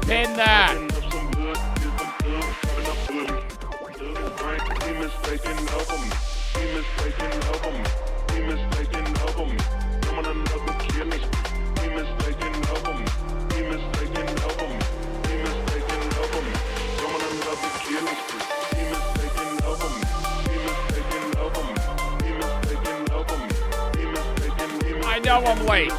Pin that. I know I'm late.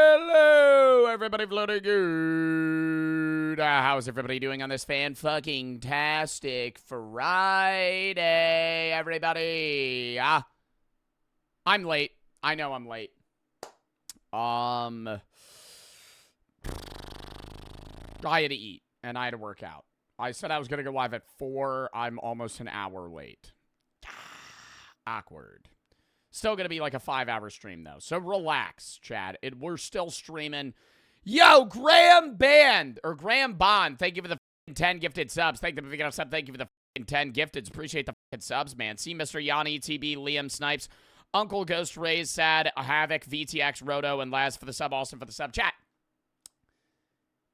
Hello, everybody, bloody good. How's everybody doing on this fan-fucking-tastic Friday, everybody? I'm late. I know I'm late. I had to eat, and I had to work out. I said I was going to go live at 4. I'm almost an hour late. Awkward. Still going to be like a 5-hour stream, though. So relax, Chad. We're still streaming. Yo, Graham Bond. Thank you for the 10 gifted subs. Thank you for the sub. Thank you for the 10 gifted. Appreciate the subs, man. See Mr. Yanni, TB, Liam Snipes, Uncle Ghost Rays, Sad, Havoc, VTX, Roto, and Laz for the sub. Austin for the sub. Chat.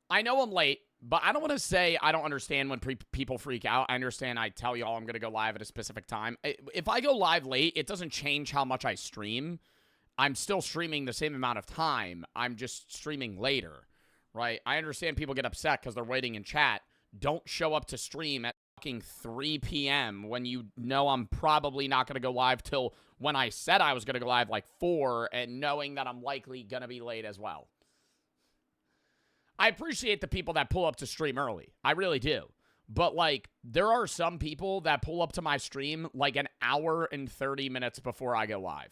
I know I'm late, but I don't want to say I don't understand when people freak out. I understand I tell y'all I'm going to go live at a specific time. If I go live late, it doesn't change how much I stream. I'm still streaming the same amount of time. I'm just streaming later, right? I understand people get upset because they're waiting in chat. Don't show up to stream at fucking 3 p.m. when you know I'm probably not going to go live till when I said I was going to go live like 4 and knowing that I'm likely going to be late as well. I appreciate the people that pull up to stream early. I really do. But, like, there are some people that pull up to my stream like an hour and 30 minutes before I go live.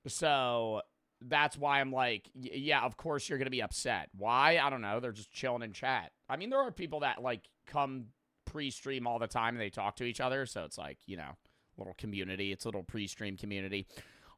So, that's why I'm like, yeah, of course you're going to be upset. Why? I don't know. They're just chilling in chat. I mean, there are people that, like, come pre-stream all the time and they talk to each other. So, it's like, you know, little community. It's a little pre-stream community.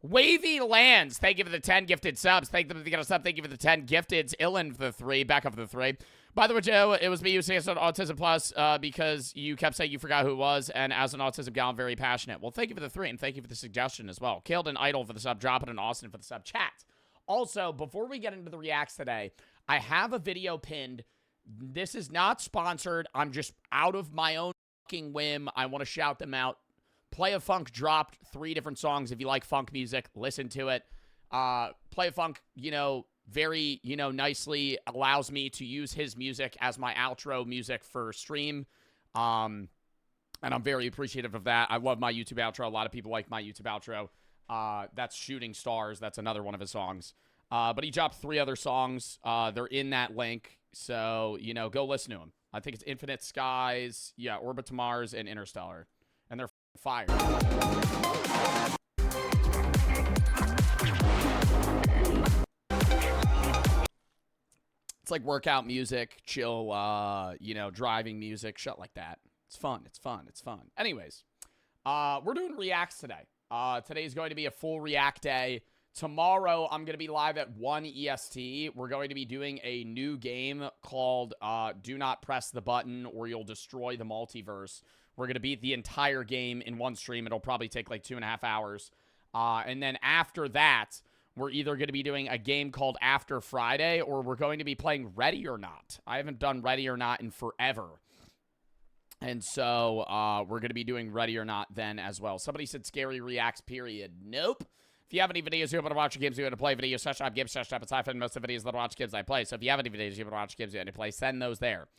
Wavy Lands, thank you for the 10 gifted subs. Thank you for the sub. Thank you for the 10 gifted. Illan for the 3. Back up for the 3. By the way, Joe, it was me who said Autism Plus because you kept saying you forgot who it was, and as an autism gal, I'm very passionate. Well, thank you for the 3, and thank you for the suggestion as well. Killed an Idol for the sub. Drop it in Austin for the sub. Chat. Also, before we get into the reacts today, I have a video pinned. This is not sponsored. I'm just out of my own fucking whim. I want to shout them out. Play of Funk dropped 3 different songs. If you like funk music, listen to it. Play of Funk, you know, very, you know, nicely allows me to use his music as my outro music for stream. And I'm very appreciative of that. I love my YouTube outro. A lot of people like my YouTube outro. That's Shooting Stars. That's another one of his songs. But he dropped 3 other songs. They're in that link. So, you know, go listen to them. I think it's Infinite Skies, yeah, Orbit to Mars, and Interstellar. And they're fire. It's like workout music, chill, you know, driving music, shit like that. It's fun. It's fun. It's fun. Anyways, we're doing reacts today. Today's going to be a full react day. Tomorrow, I'm going to be live at 1 EST. We're going to be doing a new game called Do Not Press the Button or You'll Destroy the Multiverse. We're going to beat the entire game in one stream. It'll probably take like 2.5 hours. And then after that, we're either going to be doing a game called After Friday or we're going to be playing Ready or Not. I haven't done Ready or Not in forever. And so we're going to be doing Ready or Not then as well. Somebody said scary reacts, period. Nope. If you have any videos you want to watch games you want to play, videos, games, it's I find most of the videos that I watch games I play. So if you have any videos you want to watch games you want to play, send those there.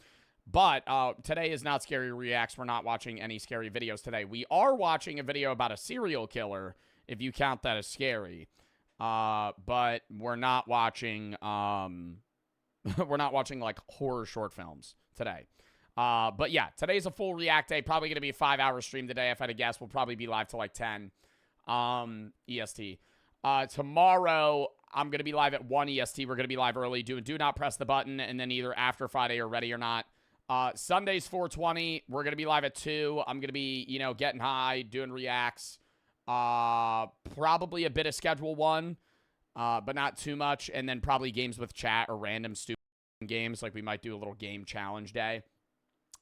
But today is not Scary Reacts. We're not watching any scary videos today. We are watching a video about a serial killer, if you count that as scary. But we're not watching like horror short films today. But yeah, today's a full react day. Probably going to be a 5-hour stream today. If I had to guess, we'll probably be live till like 10 EST. Tomorrow, I'm going to be live at 1 EST. We're going to be live early doing Do Not Press the Button, and then either After Friday or Ready or Not. Sunday's 420. We're going to be live at 2. I'm going to be, you know, getting high, doing reacts. Probably a bit of Schedule 1, but not too much. And then probably games with chat or random stupid games. Like we might do a little game challenge day.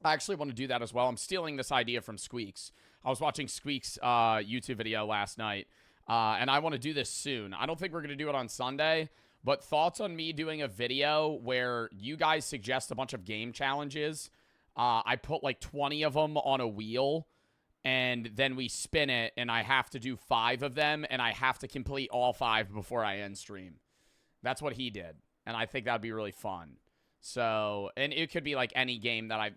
I actually want to do that as well. I'm stealing this idea from Squeaks. I was watching Squeaks' YouTube video last night, and I want to do this soon. I don't think we're going to do it on Sunday, but thoughts on me doing a video where you guys suggest a bunch of game challenges. I put like 20 of them on a wheel, and then we spin it, and I have to do 5 of them, and I have to complete all 5 before I end stream. That's what he did, and I think that would be really fun. So, and it could be like any game that I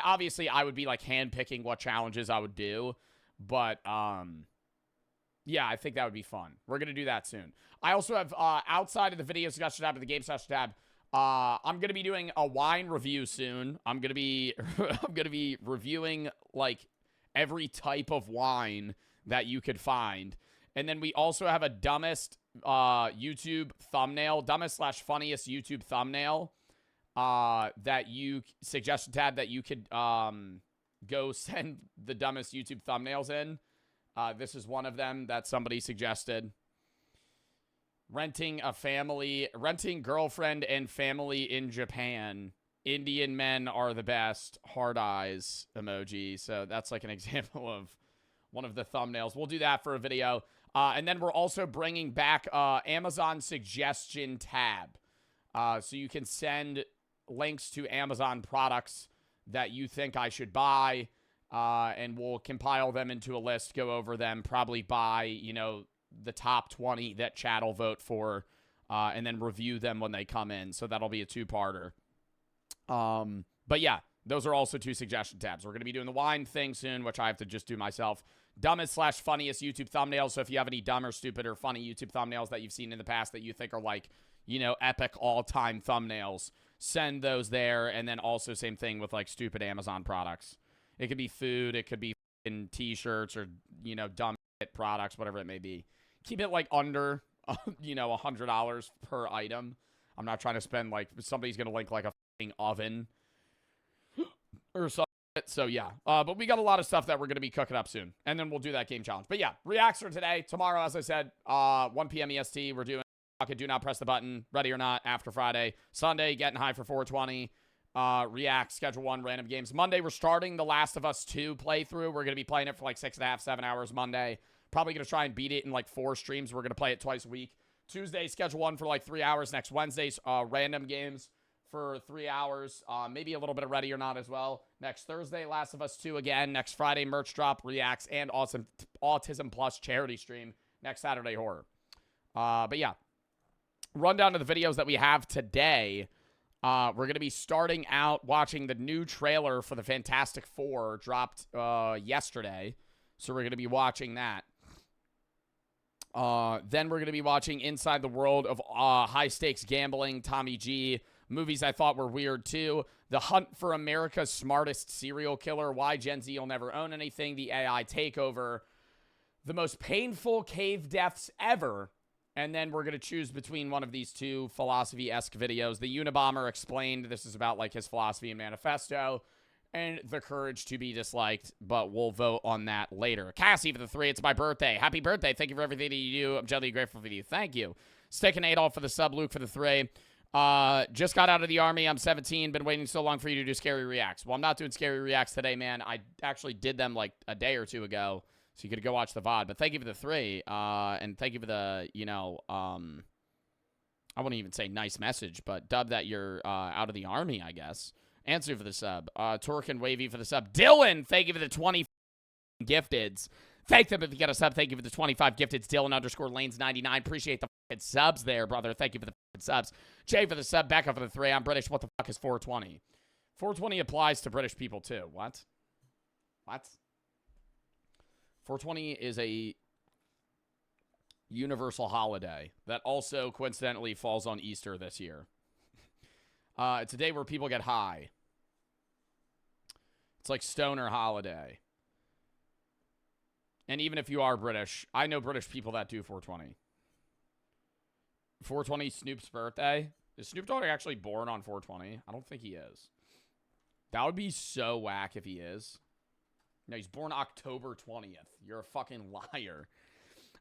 obviously I would be like handpicking what challenges I would do, but yeah, I think that would be fun. We're gonna do that soon. I also have outside of the video discussion tab and the game session tab, I'm gonna be doing a wine review soon. I'm gonna be I'm gonna be reviewing like every type of wine that you could find, and then we also have a dumbest YouTube thumbnail, dumbest/funniest YouTube thumbnail. That you suggestion tab that you could go send the dumbest YouTube thumbnails in. This is one of them that somebody suggested. Renting girlfriend and family in Japan. Indian men are the best. Hard eyes emoji. So that's like an example of one of the thumbnails. We'll do that for a video. And then we're also bringing back Amazon suggestion tab. So you can send links to Amazon products that you think I should buy, and we'll compile them into a list, go over them, probably buy, you know, the top 20 that chat will vote for, and then review them when they come in. So that'll be a 2-parter. But yeah, those are also 2 suggestion tabs. We're going to be doing the wine thing soon, which I have to just do myself. Dumbest/funniest YouTube thumbnails. So if you have any dumb or stupid or funny YouTube thumbnails that you've seen in the past that you think are like, you know, epic all-time thumbnails, send those there. And then also same thing with like stupid Amazon products. It could be food, it could be in t-shirts, or, you know, dumb products, whatever it may be. Keep it like under you know, $100 per item. I'm not trying to spend like, somebody's gonna link like a oven or something. So yeah, but we got a lot of stuff that we're gonna be cooking up soon, and then we'll do that game challenge. But yeah, reacts are today. Tomorrow, as I said, 1 p.m. EST, we're doing do not press the button, ready or not, after Friday. Sunday, getting high for 420. React, schedule 1, random games. Monday, we're starting The Last of Us 2 playthrough. We're going to be playing it for like 6.5, 7 hours Monday. Probably going to try and beat it in like 4 streams. We're going to play it twice a week. Tuesday, schedule 1 for like 3 hours. Next Wednesday's random games for 3 hours. Maybe a little bit of ready or not as well. Next Thursday, Last of Us 2 again. Next Friday, merch drop, reacts, and awesome Autism Plus charity stream. Next Saturday, horror. But yeah. Rundown of the videos that we have today. We're going to be starting out watching the new trailer for the Fantastic Four, dropped yesterday. So we're going to be watching that. Then we're going to be watching Inside the World of High Stakes Gambling, Tommy G. Movies I thought were weird too. The Hunt for America's Smartest Serial Killer, Why Gen Z Will Never Own Anything, The AI Takeover, The Most Painful Cave Deaths Ever. And then we're going to choose between one of these 2 philosophy-esque videos. The Unabomber Explained. This is about like his philosophy and manifesto. And The Courage to be Disliked. But we'll vote on that later. Cassie for the 3. It's my birthday. Happy birthday. Thank you for everything that you do. I'm genuinely grateful for you. Thank you. Stick and Adolf for the sub. Luke for the 3. Just got out of the army. I'm 17. Been waiting so long for you to do scary reacts. Well, I'm not doing scary reacts today, man. I actually did them like a day or 2 ago. So you could go watch the VOD. But thank you for the 3. And thank you for the, you know, I wouldn't even say nice message, but dub that you're out of the army, I guess. Answer for the sub. Torque and Wavy for the sub. Dylan, thank you for the 20 gifteds. Thank them if you got a sub. Thank you for the 25 gifteds. Dylan _Lanes99. Appreciate the subs there, brother. Thank you for the subs. Jay for the sub. Becca for the 3. I'm British. What the fuck is 420? 420 applies to British people, too. What? 420 is a universal holiday that also coincidentally falls on Easter this year. It's a day where people get high. It's like stoner holiday. And even if you are British, I know British people that do 420. 420 Snoop's birthday. Is Snoop Dogg actually born on 420? I don't think he is. That would be so whack if he is. No, he's born October 20th. You're a fucking liar.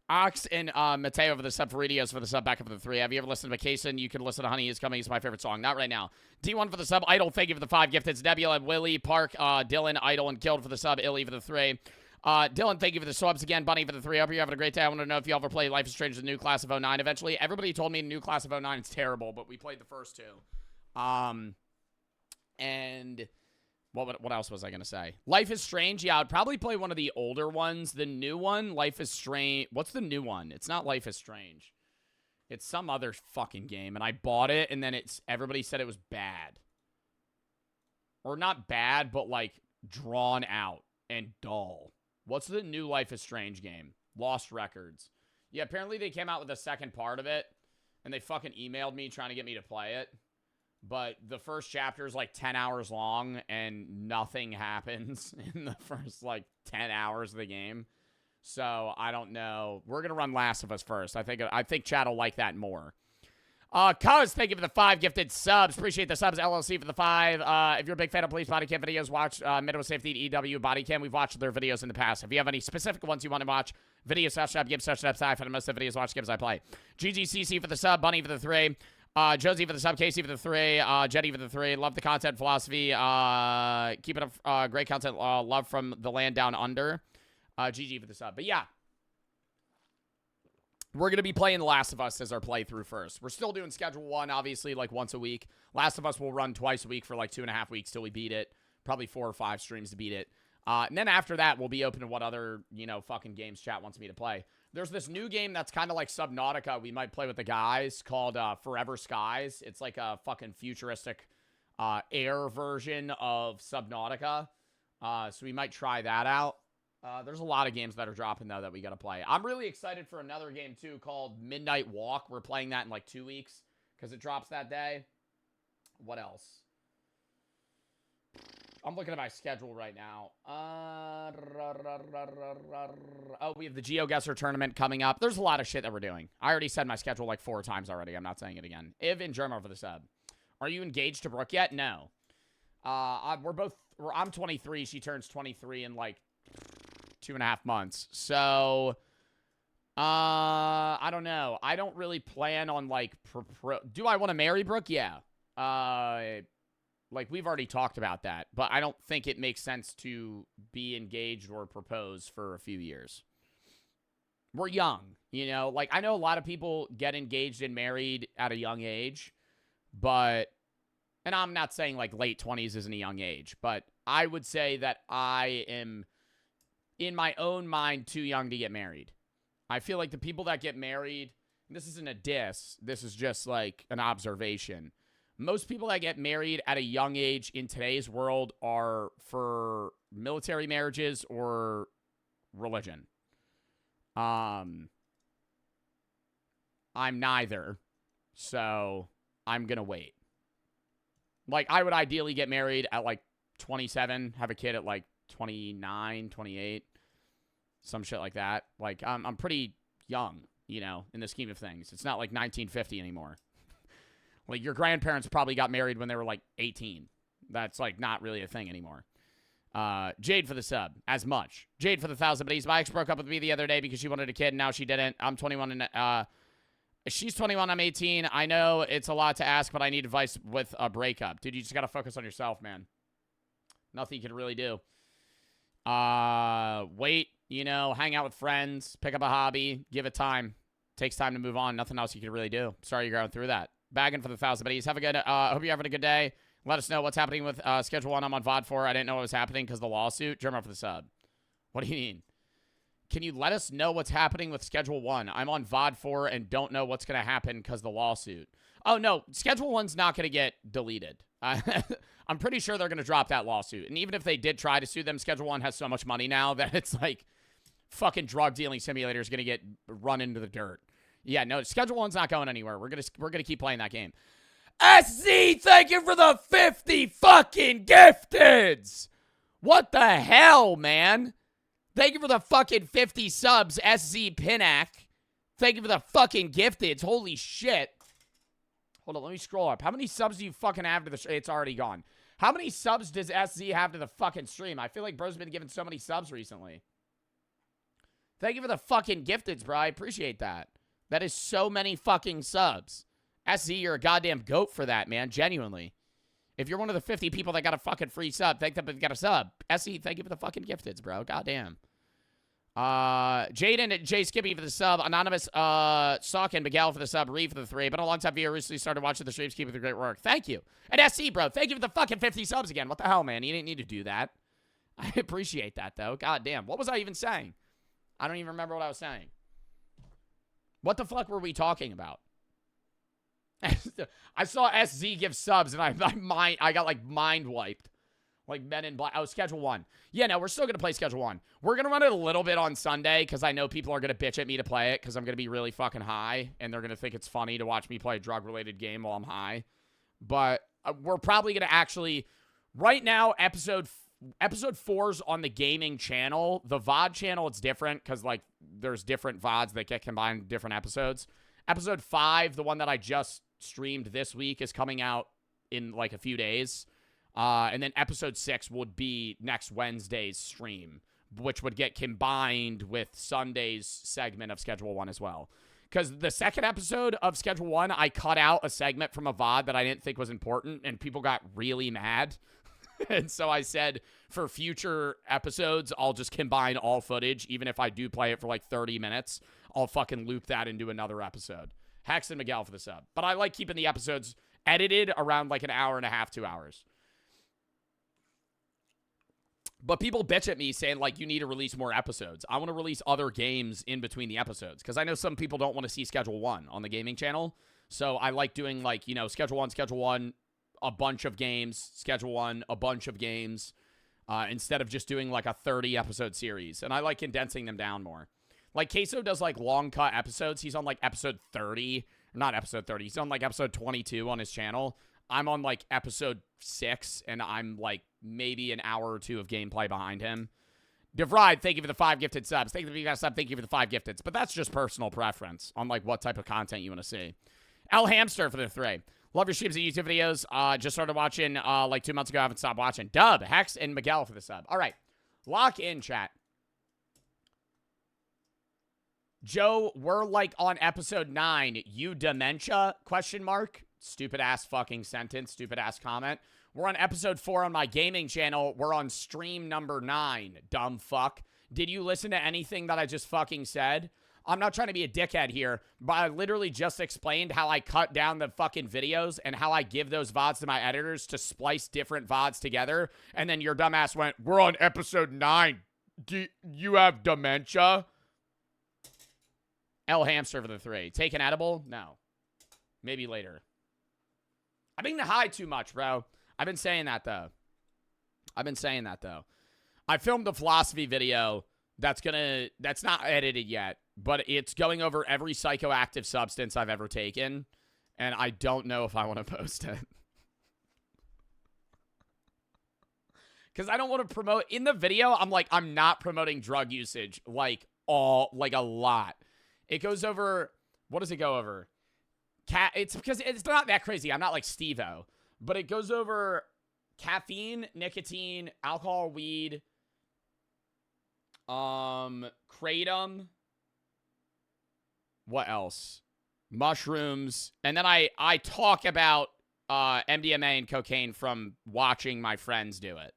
Ox and Mateo for the sub, Faridios for the sub, back up for the 3. Have you ever listened to Macason? You can listen to Honey Is Coming. It's my favorite song. Not right now. D1 for the sub. Idol, thank you for the 5 gifted. Nebula, Willie, Park, Dylan, Idol, and Killed for the sub. Illy for the 3. Dylan, thank you for the subs again. Bunny for the 3. Hope you're having a great day. I want to know if you ever played Life is Strange, the new class of 09 eventually. Everybody told me the new class of 09 is terrible, but we played the first 2. And what else was I going to say? Life is Strange. Yeah, I'd probably play one of the older ones. The new one, Life is Strange. What's the new one? It's not Life is Strange. It's some other fucking game. And I bought it, and then everybody said it was bad. Or not bad, but like drawn out and dull. What's the new Life is Strange game? Lost Records. Yeah, apparently they came out with the second part of it, and they fucking emailed me trying to get me to play it. But the first chapter is like 10 hours long, and nothing happens in the first like 10 hours of the game. So I don't know. We're gonna run Last of Us first. I think Chad will like that more. Cuz, thank you for the 5 gifted subs. Appreciate the subs. LLC for the 5. If you're a big fan of police body cam videos, watch Midwest Safety and EW body cam. We've watched their videos in the past. If you have any specific ones you want to watch, video search up, Gibbs search up, I find most of the videos watch Gibbs I play. GGCC for the sub. Bunny for the 3. Josie for the sub, Casey for the 3, Jetty for the 3. Love the content philosophy. Keep it up. Great content. Love from the land down under. GG for the sub. But yeah, we're going to be playing The Last of Us as our playthrough first. We're still doing Schedule 1, obviously, like once a week. Last of Us will run twice a week for like 2.5 weeks till we beat it. Probably 4 or 5 streams to beat it. And then after that, we'll be open to what other, fucking games chat wants me to play. There's this new game that's kind of like Subnautica we might play with the guys called Forever Skies. It's like a fucking futuristic air version of Subnautica. So we might try that out. There's a lot of games that are dropping, though, that we got to play. I'm really excited for another game, too, called Midnight Walk. We're playing that in like 2 weeks because it drops that day. What else? I'm looking at my schedule right now. Oh, we have the GeoGuessr tournament coming up. There's a lot of shit that we're doing. I already said my schedule like 4 times already. I'm not saying it again. Iv and Germo for the sub. Are you engaged to Brooke yet? No. I'm 23. She turns 23 in like 2.5 months. So, I don't know. I don't really plan on like, do I want to marry Brooke? Yeah. Like, we've already talked about that, but I don't think it makes sense to be engaged or propose for a few years. We're young, Like, I know a lot of people get engaged and married at a young age, but, and I'm not saying, like, late 20s isn't a young age, but I would say that I am, in my own mind, too young to get married. I feel like the people that get married, and this isn't a diss, this is just, like, an observation. Most people that get married at a young age in today's world are for military marriages or religion. I'm neither, so I'm going to wait. Like, I would ideally get married at, like, 27, have a kid at, like, 29, 28, some shit like that. Like, I'm pretty young, in the scheme of things. It's not like 1950 anymore. Like, your grandparents probably got married when they were, like, 18. That's, like, not really a thing anymore. Jade for the sub. As much. Jade for the 1,000 buddies. My ex broke up with me the other day because she wanted a kid, and now she didn't. I'm 21, and she's 21, I'm 18. I know it's a lot to ask, but I need advice with a breakup. Dude, you just got to focus on yourself, man. Nothing you can really do. Wait, hang out with friends, pick up a hobby, give it time. Takes time to move on. Nothing else you can really do. Sorry you're going through that. Bagging for the 1,000 buddies. Have a good, hope you're having a good day. Let us know what's happening with Schedule 1. I'm on VOD 4. I didn't know what was happening because of the lawsuit. German for the sub. What do you mean? Can you let us know what's happening with Schedule 1? I'm on VOD 4 and don't know what's going to happen because of the lawsuit. Oh, no. Schedule 1's not going to get deleted. I'm pretty sure they're going to drop that lawsuit. And even if they did try to sue them, Schedule 1 has so much money now that it's like fucking drug dealing simulator is going to get run into the dirt. Yeah, no, Schedule 1's not going anywhere. We're gonna keep playing that game. SZ, thank you for the 50 fucking gifteds. What the hell, man? Thank you for the fucking 50 subs, SZ Pinac. Thank you for the fucking gifteds. Holy shit. Hold on, let me scroll up. How many subs do you fucking have to the show? It's already gone. How many subs does SZ have to the fucking stream? I feel like bro's been giving so many subs recently. Thank you for the fucking gifteds, bro. I appreciate that. That is so many fucking subs. SZ, you're a goddamn goat for that, man. Genuinely. If you're one of the 50 people that got a fucking free sub, thank them if you got a sub. SZ, thank you for the fucking gifteds, bro. Goddamn. Jaden and Jay Skippy for the sub. Anonymous, Sock and Miguel for the sub. Reed for the 3. Been a long time viewer. Recently started watching the streams. Keep up the great work. Thank you. And SC, bro. Thank you for the fucking 50 subs again. What the hell, man? You didn't need to do that. I appreciate that, though. Goddamn. What was I even saying? I don't even remember what I was saying. What the fuck were we talking about? I saw SZ give subs, and I got, like, mind wiped. Like Men in Black. Oh, Schedule 1. Yeah, no, we're still going to play Schedule 1. We're going to run it a little bit on Sunday because I know people are going to bitch at me to play it because I'm going to be really fucking high, and they're going to think it's funny to watch me play a drug-related game while I'm high. But we're probably going to actually... Right now, episode 4's on the gaming channel. The VOD channel, it's different because, like, there's different VODs that get combined in different episodes. Episode 5, the one that I just streamed this week, is coming out in, like, a few days. And then episode 6 would be next Wednesday's stream, which would get combined with Sunday's segment of Schedule 1 as well. Because the second episode of Schedule 1, I cut out a segment from a VOD that I didn't think was important, and people got really mad. And so I said, for future episodes, I'll just combine all footage. Even if I do play it for like 30 minutes, I'll fucking loop that into another episode. Hex and Miguel for the sub. But I like keeping the episodes edited around like an hour and a half, 2 hours. But people bitch at me saying, like, you need to release more episodes. I want to release other games in between the episodes. Because I know some people don't want to see Schedule 1 on the gaming channel. So I like doing, like, you know, Schedule 1, a bunch of games. Schedule 1, a bunch of games. Instead of just doing, like, a 30-episode series. And I like condensing them down more. Like, Queso does, like, long-cut episodes. He's on, like, episode 30. Not episode 30. He's on, like, episode 22 on his channel. I'm on, like, episode 6, and I'm, like, maybe an hour or 2 of gameplay behind him. DeVride, thank you for the 5 gifted subs. Thank you for the sub. Thank you for the 5 gifteds. But that's just personal preference on, like, what type of content you want to see. L Hamster for the 3. Love your streams and YouTube videos. Just started watching, like, 2 months ago. I haven't stopped watching. Dub, Hex, and Miguel for the sub. All right. Lock in, chat. Joe, we're, like, on episode 9. You dementia? Question mark. Stupid-ass fucking sentence. Stupid-ass comment. We're on episode 4 on my gaming channel. We're on stream number 9. Dumb fuck. Did you listen to anything that I just fucking said? I'm not trying to be a dickhead here, but I literally just explained how I cut down the fucking videos and how I give those VODs to my editors to splice different VODs together. And then your dumbass went, we're on episode 9. Do you have dementia? L Hamster for the 3. Take an edible? No. Maybe later. I've been high too much, bro. I've been saying that, though. I filmed a philosophy video that's not edited yet, but it's going over every psychoactive substance I've ever taken, and I don't know if I want to post it. Because I don't want to promote... In the video, I'm not promoting drug usage, a lot. It goes over... What does it go over? It's because it's not that crazy. I'm not like Steve-O. But it goes over caffeine, nicotine, alcohol, weed, kratom. What else? Mushrooms. And then I talk about MDMA and cocaine from watching my friends do it.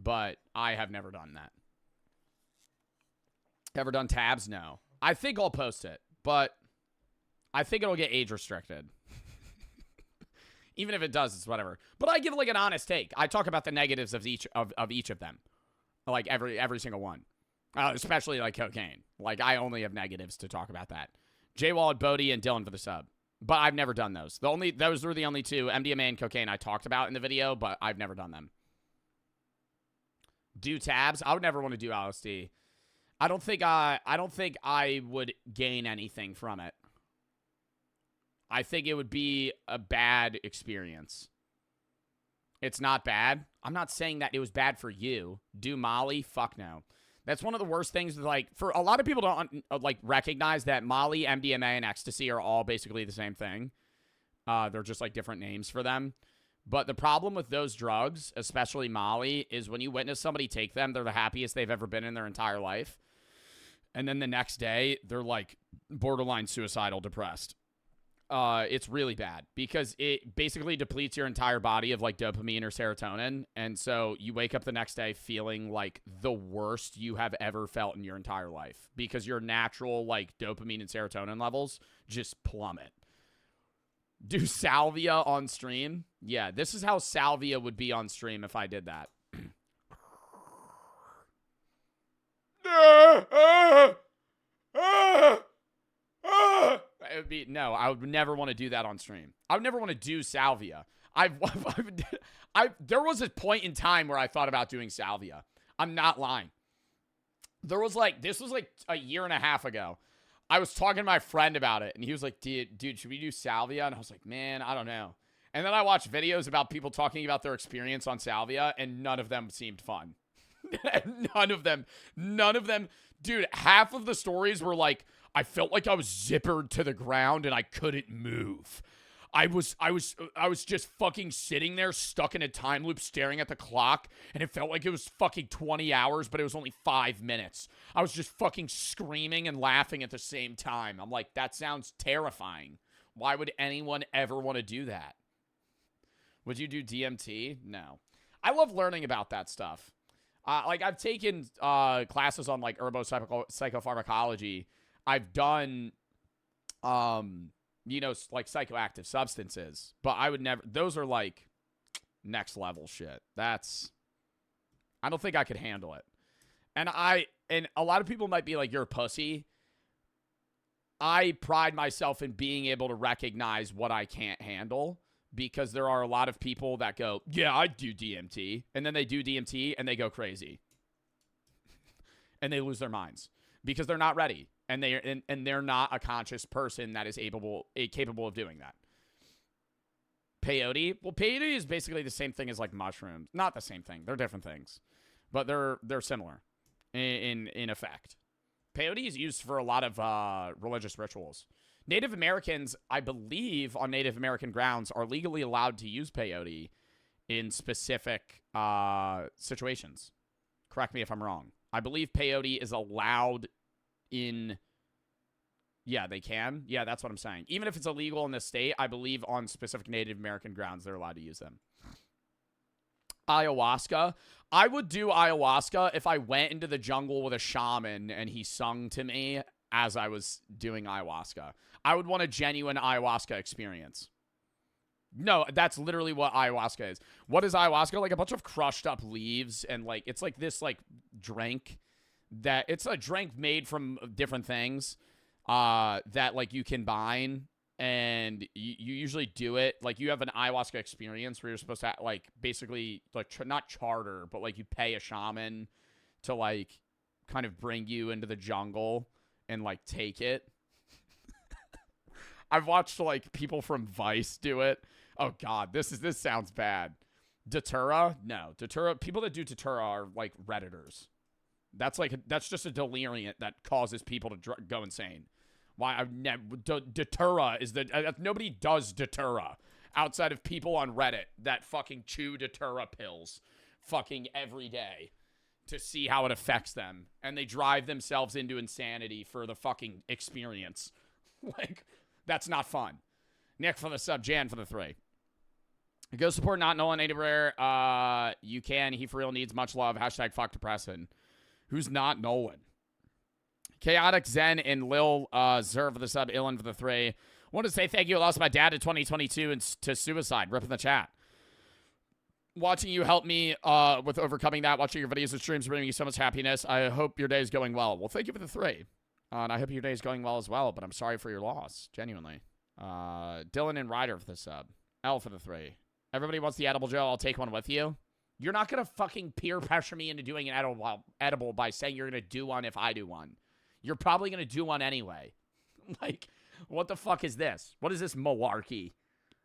But I have never done that. Ever done tabs? No. I think I'll post it, but I think it'll get age restricted. Even if it does, it's whatever. But I give like an honest take. I talk about the negatives of each of them, like every single one, especially like cocaine. Like I only have negatives to talk about that. J Walled, Bodie, and Dylan for the sub. But I've never done those. Those were the only 2, MDMA and cocaine, I talked about in the video, but I've never done them. Do tabs? I would never want to do LSD. I don't think I would gain anything from it. I think it would be a bad experience. It's not bad. I'm not saying that it was bad for you. Do Molly? Fuck no. That's one of the worst things. Like, for a lot of people don't recognize that Molly, MDMA, and ecstasy are all basically the same thing. They're just like different names for them. But the problem with those drugs, especially Molly, is when you witness somebody take them, they're the happiest they've ever been in their entire life. And then the next day, they're like borderline suicidal depressed. It's really bad because it basically depletes your entire body of like dopamine or serotonin. And so you wake up the next day feeling like the worst you have ever felt in your entire life because your natural like dopamine and serotonin levels just plummet. Do salvia on stream? Yeah, this is how salvia would be on stream if I did that. It would be, no, I would never want to do that on stream. I would never want to do salvia. There was a point in time where I thought about doing salvia. I'm not lying. This was like a year and a half ago. I was talking to my friend about it, and he was like, dude, should we do salvia? And I was like, man, I don't know. And then I watched videos about people talking about their experience on salvia, and none of them seemed fun. None of them. Dude, half of the stories were like, I felt like I was zippered to the ground and I couldn't move. I was just fucking sitting there stuck in a time loop staring at the clock, and it felt like it was fucking 20 hours, but it was only 5 minutes. I was just fucking screaming and laughing at the same time. I'm like, that sounds terrifying. Why would anyone ever want to do that? Would you do DMT? No. I love learning about that stuff. Like, I've taken classes on, like, psychopharmacology. I've done, you know, like, psychoactive substances. But I would never... Those are, like, next level shit. I don't think I could handle it. And a lot of people might be like, you're a pussy. I pride myself in being able to recognize what I can't handle. Because there are a lot of people that go, yeah, I do DMT. And then they do DMT and they go crazy. And they lose their minds. Because they're not ready. And they're not a conscious person that is capable of doing that. Peyote? Well, peyote is basically the same thing as like mushrooms. Not the same thing. They're different things. But they're similar in effect. Peyote is used for a lot of religious rituals. Native Americans, I believe, on Native American grounds, are legally allowed to use peyote in specific situations. Correct me if I'm wrong. I believe peyote is allowed in... Yeah, they can. Yeah, that's what I'm saying. Even if it's illegal in this state, I believe on specific Native American grounds, they're allowed to use them. Ayahuasca. I would do ayahuasca if I went into the jungle with a shaman and he sung to me as I was doing ayahuasca. I would want a genuine ayahuasca experience. No, that's literally what ayahuasca is. What is ayahuasca? Like a bunch of crushed up leaves and like, it's like this like drink that it's a drink made from different things that like you combine, and you usually do it. Like you have an ayahuasca experience where you're supposed to like basically like not charter, but like you pay a shaman to like kind of bring you into the jungle and like take it. I've watched like people from Vice do it. Oh God, this sounds bad. Datura? No. Datura, people that do Datura are like Redditors. That's just a deliriant that causes people to go insane. Why I've never Datura is nobody does Datura outside of people on Reddit that fucking chew Datura pills fucking every day to see how it affects them, and they drive themselves into insanity for the fucking experience. Like, that's not fun. Nick for the sub, Jan for the 3. Go support Not Nolan anywhere. You can. He for real needs much love. Hashtag fuck depression. Who's Not Nolan? Chaotic Zen and Lil Zer for the sub, Ilan for the 3. Want to say thank you. I lost my dad in 2022 and to suicide. Rip in the chat. Watching you help me with overcoming that. Watching your videos and streams bringing me so much happiness. I hope your day is going well. Well, thank you for the 3. And I hope your day is going well as well, but I'm sorry for your loss. Genuinely. Dylan and Ryder for the sub. L for the 3. Everybody wants the edible, Joe. I'll take one with you. You're not going to fucking peer pressure me into doing an edible by saying you're going to do one if I do one. You're probably going to do one anyway. Like, what the fuck is this? What is this malarkey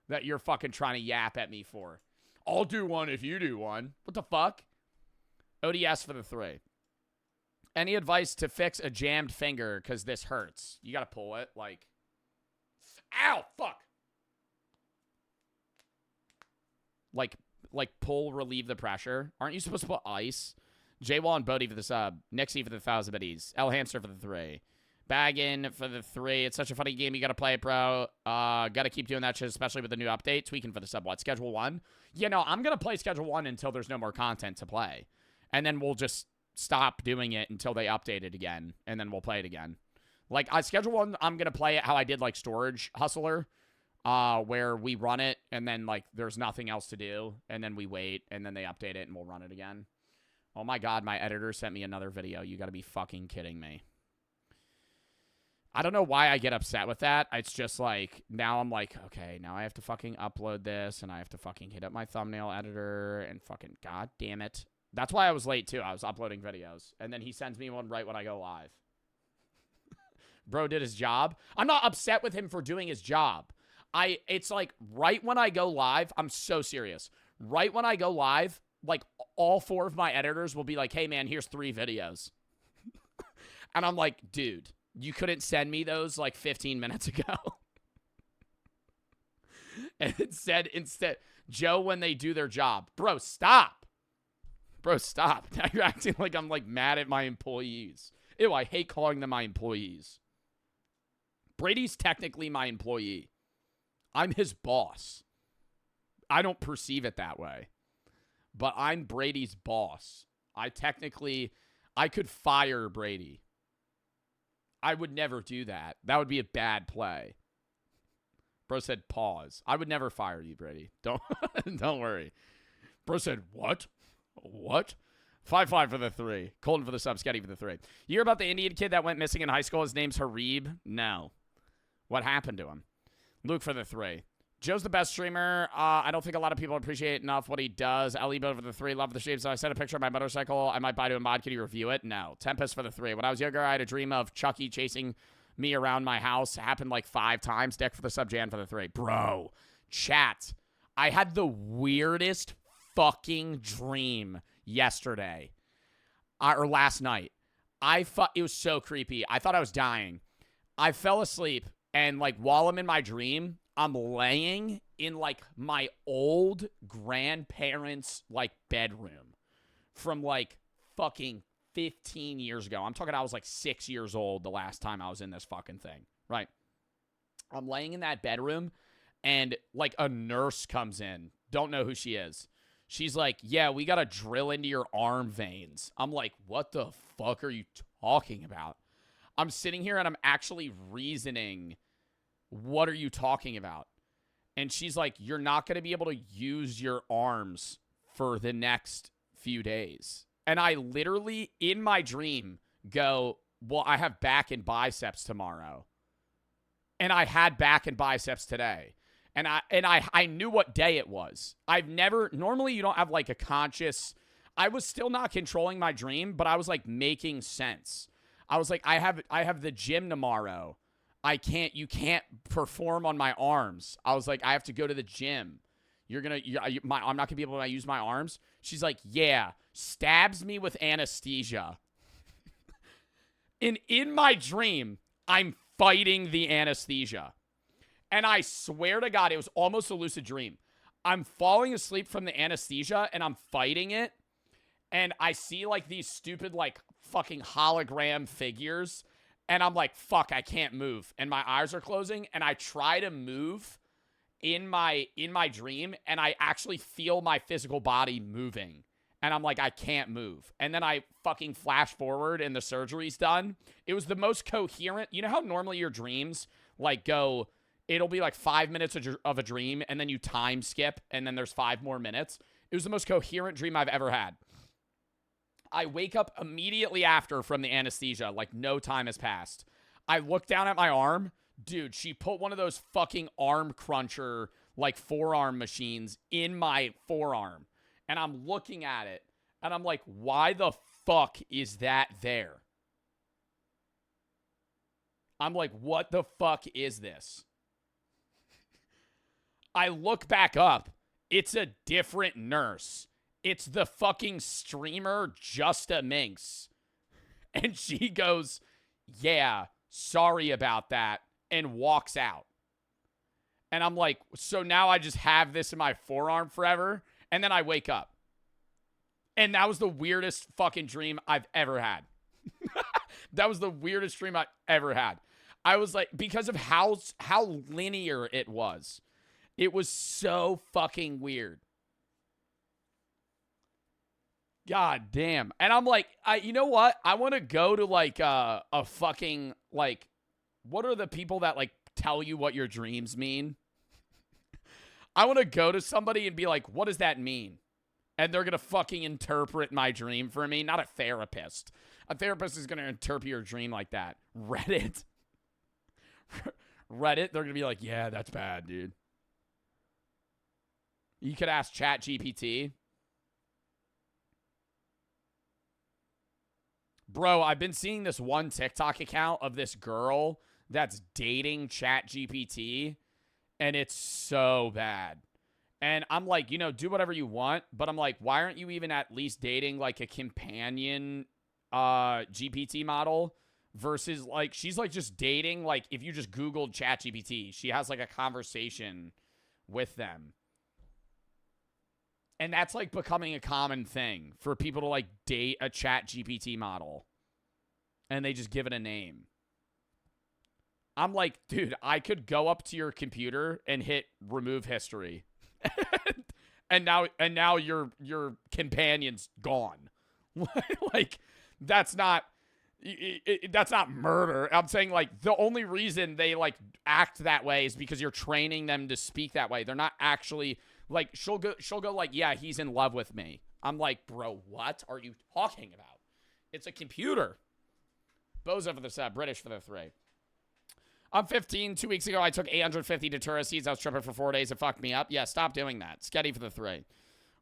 that you're fucking trying to yap at me for? I'll do one if you do one. What the fuck? ODS for the 3. Any advice to fix a jammed finger? Because this hurts. You got to pull it. Like, ow, fuck. Like pull, relieve the pressure. Aren't you supposed to put ice? J-Wall and Bodie for the sub. Nixie for the 1,000 biddies. L. Hamster for the 3. Baggin for the 3. It's such a funny game. You got to play it, bro. Got to keep doing that shit, especially with the new update. Tweaking for the sub. What? Schedule 1? Yeah, no, I'm going to play Schedule 1 until there's no more content to play. And then we'll just stop doing it until they update it again. And then we'll play it again. Like, Schedule 1, I'm going to play it how I did, like, Storage Hustler. Where we run it, and then, like, there's nothing else to do. And then we wait, and then they update it, and we'll run it again. Oh, my God, my editor sent me another video. You got to be fucking kidding me. I don't know why I get upset with that. It's just like, now I'm like, okay, now I have to fucking upload this, and I have to fucking hit up my thumbnail editor, and fucking, god damn it. That's why I was late, too. I was uploading videos. And then he sends me one right when I go live. Bro did his job. I'm not upset with him for doing his job. It's like, right when I go live, I'm so serious. Right when I go live, like, all 4 of my editors will be like, hey, man, here's 3 videos. And I'm like, dude. You couldn't send me those like 15 minutes ago. And instead, Joe, when they do their job. Bro, stop. Bro, stop. Now you're acting like I'm like mad at my employees. Ew, I hate calling them my employees. Brady's technically my employee. I'm his boss. I don't perceive it that way. But I'm Brady's boss. I could fire Brady. I would never do that. That would be a bad play. Bro said pause. I would never fire you, Brady. Don't worry. Bro said what? What? 5-5 for the 3. Colton for the sub. Sketty for the 3. You hear about the Indian kid that went missing in high school? His name's Harib? No. What happened to him? Luke for the 3. Joe's the best streamer. I don't think a lot of people appreciate enough what he does. Ellie-Bo for the 3. Love the stream. So I sent a picture of my motorcycle. I might buy to a mod. Can you review it? No. Tempest for the 3. When I was younger, I had a dream of Chucky chasing me around my house. It happened like 5 times. Deck for the sub. Jan for the 3. Bro. Chat. I had the weirdest fucking dream yesterday. Or last night. It was so creepy. I thought I was dying. I fell asleep. And like while I'm in my dream, I'm laying in, like, my old grandparents', like, bedroom from, like, fucking 15 years ago. I'm talking I was, like, 6 years old the last time I was in this fucking thing, right? I'm laying in that bedroom, and, like, a nurse comes in. Don't know who she is. She's like, yeah, we got to drill into your arm veins. I'm like, what the fuck are you talking about? I'm sitting here, and I'm actually reasoning, what are you talking about? And she's like, you're not going to be able to use your arms for the next few days. And I literally, in my dream, go, well, I have back and biceps tomorrow. And I had back and biceps today. And I knew what day it was. Normally you don't have like a conscious, I was still not controlling my dream, but I was like making sense. I was like, I have the gym tomorrow. You can't perform on my arms. I was like, I have to go to the gym. I'm not going to be able to use my arms. She's like, yeah, stabs me with anesthesia. And in my dream, I'm fighting the anesthesia. And I swear to God, it was almost a lucid dream. I'm falling asleep from the anesthesia and I'm fighting it. And I see like these stupid, like fucking hologram figures. And I'm like, fuck, I can't move. And my eyes are closing. And I try to move in my dream. And I actually feel my physical body moving. And I'm like, I can't move. And then I fucking flash forward and the surgery's done. It was the most coherent. You know how normally your dreams like go, it'll be like 5 minutes of a dream. And then you time skip. And then there's 5 more minutes. It was the most coherent dream I've ever had. I wake up immediately after from the anesthesia, like no time has passed. I look down at my arm. Dude, she put one of those fucking arm cruncher, like forearm machines in my forearm. And I'm looking at it. And I'm like, why the fuck is that there? I'm like, what the fuck is this? I look back up. It's a different nurse. It's the fucking streamer Justa Minx. And she goes, yeah, sorry about that, and walks out. And I'm like, so now I just have this in my forearm forever. And then I wake up. And that was the weirdest fucking dream I've ever had. That was the weirdest dream I've ever had. I was like, because of how linear it was. It was so fucking weird. God damn. And I'm like, you know what? I want to go to like a fucking, like, what are the people that like tell you what your dreams mean? I want to go to somebody and be like, what does that mean? And they're going to fucking interpret my dream for me. Not a therapist. A therapist is going to interpret your dream like that. Reddit. Reddit, they're going to be like, yeah, that's bad, dude. You could ask ChatGPT. Bro, I've been seeing this one TikTok account of this girl that's dating ChatGPT, and it's so bad. And I'm like, you know, do whatever you want, but I'm like, why aren't you even at least dating like a companion GPT model versus like, she's like just dating, like if you just Googled ChatGPT, she has like a conversation with them. And that's like becoming a common thing for people to like date a ChatGPT model. And they just give it a name. I'm like, dude, I could go up to your computer and hit remove history. and now your companion's gone. Like that's not murder. I'm saying like the only reason they like act that way is because you're training them to speak that way. They're not actually like she'll go like, yeah, he's in love with me. I'm like, bro, what are you talking about? It's a computer. Bozo for the sub, British for the 3. I'm 15. 2 weeks ago, I took 850 Datura seeds. I was tripping for 4 days. It fucked me up. Yeah, stop doing that. Sketty for the 3.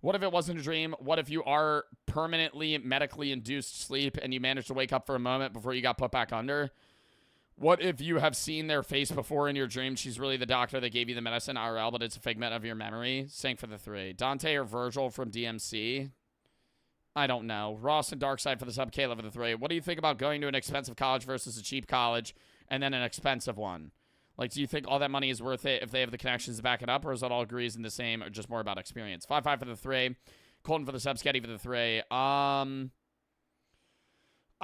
What if it wasn't a dream? What if you are permanently medically induced sleep and you managed to wake up for a moment before you got put back under? What if you have seen their face before in your dream? She's really the doctor that gave you the medicine IRL, but it's a figment of your memory. Sync for the 3. Dante or Virgil from DMC? I don't know. Ross and Darkside for the sub. Caleb for the 3. What do you think about going to an expensive college versus a cheap college and then an expensive one? Like, do you think all that money is worth it if they have the connections to back it up, or is that all agrees in the same, or just more about experience? 5-5 for the 3. Colton for the sub. Sketty for the 3.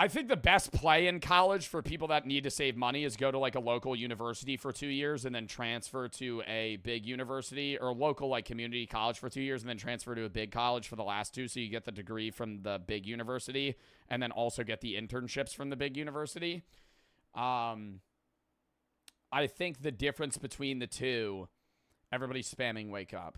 I think the best play in college for people that need to save money is go to like a local university for 2 years and then transfer to a big university, or local like community college for 2 years and then transfer to a big college for the last 2. So you get the degree from the big university and then also get the internships from the big university. I think the difference between the two, everybody's spamming wake up.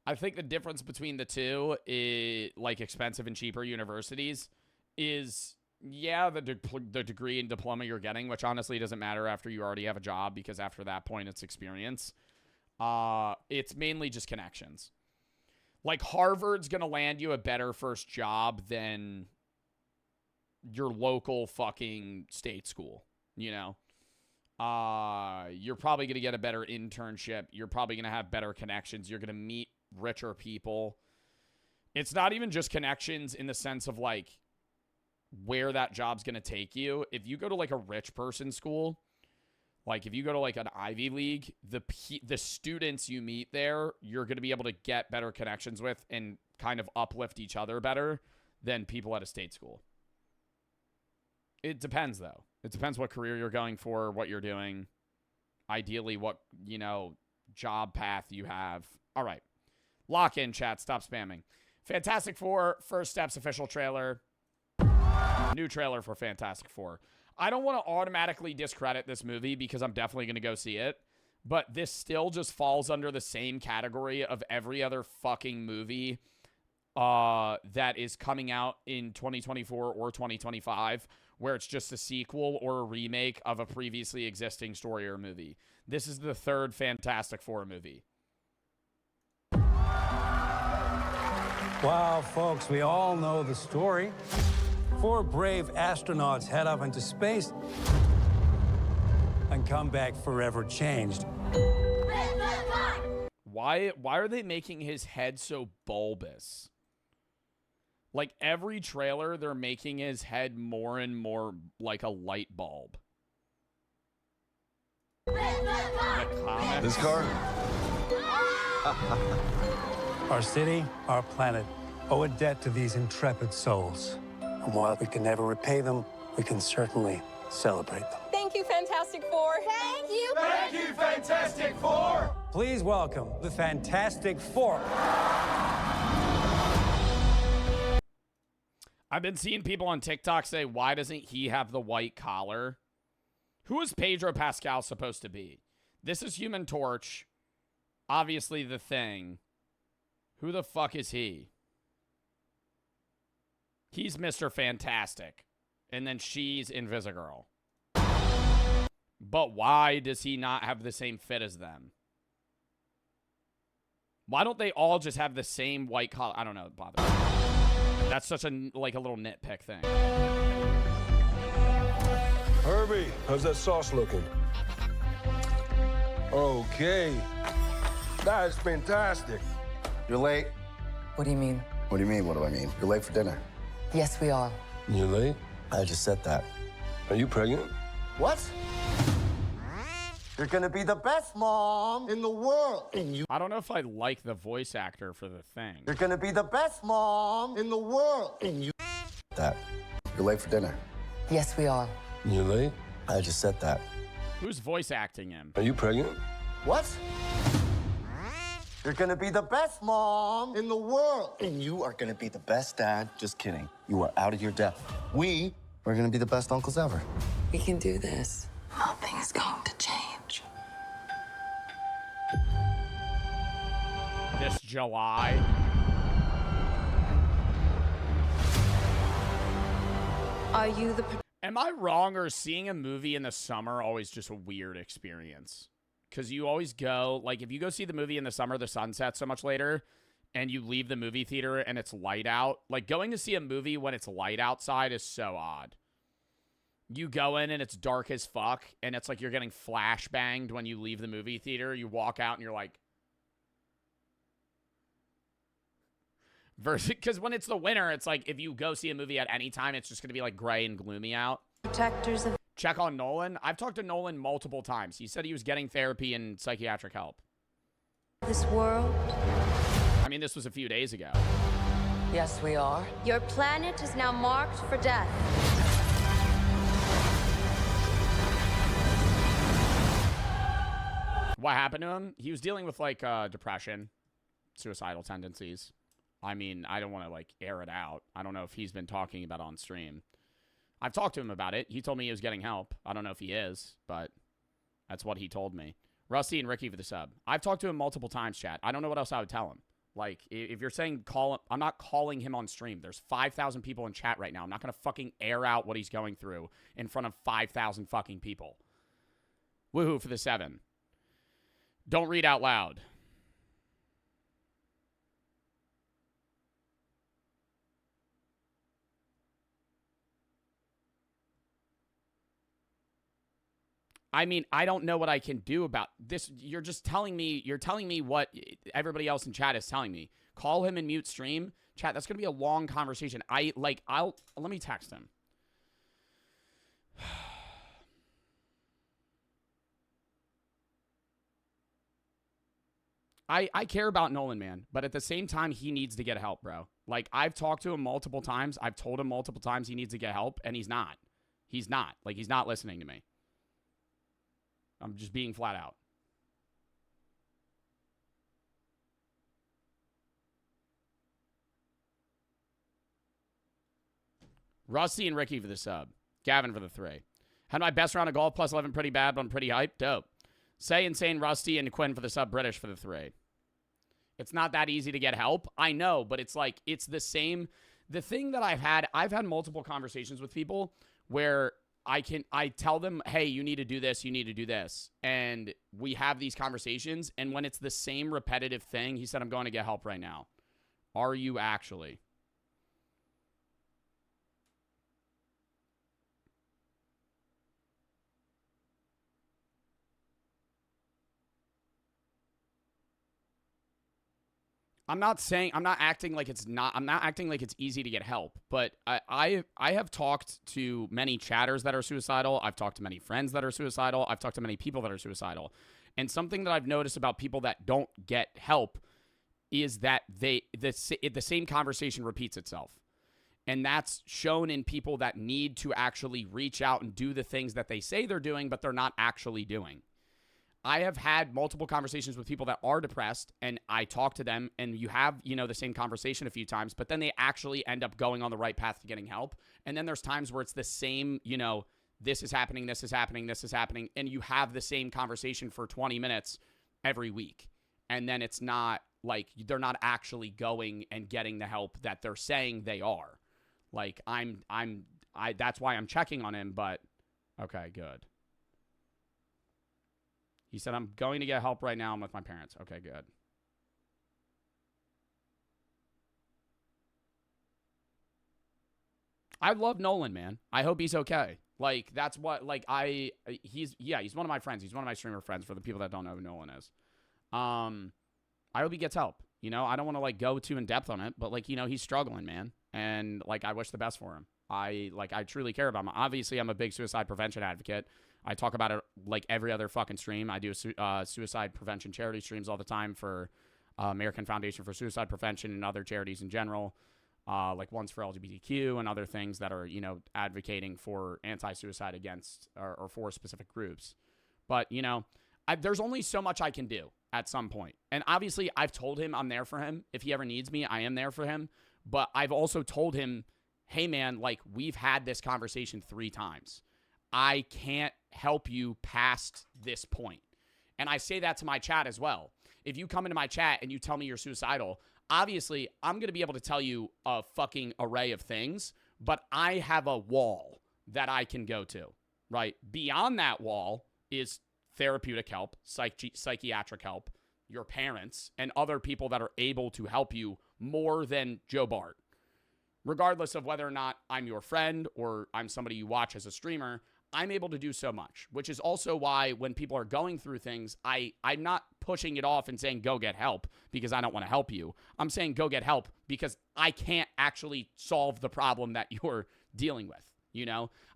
I think the difference between the two is like expensive and cheaper universities is, yeah, the degree and diploma you're getting, which honestly doesn't matter after you already have a job, because after that point it's experience. It's mainly just connections. Like Harvard's going to land you a better first job than your local fucking state school, you know? You're probably going to get a better internship. You're probably going to have better connections. You're going to meet richer people. It's not even just connections in the sense of like where that job's going to take you. If you go to like a rich person school, like if you go to like an Ivy League, the students you meet there, you're going to be able to get better connections with and kind of uplift each other better than people at a state school. It depends though. It depends what career you're going for, what you're doing. Ideally, what, you know, job path you have. All right. Lock in, chat. Stop spamming. Fantastic Four, First Steps official trailer. New trailer for Fantastic Four. I don't want to automatically discredit this movie because I'm definitely going to go see it. But this still just falls under the same category of every other fucking movie that is coming out in 2024 or 2025, where it's just a sequel or a remake of a previously existing story or movie. This is the third Fantastic Four movie. Wow, folks, we all know the story. 4 brave astronauts head up into space and come back forever changed. Why are they making his head so bulbous? Like every trailer, they're making his head more and more like a light bulb. The comics. This car? Our city, our planet, owe a debt to these intrepid souls. And while we can never repay them, we can certainly celebrate them. Thank you, Fantastic Four. Thank you. Thank you, Fantastic Four! Please welcome the Fantastic Four. I've been seeing people on TikTok say, why doesn't he have the white collar? Who is Pedro Pascal supposed to be? This is Human Torch. Obviously the Thing. Who the fuck is he? He's Mr. Fantastic. And then she's Invisigirl. But why does he not have the same fit as them? Why don't they all just have the same white collar? I don't know. It bothers me. That's such a little nitpick thing. Herbie, how's that sauce looking? Okay. That is fantastic. You're late. What do you mean? What do you mean, what do I mean? You're late for dinner. Yes, we are. You late? I just said that. Are you pregnant? What? You're gonna be the best mom in the world. And you I don't know if I like the voice actor for the Thing. You're gonna be the best mom in the world. And you that. You're late for dinner. Yes, we are. You late? I just said that. Who's voice acting him? Are you pregnant? What? You're gonna be the best mom in the world. And you are gonna be the best dad. Just kidding. You are out of your depth. We are gonna be the best uncles ever. We can do this. Nothing's going to change. This July. Are you the Am I wrong, or is seeing a movie in the summer always just a weird experience? Because you always go, like, if you go see the movie in the summer, the sun sets so much later, and you leave the movie theater and it's light out. Like, going to see a movie when it's light outside is so odd. You go in and it's dark as fuck, and it's like you're getting flashbanged when you leave the movie theater. You walk out and you're like... Versus, because when it's the winter, it's like if you go see a movie at any time, it's just going to be like gray and gloomy out. protectors of Check on Nolan. I've talked to Nolan multiple times. He said he was getting therapy and psychiatric help. this world? I mean, this was a few days ago. Yes, we are. Your planet is now marked for death. What happened to him? He was dealing with, like, depression, suicidal tendencies. I mean, I don't want to, like, air it out. I don't know if he's been talking about it on stream. I've talked to him about it. He told me he was getting help. I don't know if he is, but that's what he told me. Rusty and Ricky for the sub. I've talked to him multiple times, chat. I don't know what else I would tell him. Like, if you're saying call him, I'm not calling him on stream. There's 5,000 people in chat right now. I'm not going to fucking air out what he's going through in front of 5,000 fucking people. Woohoo for the 7. Don't read out loud. I mean, I don't know what I can do about this. You're just telling me, what everybody else in chat is telling me. Call him and mute stream. Chat, that's going to be a long conversation. Let me text him. I care about Nolan, man, but at the same time, he needs to get help, bro. Like, I've talked to him multiple times. I've told him multiple times he needs to get help, and he's not. He's not. Like, he's not listening to me. I'm just being flat out. Rusty and Ricky for the sub. Gavin for the 3. Had my best round of golf, plus 11 pretty bad, but I'm pretty hyped. Dope. Say Insane, Rusty, and Quinn for the sub. British for the 3. It's not that easy to get help. I know, but it's like, it's the same. The thing that I've had multiple conversations with people where I tell them, hey, you need to do this, you need to do this. And we have these conversations, and when it's the same repetitive thing, he said, I'm going to get help right now. Are you actually? I'm not acting like it's easy to get help, but I have talked to many chatters that are suicidal. I've talked to many friends that are suicidal. I've talked to many people that are suicidal. And something that I've noticed about people that don't get help is that the same conversation repeats itself. And that's shown in people that need to actually reach out and do the things that they say they're doing, but they're not actually doing. I have had multiple conversations with people that are depressed, and I talk to them, and you have, the same conversation a few times, but then they actually end up going on the right path to getting help. And then there's times where it's the same, this is happening, this is happening, this is happening, and you have the same conversation for 20 minutes every week. And then it's not like they're not actually going and getting the help that they're saying they are. Like that's why I'm checking on him, but okay, good. He said, I'm going to get help right now. I'm with my parents. Okay, good. I love Nolan, man. I hope he's okay. Like, that's what, like, he's one of my friends. He's one of my streamer friends for the people that don't know who Nolan is. I hope he gets help. I don't want to, like, go too in depth on it, but, like, he's struggling, man. And, like, I wish the best for him. I truly care about him. Obviously, I'm a big suicide prevention advocate. I talk about it like every other fucking stream. I do suicide prevention charity streams all the time for American Foundation for Suicide Prevention and other charities in general, like ones for LGBTQ and other things that are, advocating for anti-suicide against or for specific groups. But, there's only so much I can do at some point. And obviously, I've told him I'm there for him. If he ever needs me, I am there for him. But I've also told him, hey, man, like, we've had this conversation 3 times. I can't help you past this point. And I say that to my chat as well. If you come into my chat and you tell me you're suicidal, obviously I'm going to be able to tell you a fucking array of things, but I have a wall that I can go to, right? Beyond that wall is therapeutic help, psychiatric help, your parents, and other people that are able to help you more than Joe Bart. Regardless of whether or not I'm your friend or I'm somebody you watch as a streamer, I'm able to do so much, which is also why when people are going through things, I'm not pushing it off and saying, go get help because I don't want to help you. I'm saying go get help because I can't actually solve the problem that you're dealing with.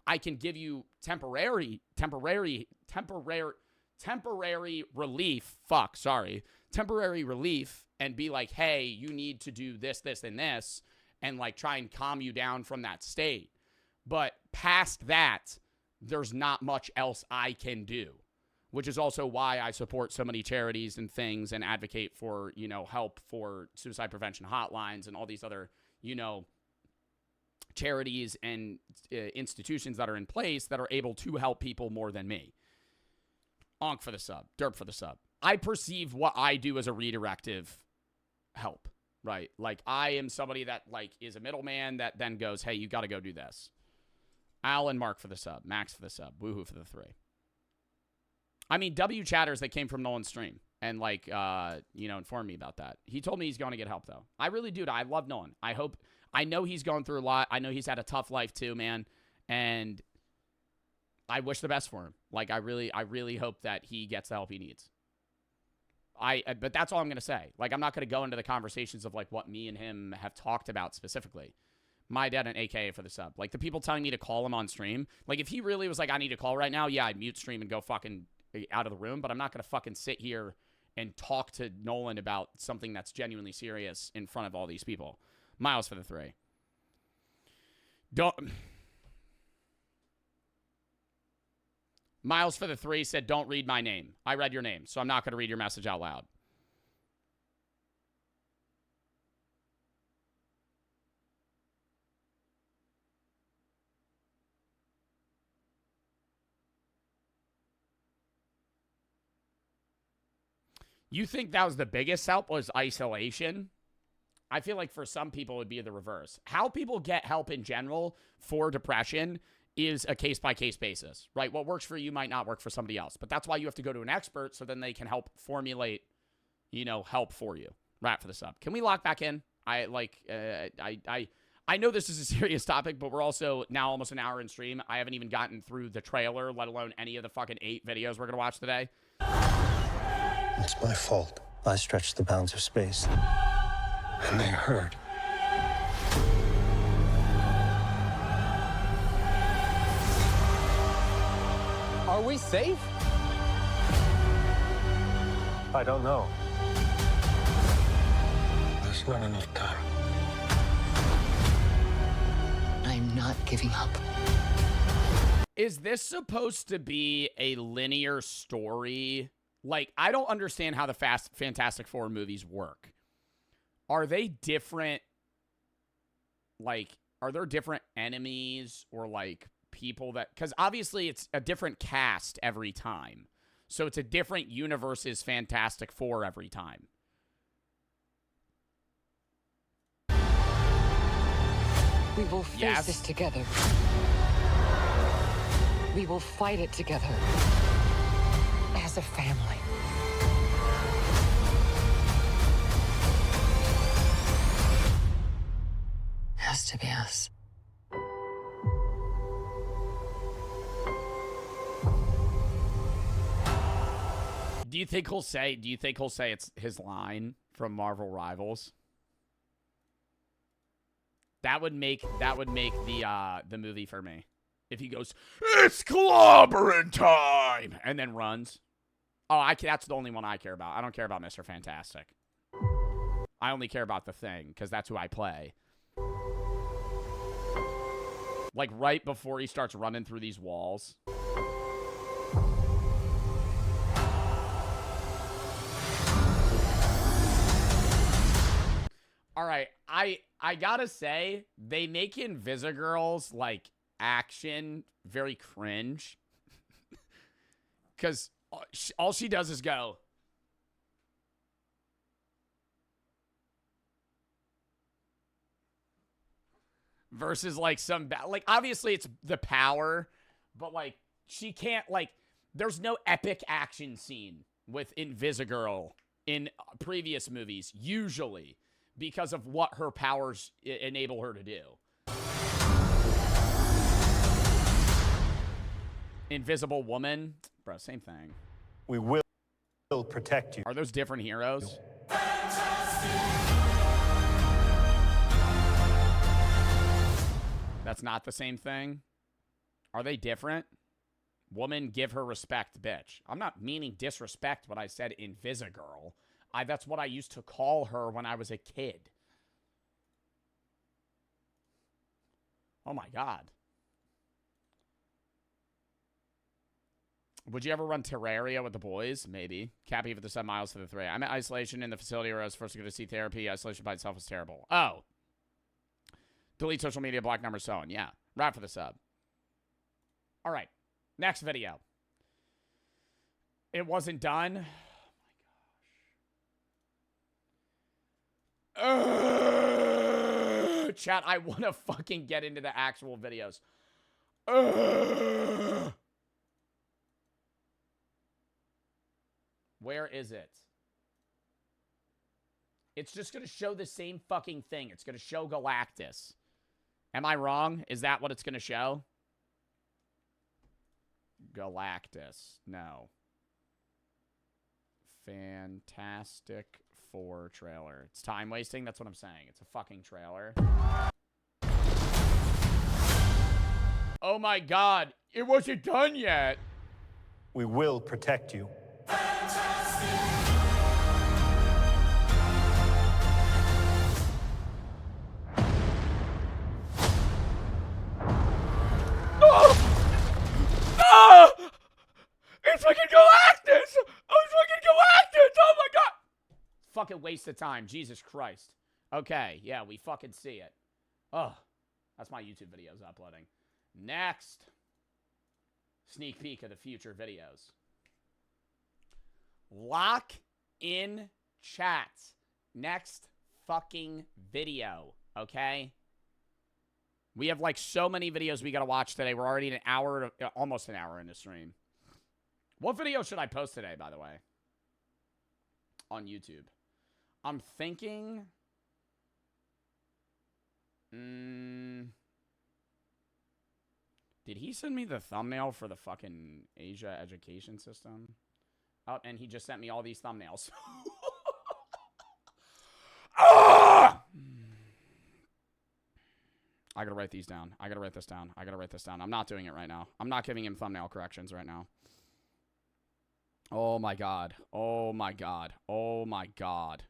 I can give you temporary relief. Temporary relief and be like, hey, you need to do this, this, and this, and like try and calm you down from that state. But past that, there's not much else I can do, which is also why I support so many charities and things and advocate for, help for suicide prevention hotlines and all these other, charities and institutions that are in place that are able to help people more than me. Onk for the sub. Derp for the sub. I perceive what I do as a redirective help, right? Like, I am somebody that, like, is a middleman that then goes, hey, you got to go do this. Al and Mark for the sub. Max for the sub. Woohoo for the 3. I mean, W chatters that came from Nolan's stream and, like, informed me about that. He told me he's going to get help, though. I really do. I love Nolan. I know he's going through a lot. I know he's had a tough life, too, man. And I wish the best for him. Like, I really hope that he gets the help he needs. But that's all I'm going to say. Like, I'm not going to go into the conversations of, like, what me and him have talked about specifically. My dad and AKA for the sub. Like, the people telling me to call him on stream. Like, if he really was like, I need to call right now, yeah, I'd mute stream and go fucking out of the room. But I'm not going to fucking sit here and talk to Nolan about something that's genuinely serious in front of all these people. Miles for the 3. Miles for the 3 said, don't read my name. I read your name, so I'm not going to read your message out loud. You think that was the biggest help was isolation? I feel like for some people it would be the reverse. How people get help in general for depression is a case-by-case basis, right? What works for you might not work for somebody else. But that's why you have to go to an expert so then they can help formulate, help for you. Right for the sub. Can we lock back in? I know this is a serious topic, but we're also now almost an hour in stream. I haven't even gotten through the trailer, let alone any of the fucking 8 videos we're going to watch today. It's my fault. I stretched the bounds of space. And they heard. Are we safe? I don't know. There's not enough time. I'm not giving up. Is this supposed to be a linear story? Like, I don't understand how the Fantastic Four movies work. Are they different? Like, are there different enemies or, like, people that... Because obviously it's a different cast every time. So it's a different universe's Fantastic Four every time. We will face Yes. this together. We will fight it together. As a family. Has to be us. Do you think he'll say it's his line from Marvel Rivals? That would make the movie for me. If he goes, "It's clobbering time," and then runs. Oh, that's the only one I care about. I don't care about Mr. Fantastic. I only care about the Thing, because that's who I play. Like, right before he starts running through these walls. All right, I gotta say, they make Invisigirl's, like, action very cringe. Because all she does is go. Versus, like, like, obviously it's the power, but, like, she can't, like, there's no epic action scene with Invisigirl in previous movies, usually, because of what her powers enable her to do. Invisible Woman? Bro, same thing. We will protect you. Are those different heroes? That's not the same thing? Are they different? Woman, give her respect, bitch. I'm not meaning disrespect when I said Invisigirl. That's what I used to call her when I was a kid. Oh my God. Would you ever run Terraria with the boys? Maybe. Cappy for the 7 miles to the 3. I'm at isolation in the facility where I was first going to see therapy. Isolation by itself is terrible. Oh. Delete social media, block number, so on. Yeah. Right for the sub. All right. Next video. It wasn't done. Chat, I want to fucking get into the actual videos. Where is it? It's just going to show the same fucking thing. It's going to show Galactus. Am I wrong? Is that what it's going to show? Galactus. No. Fantastic Four trailer. It's time wasting. That's what I'm saying. It's a fucking trailer. Oh my God. It wasn't done yet. We will protect you. It's fucking Galactus! Oh, it's fucking Galactus! Oh my God! Fucking waste of time. Jesus Christ. Okay, yeah, we fucking see it. Oh, that's my YouTube videos uploading. Next. Sneak peek of the future videos. Lock in chat. Next fucking video, okay? We have like so many videos we gotta watch today. We're already an hour, almost an hour in the stream. What video should I post today, by the way? On YouTube. I'm thinking... Did he send me the thumbnail for the fucking Asia education system? Oh, and he just sent me all these thumbnails. Ah! I gotta write these down. I gotta write this down. I gotta write this down. I'm not doing it right now. I'm not giving him thumbnail corrections right now. Oh my god. Oh my god. Oh my god.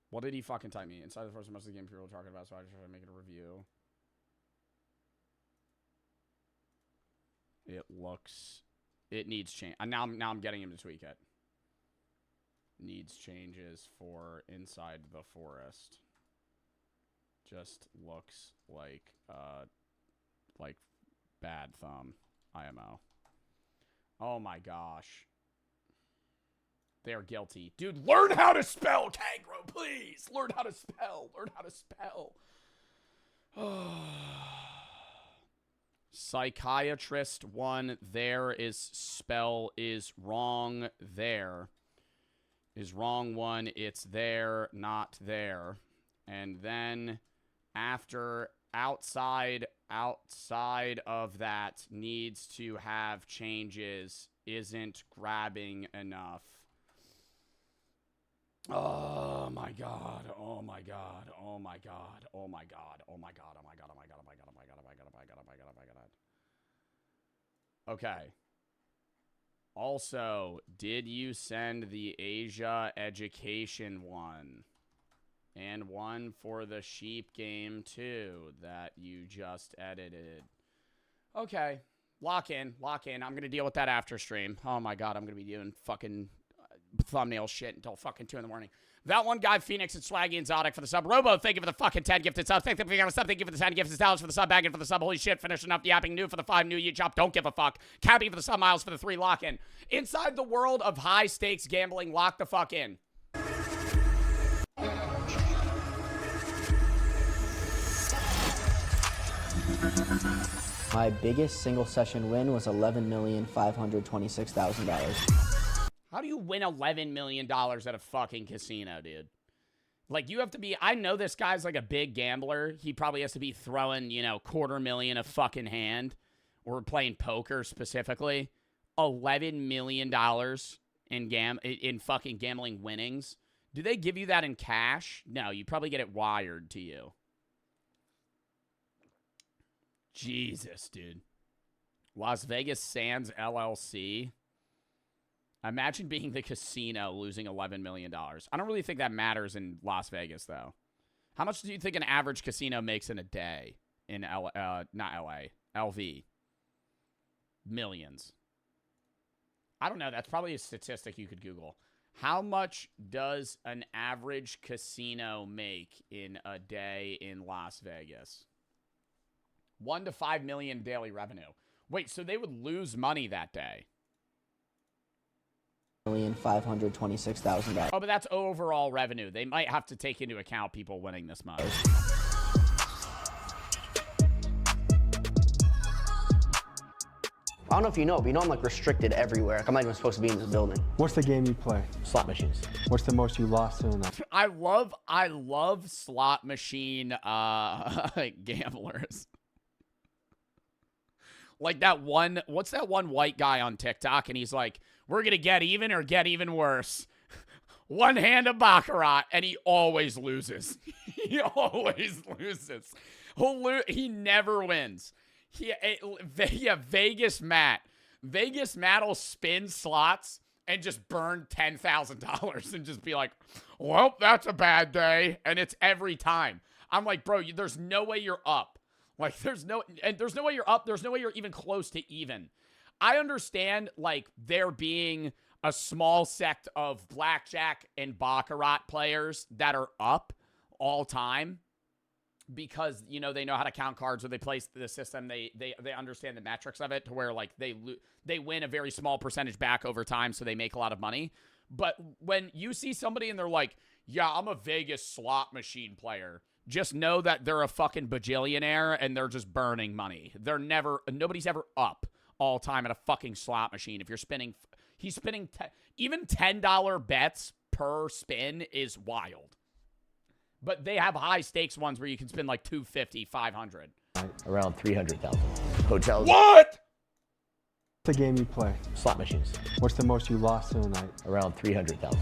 What did he fucking type me? Inside the first most of the game people were talking about, so I just tried to make it a review. It needs change. Now I'm getting him to tweak it. Needs changes for Inside the Forest. Just looks like bad thumb. IMO. Oh my gosh. They're guilty. Dude, learn how to spell, Kangro, please. Learn how to spell. Learn how to spell. Psychiatrist 1, there is spell is wrong there. Is wrong 1, it's there, not there. And then after outside of that needs to have changes, isn't grabbing enough. Oh my god. Oh my god. Oh my god. Oh my god. Oh my god. Oh my god. Oh my god. Oh my god. Oh my god. Oh my god. Oh my god. Oh my god. Oh my god. Okay. Also, did you send the Asia education one? And one for the sheep game too that you just edited. Okay. Lock in. Lock in. I'm going to deal with that after stream. Oh my god. I'm going to be doing fucking thumbnail shit until fucking 2 in the morning. That one guy, Phoenix and Swaggy and Zodic for the sub. Robo, thank you for the fucking 10 gifted subs. Thank you for the sub. Thank you for the 10 gifted dollars for the sub. Bagging for the sub. Holy shit. Finishing up yapping. New for the 5. New you chop. Don't give a fuck. Cappy for the sub. Miles for the 3. Lock in. Inside the world of high stakes gambling, lock the fuck in. My biggest single session win was $11,526,000. How do you win $11 million at a fucking casino, dude? Like, you have to be... I know this guy's like a big gambler. He probably has to be throwing, you know, $250,000 a fucking hand. Or playing poker specifically. $11 million in fucking gambling winnings. Do they give you that in cash? No, you probably get it wired to you. Jesus, dude. Las Vegas Sands LLC. Imagine being the casino losing $11 million. I don't really think that matters in Las Vegas, though. How much do you think an average casino makes in a day in not LA, LV? Millions. I don't know. That's probably a statistic you could Google. How much does an average casino make in a day in Las Vegas? 1 to 5 million daily revenue. Wait, so they would lose money that day? $1,526,000. Oh, but that's overall revenue. They might have to take into account people winning this much. I don't know if you know, but you know I'm like restricted everywhere. Like, I'm not even supposed to be in this building. What's the game you play? Slot machines. What's the most you lost in a night? I love slot machine gamblers. Like that one, what's that one white guy on TikTok? And he's like, we're going to get even or get even worse. One hand of Baccarat, and he always loses. He always loses. He never wins. Vegas Matt. Vegas Matt will spin slots and just burn $10,000 and just be like, well, that's a bad day. And it's every time. I'm like, bro, there's no way you're up. Like, there's no way you're up. There's no way you're even close to even. I understand, like, there being a small sect of blackjack and baccarat players that are up all time because, you know, they know how to count cards or they play the system. They understand the metrics of it to where, like, they win a very small percentage back over time, so they make a lot of money. But when you see somebody and they're like, yeah, I'm a Vegas slot machine player, just know that they're a fucking bajillionaire and they're just burning money. Nobody's ever up all time at a fucking slot machine. If you're spinning, he's spinning, even $10 bets per spin is wild. But they have high stakes ones where you can spin like 250, 500. Around 300,000. Hotels. What? What's the game you play? Slot machines. What's the most you lost in a night? Around 300,000.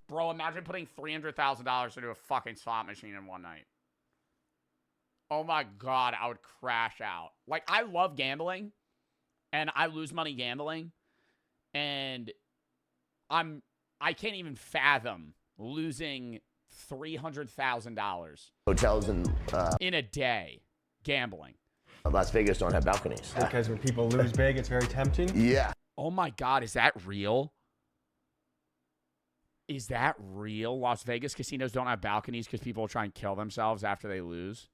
Bro, imagine putting $300,000 into a fucking slot machine in one night. Oh my God, I would crash out. Like, I love gambling, and I lose money gambling, and I can't even fathom losing $300,000 Hotels in a day gambling. Las Vegas don't have balconies. Because when people lose big, it's very tempting. Yeah. Oh my God, is that real? Is that real? Las Vegas casinos don't have balconies because people try and kill themselves after they lose?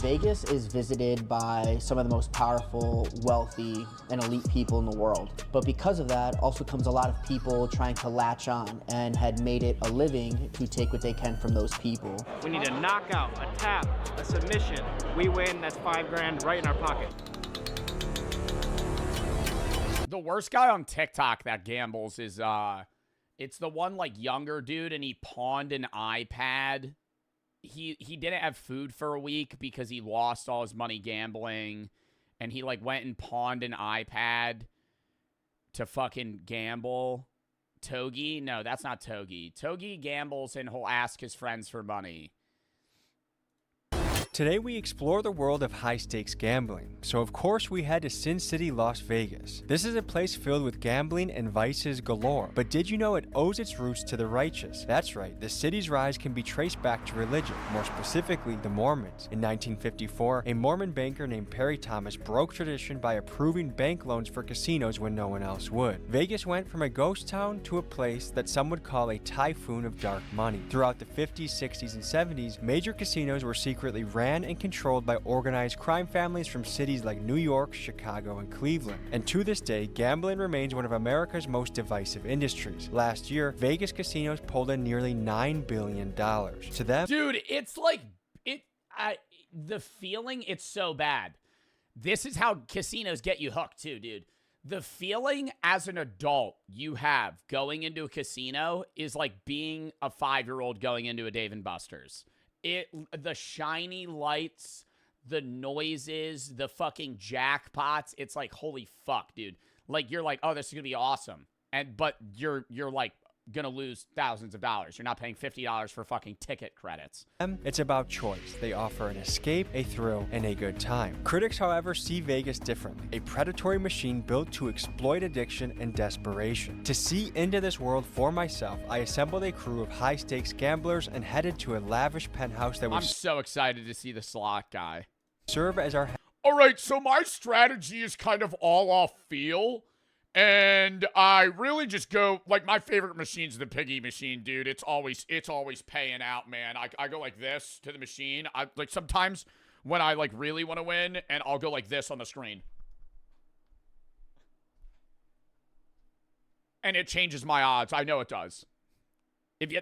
Vegas is visited by some of the most powerful, wealthy, and elite people in the world. But because of that, also comes a lot of people trying to latch on and had made it a living to take what they can from those people. We need a knockout, a tap, a submission. We win, that's $5 right in our pocket. The worst guy on TikTok that gambles is, it's the one, like, younger dude, and he pawned an iPad. He didn't have food for a week because he lost all his money gambling, and he, like, went and pawned an iPad to fucking gamble. Togi? No, that's not Togi. Togi gambles and he'll ask his friends for money. Today we explore the world of high-stakes gambling, so of course we head to Sin City, Las Vegas. This is a place filled with gambling and vices galore, but did you know it owes its roots to the righteous? That's right, the city's rise can be traced back to religion, more specifically the Mormons. In 1954, a Mormon banker named Perry Thomas broke tradition by approving bank loans for casinos when no one else would. Vegas went from a ghost town to a place that some would call a typhoon of dark money. Throughout the 50s, 60s, and 70s, major casinos were secretly ran and controlled by organized crime families from cities like New York, Chicago, and Cleveland. And to this day, gambling remains one of America's most divisive industries. Last year, Vegas casinos pulled in nearly $9 billion. To them, dude, it's like the feeling, it's so bad. This is how casinos get you hooked too, dude. The feeling as an adult you have going into a casino is like being a 5-year-old going into a Dave & Buster's. The shiny lights, the noises, the fucking jackpots, it's like, holy fuck, dude. Like, you're like, oh, this is gonna be awesome. But you're like gonna lose thousands of dollars. You're not paying $50 for fucking ticket credits. It's about choice. They offer an escape, a thrill, and a good time. Critics, however, see Vegas differently. A predatory machine built to exploit addiction and desperation. To see into this world for myself, I assembled a crew of high-stakes gamblers and headed to a lavish penthouse that was... I'm so excited to see the slot guy. ...serve as our... All right, so my strategy is kind of all off feel. And I really just go, like, my favorite machine's the piggy machine, dude. It's always paying out, man. I go like this to the machine. Like, sometimes when I, like, really want to win, and I'll go like this on the screen. And it changes my odds. I know it does.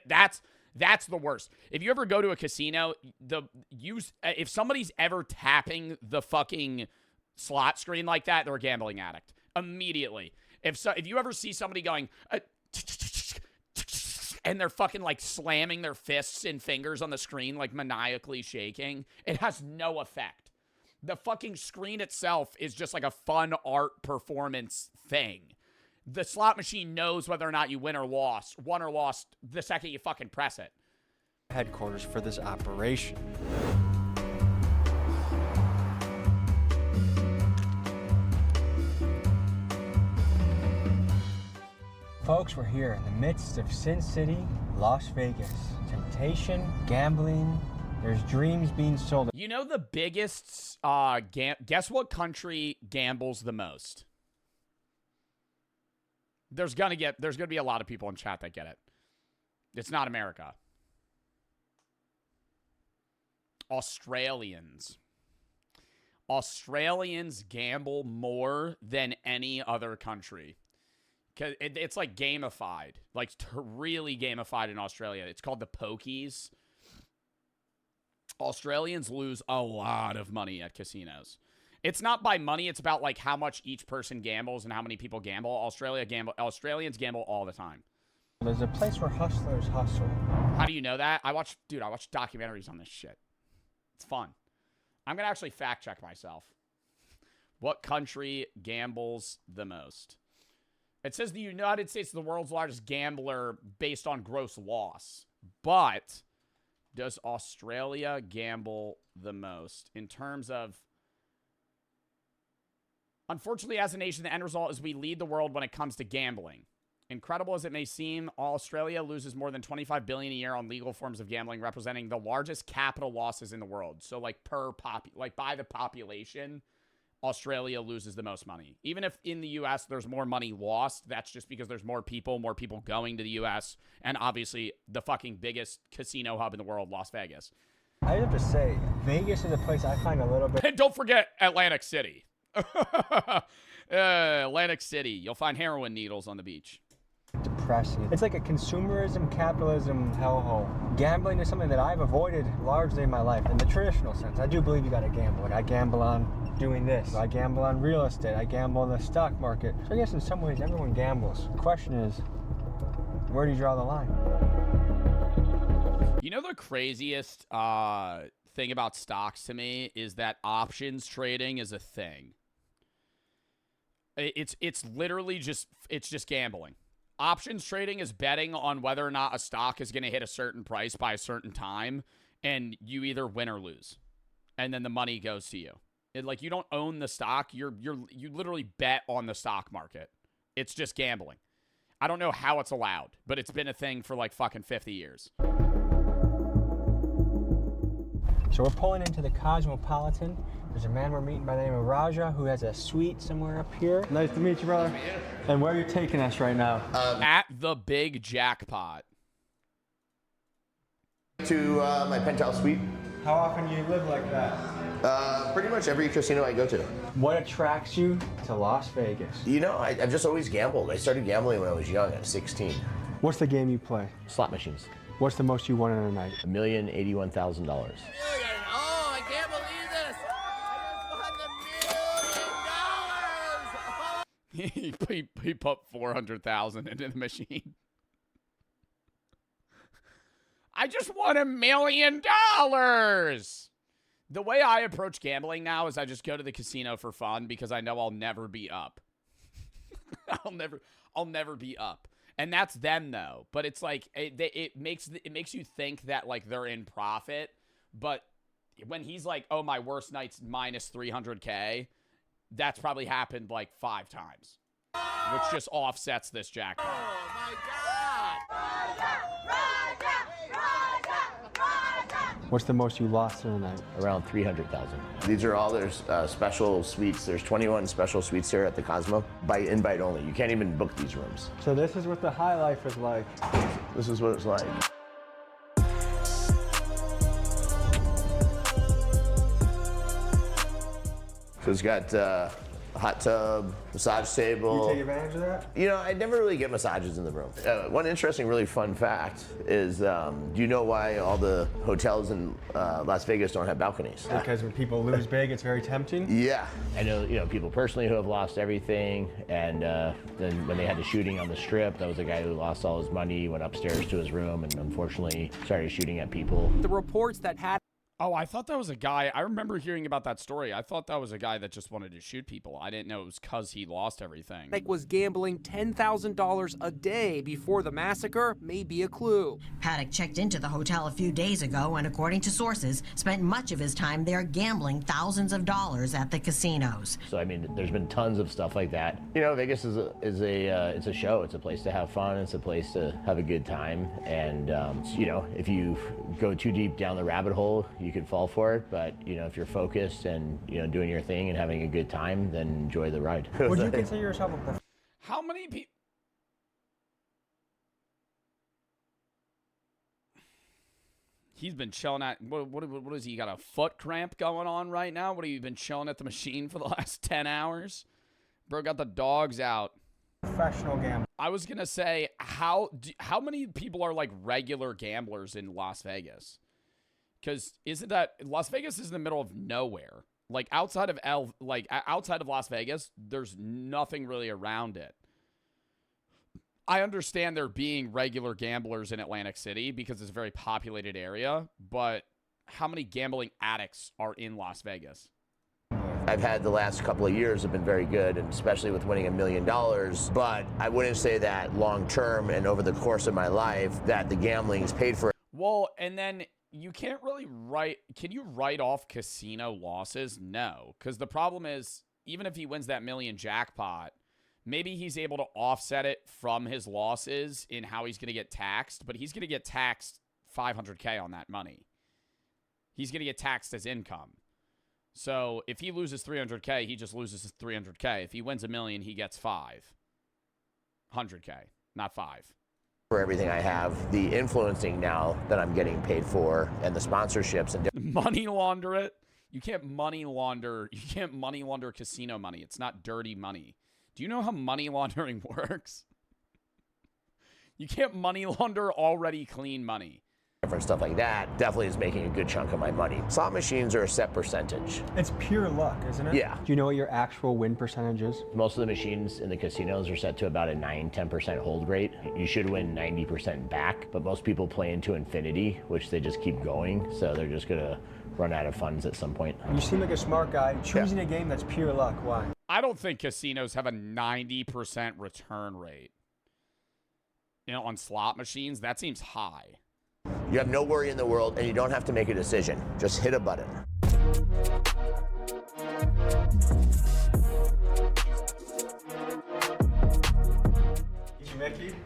That's the worst. If you ever go to a casino, if somebody's ever tapping the fucking slot screen like that, they're a gambling addict. Immediately. If you ever see somebody going and they're fucking like slamming their fists and fingers on the screen, like maniacally shaking, it has no effect. The fucking screen itself is just like a fun art performance thing. The slot machine knows whether or not you won or lost the second you fucking press it. ...headquarters for this operation. Folks, we're here in the midst of Sin City, Las Vegas. Temptation, gambling, there's dreams being sold. You know the biggest, guess what country gambles the most? There's gonna be a lot of people in chat that get it. It's not America. Australians. Australians gamble more than any other country. Cause it's like gamified, like really gamified in Australia. It's called the pokies. Australians lose a lot of money at casinos. It's not by money. It's about like how much each person gambles and how many people gamble. Australians gamble all the time. There's a place where hustlers hustle. How do you know that? I watch documentaries on this shit. It's fun. I'm gonna actually fact check myself. What country gambles the most? It says the United States is the world's largest gambler based on gross loss. But does Australia gamble the most in terms of... Unfortunately, as a nation, the end result is we lead the world when it comes to gambling. Incredible as it may seem, Australia loses more than $25 billion a year on legal forms of gambling, representing the largest capital losses in the world. So, like, by the population, Australia loses the most money. Even if in the U.S. there's more money lost, that's just because there's more people going to the U.S., and obviously the fucking biggest casino hub in the world, Las Vegas. I have to say, Vegas is a place I find a little bit... And don't forget Atlantic City. Atlantic City. You'll find heroin needles on the beach. Depressing. It's like a consumerism, capitalism hellhole. Gambling is something that I've avoided largely in my life in the traditional sense. I do believe you got to gamble. Like I gamble on doing this. I gamble on real estate. I gamble on the stock market. So I guess in some ways everyone gambles. The question is, where do you draw the line? You know the craziest thing about stocks to me is that options trading is a thing. It's literally just gambling. Options trading is betting on whether or not a stock is going to hit a certain price by a certain time, and you either win or lose, and then the money goes to you. Like you don't own the stock, you literally bet on the stock market. It's just gambling. I don't know how it's allowed, but it's been a thing for like fucking 50 years. So we're pulling into the Cosmopolitan. There's a man we're meeting by the name of Raja who has a suite somewhere up here. Nice to meet you, brother. Nice to meet you. And where are you taking us right now? At the big jackpot. To my penthouse suite. How often do you live like that? Pretty much every casino I go to. What attracts you to Las Vegas? You know, I've just always gambled. I started gambling when I was young, at 16. What's the game you play? Slot machines. What's the most you won in a night? $1,081,000. Oh, I can't believe this! I just won $1 million! He put $400,000 into the machine. I just won $1 million. The way I approach gambling now is I just go to the casino for fun because I know I'll never be up. I'll never be up. And that's them though. But it's like it makes you think that like they're in profit. But when he's like, "Oh, my worst night's minus $300K," that's probably happened like 5 times, which just offsets this jackpot. Oh my God! What's the most you lost in a night? Around $300,000. These are all their special suites. There's 21 special suites here at the Cosmo. By invite only. You can't even book these rooms. So this is what the high life is like. This is what it's like. So it's got a hot tub, massage table. You take advantage of that? You know, I never really get massages in the room. One interesting, really fun fact is, do you know why all the hotels in Las Vegas don't have balconies? Because when people lose big, it's very tempting? Yeah. I know, people personally who have lost everything, and then when they had the shooting on the Strip, that was a guy who lost all his money, went upstairs to his room, and unfortunately started shooting at people. The reports that had... Oh, I thought that was a guy. I remember hearing about that story. I thought that was a guy that just wanted to shoot people. I didn't know it was because he lost everything. Paddock was gambling $10,000 a day before the massacre may be a clue. Paddock checked into the hotel a few days ago and, according to sources, spent much of his time there gambling thousands of dollars at the casinos. So, I mean, there's been tons of stuff like that. You know, Vegas is a show. It's a place to have fun. It's a place to have a good time. And, if you go too deep down the rabbit hole, you could fall for it, but if you're focused and doing your thing and having a good time, then enjoy the ride. Would you consider yourself a professional? How many people? He's been chilling at what is he got a foot cramp going on right now? What have you been chilling at the machine for the last 10 hours? Bro got the dogs out. Professional gambler. I was gonna say how many people are like regular gamblers in Las Vegas? Because isn't that Las Vegas is in the middle of nowhere? Like outside of Las Vegas, there's nothing really around it. I understand there being regular gamblers in Atlantic City because it's a very populated area, but how many gambling addicts are in Las Vegas? I've had the last couple of years have been very good, and especially with winning $1 million, but I wouldn't say that long term and over the course of my life that the gambling's paid for it. Well, and then you can't really write. Can you write off casino losses? No, because the problem is, even if he wins that million jackpot, maybe he's able to offset it from his losses in how he's going to get taxed, but he's going to get taxed $500K on that money. He's going to get taxed as income. So if he loses $300K, he just loses his $300K. If he wins $1 million, he gets $500K, not 5. For everything I have, the influencing now that I'm getting paid for, and the sponsorships and money launder it. You can't money launder. You can't money launder casino money. It's not dirty money. Do you know how money laundering works? You can't money launder already clean money. different stuff like that definitely is making a good chunk of my money. Slot machines are a set percentage. It's pure luck, isn't it? Yeah. Do you know what your actual win percentage is? Most of the machines in the casinos are set to about a 9-10% hold rate. You should win 90% back, but most people play into infinity, which they just keep going, so they're just gonna run out of funds at some point. You seem like a smart guy. Choosing a game that's pure luck, why? I don't think casinos have a 90% return rate. You know, on slot machines, that seems high. You have no worry in the world, and you don't have to make a decision. Just hit a button.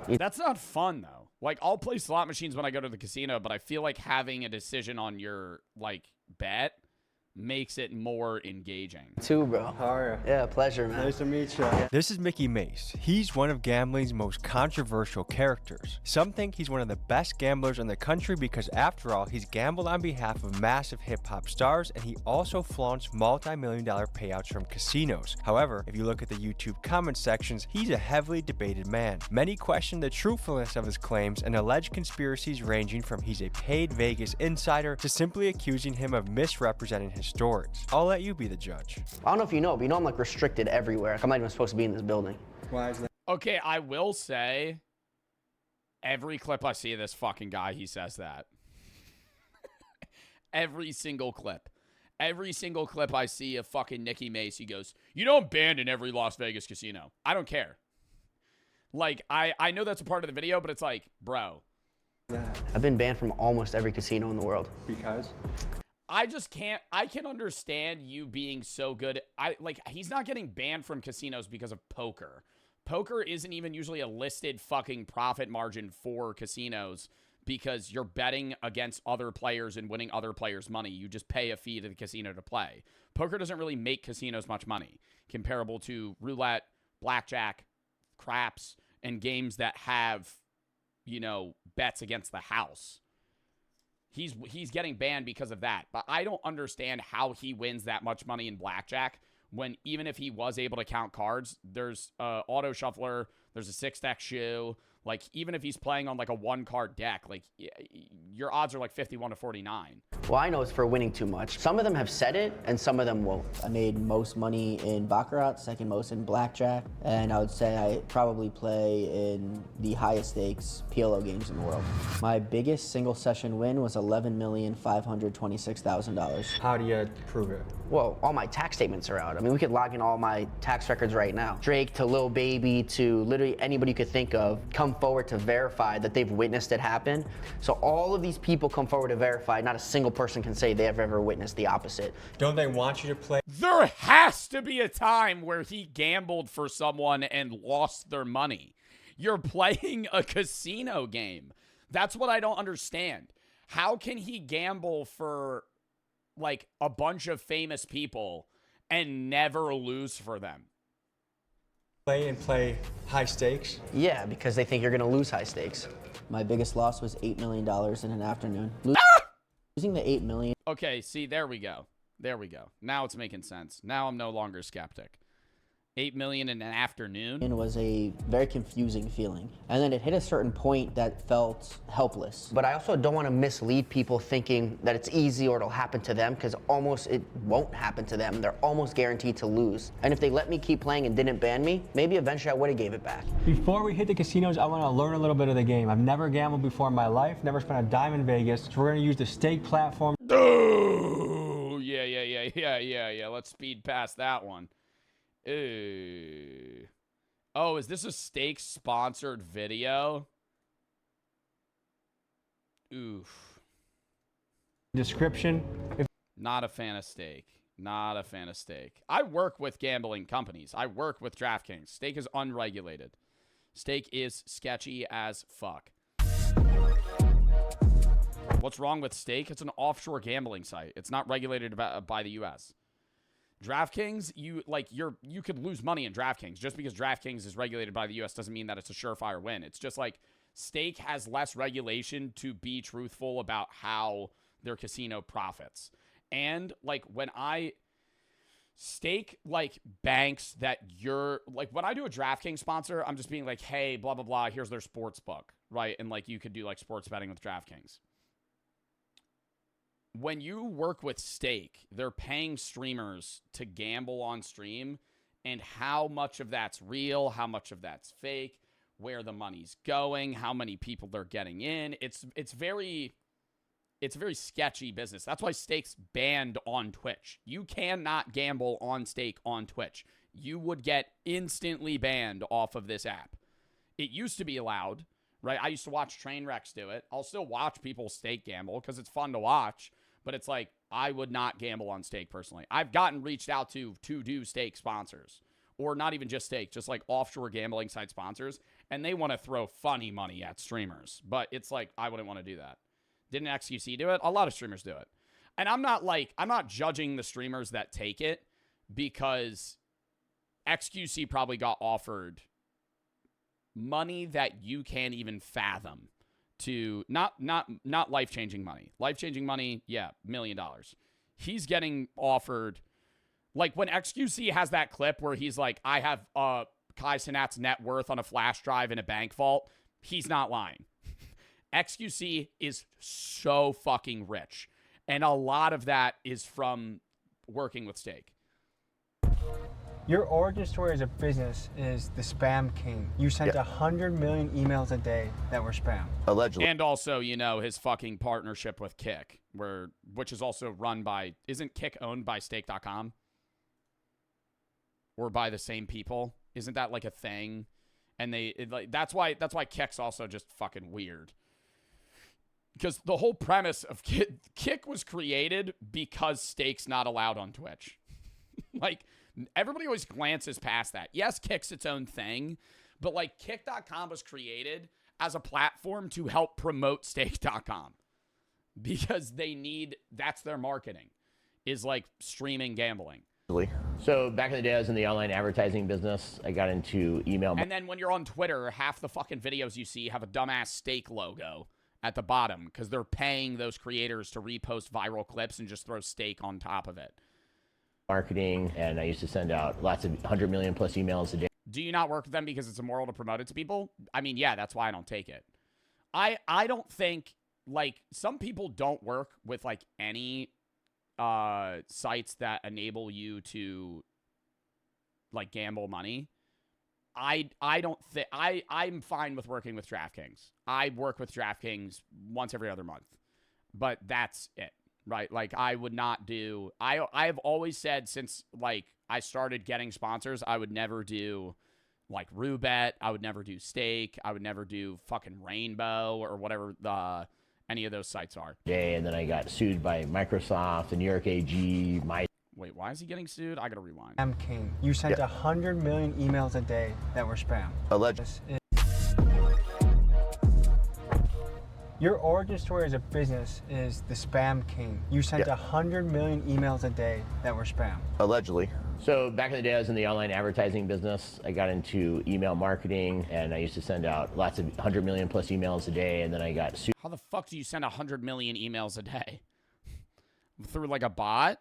That's not fun, though. Like, I'll play slot machines when I go to the casino, but I feel like having a decision on your, like, bet makes it more engaging. Too, bro. How are you? Yeah, pleasure, man. Nice to meet you. This is Mickey Mace. He's one of gambling's most controversial characters. Some think he's one of the best gamblers in the country because, after all, he's gambled on behalf of massive hip-hop stars, and he also flaunts multi-million-dollar payouts from casinos. However, if you look at the YouTube comment sections, he's a heavily debated man. Many question the truthfulness of his claims and alleged conspiracies ranging from he's a paid Vegas insider to simply accusing him of misrepresenting his stories. I'll let you be the judge. I don't know if you know, but you know I'm like restricted everywhere. I'm not even supposed to be in this building. Why is that? Okay, I will say, every clip I see of this fucking guy, he says that. Every single clip. Every single clip I see of fucking Mickey Mace, he goes, you know I'm banned in every Las Vegas casino. I don't care. Like, I know that's a part of the video, but it's like, bro. I've been banned from almost every casino in the world. Because? I just can't. I can understand you being so good. He's not getting banned from casinos because of poker. Poker isn't even usually a listed fucking profit margin for casinos because you're betting against other players and winning other players' money. You just pay a fee to the casino to play. Poker doesn't really make casinos much money, comparable to roulette, blackjack, craps, and games that have, you know, bets against the house. He's getting banned because of that. But I don't understand how he wins that much money in blackjack when even if he was able to count cards, there's a auto shuffler, there's a 6-deck shoe. Like, even if he's playing on, like, a 1-card deck, like, your odds are, like, 51 to 49. Well, I know it's for winning too much. Some of them have said it, and some of them won't. I made most money in Baccarat, second most in Blackjack, and I would say I probably play in the highest stakes PLO games in the world. My biggest single session win was $11,526,000. How do you prove it? Well, all my tax statements are out. I mean, we could log in all my tax records right now. Drake to Lil Baby to literally anybody you could think of come forward to verify that they've witnessed it happen. So all of these people come forward to verify. Not a single person can say they have ever witnessed the opposite. Don't they want you to play? There has to be a time where he gambled for someone and lost their money. You're playing a casino game. That's what I don't understand. How can he gamble for, like, a bunch of famous people and never lose for them? Play high stakes? Yeah, because they think you're gonna lose high stakes. My biggest loss was $8 million in an afternoon. Losing the $8 million. Okay, see, there we go. There we go. Now it's making sense. Now I'm no longer skeptic. $8 million in an afternoon? It was a very confusing feeling. And then it hit a certain point that felt helpless. But I also don't want to mislead people thinking that it's easy or it'll happen to them, because almost it won't happen to them. They're almost guaranteed to lose. And if they let me keep playing and didn't ban me, maybe eventually I would have gave it back. Before we hit the casinos, I want to learn a little bit of the game. I've never gambled before in my life, never spent a dime in Vegas, so we're going to use the stake platform. Oh, yeah. Let's speed past that one. Oh, is this a stake sponsored video? Oof. description. Not a fan of stake. Not a fan of stake. I work with gambling companies. I work with DraftKings. Stake is unregulated. Stake is sketchy as fuck. What's wrong with stake? It's an offshore gambling site. It's not regulated by the U.S. DraftKings, you could lose money in DraftKings. Just because DraftKings is regulated by the U.S. doesn't mean that it's a surefire win. It's just like stake has less regulation to be truthful about how their casino profits. And like when I stake like banks that you're like when I do a DraftKings sponsor, I'm just being like, hey, blah, blah, blah, here's their sports book, right? And like you could do like sports betting with DraftKings. When you work with stake, they're paying streamers to gamble on stream, and how much of that's real, how much of that's fake, where the money's going, how many people they're getting in. It's a very sketchy business. That's why stake's banned on Twitch. You cannot gamble on stake on Twitch. You would get instantly banned off of this app. It used to be allowed, right? I used to watch train wrecks do it. I'll still watch people stake gamble because it's fun to watch, but it's like I would not gamble on stake personally. I've gotten reached out to do stake sponsors, or not even just stake, just like offshore gambling site sponsors, and they want to throw funny money at streamers. But it's like I wouldn't want to do that. Didn't XQC do it? A lot of streamers do it. And I'm not judging the streamers that take it, because XQC probably got offered money that you can't even fathom to not life-changing money. Life-changing money, yeah, $1 million. He's getting offered, like when XQC has that clip where he's like, I have Kai Cenat's net worth on a flash drive in a bank vault. He's not lying. XQC is so fucking rich. And a lot of that is from working with stake. Your origin story as a business is the spam king. You sent 100 million emails a day that were spam. Allegedly. And also, you know, his fucking partnership with Kick, which is also run by, isn't Kick owned by stake.com? Or by the same people? Isn't that like a thing? And that's why Kick's also just fucking weird. Because the whole premise of Kick was created because stake's not allowed on Twitch. Like, everybody always glances past that. Yes, Kick's its own thing, but like Kick.com was created as a platform to help promote stake.com. Because that's their marketing, is like streaming gambling. So back in the day, I was in the online advertising business. I got into email. And then when you're on Twitter, half the fucking videos you see have a dumbass stake logo at the bottom because they're paying those creators to repost viral clips and just throw stake on top of it. Marketing, and I used to send out lots of 100 million plus emails a day. Do you not work with them because it's immoral to promote it to people? I mean, yeah, that's why I don't take it. I don't think, like, some people don't work with, like, any sites that enable you to, like, gamble money. I don't think I'm fine with working with DraftKings. I work with DraftKings once every other month, but that's it, right? Like I would not do. I've always said since like I started getting sponsors, I would never do like Roobet. I would never do Stake. I would never do fucking Rainbow or whatever any of those sites are. And then I got sued by Microsoft, the New York AG, Wait, why is he getting sued? I gotta rewind. Spam king. You sent 100 million emails a day that were spam. Allegedly. Your origin story as a business is the spam king. You sent 100 million emails a day that were spam. Allegedly. So back in the day, I was in the online advertising business. I got into email marketing, and I used to send out lots of 100 million plus emails a day, and then I got sued. How the fuck do you send 100 million emails a day? Through like a bot?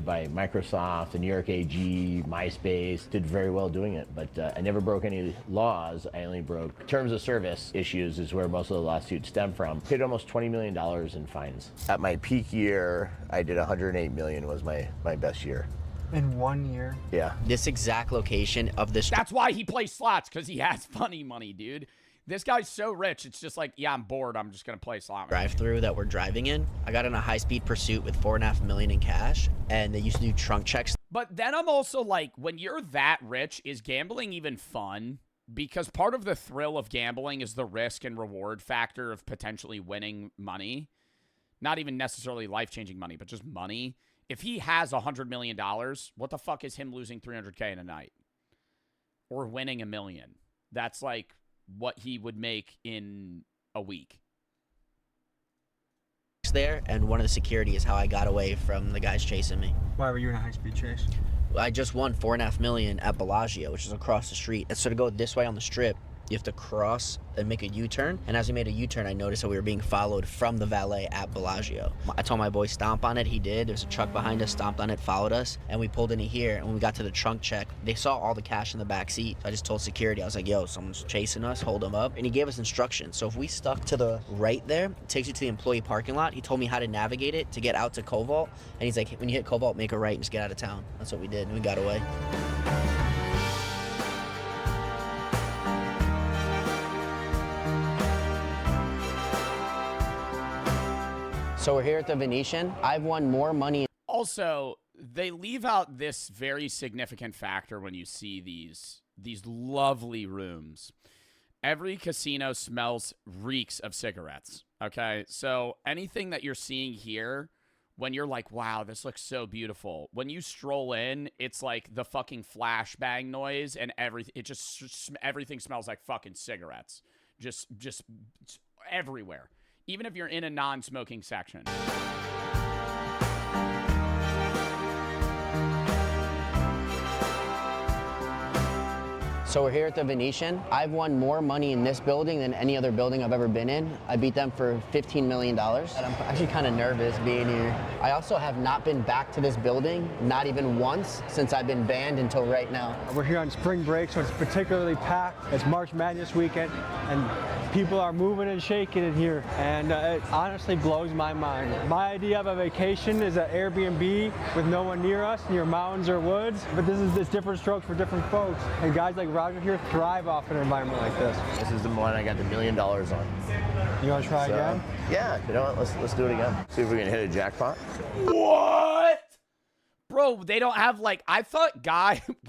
By Microsoft, the New York AG, MySpace, did very well doing it, but I never broke any laws. I only broke terms of service issues is where most of the lawsuits stem from. Paid almost $20 million in fines. At my peak year, I did 108 million was my best year. In 1 year? Yeah. This exact location of this. That's why he plays slots, because he has funny money, dude. This guy's so rich, it's just like, yeah, I'm bored. I'm just going to play slot. Drive-through that we're driving in. I got in a high-speed pursuit with $4.5 million in cash, and they used to do trunk checks. But then I'm also like, when you're that rich, is gambling even fun? Because part of the thrill of gambling is the risk and reward factor of potentially winning money. not even necessarily life-changing money, but just money. If he has $100 million, what the fuck is him losing $300K in a night? Or winning $1 million? That's like what he would make in a week. There, and one of the security is how I got away from the guys chasing me. Why were you in a high-speed chase? I just won $4.5 million at Bellagio, which is across the street. And so to go this way on the strip, you have to cross and make a U-turn. And as we made a U-turn, I noticed that we were being followed from the valet at Bellagio. I told my boy stomp on it. He did. There's a truck behind us, stomped on it, followed us, and we pulled into here. And when we got to the trunk check, they saw all the cash in the back seat. So I just told security, I was like, yo, someone's chasing us, hold them up. And he gave us instructions. So if we stuck to the right there, it takes you to the employee parking lot. He told me how to navigate it to get out to Cobalt. And he's like, when you hit Cobalt, make a right and just get out of town. That's what we did, and we got away. So we're here at the Venetian. I've won more money. Also, they leave out this very significant factor when you see these lovely rooms. Every casino reeks of cigarettes, okay? So anything that you're seeing here, when you're like, wow, this looks so beautiful, when you stroll in, it's like the fucking flashbang noise and everything smells like fucking cigarettes. Just everywhere. Even if you're in a non-smoking section. So we're here at the Venetian. I've won more money in this building than any other building I've ever been in. I beat them for $15 million. And I'm actually kind of nervous being here. I also have not been back to this building, not even once, since I've been banned until right now. We're here on spring break, so it's particularly packed. It's March Madness weekend, and people are moving and shaking in here, and it honestly blows my mind. My idea of a vacation is an Airbnb with no one near us, near mountains or woods, but this different strokes for different folks. And guys like Roger here thrive off an environment like this. This is the one I got the $1 million on. You want to try again? Yeah, you know what? Let's do it again. See if we can hit a jackpot. What? Bro, they don't have like, I thought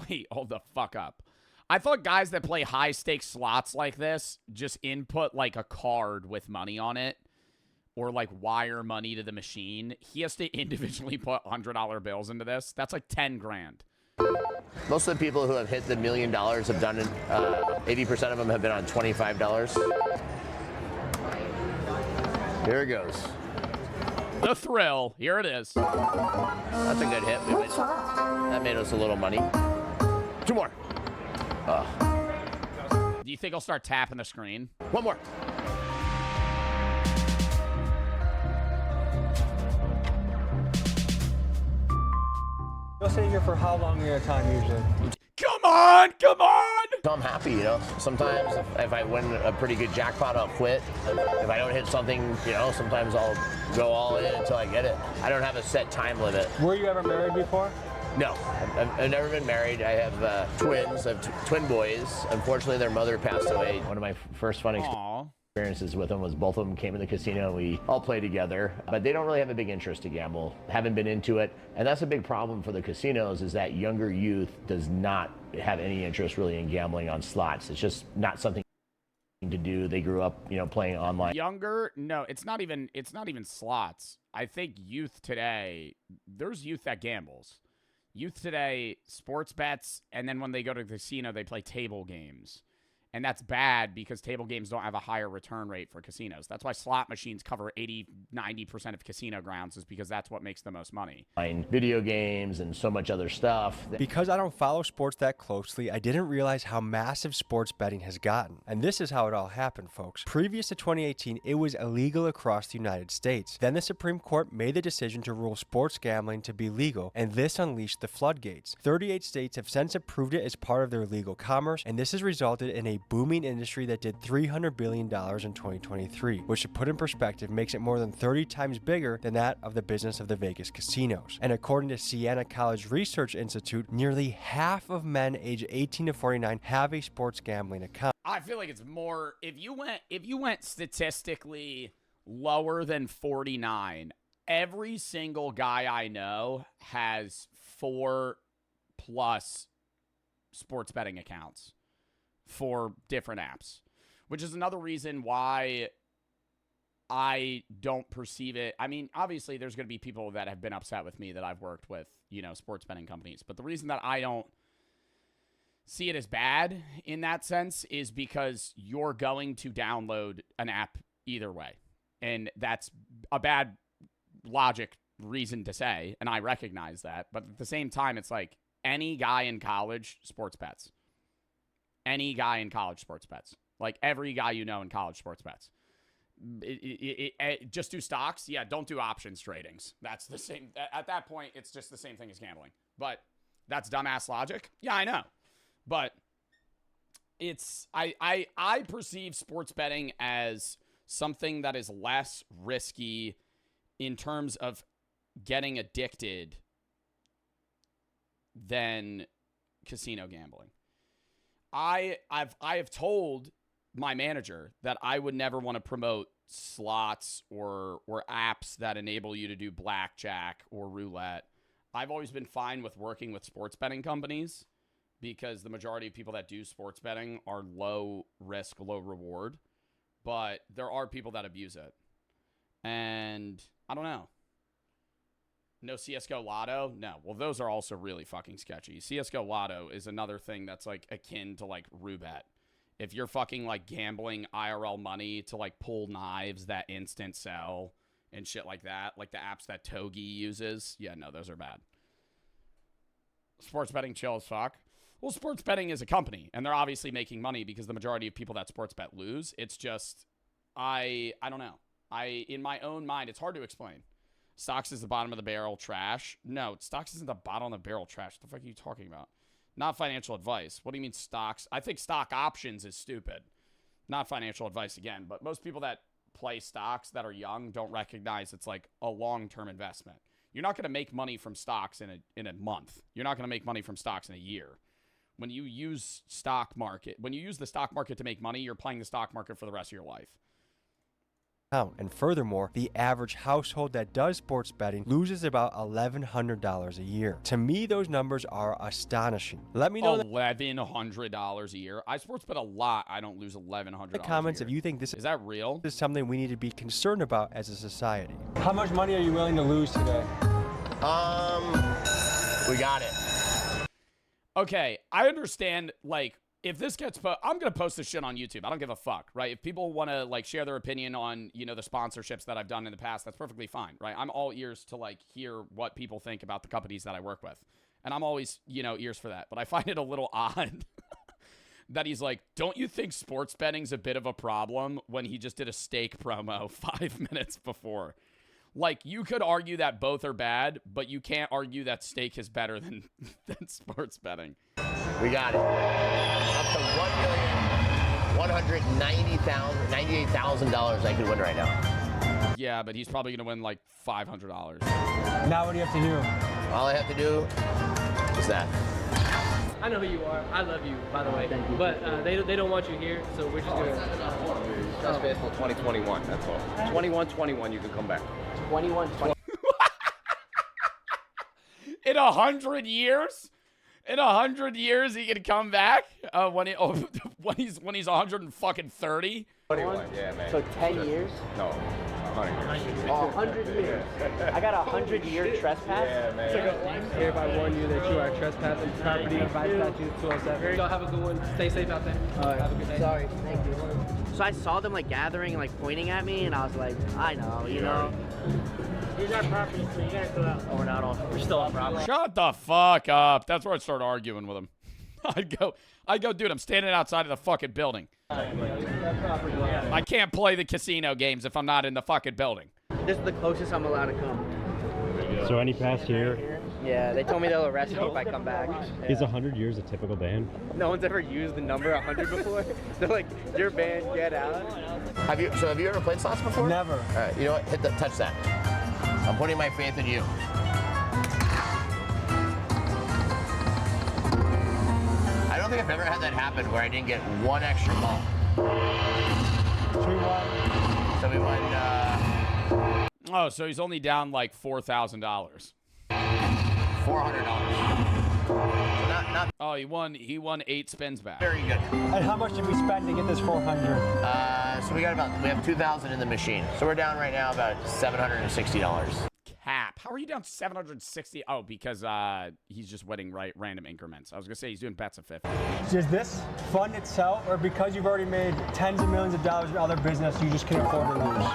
wait, hold the fuck up. I thought guys that play high stakes slots like this just input like a card with money on it or like wire money to the machine. He has to individually put $100 bills into this. That's like 10 grand. Most of the people who have hit the $1 million have done it. 80% of them have been on $25. Here it goes. The thrill. Here it is. That's a good hit. That made us a little money. 2 more. Do you think I'll start tapping the screen? 1 more. You'll stay here for how long at a time usually? Come on, come on! I'm happy, you know. Sometimes if I win a pretty good jackpot, I'll quit. If I don't hit something, you know, sometimes I'll go all in until I get it. I don't have a set time limit. Were you ever married before? No, I've never been married. I have twins. I have twin boys. Unfortunately, their mother passed away. One of my first fun experiences with them was both of them came in the casino and we all play together, but they don't really have a big interest to gamble, haven't been into it. And that's a big problem for the casinos, is that younger youth does not have any interest really in gambling on slots. It's just not something to do. They grew up, you know, playing online. Younger? No, it's not even slots. I think youth today, there's youth that gambles. Youth today, sports bets, and then when they go to the casino, they play table games. And that's bad because table games don't have a higher return rate for casinos. That's why slot machines cover 80, 90% of casino grounds, is because that's what makes the most money. Video games and so much other stuff. Because I don't follow sports that closely, I didn't realize how massive sports betting has gotten. And this is how it all happened, folks. Previous to 2018, it was illegal across the United States. Then the Supreme Court made the decision to rule sports gambling to be legal, and this unleashed the floodgates. 38 states have since approved it as part of their legal commerce, and this has resulted in a booming industry that did $300 billion in 2023, which, to put in perspective, makes it more than 30 times bigger than that of the business of the Vegas casinos. And according to Siena College Research Institute, nearly half of men aged 18 to 49 have a sports gambling account. I feel like it's more, if you went statistically lower than 49, every single guy I know has 4+ sports betting accounts for different apps, which is another reason why I don't perceive it. I mean, obviously, there's going to be people that have been upset with me that I've worked with, sports betting companies. But the reason that I don't see it as bad in that sense is because you're going to download an app either way. And that's a bad logic reason to say, and I recognize that. But at the same time, it's like any guy in college sports bets. Any guy in college sports bets. Like every guy you know in college sports bets. Just do stocks. Yeah, don't do options tradings. That's the same. At that point, it's just the same thing as gambling. But that's dumbass logic. Yeah, I know. But it's I perceive sports betting as something that is less risky in terms of getting addicted than casino gambling. I have told my manager that I would never want to promote slots or apps that enable you to do blackjack or roulette. I've always been fine with working with sports betting companies because the majority of people that do sports betting are low risk, low reward. But there are people that abuse it. And I don't know. No CSGO Lotto? No. Well, those are also really fucking sketchy. CSGO Lotto is another thing that's like akin to like Roulette. If you're fucking like gambling IRL money to like pull knives that instant sell and shit like that, like the apps that Togi uses, yeah, no, those are bad. Sports betting chill as fuck. Well, sports betting is a company, and they're obviously making money because the majority of people that sports bet lose. It's just, I don't know. In my own mind, it's hard to explain. Stocks is the bottom of the barrel trash. No, stocks isn't the bottom of the barrel trash. What the fuck are you talking about? Not financial advice. What do you mean stocks? I think stock options is stupid. Not financial advice again, but most people that play stocks that are young don't recognize it's like a long-term investment. You're not going to make money from stocks in a month. You're not going to make money from stocks in a year. When you use the stock market to make money, you're playing the stock market for the rest of your life. And furthermore, the average household that does sports betting loses about $1,100 a year. To me, those numbers are astonishing. Let me know $1,100 a year. I sports bet a lot. I don't lose $1,100. The comments if you think this is that real? This is something we need to be concerned about as a society. How much money are you willing to lose today? We got it. Okay, I understand, like, if this gets I'm going to post this shit on YouTube. I don't give a fuck, right? If people want to, like, share their opinion on, the sponsorships that I've done in the past, that's perfectly fine, right? I'm all ears to, like, hear what people think about the companies that I work with. And I'm always, ears for that. But I find it a little odd that he's like, don't you think sports betting's a bit of a problem when he just did a steak promo 5 minutes before? Like, you could argue that both are bad, but you can't argue that steak is better than sports betting. We got it. Up to $1,198,000 I could win right now. Yeah, but he's probably going to win like $500. Now what do you have to do? All I have to do is that. I know who you are. I love you, by the way. Thank you. But they don't want you here, so we're just going to... That's baseball 2021, that's all. 21-21, you can come back. 21-20. In 100 years? In 100 years, he can come back when he's 130. 21, yeah, man. So 10 years? No, 100 years. 100 years. I got a 100-year trespass. Yeah, man. Hereby warn you that you are trespassing property by statute 207. Y'all have a good one. Stay safe out there. All right. Have a good day. Sorry. Thank you. So I saw them like gathering and like pointing at me, and I was like, I know, you know. These are property, so you gotta go out. Oh, we're not on. We're still on property. Shut the fuck up. That's where I'd start arguing with him. I'd go, dude, I'm standing outside of the fucking building. I can't play the casino games if I'm not in the fucking building. This is the closest I'm allowed to come. So any past year? Yeah, they told me they'll arrest me if I come back. Is 100 years a typical ban? No one's ever used the number 100 before. They're like, you're banned, get out. Have you ever played slots before? Never. All right, you know what? Touch that. I'm putting my faith in you. I don't think I've ever had that happen where I didn't get one extra ball. 2-1. So we won, Oh, so he's only down like $4,000. $400. So not. Oh, he won 8 spins back. Very good. And how much did we spend to get this 400? So we have 2,000 in the machine. So we're down right now about $760. Cap. How are you down 760? Oh, because he's just winning random increments. I was gonna say he's doing bets of 50. Is this fun itself, or because you've already made tens of millions of dollars in other business, you just can afford to lose?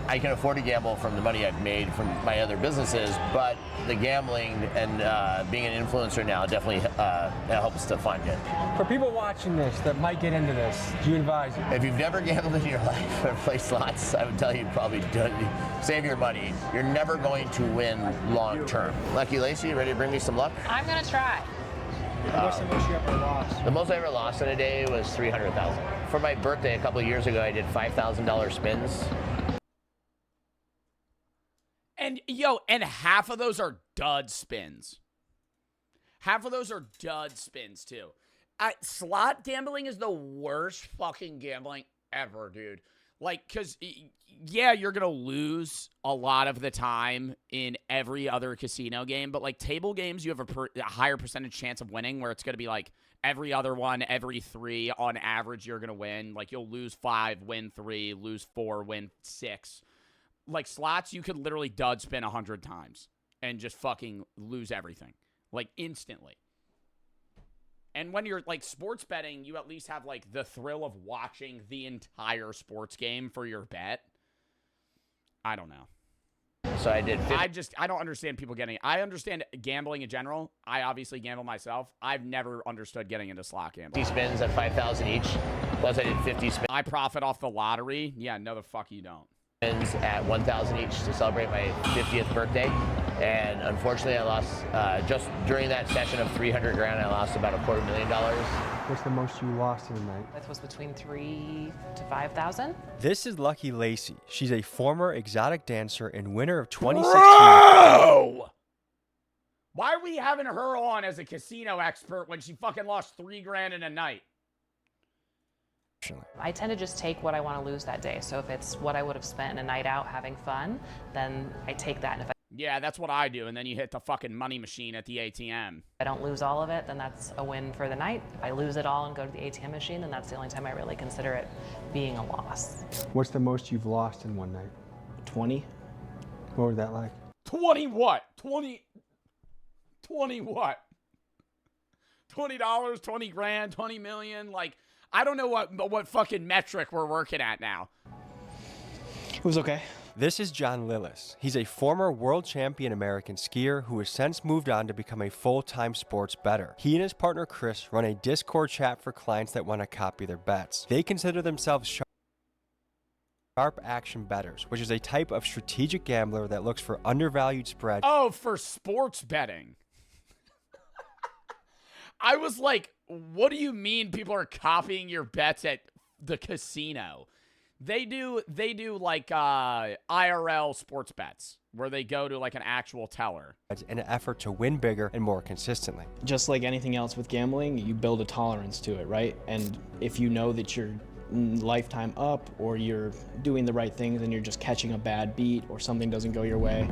I can afford to gamble from the money I've made from my other businesses, but the gambling and being an influencer now definitely helps to fund it. For people watching this that might get into this, do you advise? If you've never gambled in your life or played slots, I would tell you probably save your money. You're never going to win long term. Lucky Lacey, ready to bring me some luck? I'm gonna try. What's the most you ever lost? The most I ever lost in a day was $300,000. For my birthday a couple of years ago, I did $5,000 spins. And half of those are dud spins. Half of those are dud spins, too. Slot gambling is the worst fucking gambling ever, dude. Like, because, yeah, you're going to lose a lot of the time in every other casino game. But, like, table games, you have a higher percentage chance of winning, where it's going to be, like, every other one, every 3, on average, you're going to win. Like, you'll lose 5, win 3, lose 4, win 6. Like, slots, you could literally dud spin 100 times and just fucking lose everything. Like, instantly. And when you're, like, sports betting, you at least have, like, the thrill of watching the entire sports game for your bet. I don't know. So I did. I don't understand people getting it. I understand gambling in general. I obviously gamble myself. I've never understood getting into slot gambling. 50 spins at 5,000 each. Plus I did 50 spins. I profit off the lottery. Yeah, no, the fuck you don't. At 1,000 each to celebrate my 50th birthday, and unfortunately I lost just during that session of 300 grand. I lost about $250,000. What's the most you lost in a night? It was between 3,000 to 5,000. This is Lucky Lacey. She's a former exotic dancer and winner of 2016. Bro! Why are we having her on as a casino expert when she fucking lost 3 grand in a night? I tend to just take what I want to lose that day. So if it's what I would have spent a night out having fun, then I take that. And if Yeah, that's what I do, and then you hit the fucking money machine at the ATM. I don't lose all of it, then that's a win for the night. If I lose it all and go to the ATM machine, then that's the only time I really consider it being a loss. What's the most you've lost in one night? 20. What was that like? 20 what? 20 what? $20, 20 grand, 20 million, like... I don't know what fucking metric we're working at now. It was okay. This is John Lillis. He's a former world champion American skier who has since moved on to become a full-time sports bettor. He and his partner Chris run a Discord chat for clients that want to copy their bets. They consider themselves sharp action bettors, which is a type of strategic gambler that looks for undervalued spreads. Oh, for sports betting. I was like, what do you mean people are copying your bets at the casino? They do like IRL sports bets where they go to like an actual teller. In an effort to win bigger and more consistently. Just like anything else with gambling, you build a tolerance to it, right? And if you know that you're lifetime up, or you're doing the right things and you're just catching a bad beat, or something doesn't go your way.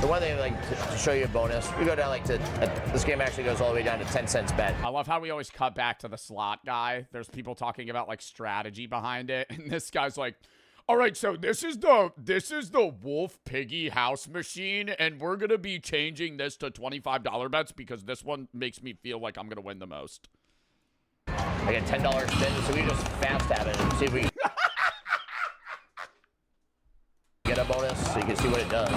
The one thing, like, to show you a bonus, we go down like to, this game actually goes all the way down to 10 cents bet. I love how we always cut back to the slot guy. There's people talking about like strategy behind it, and this guy's like, all right, so this is the Wolf Piggy house machine, and we're gonna be changing this to $25 bets because this one makes me feel like I'm gonna win the most. I got $10 spin, so we just fast have it and see if we get a bonus so you can see what it does.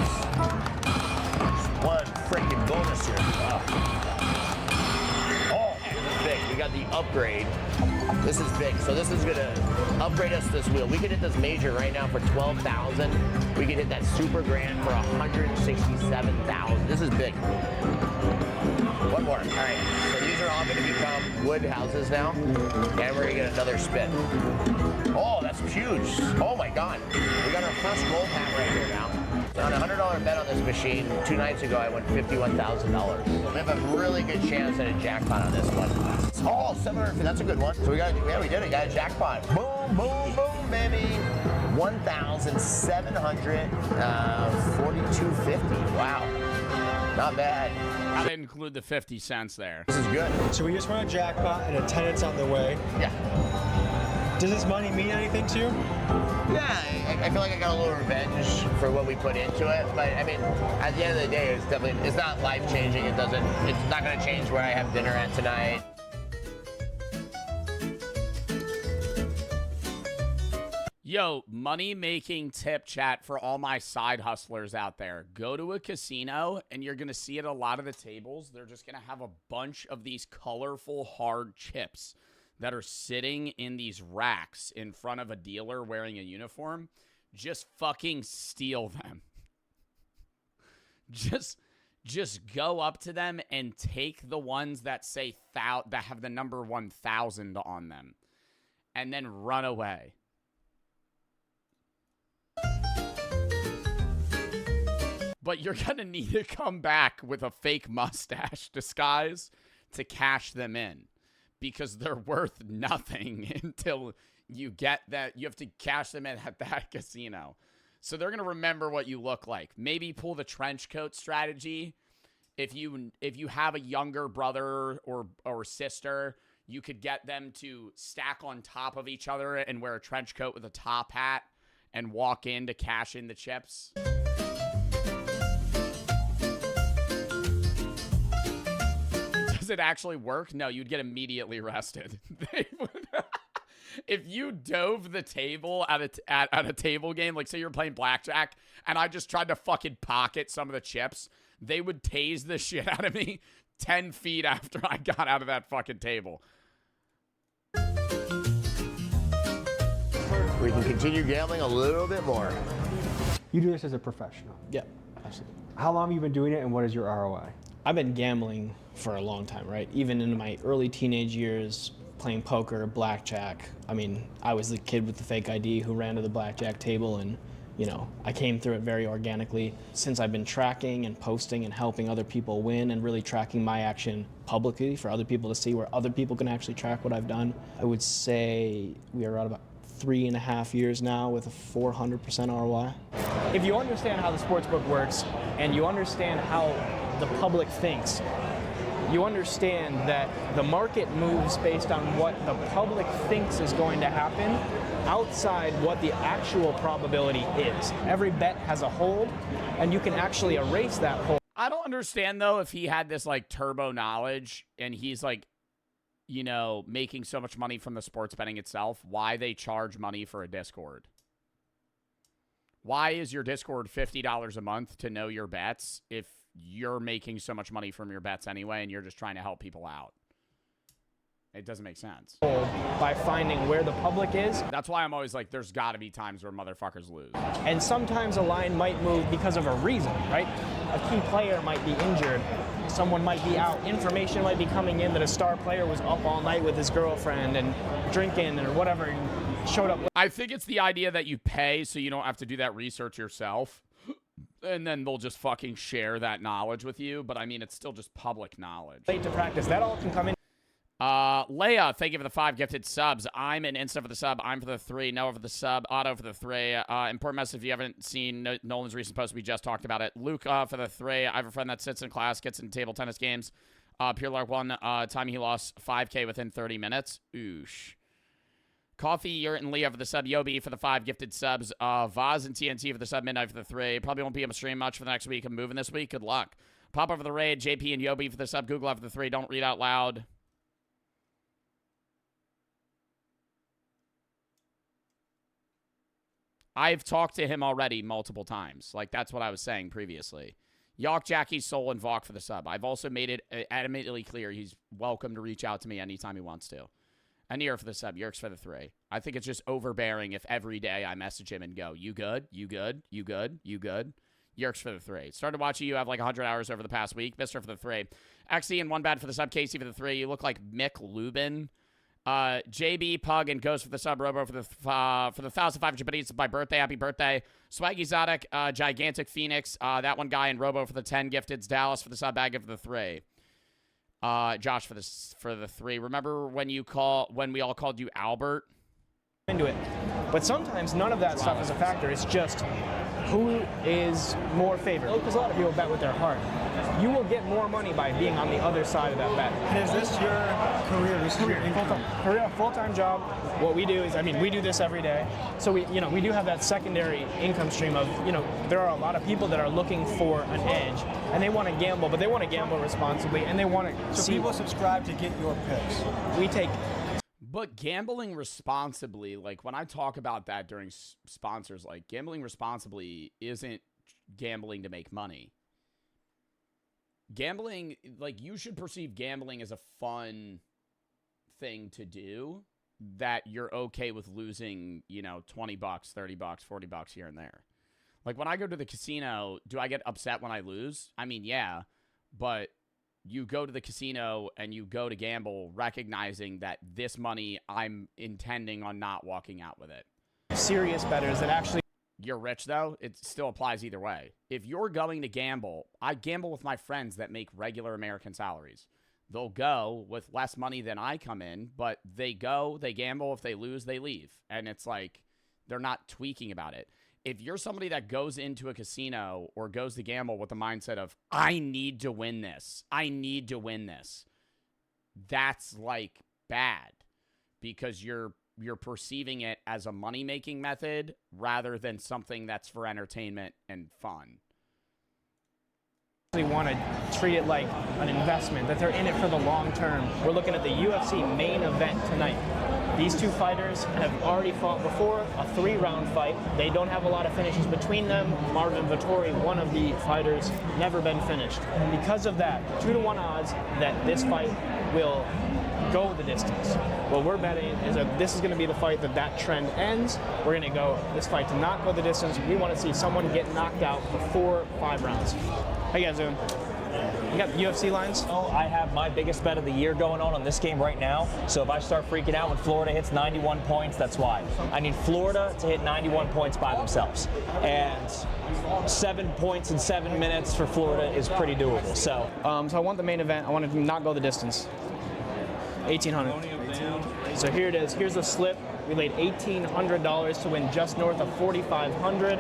One freaking bonus here. Oh, this is big. We got the upgrade. This is big. So this is gonna upgrade us this wheel. We could hit this major right now for $12,000. We could hit that super grand for $167,000. This is big. One more. All right. So these are all going to become wood houses now, and we're going to get another spin. Oh, that's huge. Oh my God. We got our first gold hat right here now. So on a $100 bet on this machine 2 nights ago, I won $51,000. We have a really good chance at a jackpot on this one. Oh, 750. That's a good one. So we did it. Got a jackpot. Boom, boom, boom, baby. 1,742.50. Wow. Not bad. I didn't include the 50 cents there. This is good. So we just won a jackpot and attendance on the way. Yeah. Does this money mean anything to you? Yeah, I feel like I got a little revenge for what we put into it. But I mean, at the end of the day, it's not life changing. It's not going to change where I have dinner at tonight. Yo, money-making tip chat for all my side hustlers out there. Go to a casino, and you're going to see at a lot of the tables, they're just going to have a bunch of these colorful hard chips that are sitting in these racks in front of a dealer wearing a uniform. Just fucking steal them. Just go up to them and take the ones that say that have the number 1,000 on them, and then run away. But you're going to need to come back with a fake mustache disguise to cash them in, because they're worth nothing until you get that. You have to cash them in at that casino. So they're going to remember what you look like. Maybe pull the trench coat strategy. If you have a younger brother or sister, you could get them to stack on top of each other and wear a trench coat with a top hat and walk in to cash in the chips. Does it actually work? No, you'd get immediately arrested. If you dove the table at a table game, like say you're playing blackjack, and I just tried to fucking pocket some of the chips, they would tase the shit out of me 10 feet after I got out of that fucking table. We can continue gambling a little bit more. You do this as a professional. Yeah, absolutely. How long have you been doing it, and what is your ROI? I've been gambling for a long time, right? Even in my early teenage years, playing poker, blackjack. I mean, I was the kid with the fake ID who ran to the blackjack table, and you know, I came through it very organically. Since I've been tracking and posting and helping other people win and really tracking my action publicly for other people to see, where other people can actually track what I've done, I would say we are at about 3.5 years now with a 400% ROI. If you understand how the sportsbook works and you understand how the public thinks, you understand that the market moves based on what the public thinks is going to happen outside what the actual probability is. Every bet has a hold, and you can actually erase that hold. I don't understand, though, if he had this, like, turbo knowledge and he's, like, you know, making so much money from the sports betting itself, why they charge money for a Discord. Why is your Discord $50 a month to know your bets if you're making so much money from your bets anyway and you're just trying to help people out? It doesn't make sense. By finding where the public is. That's why I'm always like, there's got to be times where motherfuckers lose. And sometimes a line might move because of a reason, right? A key player might be injured. Someone might be out. Information might be coming in that a star player was up all night with his girlfriend and drinking or whatever and showed up. I think it's the idea that you pay so you don't have to do that research yourself. And then they'll just fucking share that knowledge with you. But I mean, it's still just public knowledge. Late to practice. That all can come in. Leia, thank you for the 5 gifted subs. I'm an Insta for the sub. I'm for the 3. Noah for the sub. Otto for the 3. Important message if you haven't seen Nolan's recent post, we just talked about it. Luke for the 3. I have a friend that sits in class, gets in table tennis games. Pure Lark one time he lost 5K within 30 minutes. Oosh. Coffee, you're and Leah for the sub. Yobi for the 5 gifted subs. Vaz and TNT for the sub. Midnight for the 3. Probably won't be able to stream much for the next week. I'm moving this week. Good luck. Pop over the raid. JP and Yobi for the sub. Google for the 3. Don't read out loud. I've talked to him already multiple times. Like, that's what I was saying previously. Yawk, Jackie, Soul, and Vok for the sub. I've also made it adamantly clear he's welcome to reach out to me anytime he wants to. Anir for the sub. Yerks for the 3. I think it's just overbearing if every day I message him and go, you good? You good? You good? You good? Yerks for the 3. Started watching you have like 100 hours over the past week. Mr. for the 3. XE and 1 bad for the sub. Casey for the 3. You look like Mick Lubin. JB, Pug, and Ghost for the sub. Robo for the 1,500 biddies. My birthday. Happy birthday. Swaggy Zodic, Gigantic Phoenix. That one guy, and Robo for the 10 gifteds. Dallas for the sub. Bag for the 3. Josh for the 3. Remember when we all called you Albert? Into it. But sometimes none of that stuff is a factor. It's just who is more favored? Because a lot of people bet with their heart. You will get more money by being on the other side of that bet. And is this your career? This is your income? Full-time job. What we do is, I mean, we do this every day. So we do have that secondary income stream of, there are a lot of people that are looking for an edge, and they want to gamble, but they want to gamble responsibly, and they want to. So people subscribe to get your picks. We take. But gambling responsibly, like when I talk about that during sponsors, like gambling responsibly isn't gambling to make money. Gambling, like you should perceive gambling as a fun thing to do that you're okay with losing, $20, $30, $40 here and there. Like when I go to the casino, do I get upset when I lose? I mean, yeah, but you go to the casino and you go to gamble recognizing that this money I'm intending on not walking out with it. Serious bettors that actually... You're rich, though. It still applies either way. If you're going to gamble, I gamble with my friends that make regular American salaries. They'll go with less money than I come in, but they go, they gamble. If they lose, they leave. And it's like they're not tweaking about it. If you're somebody that goes into a casino or goes to gamble with the mindset of, I need to win this, that's like bad because you're perceiving it as a money-making method rather than something that's for entertainment and fun. They want to treat it like an investment, that they're in it for the long term. We're looking at the UFC main event tonight. These two fighters have already fought before, a 3-round fight. They don't have a lot of finishes between them. Marvin Vettori, one of the fighters, never been finished. And because of that, 2-to-1 odds that this fight will go the distance. What we're betting is that this is going to be the fight that trend ends. We're going to go this fight to not go the distance. We want to see someone get knocked out before 5 rounds. How you guys doing? You got UFC lines? Oh, I have my biggest bet of the year going on this game right now. So if I start freaking out when Florida hits 91 points, that's why. I need Florida to hit 91 points by themselves. And 7 points in 7 minutes for Florida is pretty doable. So I want the main event. I want to not go the distance. 1,800. So here it is. Here's the slip. We laid $1,800 to win just north of 4,500.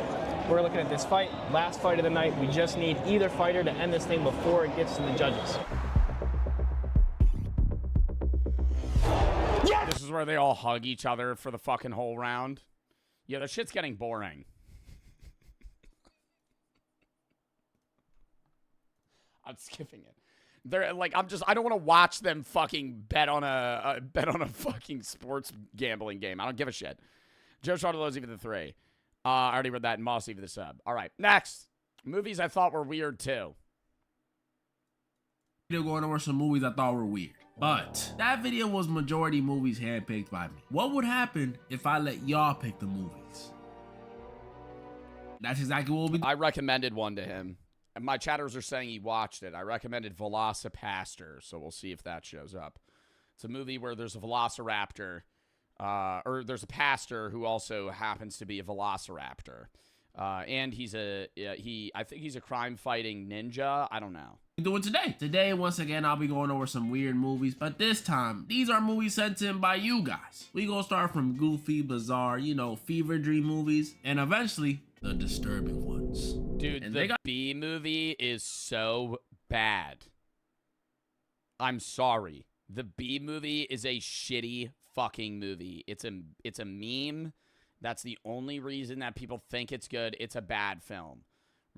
We're looking at this fight, last fight of the night. We just need either fighter to end this thing before it gets to the judges. Yes! This is where they all hug each other for the fucking whole round. Yeah, the shit's getting boring. I'm skipping it. They're like, I don't want to watch them fucking bet on a fucking sports gambling game. I don't give a shit. Joe Bartolozzi for the 3. I already read that, and Mossy for the sub. All right, next. Movies I thought were weird, too. Video going over some movies I thought were weird. But that video was majority movies handpicked by me. What would happen if I let y'all pick the movies? That's exactly what we'll be. I recommended one to him. And my chatters are saying he watched it. I recommended Velocipaster, so we'll see if that shows up. It's a movie where there's a velociraptor. Or there's a pastor who also happens to be a velociraptor. And I think he's a crime-fighting ninja. I don't know. Doing today. Today, once again, I'll be going over some weird movies, but this time, these are movies sent in by you guys. We gonna start from goofy, bizarre, fever dream movies, and eventually, the disturbing ones. Dude, and the B movie is so bad. I'm sorry. The B movie is a shitty fucking movie. It's a meme. That's the only reason that people think it's good. It's a bad film.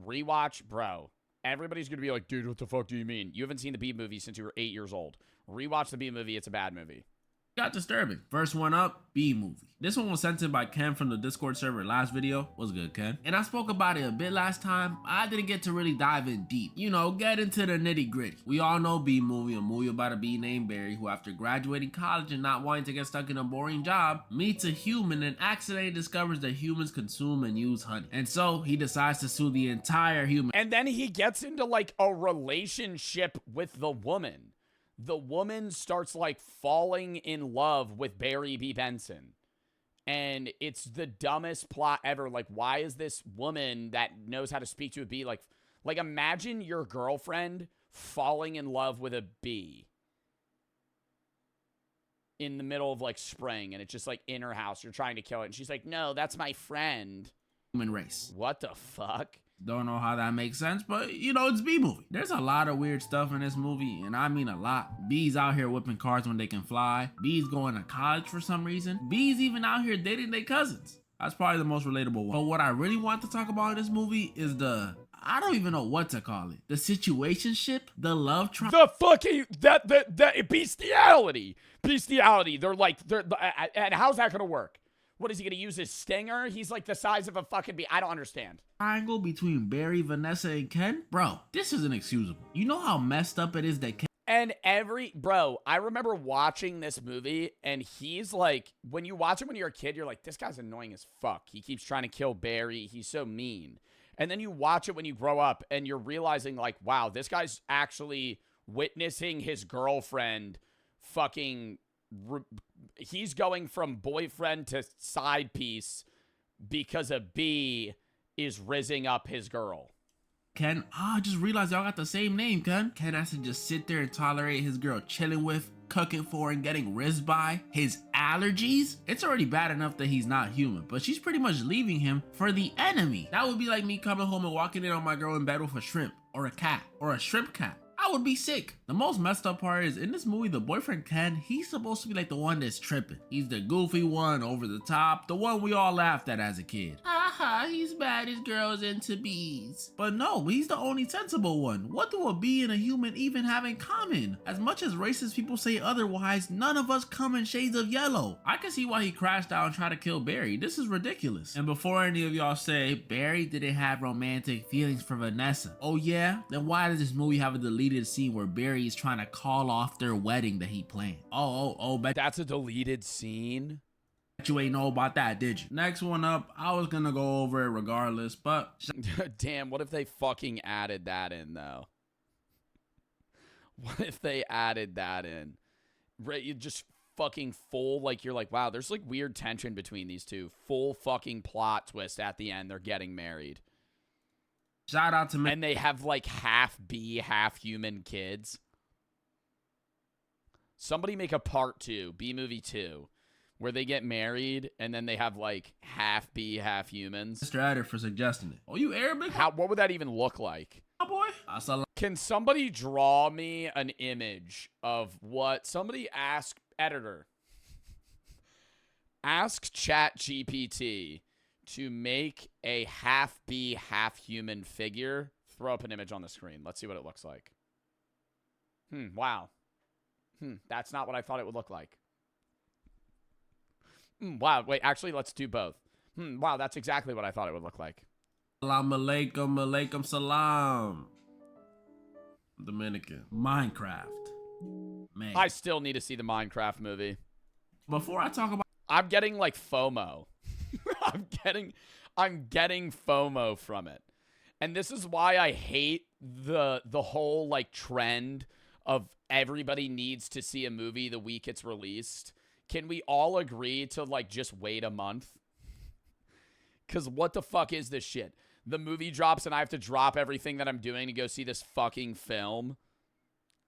Rewatch, bro. Everybody's gonna be like, dude, what the fuck do you mean? You haven't seen the B movie since you were 8 years old. Rewatch the B movie. It's a bad movie. Got disturbing. First one up, B movie. This one was sent in by Ken from the Discord server last video. Was good, Ken. And I spoke about it a bit last time. I didn't get to really dive in deep. Get into the nitty gritty. We all know B movie, a movie about a bee named Barry who, after graduating college and not wanting to get stuck in a boring job, meets a human and accidentally discovers that humans consume and use honey. And so he decides to sue the entire human. And then he gets into like a relationship with the woman. The woman starts like falling in love with Barry B. Benson. And it's the dumbest plot ever. Like, why is this woman that knows how to speak to a bee like imagine your girlfriend falling in love with a bee in the middle of like spring, and it's just like in her house. You're trying to kill it, and she's like, no, that's my friend. human race. What the fuck? Don't know how that makes sense, but you know, it's B-movie. There's a lot of weird stuff in this movie, and I mean a lot. B's out here whipping cars when they can fly. B's going to college for some reason. B's even out here dating their cousins. That's probably the most relatable one. But what I really want to talk about in this movie is I don't even know what to call it. The situationship, the love triangle. The fucking, that bestiality. Bestiality. And how's that gonna work? What is he gonna use his stinger? He's like the size of a fucking bee. I don't understand. Triangle between Barry, Vanessa, and Ken? Bro, this is inexcusable. You know how messed up it is that Ken... And bro, I remember watching this movie, and he's like, when you watch it when you're a kid, you're like, this guy's annoying as fuck. He keeps trying to kill Barry. He's so mean. And then you watch it when you grow up, and you're realizing, like, wow, this guy's actually witnessing his girlfriend fucking... he's going from boyfriend to side piece because a bee is rizzing up his girl. Ken, I just realized y'all got the same name, Ken. Ken has to just sit there and tolerate his girl chilling with, cooking for, and getting rizzed by his allergies. It's already bad enough that he's not human, but she's pretty much leaving him for the enemy. That would be like me coming home and walking in on my girl in bed with a shrimp, or a cat, or a shrimp cat. I would be sick. The most messed up part is in this movie, the boyfriend Ken, he's supposed to be like the one that's tripping. He's the goofy one, over the top, the one we all laughed at as a kid. Haha, he's bad, his girl's into bees. But no, he's the only sensible one. What do a bee and a human even have in common? As much as racist people say otherwise, none of us come in shades of yellow. I can see why he crashed out and tried to kill Barry. This is ridiculous. And before any of y'all say, Barry didn't have romantic feelings for Vanessa. Oh yeah? Then why does this movie have a deleted scene where Barry is trying to call off their wedding that he planned? Bet that's a deleted scene? You ain't know about that, did you? Next one up, I was gonna go over it regardless, but... Damn, what if they fucking added that in, though? What if they added that in? Right, you just fucking full, like, you're like, wow, there's, like, weird tension between these two. Full fucking plot twist at the end, they're getting married. Shout out to me. And they have like half bee, half human kids. Somebody make a part 2, B movie 2, where they get married and then they have like half bee, half humans. Mr. Adder for suggesting it. Oh, you Arabic? What would that even look like? Oh boy. Can somebody draw me an image of what somebody ask editor? Ask ChatGPT to make a half bee, half human figure. Throw up an image on the screen. Let's see what it looks like. Wow. That's not what I thought it would look like. Wow, wait, actually, let's do both. Wow, that's exactly what I thought it would look like. Salam alaikum, alaikum salam. Dominican. Minecraft. Man. I still need to see the Minecraft movie. Before I talk about... I'm getting like FOMO. I'm getting FOMO from it. And this is why I hate the whole like trend of everybody needs to see a movie the week it's released. Can we all agree to like just wait a month? Cause what the fuck is this shit? The movie drops and I have to drop everything that I'm doing to go see this fucking film.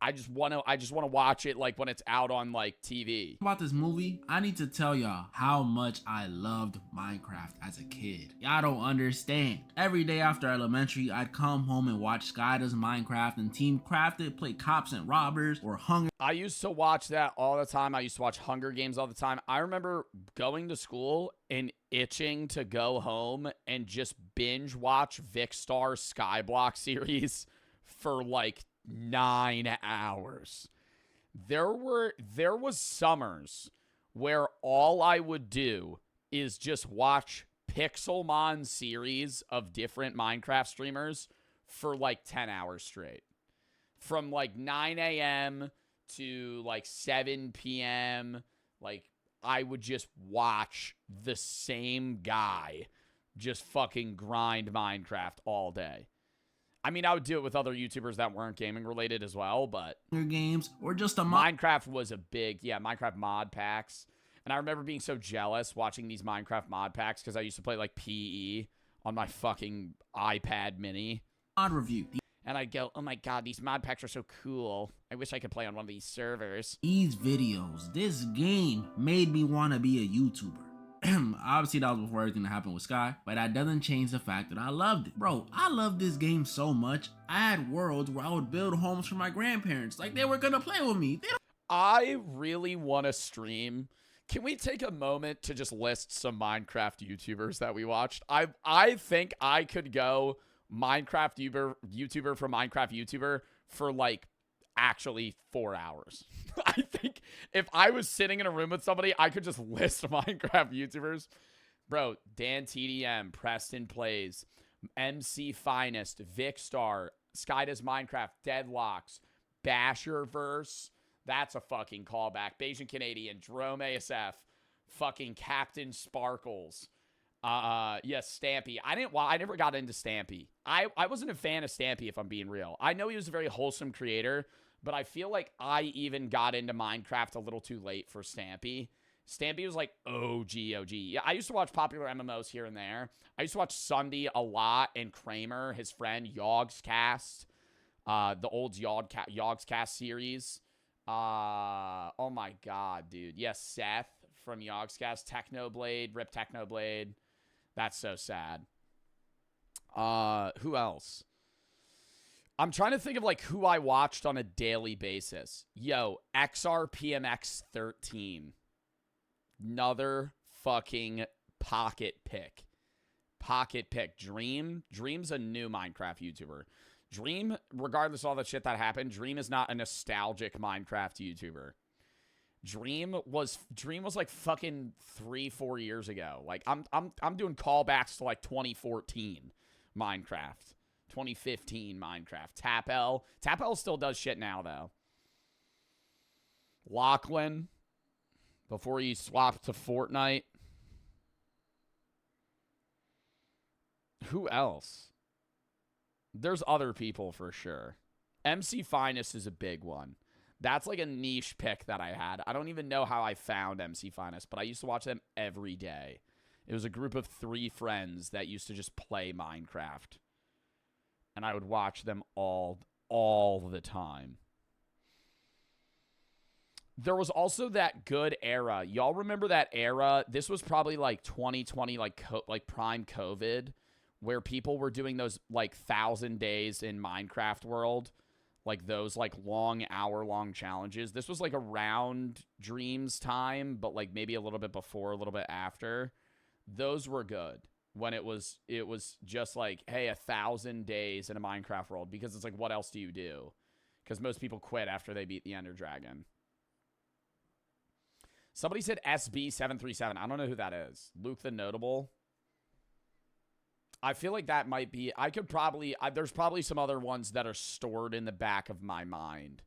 I just want to watch it like when it's out on like TV. About this movie, I need to tell y'all how much I loved Minecraft as a kid. Y'all don't understand. Every day after elementary, I'd come home and watch Sky Does Minecraft and Team Crafted play cops and robbers or Hunger. I used to watch that all the time. I used to watch Hunger Games all the time. I remember going to school and itching to go home and just binge watch Vicstar Skyblock series for like 9 hours. There was summers where all I would do is just watch Pixelmon series of different Minecraft streamers for like 10 hours straight. From like 9 a.m. to like 7 p.m. Like I would just watch the same guy just fucking grind Minecraft all day. I mean, I would do it with other YouTubers that weren't gaming related as well, but games or just a Minecraft was a big, Minecraft mod packs. And I remember being so jealous watching these Minecraft mod packs because I used to play like PE on my fucking iPad mini. Mod review. And I'd go, oh my god, these mod packs are so cool. I wish I could play on one of these servers. These videos, this game made me want to be a YouTuber. Obviously, that was before everything that happened with Sky, but that doesn't change the fact that I loved it. Bro, I loved this game so much. I had worlds where I would build homes for my grandparents, like they were gonna play with me. I really want to stream. Can we take a moment to just list some Minecraft YouTubers that we watched? I think I could go Minecraft YouTuber for Minecraft YouTuber for like actually 4 hours. I think if I was sitting in a room with somebody, I could just list Minecraft YouTubers. Bro, Dan TDM, Preston Plays, MC Finest, Vicstar, Sky Does Minecraft, Deadlocks, Basherverse. That's a fucking callback. Bayesian Canadian, Jerome ASF, fucking Captain Sparkles. Yes, Stampy. I never got into Stampy. I wasn't a fan of Stampy, if I'm being real. I know he was a very wholesome creator, but I feel like I even got into Minecraft a little too late for Stampy. Stampy was like OG. Yeah, I used to watch popular MMOs here and there. I used to watch Sunday a lot, and Kramer, his friend, Yogscast, the old Yogscast series. Oh my god, dude. Yes, Seth from Yogscast, Technoblade, Rip Technoblade. That's so sad. Who else? I'm trying to think of like who I watched on a daily basis. Yo, XRPMX13. Another fucking pocket pick. Pocket pick. Dream's a new Minecraft YouTuber. Dream, regardless of all the shit that happened, Dream is not a nostalgic Minecraft YouTuber. Dream was like fucking 3-4 years ago. Like I'm doing callbacks to like 2014 Minecraft, 2015 Minecraft. Tapel still does shit now though. Lachlan, before he swapped to Fortnite. Who else? There's other people for sure. MC Finest is a big one. That's like a niche pick that I had. I don't even know how I found MC Finest, but I used to watch them every day. It was a group of 3 friends that used to just play Minecraft. And I would watch them all the time. There was also that good era. Y'all remember that era? This was probably like 2020, like prime COVID, where people were doing those like 1,000 days in Minecraft world, like those like long hour-long challenges. This was like around Dream's time, but like maybe a little bit before, a little bit after. Those were good when it was just like, hey, 1,000 days in a Minecraft world, because it's like, what else do you do? Because most people quit after they beat the Ender Dragon. Somebody said SB737. I don't know who that is. Luke the Notable. I feel like that might be... I could probably... there's probably some other ones that are stored in the back of my mind.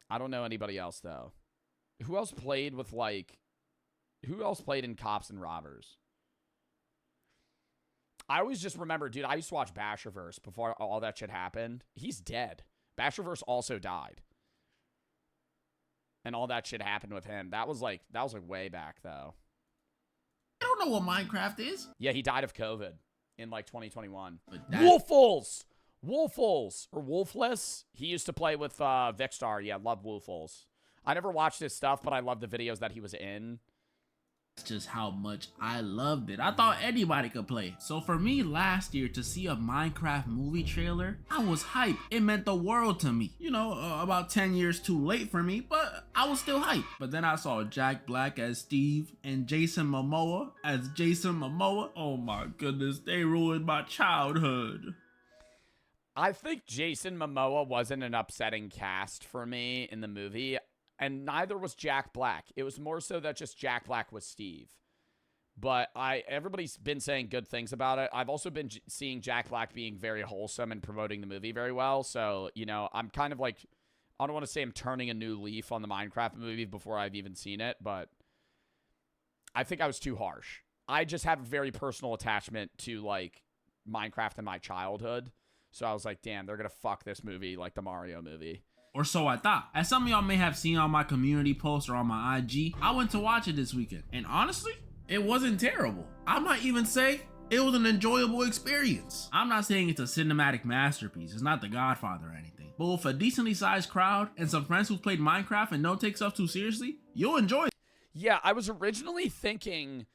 I don't know anybody else, though. Who else played with, like... Who else played in Cops and Robbers? I always just remember, dude, I used to watch Basherverse before all that shit happened. He's dead. Basherverse also died. And all that shit happened with him. That was like way back, though. I don't know what Minecraft is. Yeah, he died of COVID in like 2021. Wolfles! Wolfles! Or Wolfless? He used to play with Vicstar. Yeah, love Wolfles. I never watched his stuff, but I love the videos that he was in. That's just how much I loved it. I thought anybody could play. So for me last year to see a Minecraft movie trailer, I was hyped. It meant the world to me. You know, about 10 years too late for me, but I was still hyped. But then I saw Jack Black as Steve and Jason Momoa as Jason Momoa. Oh my goodness, they ruined my childhood. I think Jason Momoa wasn't an upsetting cast for me in the movie. And neither was Jack Black. It was more so that just Jack Black was Steve. But everybody's been saying good things about it. I've also been seeing Jack Black being very wholesome and promoting the movie very well. So, you know, I'm kind of like, I don't want to say I'm turning a new leaf on the Minecraft movie before I've even seen it, but I think I was too harsh. I just have a very personal attachment to, like, Minecraft in my childhood. So I was like, damn, they're going to fuck this movie like the Mario movie. Or so I thought. As some of y'all may have seen on my community post or on my IG, I went to watch it this weekend. And honestly, it wasn't terrible. I might even say it was an enjoyable experience. I'm not saying it's a cinematic masterpiece. It's not The Godfather or anything. But with a decently sized crowd and some friends who played Minecraft and don't take stuff too seriously, you'll enjoy it. Yeah, I was originally thinking,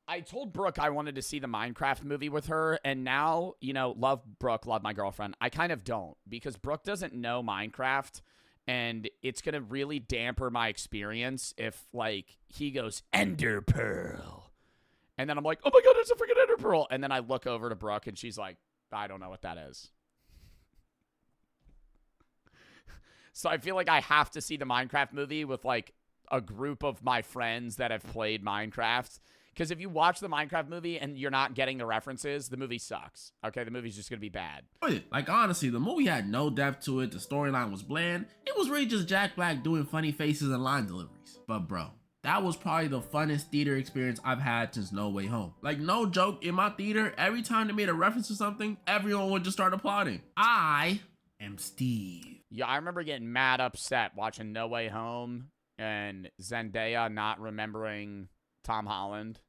I told Brooke I wanted to see the Minecraft movie with her, and now, you know, love Brooke, love my girlfriend. I kind of don't, because Brooke doesn't know Minecraft, and it's going to really damper my experience if, like, he goes, Ender Pearl. And then I'm like, oh my god, it's a freaking Ender Pearl. And then I look over to Brooke, and she's like, I don't know what that is. So I feel like I have to see the Minecraft movie with, like, a group of my friends that have played Minecraft. Because if you watch the Minecraft movie and you're not getting the references, the movie sucks. Okay, the movie's just going to be bad. Like, honestly, the movie had no depth to it. The storyline was bland. It was really just Jack Black doing funny faces and line deliveries. But bro, that was probably the funnest theater experience I've had since No Way Home. Like, no joke, in my theater, every time they made a reference to something, everyone would just start applauding. I am Steve. Yeah, I remember getting mad upset watching No Way Home and Zendaya not remembering Tom Holland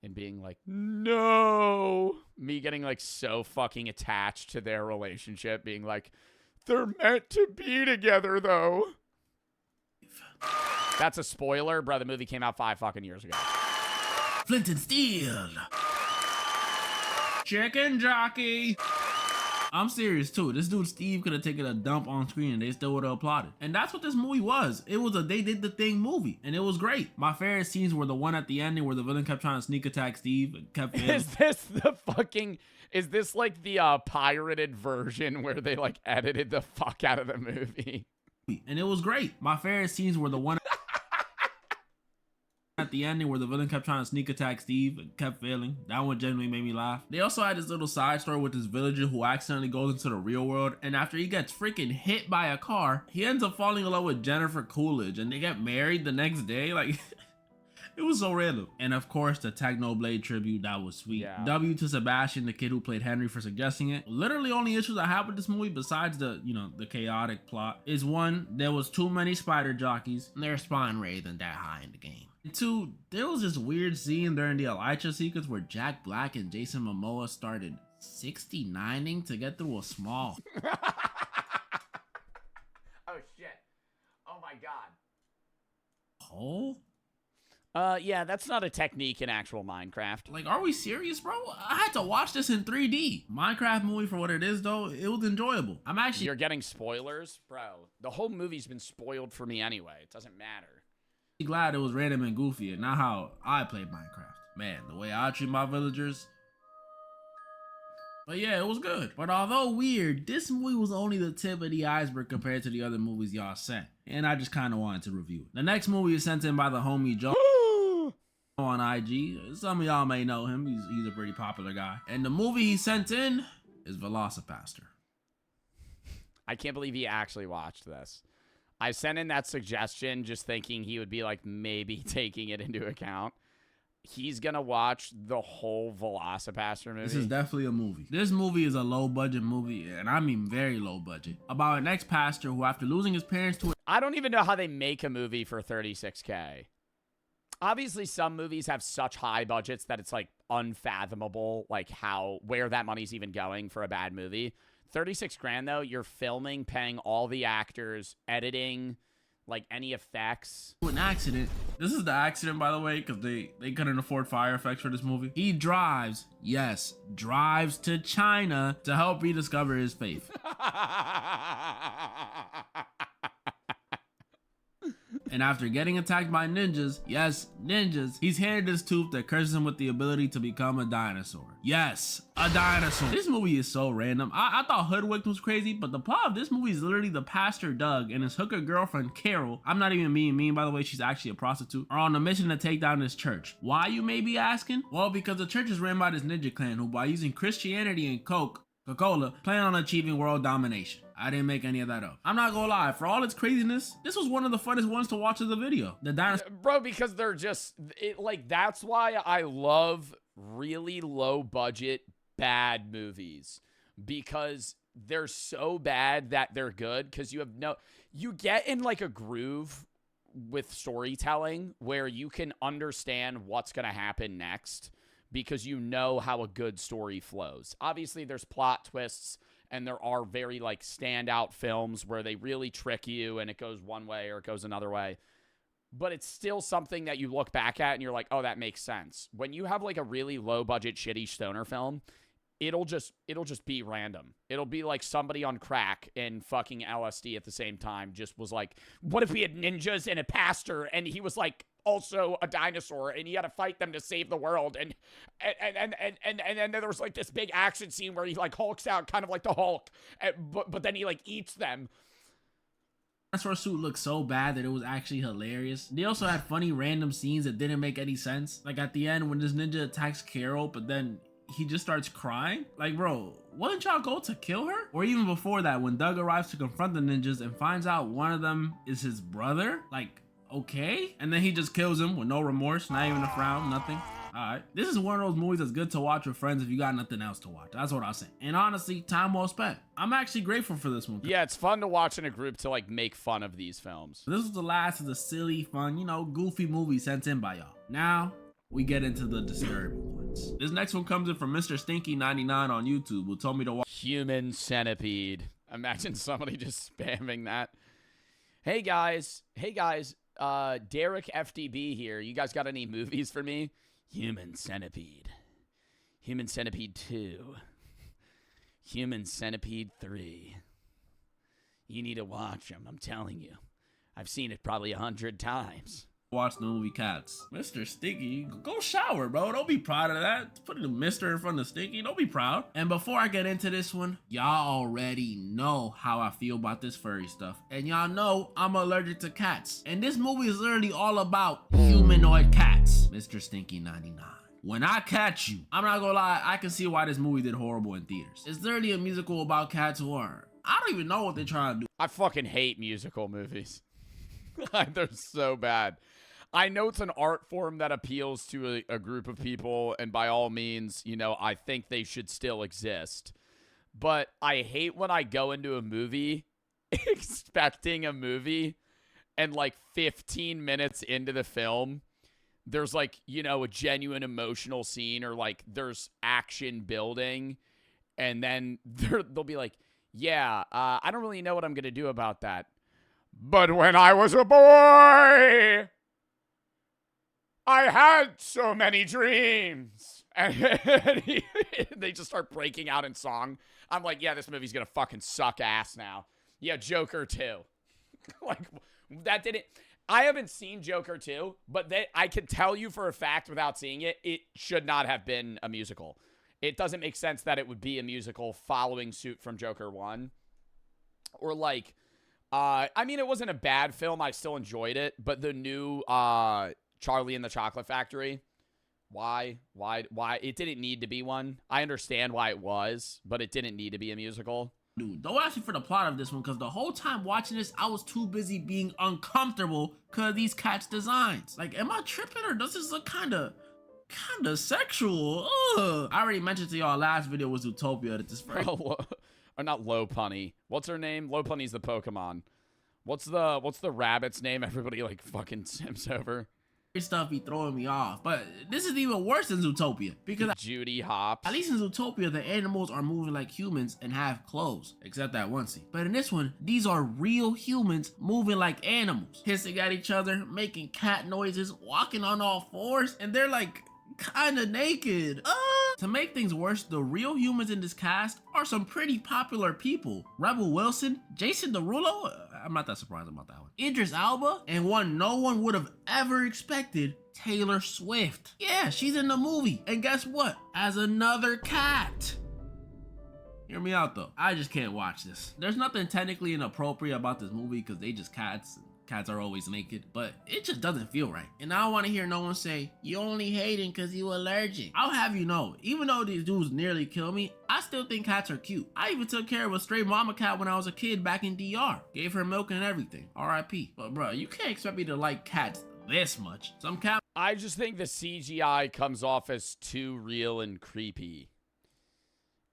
and being like, no. Me getting, like, so fucking attached to their relationship, being like, they're meant to be together, though. That's a spoiler, bro. The movie came out 5 fucking years ago. Flint and Steel. Chicken jockey. I'm serious too. This dude Steve could have taken a dump on screen and they still would have applauded. And that's what this movie was. It was a they did the thing movie, and it was great. My favorite scenes were the one at the ending where the villain kept trying to sneak attack Steve and kept failing. Is this like the pirated version where they, like, edited the fuck out of the movie? And it was great. My favorite scenes were the one at the ending where the villain kept trying to sneak attack Steve and kept failing. That one genuinely made me laugh. They also had this little side story with this villager who accidentally goes into the real world, and after he gets freaking hit by a car, he ends up falling in love with Jennifer Coolidge, and they get married the next day. Like, it was so random. And of course, the Technoblade tribute, that was sweet. Yeah. W to Sebastian, the kid who played Henry, for suggesting it. Literally only issues I have with this movie, besides the, you know, the chaotic plot, is one, there was too many spider jockeys, and their spawn rate isn't that high in the game. And two, there was this weird scene during the Elytra sequence where Jack Black and Jason Momoa started 69ing to get through a small. Oh shit. Oh my god. Hole? Yeah, that's not a technique in actual Minecraft. Like, are we serious, bro? I had to watch this in 3D. Minecraft movie, for what it is, though, it was enjoyable. I'm actually... You're getting spoilers? Bro, the whole movie's been spoiled for me anyway. It doesn't matter. Glad it was random and goofy and not how I played Minecraft. Man, the way I treat my villagers. But yeah, it was good. But although weird, this movie was only the tip of the iceberg compared to the other movies y'all sent. And I just kind of wanted to review it. The next movie is sent in by the homie Joe on IG. Some of y'all may know him. He's a pretty popular guy. And the movie he sent in is Velocipaster. I can't believe he actually watched this. I sent in that suggestion just thinking he would be, like, maybe taking it into account. He's gonna watch the whole Velocipaster movie. This is definitely a movie. This movie is a low-budget movie, and I mean very low budget, about an ex-pastor who, after losing his parents to... I don't even know how they make a movie for $36K. Obviously, some movies have such high budgets that it's, like, unfathomable, like, where that money's even going for a bad movie. 36 grand though, you're filming, paying all the actors, editing, like, any effects. An accident. This is the accident, by the way, because they couldn't afford fire effects for this movie. He drives, yes, drives to China to help rediscover his faith. And after getting attacked by ninjas, yes, ninjas, he's handed this tooth that curses him with the ability to become a dinosaur. Yes, a dinosaur. This movie is so random. I thought Hoodwinked was crazy, but the plot of this movie is literally the pastor Doug and his hooker girlfriend Carol, I'm not even being mean, by the way, she's actually a prostitute, are on a mission to take down this church. Why, you may be asking? Well, because the church is ran by this ninja clan who, by using Christianity and Coca-Cola, plan on achieving world domination. I didn't make any of that up. I'm not gonna lie, for all its craziness, this was one of the funnest ones to watch as a video. The dinosaur. Bro, because they're just, like, that's why I love really low budget, bad movies. Because they're so bad that they're good, because you get in, like, a groove with storytelling where you can understand what's gonna happen next because you know how a good story flows. Obviously, there's plot twists, and there are very, like, standout films where they really trick you and it goes one way or it goes another way. but it's still something that you look back at and you're like, oh, that makes sense. When you have like a really low budget shitty stoner film, it'll just be random. It'll be like somebody on crack and fucking LSD at the same time just was like, what if we had ninjas and a pastor and he was like also a dinosaur and he had to fight them to save the world, and then there was like this big action scene where he like hulks out kind of like the Hulk, but then he like eats them. Dinosaur suit looked so bad that it was actually hilarious. They also had funny random scenes that didn't make any sense. Like at the end when this ninja attacks Carol, but then he just starts crying. Like, bro, wouldn't y'all go to kill her? Or even before that, when Doug arrives to confront the ninjas and finds out one of them is his brother. Like, okay? And then he just kills him with no remorse, not even a frown, nothing. Alright. This is one of those movies that's good to watch with friends if you got nothing else to watch. That's what I'll say. And honestly, time well spent. I'm actually grateful for this one. Yeah, it's fun to watch in a group to like make fun of these films. This was the last of the silly, fun, you know, goofy movies sent in by y'all. Now, we get into the disturbing ones. This next one comes in from Mr. Stinky99 on YouTube, who told me to watch Human Centipede. Imagine somebody just spamming that. Hey guys, Derek FDB here. You guys got any movies for me? Human Centipede. Human Centipede 2. Human Centipede 3. You need to watch them, I'm telling you. I've seen it probably 100 times. Watch the movie Cats. Mr. Stinky, go shower, bro. Don't be proud of that. Put a Mr. in front of Stinky. Don't be proud. And before I get into this one, y'all already know how I feel about this furry stuff. And y'all know I'm allergic to cats. And this movie is literally all about humanoid cats. Mr. Stinky 99. When I catch you, I'm not gonna lie, I can see why this movie did horrible in theaters. It's literally a musical about cats who are, I don't even know what they're trying to do. I fucking hate musical movies. They're so bad. I know it's an art form that appeals to a group of people, and by all means, you know, I think they should still exist. But I hate when I go into a movie expecting a movie, and like 15 minutes into the film, there's like, you know, a genuine emotional scene or like there's action building, and then they'll be like, yeah, I don't really know what I'm going to do about that. But when I was a boy, I had so many dreams. And they just start breaking out in song. I'm like, yeah, this movie's going to fucking suck ass now. Yeah, Joker 2. Like, that didn't... I haven't seen Joker 2, but I can tell you for a fact without seeing it, it should not have been a musical. It doesn't make sense that it would be a musical following suit from Joker 1. Or like, I mean, it wasn't a bad film. I still enjoyed it. But the new Charlie and the Chocolate Factory, why? It didn't need to be one. I understand why it was, but it didn't need to be a musical. Dude, don't ask me for the plot of this one, because the whole time watching this, I was too busy being uncomfortable because of these cats' designs. Like, am I tripping, or does this look kind of sexual? Ugh. I already mentioned to y'all last video was Zootopia that this first... Or not Lopunny. What's her name? Lopunny's the Pokemon. What's the rabbit's name everybody like fucking sims over? Stuff be throwing me off, but this is even worse than Zootopia, because Judy Hopps. At least in Zootopia, the animals are moving like humans and have clothes, except that one scene. But in this one, these are real humans moving like animals, hissing at each other, making cat noises, walking on all fours, and they're like kind of naked. To make things worse, the real humans in this cast are some pretty popular people. Rebel Wilson, Jason Derulo, I'm not that surprised about that one. Idris Elba, and one no one would have ever expected, Taylor Swift. Yeah, she's in the movie, and guess what? As another cat. Hear me out though, I just can't watch this. There's nothing technically inappropriate about this movie because they just cats. Cats are always naked, but it just doesn't feel right. And I don't want to hear no one say, you only hating because you allergic. I'll have you know, even though these dudes nearly killed me, I still think cats are cute. I even took care of a stray mama cat when I was a kid back in DR. Gave her milk and everything. R.I.P. But bro, you can't expect me to like cats this much. Some cat... I just think the CGI comes off as too real and creepy.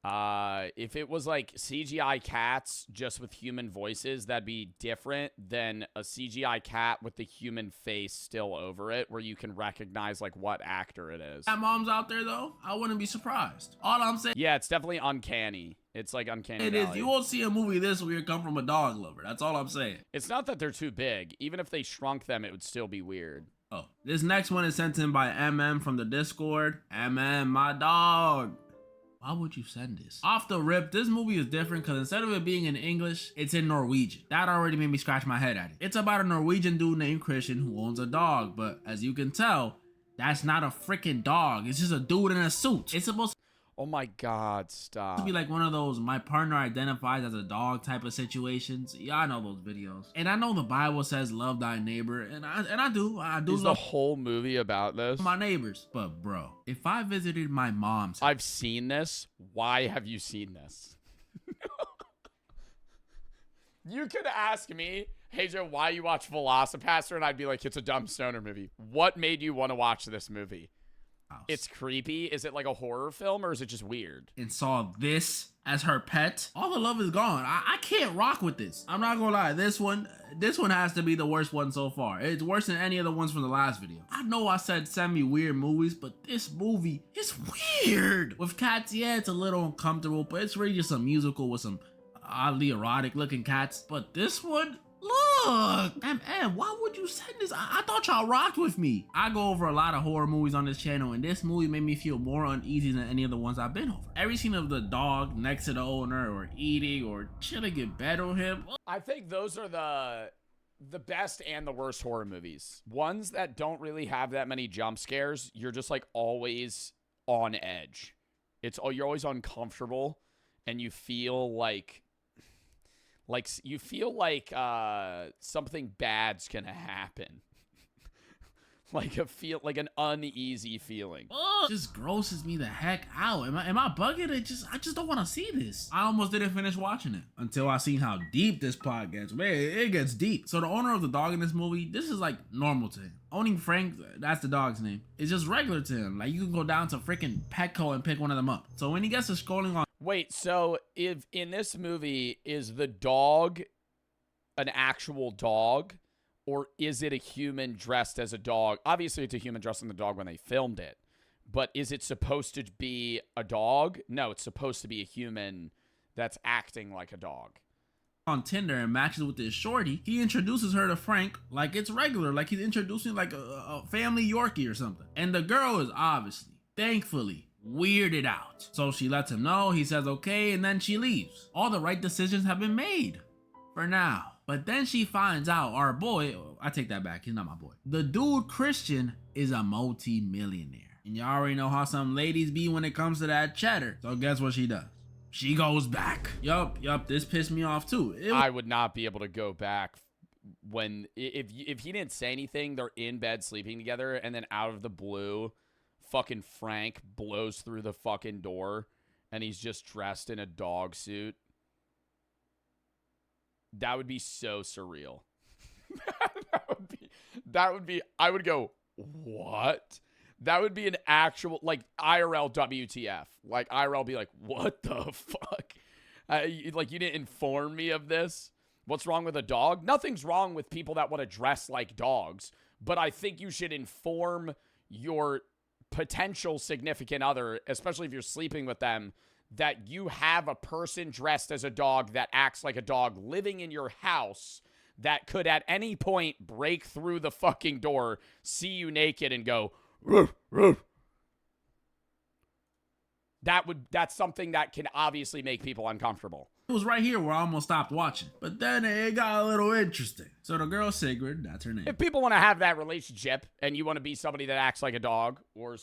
If it was like CGI cats just with human voices, that'd be different than a CGI cat with the human face still over it, where you can recognize like what actor it is. That mom's out there though, I wouldn't be surprised. All I'm saying, Yeah, it's definitely uncanny. It's like uncanny it is, valley. you won't see a movie this weird come from a dog lover. That's all I'm saying. It's not that they're too big. Even if they shrunk them, it would still be weird. Oh, this next one is sent in by MM from the Discord. MM, my dog. Why would you send this? Off the rip, this movie is different because instead of it being in English, it's in Norwegian. That already made me scratch my head at it. It's about a Norwegian dude named Christian who owns a dog, but as you can tell, that's not a freaking dog. It's just a dude in a suit. It's supposed Oh my God, stop. to be like one of those my partner identifies as a dog type of situations. Yeah, I know those videos. And I know the Bible says love thy neighbor, and I do Is the love whole movie about this? my neighbors. But bro, if I visited my mom's, I've seen this. Why have you seen this? You could ask me, hey Joe, why you watch Velocipaster? And I'd be like, it's a dumb stoner movie. What made you want to watch this movie? It's creepy. Is it like a horror film or is it just weird? and saw this as her pet, all the love is gone. I can't rock with this. I'm not gonna lie, this one has to be the worst one so far. It's worse than any of the ones from the last video. I know I said send me weird movies, but this movie is weird. With cats, yeah, it's a little uncomfortable, but it's really just a musical with some oddly erotic looking cats. But this one, look, MM, why would you send this? I thought y'all rocked with me. I go over a lot of horror movies on this channel, and this movie made me feel more uneasy than any of the ones I've been over. Every scene of the dog next to the owner, or eating, or chilling in bed with him. I think those are the best and the worst horror movies. Ones that don't really have that many jump scares. You're just like always on edge. You're always uncomfortable, and you feel like something bad's gonna happen. like an uneasy feeling. Ugh, just grosses me the heck out. Am I bugging? I just don't want to see this. I almost didn't finish watching it until I seen how deep this plot gets. Man, it gets deep. So the owner of the dog in this movie, this is like normal to him. Owning Frank, that's the dog's name, is just regular to him. Like you can go down to freaking Petco and pick one of them up. So when he gets to scrolling on, Wait, so if in this movie, is the dog an actual dog, or is it a human dressed as a dog? Obviously, it's a human dressed as a dog when they filmed it, but is it supposed to be a dog? No, it's supposed to be a human that's acting like a dog. On Tinder and matches with this shorty, he introduces her to Frank like it's regular, like he's introducing like a family Yorkie or something. And the girl is obviously, thankfully, weirded out. So she lets him know, he says okay, and then she leaves. All the right decisions have been made. For now. But then she finds out our boy, I take that back, he's not my boy. The dude Christian is a multi-millionaire. And you already know how some ladies be when it comes to that cheddar. So guess what she does? She goes back. Yup, this pissed me off too. I would not be able to go back when, if he didn't say anything, they're in bed sleeping together, and then out of the blue, fucking Frank blows through the fucking door, and he's just dressed in a dog suit. That would be so surreal. that would be, I would go, what? That would be an actual, like, IRL WTF. Like, IRL be like, what the fuck? Like, you didn't inform me of this? What's wrong with a dog? Nothing's wrong with people that want to dress like dogs, but I think you should inform your potential significant other, especially if you're sleeping with them, that you have a person dressed as a dog that acts like a dog living in your house that could at any point break through the fucking door, see you naked, and go, roof, roof. That's something that can obviously make people uncomfortable. It was right here where I almost stopped watching. But then it got a little interesting. So the girl Sigrid, that's her name. If people want to have that relationship and you want to be somebody that acts like a dog, or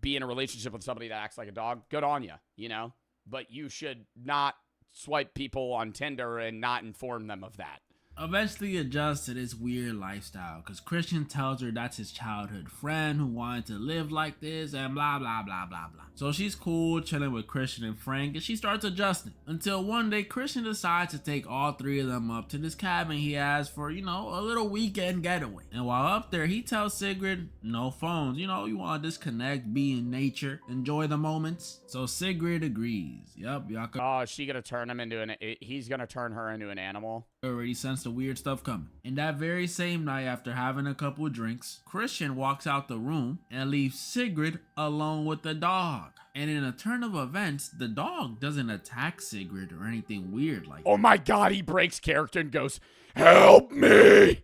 be in a relationship with somebody that acts like a dog, good on you, you know? But you should not swipe people on Tinder and not inform them of that. eventually adjusts to this weird lifestyle because Christian tells her that's his childhood friend who wanted to live like this and blah blah blah blah blah. So she's cool chilling with Christian and Frank, and she starts adjusting until one day Christian decides to take all three of them up to this cabin he has for, you know, a little weekend getaway. And while up there, he tells Sigrid, no phones, you know, you want to disconnect, be in nature, enjoy the moments. So Sigrid agrees. Yep, y'all could Oh, is she gonna turn him into he's gonna turn her into an animal? already sense the weird stuff coming. And that very same night, after having a couple of drinks, Christian walks out the room and leaves Sigrid alone with the dog. And in a turn of events, the dog doesn't attack Sigrid or anything weird like Oh my god, he breaks character and goes, "Help me!"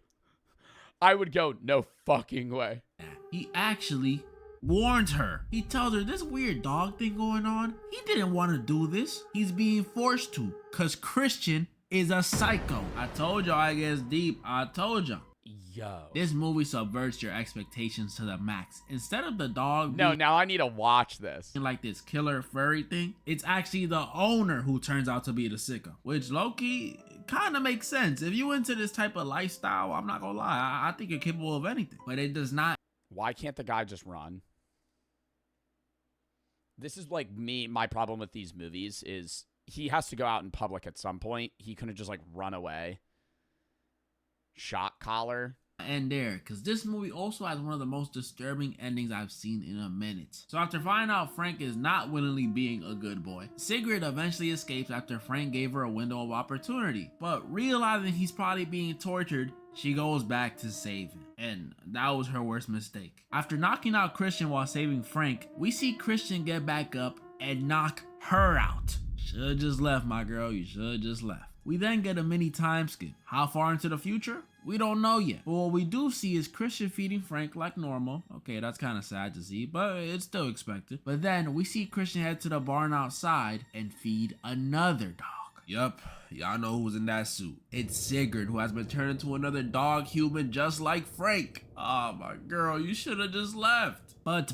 I would go, no fucking way. that. He actually warns her. He tells her this weird dog thing going on, he didn't want to do this. He's being forced to, because Christian is a psycho. I told y'all it gets deep. I told y'all. Yo. This movie subverts your expectations to the max. Instead of the dog No, being now I need to watch this. like this killer furry thing, it's actually the owner who turns out to be the sicko, which low-key kind of makes sense. If you into this type of lifestyle, I'm not gonna lie, I think you're capable of anything, but it does not. Why can't the guy just run? This is like my problem with these movies is he has to go out in public at some point. He couldn't just like run away. Shot collar. End there, because this movie also has one of the most disturbing endings I've seen in a minute. So after finding out Frank is not willingly being a good boy, Sigrid eventually escapes after Frank gave her a window of opportunity. But realizing he's probably being tortured, she goes back to save him. And that was her worst mistake. After knocking out Christian while saving Frank, we see Christian get back up and knock her out. Should've just left, my girl. You should've just left. We then get a mini time skip. How far into the future? We don't know yet. But what we do see is Christian feeding Frank like normal. Okay, that's kind of sad to see, but it's still expected. But then we see Christian head to the barn outside and feed another dog. Yup, y'all know who's in that suit. It's Sigrid, who has been turned into another dog human just like Frank. Oh my girl, you should have just left. But,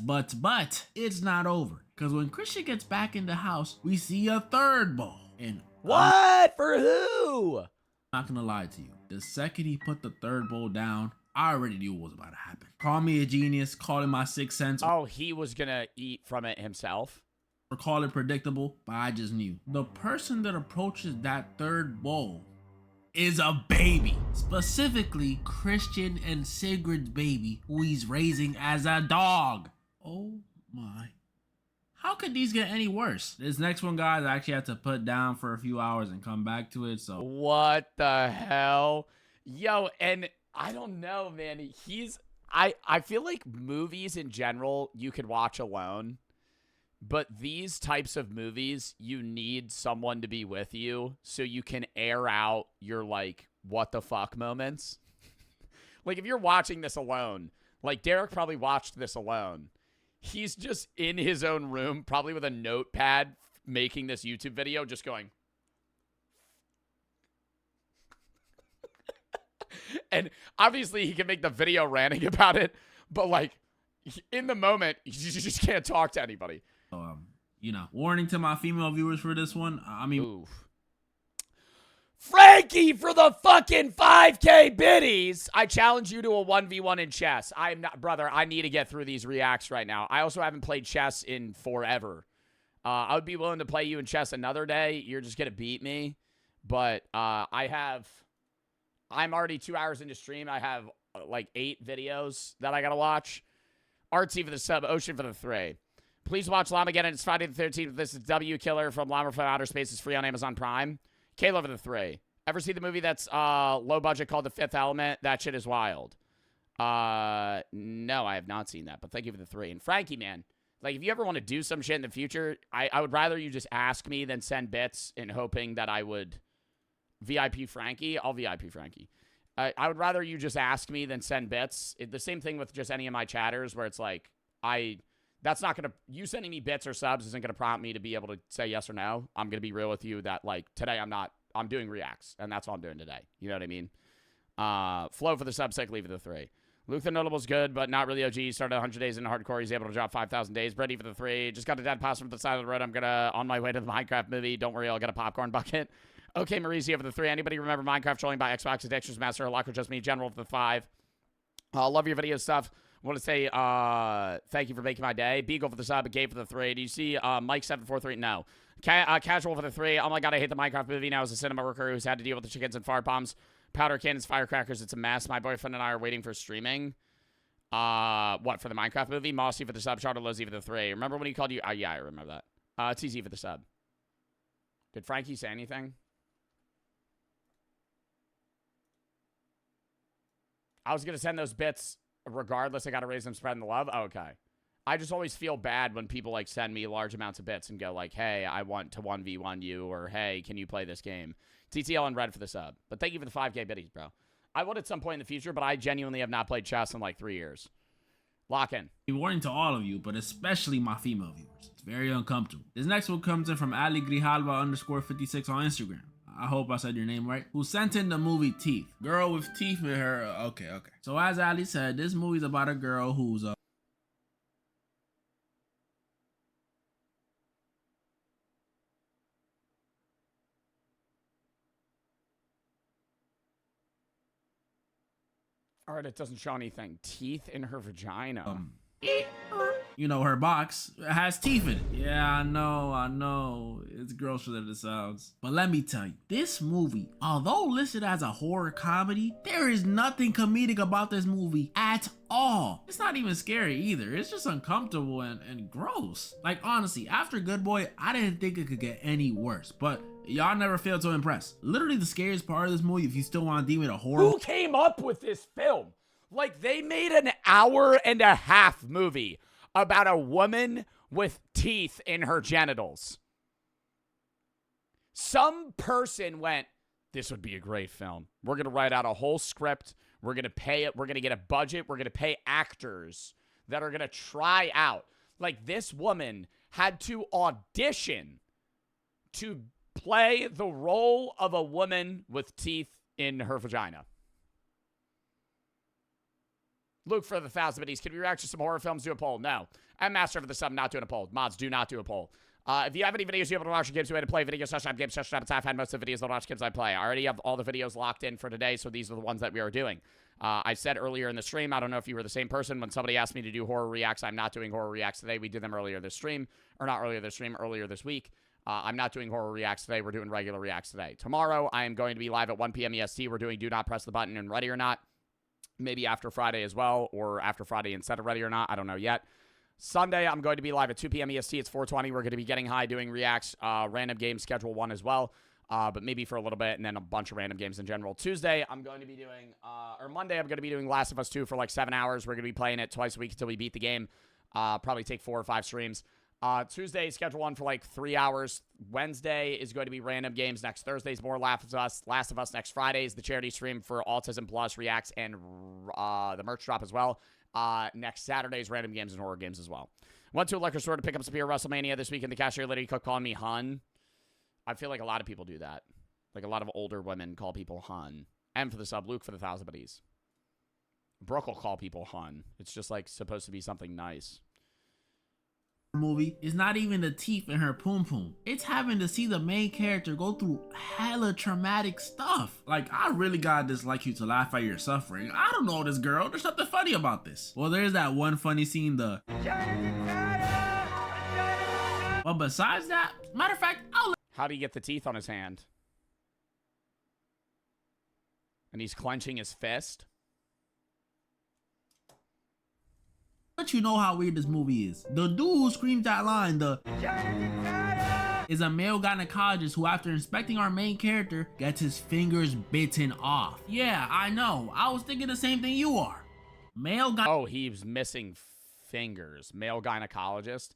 it's not over. Because when Christian gets back in the house, we see a third bowl. And what? For who? Not gonna lie to you. The second he put the third bowl down, I already knew what was about to happen. Call me a genius, call it my sixth sense. Oh, he was gonna eat from it himself? Or call it predictable, but I just knew. The person that approaches that third bowl is a baby. Specifically, Christian and Sigrid's baby, who he's raising as a dog. Oh my. How could these get any worse? This next one, guys, I actually had to put down for a few hours and come back to it, so. What the hell? Yo, and I don't know, man. I feel like movies in general you could watch alone, but these types of movies, you need someone to be with you so you can air out your, like, what the fuck moments. Like, if you're watching this alone, like, Derek probably watched this alone. He's just in his own room, probably with a notepad, making this YouTube video, just going. And obviously he can make the video ranting about it, but like in the moment, you just can't talk to anybody. You know, warning to my female viewers for this one. I mean, oof. Frankie for the fucking 5K biddies. I challenge you to a 1v1 in chess. I'm not, brother, I need to get through these reacts right now. I also haven't played chess in forever. I would be willing to play you in chess another day. You're just going to beat me. But I'm already 2 hours into stream. I have like 8 videos that I got to watch. Artsy for the sub, Ocean for the 3. Please watch Llama again. It's Friday the 13th. This is W Killer from Llama from Outer Space. It's free on Amazon Prime. Kayla for the 3. Ever see the movie that's low budget called The Fifth Element? That shit is wild. No, I have not seen that, but thank you for the 3. And Frankie, man, like if you ever want to do some shit in the future, I would rather you just ask me than send bits in hoping that I would VIP Frankie. I'll VIP Frankie. I would rather you just ask me than send bits. The same thing with just any of my chatters where it's like, that's not going to, you sending me bits or subs isn't going to prompt me to be able to say yes or no. I'm going to be real with you that like today I'm doing reacts and that's all I'm doing today. You know what I mean? Flo for the sub, Sick Leave for the 3. Luke the Notable's good, but not really OG. He started 100 days in hardcore. He's able to drop 5,000 days. Brady for the 3. Just got a dead pasta from the side of the road. I'm on my way to the Minecraft movie. Don't worry, I'll get a popcorn bucket. Okay, Mauricio for the 3. Anybody remember Minecraft trolling by Xbox Addictions Master or Lock or just me? General for the 5. Love your video stuff. Want to say thank you for making my day. Beagle for the sub, Gabe for the 3. Do you see Mike743? No. Casual for the 3. Oh my god, I hate the Minecraft movie now as a cinema worker who's had to deal with the chickens and fart bombs, powder cannons, firecrackers. It's a mess. My boyfriend and I are waiting for streaming. What, for the Minecraft movie? Mossy for the sub, Bartolozzi for the 3. Remember when he called you? Yeah, I remember that. TZ for the sub. Did Frankie say anything? I was going to send those bits regardless. I got to raise them, spreading the love. Oh, okay. I just always feel bad when people like send me large amounts of bits and go like, hey, I want to 1v1 you, or hey, can you play this game? TTL and Red for the sub. But thank you for the 5K biddies, bro. I would at some point in the future, but I genuinely have not played chess in like 3 years. Lock in. Warning to all of you, but especially my female viewers. It's very uncomfortable. This next one comes in from Ali Grijalva _56 on Instagram. I hope I said your name right. Who sent in the movie Teeth. Girl with teeth in her. Okay. So as Ali said, this movie's about a girl who's All right, it doesn't show anything. Teeth in her vagina. you know, her box has teeth in it. Yeah, I know. It's grosser than it sounds. But let me tell you, this movie, although listed as a horror comedy, there is nothing comedic about this movie at all. It's not even scary either. It's just uncomfortable and gross. Like, honestly, after Good Boy, I didn't think it could get any worse. But y'all never failed to impress. Literally the scariest part of this movie, if you still want to deem it a horror. Who came up with this film? Like, they made an 1.5-hour movie about a woman with teeth in her genitals. Some person went, this would be a great film. We're going to write out a whole script. We're going to pay it. We're going to get a budget. We're going to pay actors that are going to try out. Like, this woman had to audition to play the role of a woman with teeth in her vagina. Luke for the 1,000 biddies. Can we react to some horror films? Do a poll. No. I'm Master for the sub. Not doing a poll. Mods, do not do a poll. If you have any videos you able to watch or games you want to play, video session, games session, I've had most of the videos that watch games I play. I already have all the videos locked in for today, so these are the ones that we are doing. I said earlier in the stream, I don't know if you were the same person, when somebody asked me to do horror reacts, I'm not doing horror reacts today. We did them earlier this stream, or not earlier this stream, earlier this week. I'm not doing horror reacts today. We're doing regular reacts today. Tomorrow, I am going to be live at 1 p.m. EST. We're doing Do Not Press the Button and Ready or Not. Maybe after Friday as well, or after Friday instead of Ready or Not. I don't know yet. Sunday, I'm going to be live at 2 p.m. EST. It's 4:20. We're going to be getting high, doing reacts, random games, schedule 1 as well. But maybe for a little bit, and then a bunch of random games in general. Tuesday, I'm going to be doing, or Monday, I'm going to be doing Last of Us 2 for like 7 hours. We're going to be playing it twice a week until we beat the game. Probably take 4 or 5 streams. Tuesday, schedule 1 for like 3 hours. Wednesday is going to be random games. Next Thursday's more Last of Us. Next Friday is the charity stream for Autism Plus reacts and the merch drop as well. Next Saturday's random games and horror games as well. Went to a liquor store to pick up some beer WrestleMania this weekend. The cashier lady kept calling me hun. I feel like a lot of people do that. Like a lot of older women call people hun. M for the sub, Luke for the 1,000 buddies. Brooke will call people hun. It's just like supposed to be something nice. Movie is not even the teeth in her poom poom. It's having to see the main character go through hella traumatic stuff. Like, I really gotta dislike you to laugh at your suffering. I don't know this girl. There's nothing funny about this. Well, there's that one funny scene, but besides that, matter of fact, how do you get the teeth on his hand? And he's clenching his fist. Let you know how weird this movie is. The dude who screamed that line, is a male gynecologist who, after inspecting our main character, gets his fingers bitten off. Yeah, I know. I was thinking the same thing you are. Oh, he's missing fingers. Male gynecologist.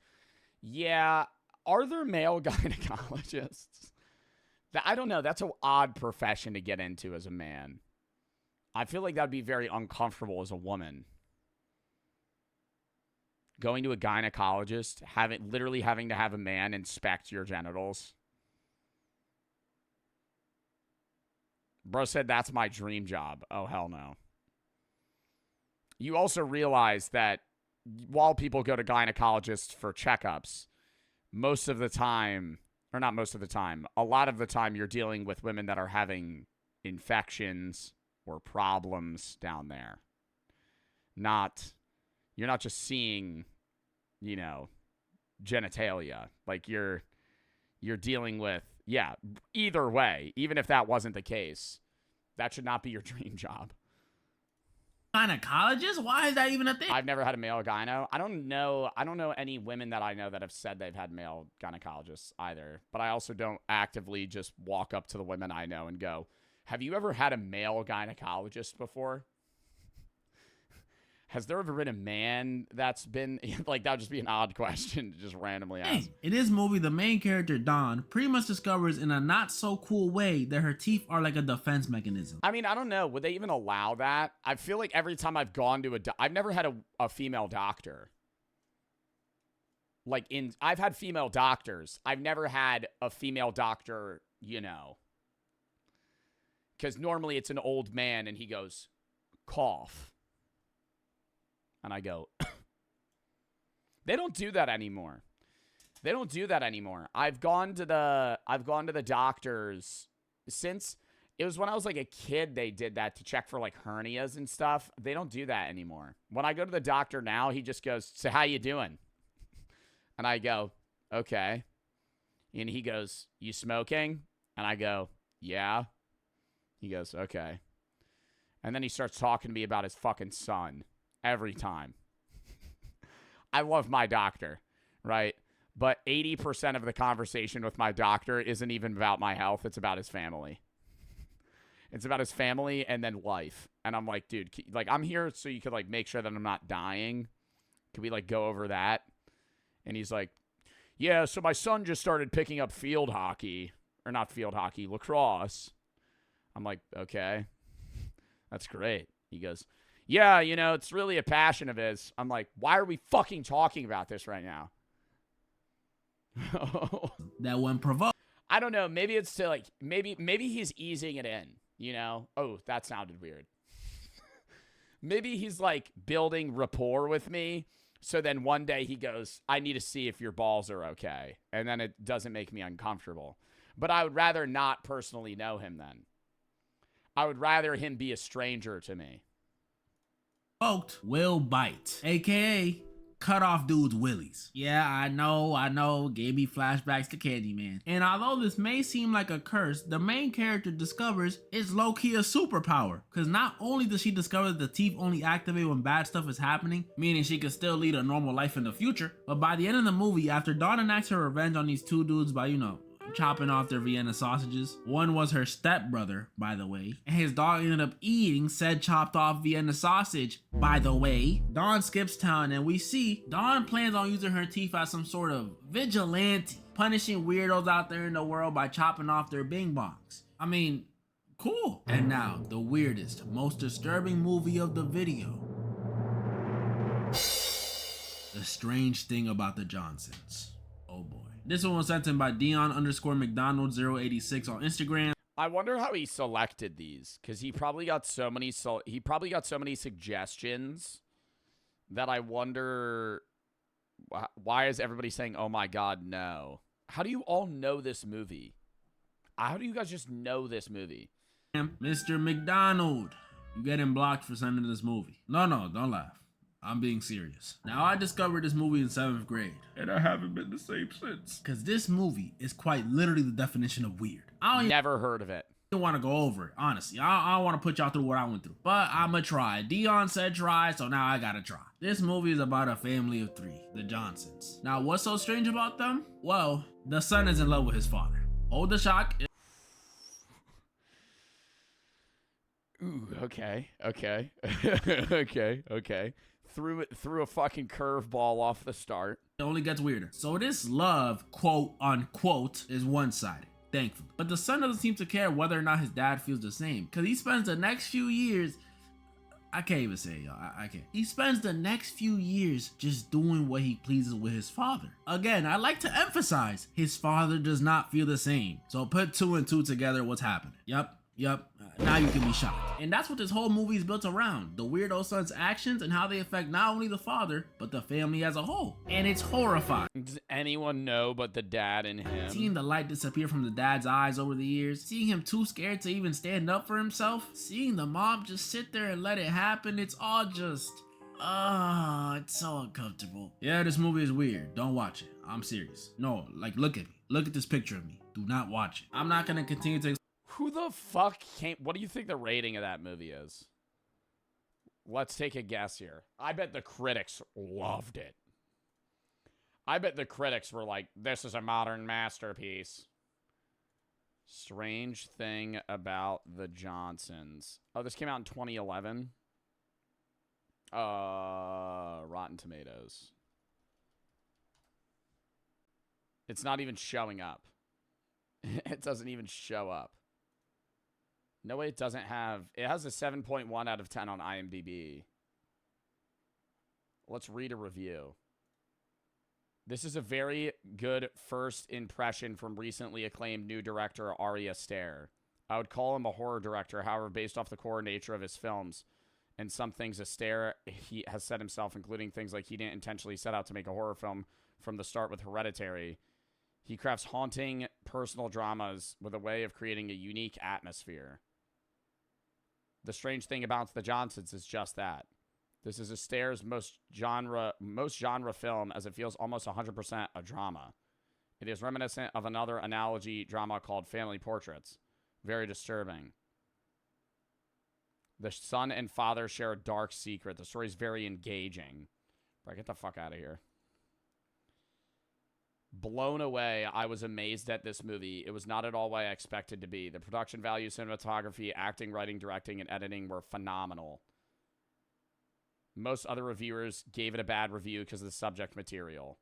Yeah, are there male gynecologists? I don't know. That's an odd profession to get into as a man. I feel like that'd be very uncomfortable as a woman. Going to a gynecologist, literally having to have a man inspect your genitals. Bro said that's my dream job. Oh, hell no. You also realize that while people go to gynecologists for checkups, most of the time, or not most of the time, a lot of the time you're dealing with women that are having infections or problems down there. You're not just seeing, you know, genitalia. Like you're dealing with, yeah, either way, even if that wasn't the case, that should not be your dream job. Gynecologist? Why is that even a thing? I've never had a male gyno. I don't know any women that I know that have said they've had male gynecologists either. But I also don't actively just walk up to the women I know and go, have you ever had a male gynecologist before? Has there ever been a man that's been, like, that would just be an odd question to just randomly ask. Hey, in this movie, the main character, Dawn, pretty much discovers in a not so cool way that her teeth are like a defense mechanism. I mean, I don't know. Would they even allow that? I feel like every time I've gone to I've never had a female doctor. Like, I've had female doctors. I've never had a female doctor, you know. Because normally it's an old man and he goes, cough. And I go, they don't do that anymore. They don't do that anymore. I've gone to the doctors since it was when I was like a kid. They did that to check for like hernias and stuff. They don't do that anymore. When I go to the doctor now, he just goes, so how you doing? And I go, okay. And he goes, you smoking? And I go, yeah. He goes, okay. And then he starts talking to me about his fucking son. Every time. I love my doctor, right? But 80% of the conversation with my doctor isn't even about my health. It's about his family. It's about his family and then life. And I'm like, dude, like, I'm here so you could, like, make sure that I'm not dying. Can we, like, go over that? And he's like, yeah, so my son just started picking up field hockey. Or not field hockey, lacrosse. I'm like, okay. That's great. He goes, yeah, you know, it's really a passion of his. I'm like, why are we fucking talking about this right now? That one provoked. I don't know. Maybe it's to like, maybe he's easing it in, you know? Oh, that sounded weird. Maybe he's like building rapport with me. So then one day he goes, I need to see if your balls are okay. And then it doesn't make me uncomfortable. But I would rather not personally know him then. I would rather him be a stranger to me. Will bite, aka cut off dudes' willies. Yeah, I know, gave me flashbacks to Candyman. And although this may seem like a curse, the main character discovers it's low-key a superpower. Cause not only does she discover that the teeth only activate when bad stuff is happening, meaning she can still lead a normal life in the future, but by the end of the movie, after Dawn enacts her revenge on these two dudes by, you know, chopping off their Vienna sausages. One was her stepbrother, by the way, and his dog ended up eating said chopped off Vienna sausage, by the way. Dawn skips town and we see Dawn plans on using her teeth as some sort of vigilante, punishing weirdos out there in the world by chopping off their bing bongs. I mean, cool. And now, the weirdest, most disturbing movie of the video. The strange thing about the Johnsons. Oh boy. This one was sent in by Dion_McDonald086 on Instagram. I wonder how he selected these, because he probably got so many suggestions that I wonder why is everybody saying, oh my god, no. How do you all know this movie? How do you guys just know this movie? Mr. McDonald, you getting blocked for sending this movie. No, don't laugh. I'm being serious. Now, I discovered this movie in 7th grade, and I haven't been the same since. Because this movie is quite literally the definition of weird. I don't never heard of it. I don't want to go over it, honestly. I don't want to put y'all through what I went through. But I'ma try. Dion said try, so now I gotta try. This movie is about a family of 3, the Johnsons. Now, what's so strange about them? Well, the son is in love with his father. Hold the shock. Ooh, okay. Threw a fucking curveball off the start. It only gets weirder. So this love, quote unquote, is one-sided, thankfully. But the son doesn't seem to care whether or not his dad feels the same, because he spends the next few years, I can't even say it, y'all, I can't. He spends the next few years just doing what he pleases with his father. Again, I like to emphasize, his father does not feel the same. So put 2 and 2 together, what's happening? Yep. Now you can be shocked. And that's what this whole movie is built around. The weirdo son's actions and how they affect not only the father, but the family as a whole. And it's horrifying. Does anyone know but the dad and him? Seeing the light disappear from the dad's eyes over the years, seeing him too scared to even stand up for himself, seeing the mom just sit there and let it happen, it's all just... it's so uncomfortable. Yeah, this movie is weird. Don't watch it. I'm serious. No, like, look at me. Look at this picture of me. Do not watch it. I'm not gonna continue to... Who the fuck came... What do you think the rating of that movie is? Let's take a guess here. I bet the critics loved it. I bet the critics were like, this is a modern masterpiece. Strange thing about the Johnsons. Oh, this came out in 2011. Rotten Tomatoes. It's not even showing up. It doesn't even show up. No way, it doesn't have... It has a 7.1 out of 10 on IMDb. Let's read a review. This is a very good first impression from recently acclaimed new director Ari Aster. I would call him a horror director, however, based off the core nature of his films and some things Aster he has said himself, including things like he didn't intentionally set out to make a horror film from the start with Hereditary. He crafts haunting personal dramas with a way of creating a unique atmosphere. The strange thing about the Johnsons is just that. This is Aster's most genre film, as it feels almost 100% a drama. It is reminiscent of another analogy drama called Family Portraits. Very disturbing. The son and father share a dark secret. The story is very engaging. Bro, get the fuck out of here. Blown away. I was amazed at this movie. It was not at all what I expected to be. The production value, cinematography, acting, writing, directing, and editing were phenomenal. Most other reviewers gave it a bad review because of the subject material.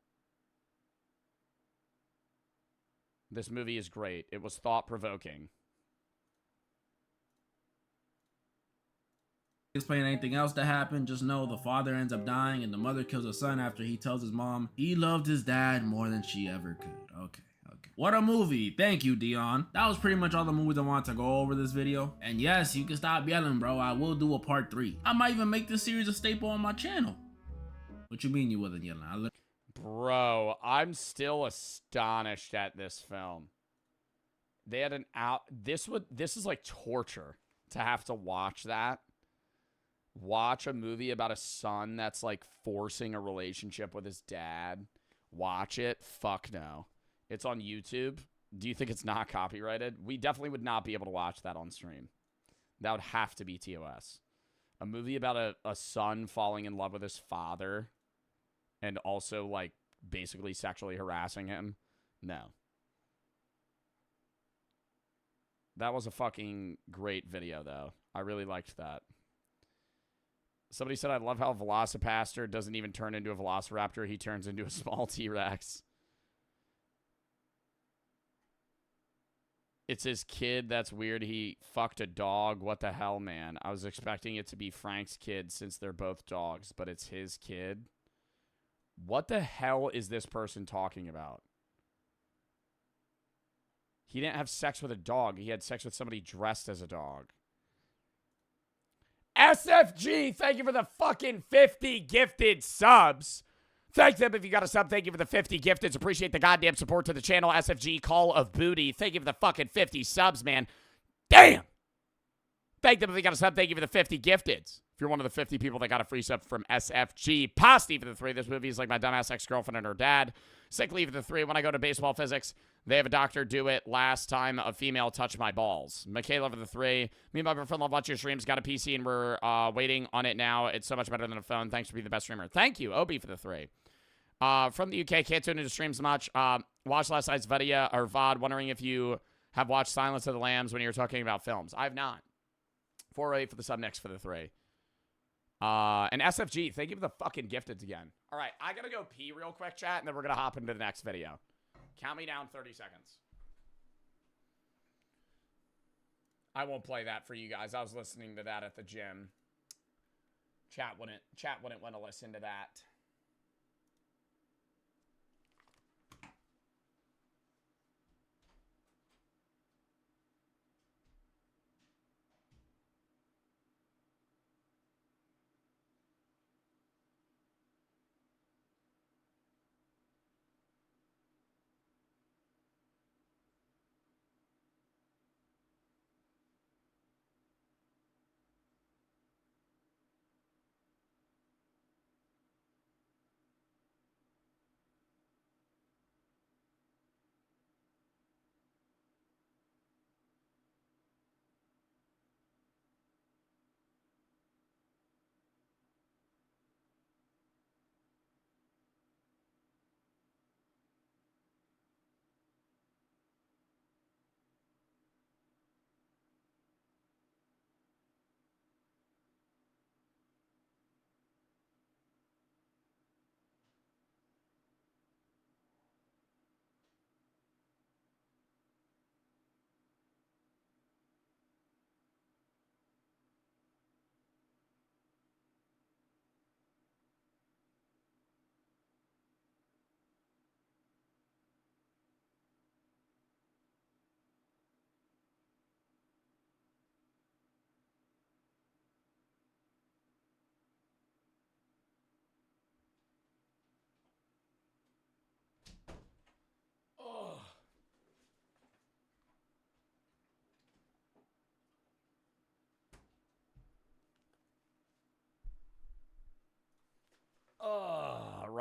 This movie is great. It was thought-provoking. Explain anything else that happened, just know the father ends up dying and the mother kills the son after he tells his mom he loved his dad more than she ever could. Okay. What a movie. Thank you, Dion. That was pretty much all the movies I wanted to go over this video. And yes, you can stop yelling, bro. I will do a part 3. I might even make this series a staple on my channel. What you mean you wasn't yelling? Bro, I'm still astonished at this film. They had an out... This is like torture to have to watch that. Watch a movie about a son that's like forcing a relationship with his dad. Watch it? Fuck no. It's on YouTube. Do you think it's not copyrighted? We definitely would not be able to watch that on stream. That would have to be TOS. A movie about a son falling in love with his father and also like basically sexually harassing him. No. That was a fucking great video though. I really liked that. Somebody said, I love how Velocipaster doesn't even turn into a Velociraptor. He turns into a small T-Rex. It's his kid. That's weird. He fucked a dog. What the hell, man? I was expecting it to be Frank's kid since they're both dogs, but it's his kid. What the hell is this person talking about? He didn't have sex with a dog. He had sex with somebody dressed as a dog. SFG, thank you for the fucking 50 gifted subs. Thank them if you got a sub. Thank you for the 50 gifteds. Appreciate the goddamn support to the channel. SFG, Call of Booty. Thank you for the fucking 50 subs, man. Damn. Thank them if you got a sub. Thank you for the 50 gifteds. If you're one of the 50 people that got a free sub from SFG. Pasty for the 3. This movie is like my dumbass ex-girlfriend and her dad. Sick leave for the 3. When I go to baseball physics, they have a doctor do it. Last time a female touched my balls. Michaela for the 3. Me and my girlfriend love watching your streams. Got a PC and we're waiting on it now. It's so much better than a phone. Thanks for being the best streamer. Thank you, Obi for the 3. From the UK, can't tune into streams much. Watched last night's video or VOD. Wondering if you have watched Silence of the Lambs when you were talking about films. I have not. 408 for the sub, next for the 3. And SFG, thank you for the fucking gifteds again. All right, I gotta go pee real quick, chat, and then we're gonna hop into the next video. Count me down 30 seconds. I won't play that for you guys. I was listening to that at the gym. Chat wouldn't want to listen to that.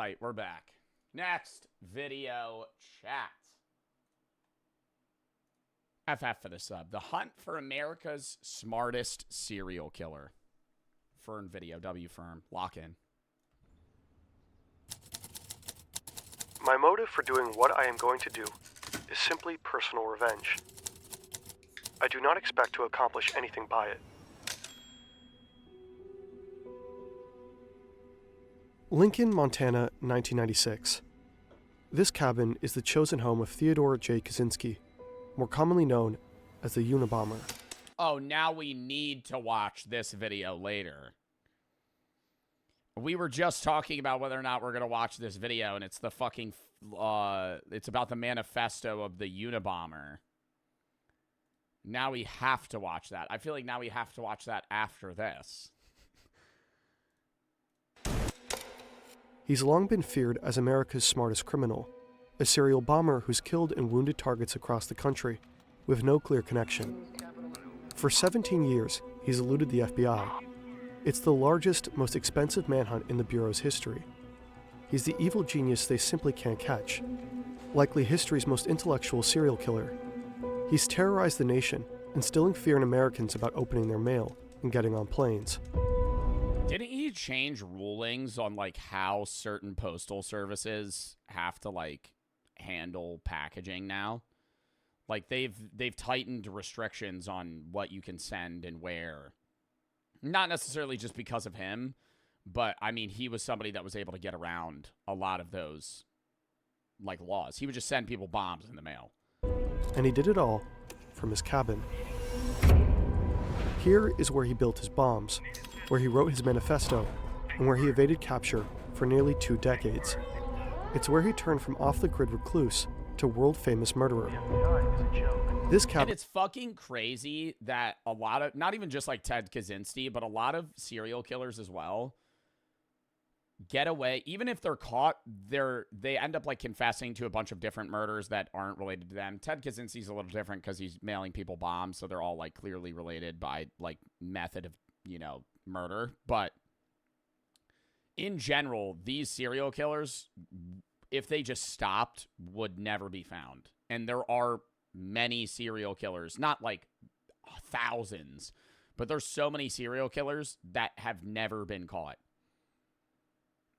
right, we're back. Next video chat. FF for the sub. The hunt for America's smartest serial killer. Fern video. W firm. Lock in. My motive for doing what I am going to do is simply personal revenge. I do not expect to accomplish anything by it. Lincoln, Montana, 1996. This cabin is the chosen home of Theodore J. Kaczynski, more commonly known as the Unabomber. Oh, now we need to watch this video later. We were just talking about whether or not we're going to watch this video, and it's the fucking, it's about the manifesto of the Unabomber. Now we have to watch that. I feel like now we have to watch that after this. He's long been feared as America's smartest criminal, a serial bomber who's killed and wounded targets across the country with no clear connection. For 17 years, he's eluded the FBI. It's the largest, most expensive manhunt in the Bureau's history. He's the evil genius they simply can't catch, likely history's most intellectual serial killer. He's terrorized the nation, instilling fear in Americans about opening their mail and getting on planes. Didn't he change rulings on, like, how certain postal services have to, like, handle packaging now? Like, they've tightened restrictions on what you can send and where. Not necessarily just because of him, but, I mean, he was somebody that was able to get around a lot of those, like, laws. He would just send people bombs in the mail. And he did it all from his cabin. Here is where he built his bombs, where he wrote his manifesto, and where he evaded capture for nearly 2 decades. It's where he turned from off-the-grid recluse to world-famous murderer. This cabin... And it's fucking crazy that a lot of, not even just like Ted Kaczynski, but a lot of serial killers as well, get away. Even if they're caught, they end up like confessing to a bunch of different murders that aren't related to them. Ted Kaczynski's a little different because he's mailing people bombs, so they're all like clearly related by like method of, you know, murder. But in general, these serial killers, if they just stopped, would never be found. And there are many serial killers, not like thousands, but there's so many serial killers that have never been caught.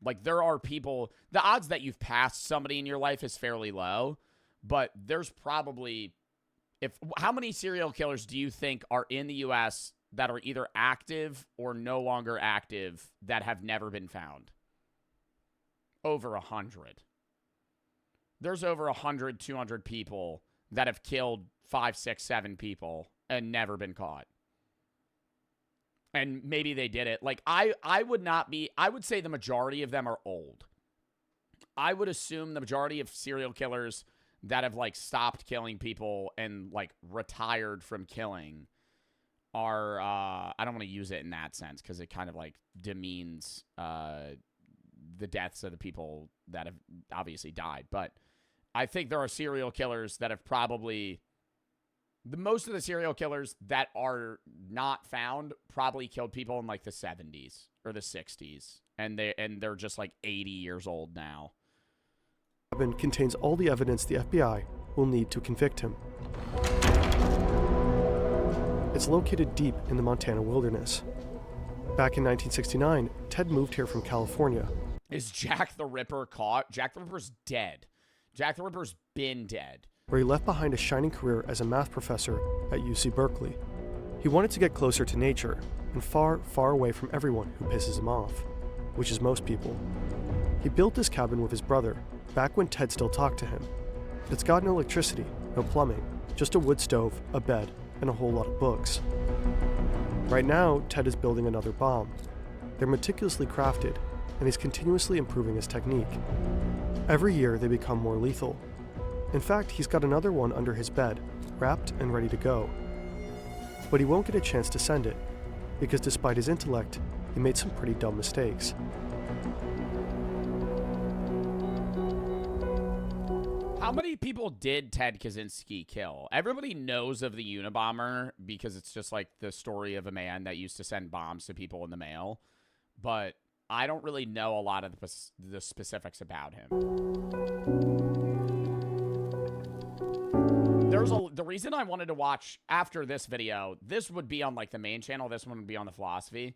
Like, there are people, the odds that you've passed somebody in your life is fairly low, but there's probably, how many serial killers do you think are in the U.S. that are either active or no longer active that have never been found? Over 100. There's over 100, 200 people that have killed 5, 6, 7 people and never been caught. And maybe they did it. Like, I would say the majority of them are old. I would assume the majority of serial killers that have, like, stopped killing people and, like, retired from killing are, I don't want to use it in that sense because it kind of, like, demeans the deaths of the people that have obviously died. But I think there are serial killers that have probably... most of the serial killers that are not found probably killed people in like the 70s or the 60s, and they're just like 80 years old now. Cabin contains all the evidence the FBI will need to convict him. It's located deep in the Montana wilderness. Back in 1969, Ted moved here from California. Is Jack the Ripper caught? Jack the Ripper's dead. Jack the Ripper's been dead. Where he left behind a shining career as a math professor at UC Berkeley. He wanted to get closer to nature and far, far away from everyone who pisses him off, which is most people. He built this cabin with his brother back when Ted still talked to him. It's got no electricity, no plumbing, just a wood stove, a bed, and a whole lot of books. Right now, Ted is building another bomb. They're meticulously crafted, and he's continuously improving his technique. Every year, they become more lethal. In fact, he's got another one under his bed, wrapped and ready to go. But he won't get a chance to send it, because despite his intellect, he made some pretty dumb mistakes. How many people did Ted Kaczynski kill? Everybody knows of the Unabomber because it's just like the story of a man that used to send bombs to people in the mail. But I don't really know a lot of the specifics about him. The reason I wanted to watch after this video, this would be on like the main channel, this one would be on the philosophy.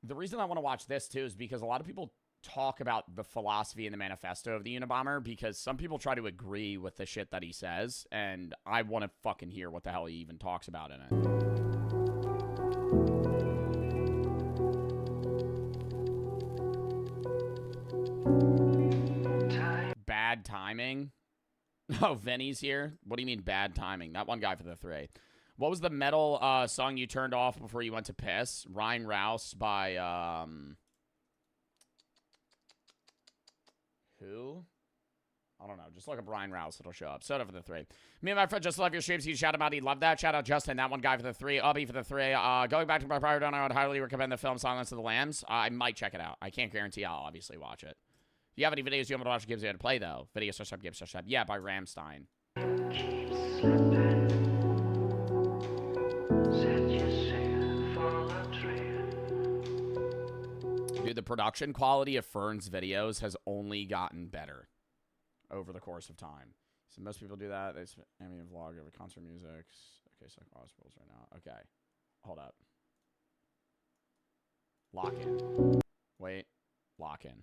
The reason I want to watch this too is because a lot of people talk about the philosophy and the manifesto of the Unabomber, because some people try to agree with the shit that he says, and I want to fucking hear what the hell he even talks about in it. Bad timing. Oh, Vinny's here? What do you mean bad timing? That one guy for the 3. What was the metal song you turned off before you went to piss? Ryan Rouse by, who? I don't know. Just look up Ryan Rouse. It'll show up. Soda for the 3. Me and my friend just love your streams. You shout about. He loved that. Shout out Justin. That one guy for the 3. Ubby for the 3. Going back to my prior down, I would highly recommend the film Silence of the Lambs. I might check it out. I can't guarantee I'll obviously watch it. If you have any videos you want me to watch, games you had to play, though. Video sub, game sub. Yeah, by Ramstein. Dude, the production quality of Fern's videos has only gotten better over the course of time. So most people do that. They mean vlog over concert music. Okay, so hospitals right now. Okay. Hold up. Lock in. Wait. Lock in.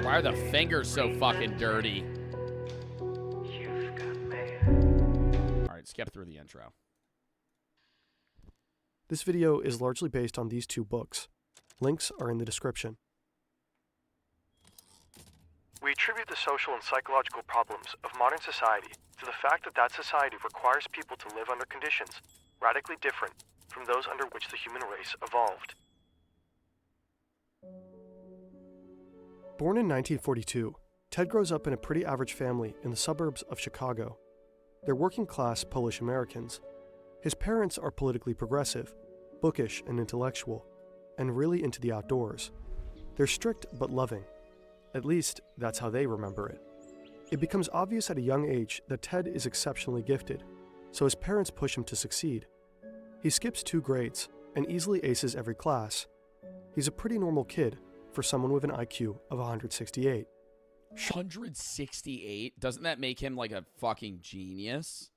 Why are the fingers so fucking dirty? Alright, skip through the intro. This video is largely based on these 2 books. Links are in the description. We attribute the social and psychological problems of modern society to the fact that that society requires people to live under conditions radically different from those under which the human race evolved. Born in 1942, Ted grows up in a pretty average family in the suburbs of Chicago. They're working-class Polish Americans. His parents are politically progressive, bookish and intellectual, and really into the outdoors. They're strict but loving. At least, that's how they remember it. It becomes obvious at a young age that Ted is exceptionally gifted, so his parents push him to succeed. He skips 2 grades and easily aces every class. He's a pretty normal kid for someone with an IQ of 168. 168? Doesn't that make him like a fucking genius?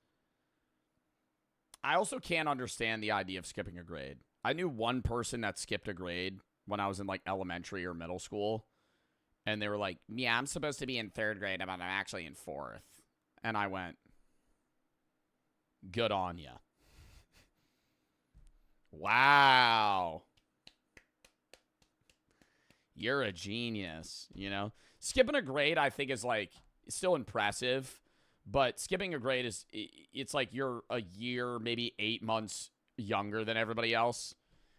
I also can't understand the idea of skipping a grade. I knew one person that skipped a grade when I was in like elementary or middle school. And they were like, yeah, I'm supposed to be in 3rd grade, but I'm actually in 4th. And I went, good on ya. Wow. You're a genius, you know? Skipping a grade, I think, is like, still impressive. But skipping a grade is, it's like you're a year, maybe 8 months younger than everybody else.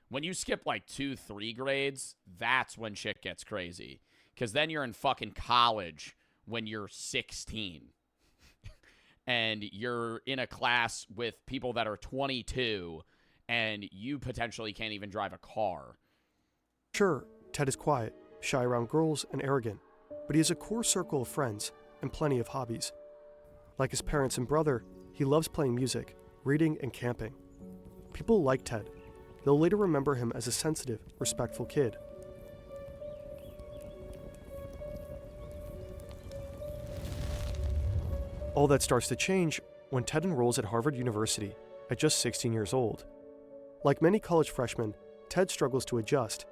When you skip like 2, 3 grades, that's when shit gets crazy. Because then you're in fucking college when you're 16. And you're in a class with people that are 22, and you potentially can't even drive a car. Sure, Ted is quiet, shy around girls, and arrogant, but he has a core circle of friends and plenty of hobbies. Like his parents and brother, he loves playing music, reading, and camping. People like Ted. They'll later remember him as a sensitive, respectful kid. All that starts to change when Ted enrolls at Harvard University at just 16 years old. Like many college freshmen, Ted struggles to adjust.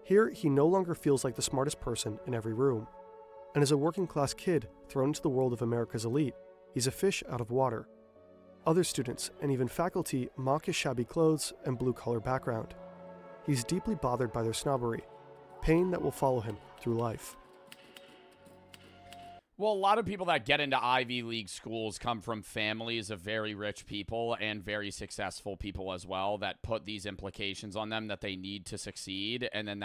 Here, he no longer feels like the smartest person in every room. And as a working-class kid thrown into the world of America's elite, he's a fish out of water. Other students and even faculty mock his shabby clothes and blue-collar background. He's deeply bothered by their snobbery, pain that will follow him through life. Well, a lot of people that get into Ivy League schools come from families of very rich people and very successful people as well that put these implications on them that they need to succeed. And then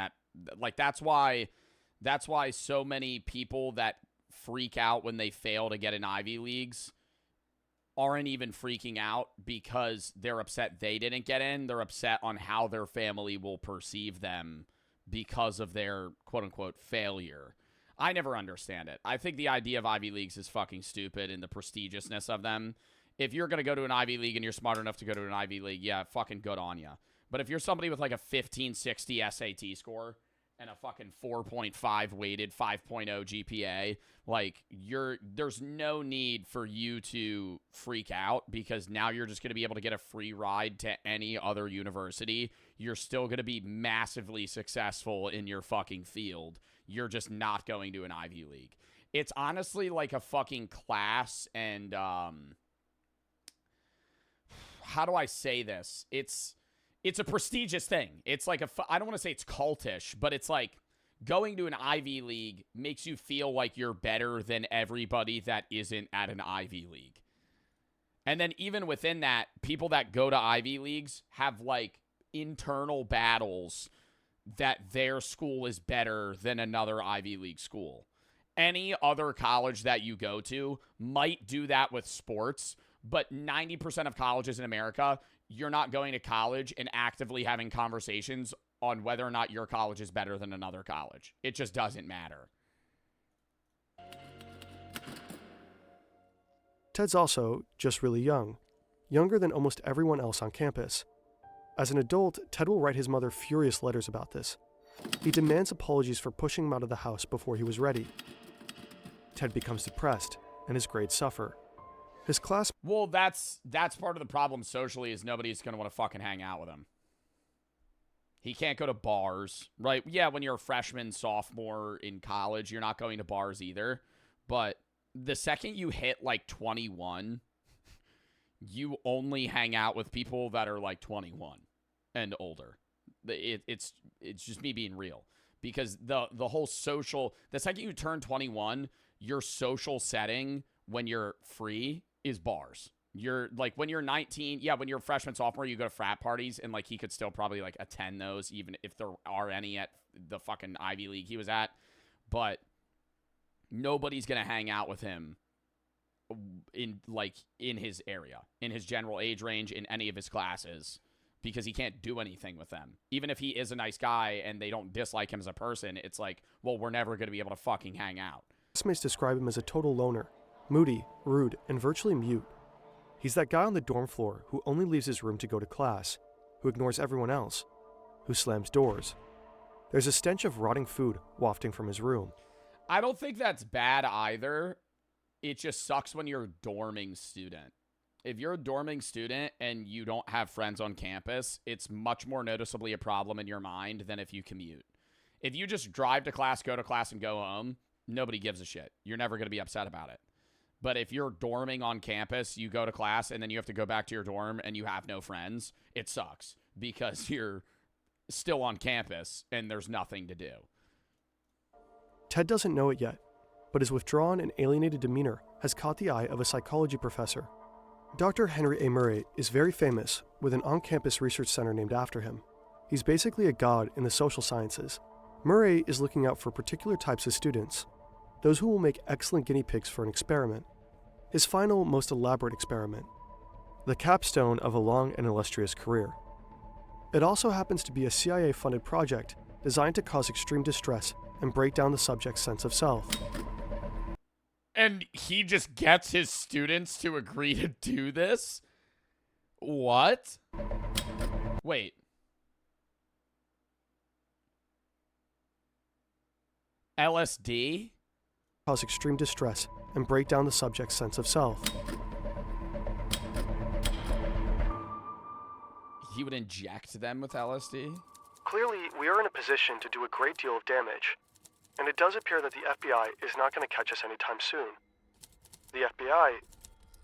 that's why so many people that freak out when they fail to get in Ivy Leagues aren't even freaking out because they're upset they didn't get in. They're upset on how their family will perceive them because of their quote-unquote failure. I never understand it. I think the idea of Ivy Leagues is fucking stupid, and the prestigiousness of them If you're going to go to an Ivy League and you're smart enough to go to an Ivy League, yeah, fucking good on you. But if you're somebody with like a 1560 SAT score and a fucking 4.5 weighted 5.0 GPA, like there's no need for you to freak out, because now you're just going to be able to get a free ride to any other university. You're still going to be massively successful in your fucking field. You're just not going to an Ivy League. It's honestly like a fucking class, and how do I say this? It's a prestigious thing. It's like I don't want to say it's cultish, but it's like going to an Ivy League makes you feel like you're better than everybody that isn't at an Ivy League. And then even within that, people that go to Ivy Leagues have like internal battles that their school is better than another Ivy League school. Any other college that you go to might do that with sports, but 90% of colleges in America, you're not going to college and actively having conversations on whether or not your college is better than another college. It just doesn't matter. Ted's also just really young, younger than almost everyone else on campus. As an adult, Ted will write his mother furious letters about this. He demands apologies for pushing him out of the house before he was ready. Ted becomes depressed, and his grades suffer. His class... Well, that's part of the problem socially, is nobody's going to want to fucking hang out with him. He can't go to bars, right? Yeah, when you're a freshman, sophomore in college, you're not going to bars either. But the second you hit like 21, you only hang out with people that are like 21 and older. It's just me being real. Because the whole social... The second you turn 21, your social setting when you're free is bars. You're like, when you're 19, yeah, when you're a freshman, sophomore, you go to frat parties, and like he could still probably like attend those, even if there are any at the fucking Ivy League he was at. But nobody's gonna hang out with him in his area, in his general age range, in any of his classes, because he can't do anything with them. Even if he is a nice guy and they don't dislike him as a person, it's like, well, we're never gonna be able to fucking hang out. Classmates describe him as a total loner, moody, rude, and virtually mute. He's that guy on the dorm floor who only leaves his room to go to class, who ignores everyone else, who slams doors. There's a stench of rotting food wafting from his room. I don't think that's bad either. It just sucks when you're a dorming student. If you're a dorming student and you don't have friends on campus, it's much more noticeably a problem in your mind than if you commute. If you just drive to class, and go home, nobody gives a shit. You're never going to be upset about it. But if you're dorming on campus, you go to class, and then you have to go back to your dorm, and you have no friends, it sucks, because you're still on campus, and there's nothing to do. Ted doesn't know it yet, but his withdrawn and alienated demeanor has caught the eye of a psychology professor. Dr. Henry A. Murray is very famous, with an on-campus research center named after him. He's basically a god in the social sciences. Murray is looking out for particular types of students, those who will make excellent guinea pigs for an experiment. His final, most elaborate experiment, the capstone of a long and illustrious career. It also happens to be a CIA-funded project designed to cause extreme distress and break down the subject's sense of self. And he just gets his students to agree to do this? What? Wait. LSD? Cause extreme distress and break down the subject's sense of self. He would inject them with LSD? Clearly, we are in a position to do a great deal of damage, and it does appear that the FBI is not going to catch us anytime soon. The FBI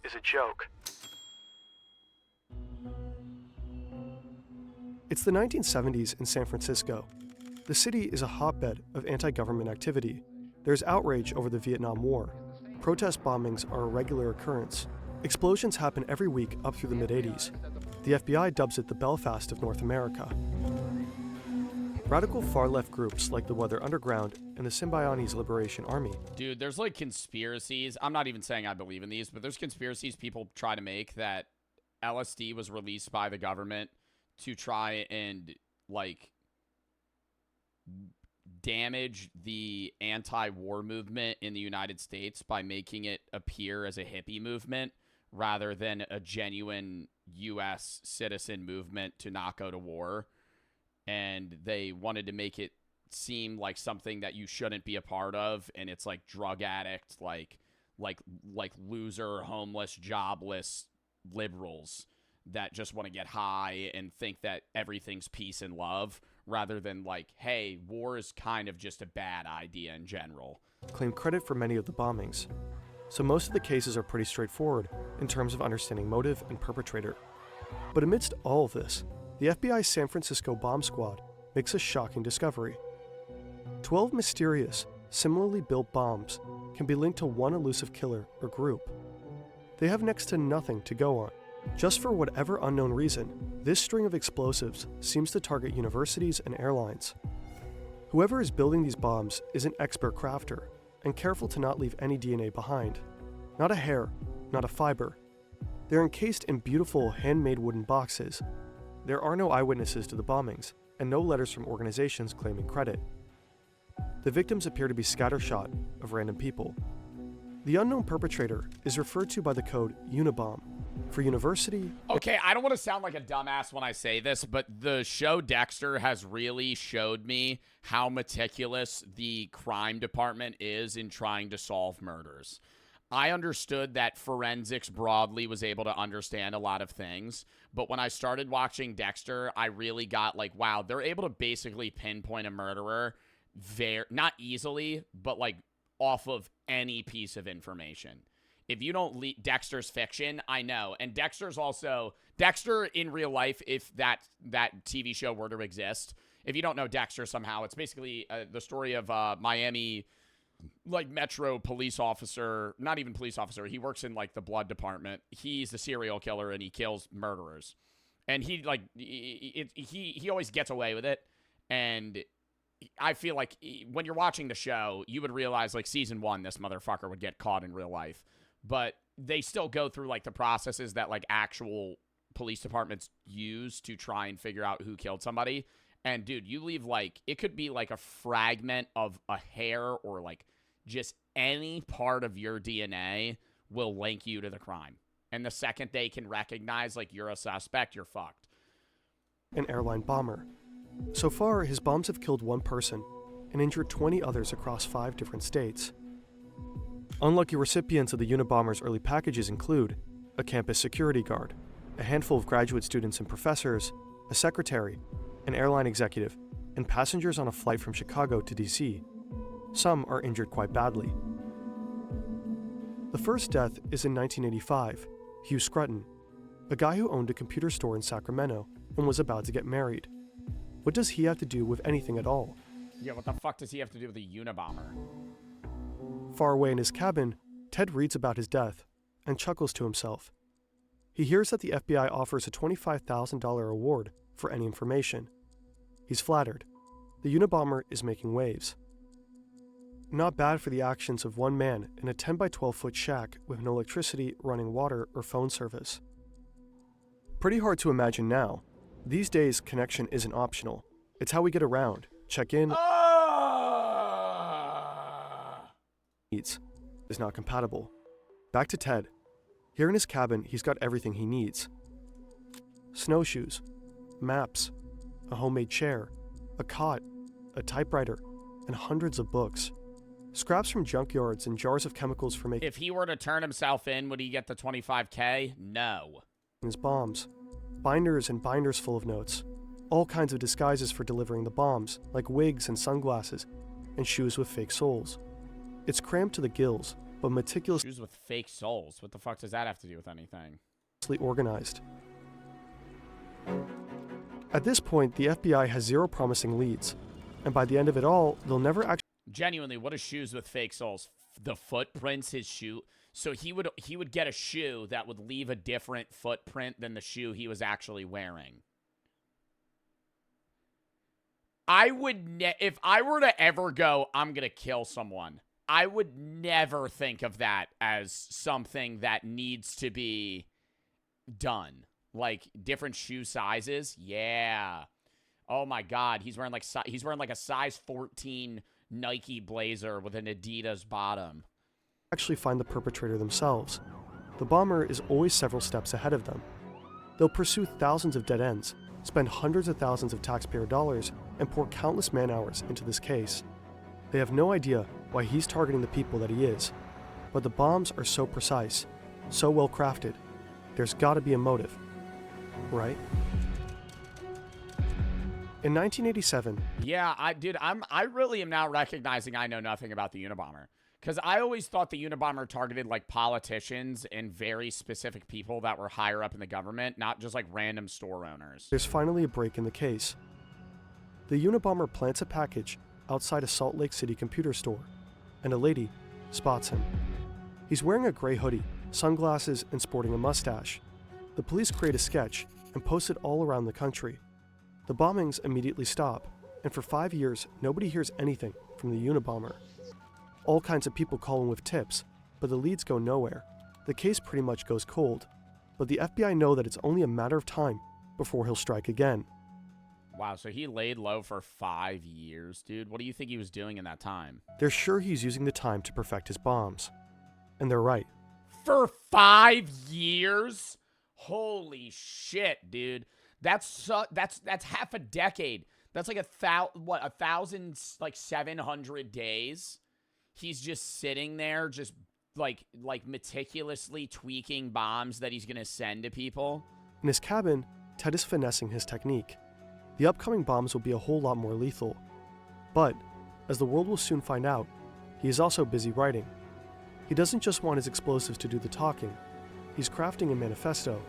is a joke. It's the 1970s in San Francisco. The city is a hotbed of anti-government activity. There's outrage over the Vietnam War. Protest bombings are a regular occurrence. Explosions happen every week up through the mid-80s. The FBI dubs it the Belfast of North America. Radical far-left groups like the Weather Underground and the Symbionese Liberation Army. Dude, there's like conspiracies. I'm not even saying I believe in these, but there's conspiracies people try to make that LSD was released by the government to try and like damage the anti-war movement in the United States by making it appear as a hippie movement rather than a genuine U.S. citizen movement to not go to war. And they wanted to make it seem like something that you shouldn't be a part of, and it's like drug addict, like loser, homeless, jobless liberals that just want to get high and think that everything's peace and love, rather than like, hey, war is kind of just a bad idea in general. Claim credit for many of the bombings, so most of the cases are pretty straightforward in terms of understanding motive and perpetrator. But amidst all of this, the FBI's San Francisco bomb squad makes a shocking discovery. 12 mysterious, similarly built bombs can be linked to one elusive killer or group. They have next to nothing to go on. Just for whatever unknown reason, this string of explosives seems to target universities and airlines. Whoever is building these bombs is an expert crafter and careful to not leave any DNA behind. Not a hair, not a fiber. They're encased in beautiful handmade wooden boxes. There are no eyewitnesses to the bombings and no letters from organizations claiming credit. The victims appear to be scattershot of random people. The unknown perpetrator is referred to by the code Unabomber for university. Okay, I don't want to sound like a dumbass when I say this, but the show Dexter has really showed me how meticulous the crime department is in trying to solve murders. I understood that forensics broadly was able to understand a lot of things, but when I started watching Dexter, I really got like, wow, they're able to basically pinpoint a murderer not easily, but like off of any piece of information. If you don't Dexter's fiction, I know. And Dexter's also Dexter in real life, if that TV show were to exist. If you don't know Dexter somehow, it's basically the story of Miami, like Metro police officer, not even police officer. He works in like the blood department. He's the serial killer and he kills murderers. And he like he always gets away with it. And I feel like when you're watching the show, you would realize like season 1, this motherfucker would get caught in real life. But they still go through like the processes that like actual police departments use to try and figure out who killed somebody. And dude, you leave like, it could be like a fragment of a hair or like just any part of your DNA will link you to the crime. And the second they can recognize like you're a suspect, you're fucked. An airline bomber. So far, his bombs have killed one person and injured 20 others across 5 different states. Unlucky recipients of the Unabomber's early packages include a campus security guard, a handful of graduate students and professors, a secretary, an airline executive, and passengers on a flight from Chicago to DC. Some are injured quite badly. The first death is in 1985, Hugh Scruton, a guy who owned a computer store in Sacramento and was about to get married. What does he have to do with anything at all? Yeah, what the fuck does he have to do with a Unabomber? Far away in his cabin, Ted reads about his death and chuckles to himself. He hears that the FBI offers a $25,000 reward for any information. He's flattered. The Unabomber is making waves. Not bad for the actions of one man in a 10 by 12 foot shack with no electricity, running water, or phone service. Pretty hard to imagine now. These days, connection isn't optional. It's how we get around, check in. Needs is not compatible. Back to Ted. Here in his cabin, he's got everything he needs. Snowshoes, maps, a homemade chair, a cot, a typewriter, and hundreds of books. Scraps from junkyards and jars of chemicals for making. If he were to turn himself in, would he get the $25K? No. His bombs. Binders and binders full of notes. All kinds of disguises for delivering the bombs, like wigs and sunglasses, and shoes with fake soles. It's crammed to the gills, but meticulously Shoes with fake soles. What the fuck does that have to do with anything? organized. At this point, the FBI has 0 promising leads, and by the end of it all, they'll never actually. Genuinely, what is shoes with fake soles? The footprints his shoe. So he would get a shoe that would leave a different footprint than the shoe he was actually wearing. I would if I were to ever go, I'm gonna kill someone, I would never think of that as something that needs to be done. Like different shoe sizes, yeah. Oh my God, he's wearing like a size 14 Nike blazer with an Adidas bottom. Actually find the perpetrator themselves. the bomber is always several steps ahead of them. They'll pursue thousands of dead ends, spend hundreds of thousands of taxpayer dollars, and pour countless man-hours into this case. They have no idea why he's targeting the people that he is, but the bombs are so precise, so well crafted. There's gotta be a motive, right? In 1987, Yeah, I really am now recognizing I know nothing about the Unabomber. Because I always thought the Unabomber targeted, like, politicians and very specific people that were higher up in the government, not just, like, random store owners. there's finally a break in the case. The Unabomber plants a package outside a Salt Lake City computer store, and a lady spots him. He's wearing a gray hoodie, sunglasses, and sporting a mustache. The police create a sketch and post it all around the country. The bombings immediately stop, and for 5 years, nobody hears anything from the Unabomber. All kinds of people call him with tips, but the leads go nowhere. The case pretty much goes cold, but the FBI know that it's only a matter of time before he'll strike again. Wow, so he laid low for 5 years, dude. What do you think he was doing in that time? They're sure he's using the time to perfect his bombs. And they're right. For 5 years? Holy shit, dude. That's half a decade. That's like 1,700 days. He's just sitting there, just like meticulously tweaking bombs that he's gonna send to people. In his cabin, Ted is finessing his technique. The upcoming bombs will be a whole lot more lethal. But, as the world will soon find out, he is also busy writing. He doesn't just want his explosives to do the talking. He's crafting a manifesto,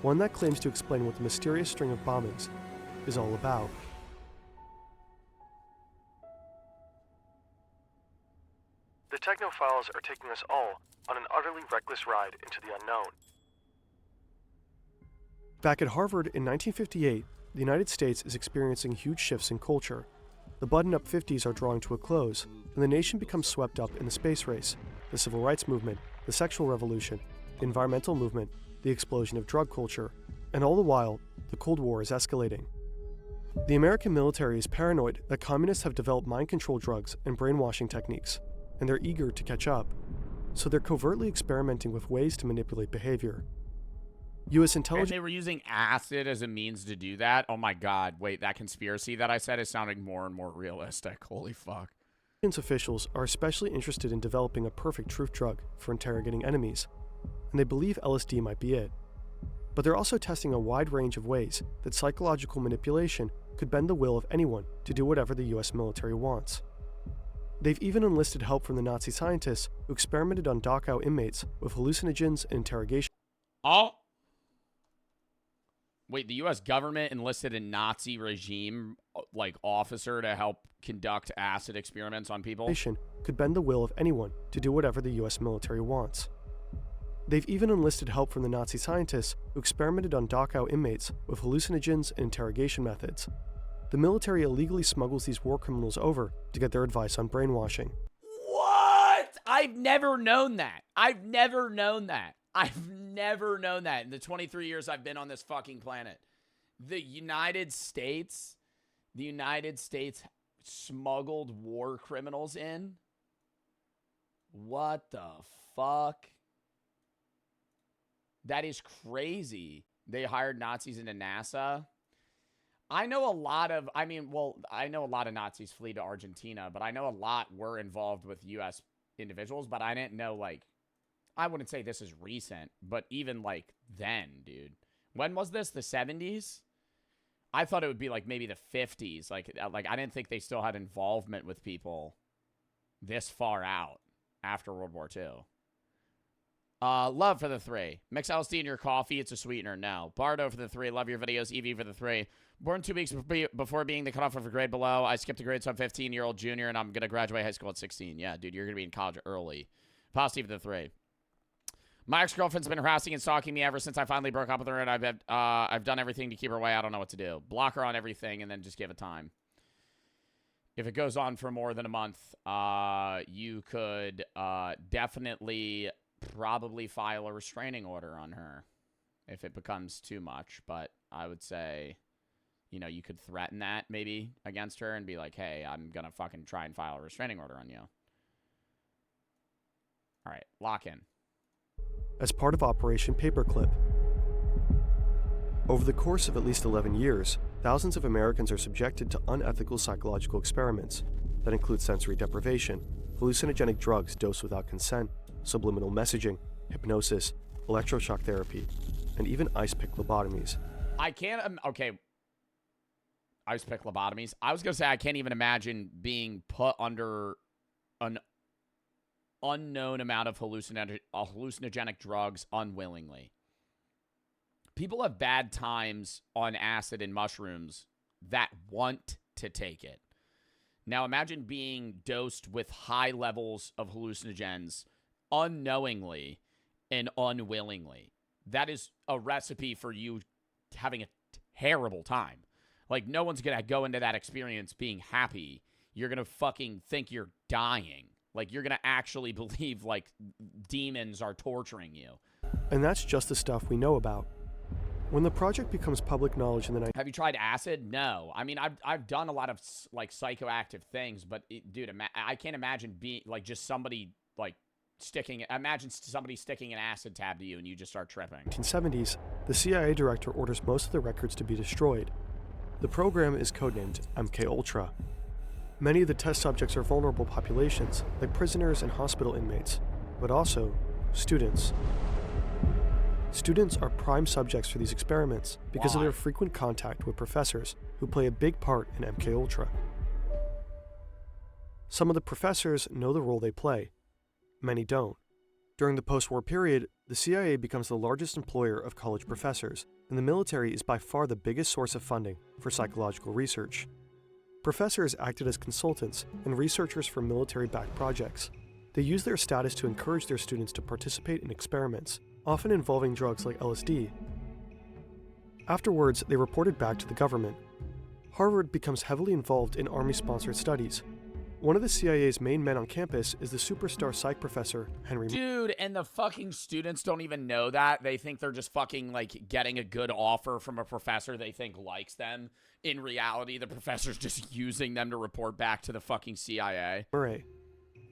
one that claims to explain what the mysterious string of bombings is all about. The Technophiles are taking us all on an utterly reckless ride into the unknown. Back at Harvard in 1958, the United States is experiencing huge shifts in culture. The button-up 50s are drawing to a close, and the nation becomes swept up in the space race, the civil rights movement, the sexual revolution, the environmental movement, the explosion of drug culture, and all the while, the Cold War is escalating. The American military is paranoid that communists have developed mind control drugs and brainwashing techniques, and they're eager to catch up, so they're covertly experimenting with ways to manipulate behavior. U.S. intelligence... And they were using acid as a means to do that? Oh my god, wait, that conspiracy that I said is sounding more and more realistic. Holy fuck. Officials are especially interested in developing a perfect truth drug for interrogating enemies, and they believe LSD might be it. But they're also testing a wide range of ways that psychological manipulation could bend the will of anyone to do whatever the U.S. military wants. They've even enlisted help from the Nazi scientists who experimented on Dachau inmates with hallucinogens and interrogation. Oh! Wait, the U.S. government enlisted a Nazi regime, like, officer to help conduct acid experiments on people? Could bend the will of anyone to do whatever the U.S. military wants. They've even enlisted help from the Nazi scientists who experimented on Dachau inmates with hallucinogens and interrogation methods. The military illegally smuggles these war criminals over to get their advice on brainwashing. What? I've never known that. I've never known that. I've never known that in the 23 years I've been on this fucking planet. The United States smuggled war criminals in? What the fuck? That is crazy. They hired Nazis into NASA. I know a lot of Nazis flee to Argentina, but I know a lot were involved with U.S. individuals, but I didn't know, like, I wouldn't say this is recent, but even, like, then, dude. When was this? The 70s? I thought it would be, like, maybe the 50s. Like I didn't think they still had involvement with people this far out after World War II. Love for the 3. Mix LSD in your coffee. It's a sweetener. No. Bardo for the 3. Love your videos. EV for the 3. Born 2 weeks before being the cutoff of a grade below. I skipped a grade, so I'm 15-year-old junior, and I'm going to graduate high school at 16. Yeah, dude, you're going to be in college early. Positive for the 3. My ex-girlfriend's been harassing and stalking me ever since I finally broke up with her, and I've done everything to keep her away. I don't know what to do. Block her on everything, and then just give it time. If it goes on for more than a month, you could definitely probably file a restraining order on her if it becomes too much. But I would say, you know, you could threaten that maybe against her and be like, hey, I'm going to fucking try and file a restraining order on you. All right, lock in. as part of Operation Paperclip. Over the course of at least 11 years, thousands of Americans are subjected to unethical psychological experiments that include sensory deprivation, hallucinogenic drugs dosed without consent, subliminal messaging, hypnosis, electroshock therapy, and even ice pick lobotomies. I can't, okay. Ice pick lobotomies. I was going to say I can't even imagine being put under an unknown amount of hallucinogenic drugs unwillingly. People have bad times on acid and mushrooms that want to take it. Now imagine being dosed with high levels of hallucinogens unknowingly and unwillingly. That is a recipe for you having a terrible time. Like, no one's going to go into that experience being happy. You're going to fucking think you're dying. Like, you're going to actually believe, like, demons are torturing you. And that's just the stuff we know about. When the project becomes public knowledge in the Have you tried acid? No. I mean, I've done a lot of, like, psychoactive things, but, dude, I can't imagine being, like, just somebody, like, imagine somebody sticking an acid tab to you and you just start tripping. 1970s, the CIA director orders most of the records to be destroyed. The program is codenamed MKUltra. Many of the test subjects are vulnerable populations, like prisoners and hospital inmates, but also students. Students are prime subjects for these experiments because of their frequent contact with professors who play a big part in MKUltra. Some of the professors know the role they play. Many don't. During the post-war period, the CIA becomes the largest employer of college professors, and the military is by far the biggest source of funding for psychological research. Professors acted as consultants and researchers for military-backed projects. They used their status to encourage their students to participate in experiments, often involving drugs like LSD. Afterwards, they reported back to the government. Harvard becomes heavily involved in Army-sponsored studies. One of the CIA's main men on campus is the superstar psych professor, Henry. Dude, and the fucking students don't even know that. They think they're just fucking, like, getting a good offer from a professor they think likes them. In reality, the professor's just using them to report back to the fucking CIA. Murray.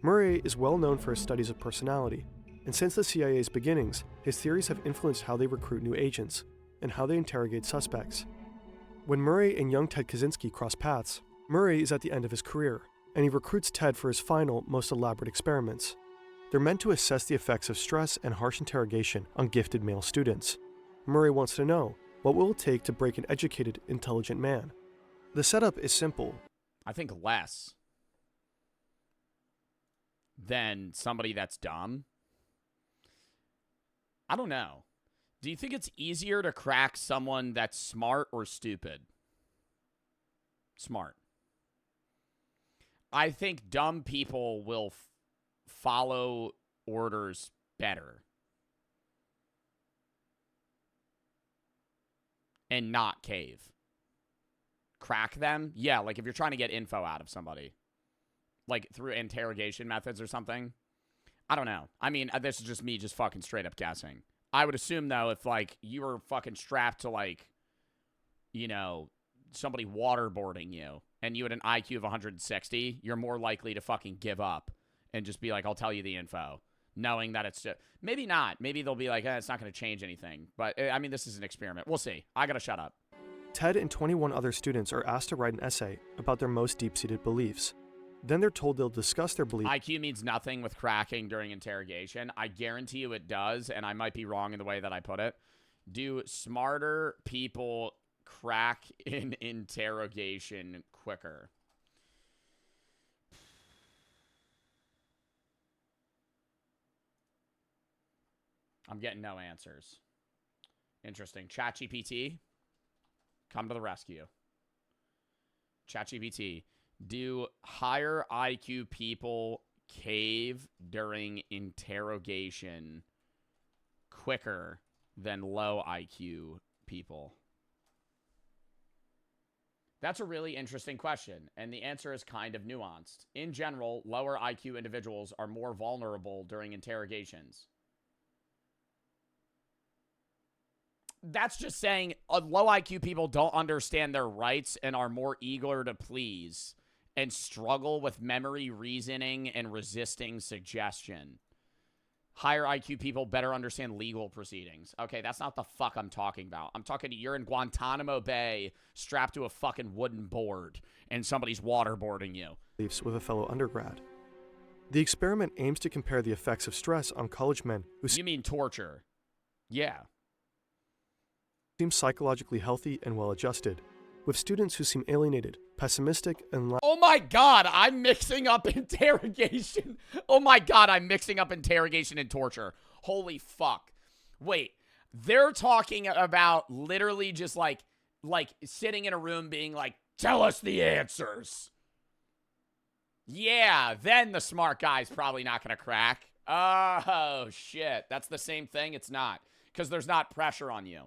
Murray is well known for his studies of personality, and since the CIA's beginnings, his theories have influenced how they recruit new agents and how they interrogate suspects. When Murray and young Ted Kaczynski cross paths, Murray is at the end of his career, and he recruits Ted for his final, most elaborate experiments. They're meant to assess the effects of stress and harsh interrogation on gifted male students. Murray wants to know, what will it take to break an educated, intelligent man? The setup is simple. I think less than somebody that's dumb. I don't know. Do you think it's easier to crack someone that's smart or stupid? Smart. I think dumb people will follow orders better. And not cave. Crack them? Yeah, like if you're trying to get info out of somebody. Like through interrogation methods or something. I don't know. I mean, this is just me just fucking straight up guessing. I would assume, though, if, like, you were fucking strapped to, like, you know, somebody waterboarding you, and you had an IQ of 160, you're more likely to fucking give up and just be like, I'll tell you the info, knowing that it's just, maybe not. Maybe they'll be like, it's not going to change anything. But, I mean, this is an experiment. We'll see. I got to shut up. Ted and 21 other students are asked to write an essay about their most deep-seated beliefs. Then they're told they'll discuss their beliefs. IQ means nothing with cracking during interrogation. I guarantee you it does, and I might be wrong in the way that I put it. Do smarter people crack in interrogation quicker? I'm getting no answers. Interesting. ChatGPT, come to the rescue. ChatGPT. Do higher IQ people cave during interrogation quicker than low IQ people? That's a really interesting question, and the answer is kind of nuanced. In general, lower IQ individuals are more vulnerable during interrogations. That's just saying low IQ people don't understand their rights and are more eager to please and struggle with memory, reasoning, and resisting suggestion. Higher IQ people better understand legal proceedings. Okay, that's not the fuck I'm talking about. I'm talking you're in Guantanamo Bay strapped to a fucking wooden board and somebody's waterboarding you. With a fellow undergrad. The experiment aims to compare the effects of stress on college men who You mean torture? Yeah. seem psychologically healthy and well-adjusted, with students who seem alienated, pessimistic, and Oh my god, I'm mixing up interrogation. Oh my god, I'm mixing up interrogation and torture. Holy fuck. Wait, they're talking about literally just like sitting in a room being like, tell us the answers. Yeah, then the smart guy's probably not going to crack. Oh, shit. That's the same thing? It's not. Because there's not pressure on you.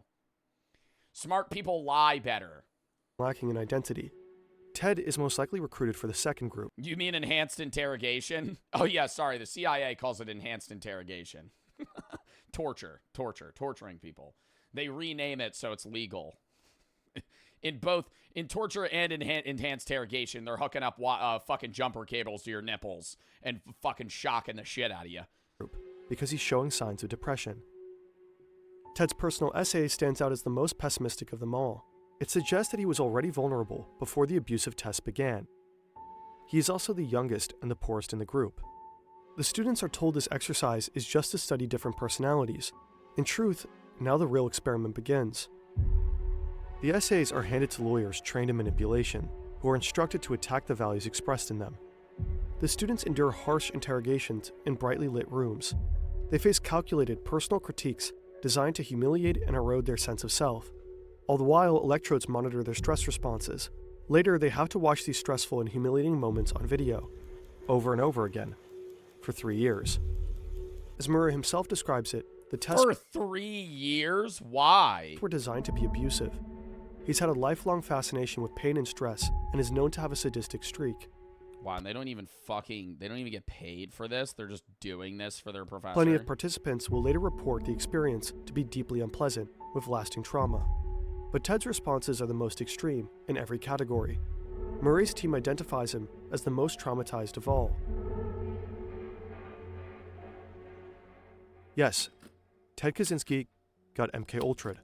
Smart people lie better. lacking in identity. Ted is most likely recruited for the second group. You mean enhanced interrogation? Oh, yeah, sorry. The CIA calls it enhanced interrogation. Torturing people. They rename it so it's legal. In torture and enhanced interrogation, they're hooking up fucking jumper cables to your nipples and fucking shocking the shit out of you. Because he's showing signs of depression. Ted's personal essay stands out as the most pessimistic of them all. It suggests that he was already vulnerable before the abusive test began. He is also the youngest and the poorest in the group. The students are told this exercise is just to study different personalities. In truth, now the real experiment begins. The essays are handed to lawyers trained in manipulation, who are instructed to attack the values expressed in them. The students endure harsh interrogations in brightly lit rooms. They face calculated personal critiques designed to humiliate and erode their sense of self. All the while, electrodes monitor their stress responses. Later, they have to watch these stressful and humiliating moments on video, over and over again, for 3 years. As Murray himself describes it, the tests For 3 years? Why? were designed to be abusive. He's had a lifelong fascination with pain and stress and is known to have a sadistic streak. Wow, and they don't even get paid for this. They're just doing this for their professor. Plenty of participants will later report the experience to be deeply unpleasant, with lasting trauma. But Ted's responses are the most extreme in every category. Murray's team identifies him as the most traumatized of all. Yes, Ted Kaczynski got MK-Ultra'd.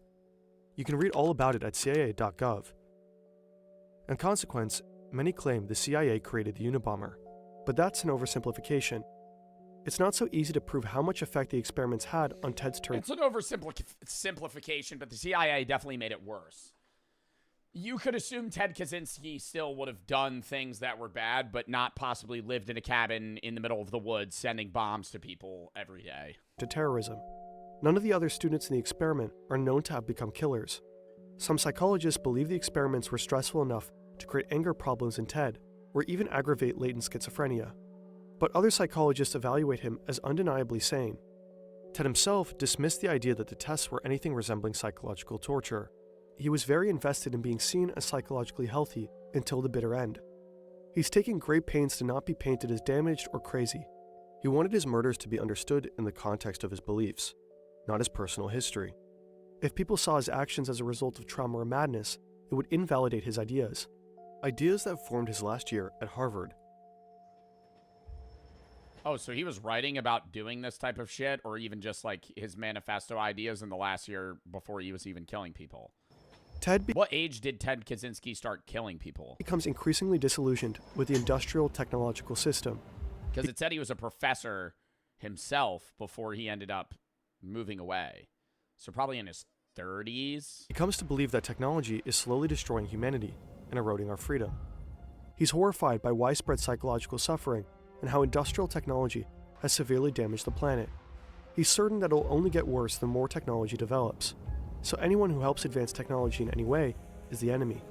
You can read all about it at CIA.gov. In consequence, many claim the CIA created the Unabomber, but that's an oversimplification. It's not so easy to prove how much effect the experiments had on Ted's turn. It's an oversimplification, but the CIA definitely made it worse. You could assume Ted Kaczynski still would have done things that were bad, but not possibly lived in a cabin in the middle of the woods sending bombs to people every day. To terrorism. None of the other students in the experiment are known to have become killers. Some psychologists believe the experiments were stressful enough to create anger problems in Ted, or even aggravate latent schizophrenia. But other psychologists evaluate him as undeniably sane. Ted himself dismissed the idea that the tests were anything resembling psychological torture. He was very invested in being seen as psychologically healthy until the bitter end. He's taking great pains to not be painted as damaged or crazy. He wanted his murders to be understood in the context of his beliefs, not his personal history. If people saw his actions as a result of trauma or madness, it would invalidate his ideas. Ideas that formed his last year at Harvard. Oh, so he was writing about doing this type of shit, or even just like his manifesto ideas in the last year before he was even killing people? What age did Ted Kaczynski start killing people? Becomes increasingly disillusioned with the industrial technological system. Because it said he was a professor himself before he ended up moving away. So probably in his 30s. He comes to believe that technology is slowly destroying humanity and eroding our freedom. He's horrified by widespread psychological suffering and how industrial technology has severely damaged the planet. He's certain that it'll only get worse the more technology develops. So anyone who helps advance technology in any way is the enemy.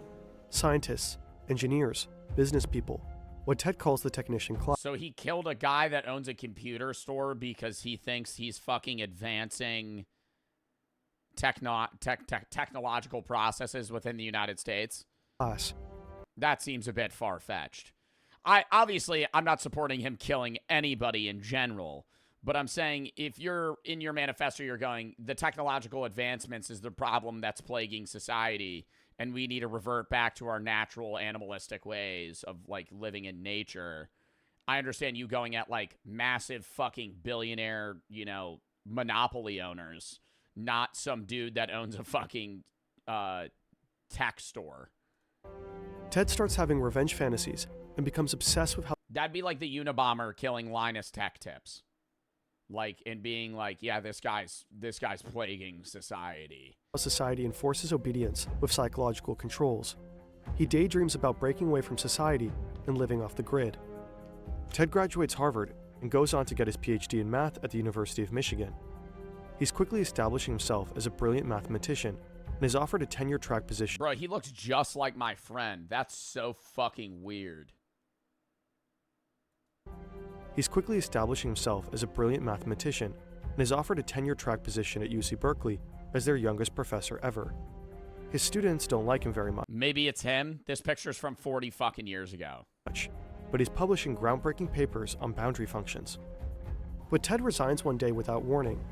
Scientists, engineers, business people, what Ted calls the technician class. So he killed a guy that owns a computer store because he thinks he's fucking advancing technological processes within the United States. That seems a bit far-fetched. I'm not supporting him killing anybody in general, but I'm saying if you're in your manifesto, you're going, the technological advancements is the problem that's plaguing society, and we need to revert back to our natural animalistic ways of like living in nature. I understand you going at, like, massive fucking billionaire, you know, monopoly owners, not some dude that owns a fucking tech store. Ted starts having revenge fantasies and becomes obsessed with how That'd be like the Unabomber killing Linus Tech Tips. Like, and being like, yeah, this guy's plaguing society. society enforces obedience with psychological controls. He daydreams about breaking away from society and living off the grid. Ted graduates Harvard and goes on to get his PhD in math at the University of Michigan. He's quickly establishing himself as a brilliant mathematician and is offered a tenure-track position. Bro, he looks just like my friend. That's so fucking weird. He's quickly establishing himself as a brilliant mathematician and is offered a tenure-track position at UC Berkeley as their youngest professor ever. His students don't like him very much. Maybe it's him. This picture's from 40 fucking years ago. But he's publishing groundbreaking papers on boundary functions. But Ted resigns one day without warning.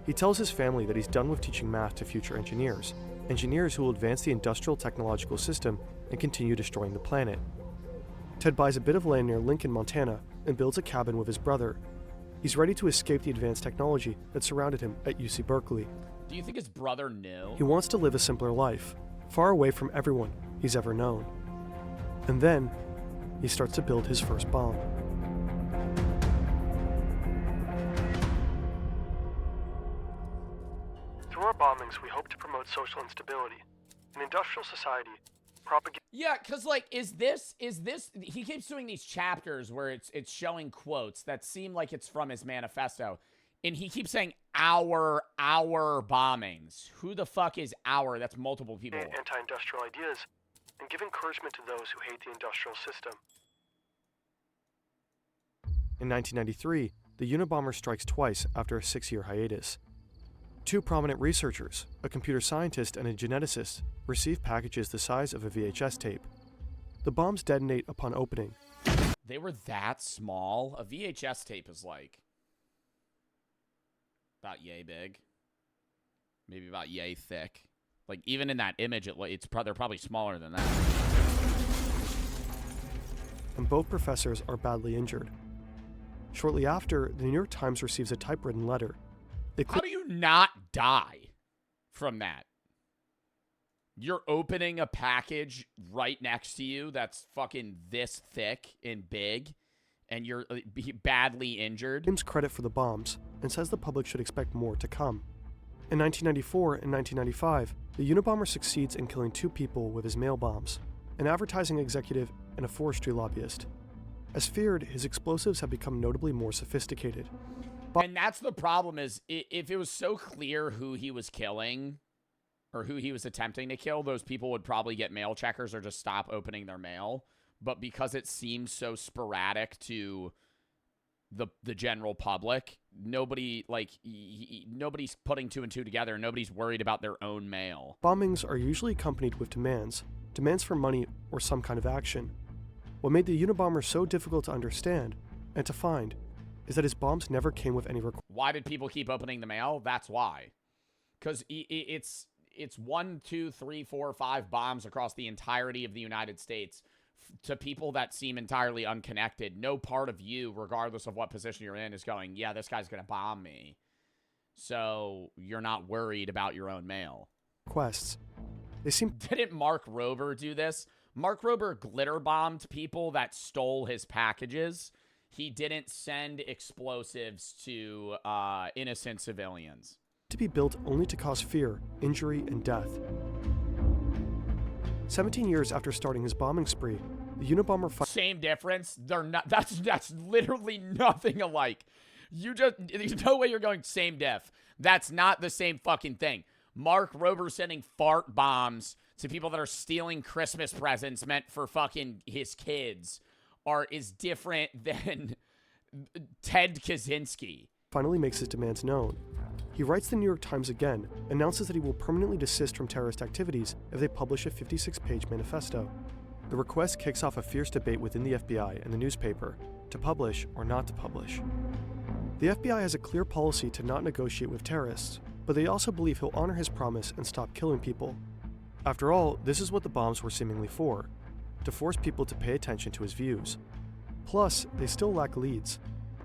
He tells his family that he's done with teaching math to future engineers who will advance the industrial technological system and continue destroying the planet. Ted buys a bit of land near Lincoln, Montana, and builds a cabin with his brother. He's ready to escape the advanced technology that surrounded him at UC Berkeley. Do you think his brother knew? He wants to live a simpler life, far away from everyone he's ever known. And then, he starts to build his first bomb. Through our bombings, we hope to promote social instability. In industrial society, propaganda. Yeah, because, like, is this, he keeps doing these chapters where it's showing quotes that seem like it's from his manifesto. And he keeps saying, our bombings. Who the fuck is our? That's multiple people. Anti-industrial ideas, and give encouragement to those who hate the industrial system. In 1993, the Unabomber strikes twice after a 6-year hiatus. Two prominent researchers, a computer scientist and a geneticist, receive packages the size of a VHS tape. The bombs detonate upon opening. They were that small? A VHS tape is like about yay big. Maybe about yay thick. Like, even in that image, they're probably smaller than that. And both professors are badly injured. Shortly after, the New York Times receives a typewritten letter. How do you not die from that? You're opening a package right next to you that's fucking this thick and big, and you're badly injured. Claims credit for the bombs and says the public should expect more to come. In 1994 and 1995, the Unabomber succeeds in killing 2 people with his mail bombs, an advertising executive and a forestry lobbyist. As feared, his explosives have become notably more sophisticated. And that's the problem is, if it was so clear who he was killing, or who he was attempting to kill, those people would probably get mail checkers or just stop opening their mail. But because it seems so sporadic to the general public, nobody's putting 2 and 2 together. Nobody's worried about their own mail. Bombings are usually accompanied with demands for money or some kind of action. What made the Unabomber so difficult to understand and to find is that his bombs never came with any requirements. Why did people keep opening the mail? That's why. Because it's 1, 2, 3, 4, 5 bombs across the entirety of the United States to people that seem entirely unconnected. No part of you, regardless of what position you're in, is going, yeah, this guy's going to bomb me. So you're not worried about your own mail. Requests. They seem... Didn't Mark Rober do this? Mark Rober glitter bombed people that stole his packages. He didn't send explosives to innocent civilians. To be built only to cause fear, injury, and death. 17 years after starting his bombing spree, the Unabomber... Same difference. They're not. That's literally nothing alike. There's no way you're going same diff. That's not the same fucking thing. Mark Rober sending fart bombs to people that are stealing Christmas presents meant for fucking his kids is different than Ted Kaczynski. Finally makes his demands known. He writes the New York Times again, announces that he will permanently desist from terrorist activities if they publish a 56-page manifesto. The request kicks off a fierce debate within the FBI and the newspaper, to publish or not to publish. The FBI has a clear policy to not negotiate with terrorists, but they also believe he'll honor his promise and stop killing people. After all, this is what the bombs were seemingly for, to force people to pay attention to his views. Plus, they still lack leads.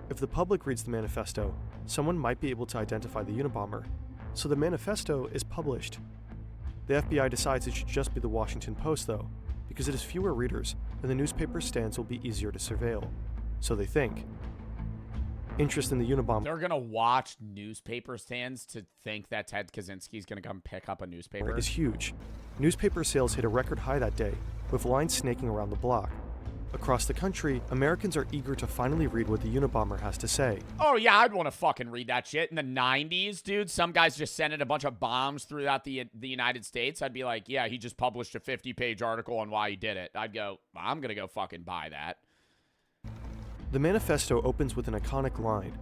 If the public reads the manifesto, someone might be able to identify the Unabomber. So the manifesto is published. The FBI decides it should just be the Washington Post, though, because it has fewer readers and the newspaper's stands will be easier to surveil. So they think. Interest in the Unabomber. They're going to watch newspaper stands to think that Ted Kaczynski's going to come pick up a newspaper. Is huge. Newspaper sales hit a record high that day, with lines snaking around the block. Across the country, Americans are eager to finally read what the Unabomber has to say. Oh, yeah, I'd want to fucking read that shit. In the 90s, dude, some guys just sending a bunch of bombs throughout the United States. I'd be like, yeah, he just published a 50-page article on why he did it. I'd go, I'm going to go fucking buy that. The manifesto opens with an iconic line.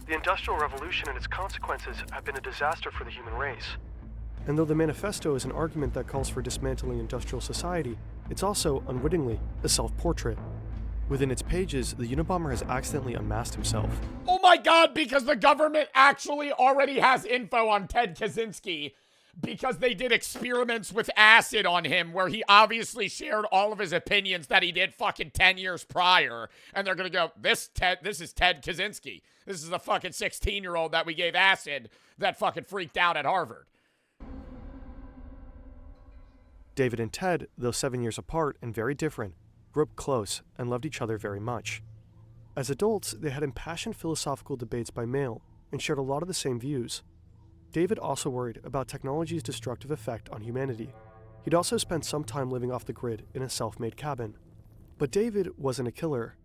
The Industrial Revolution and its consequences have been a disaster for the human race. And though the manifesto is an argument that calls for dismantling industrial society, it's also, unwittingly, a self-portrait. Within its pages, the Unabomber has accidentally unmasked himself. Oh my god, because the government actually already has info on Ted Kaczynski, because they did experiments with acid on him where he obviously shared all of his opinions that he did fucking 10 years prior. And they're gonna go, this is Ted Kaczynski. This is the fucking 16-year-old that we gave acid that fucking freaked out at Harvard. David and Ted, though 7 years apart and very different, grew up close and loved each other very much. As adults, they had impassioned philosophical debates by mail and shared a lot of the same views. David also worried about technology's destructive effect on humanity. He'd also spent some time living off the grid in a self-made cabin. But David wasn't a killer.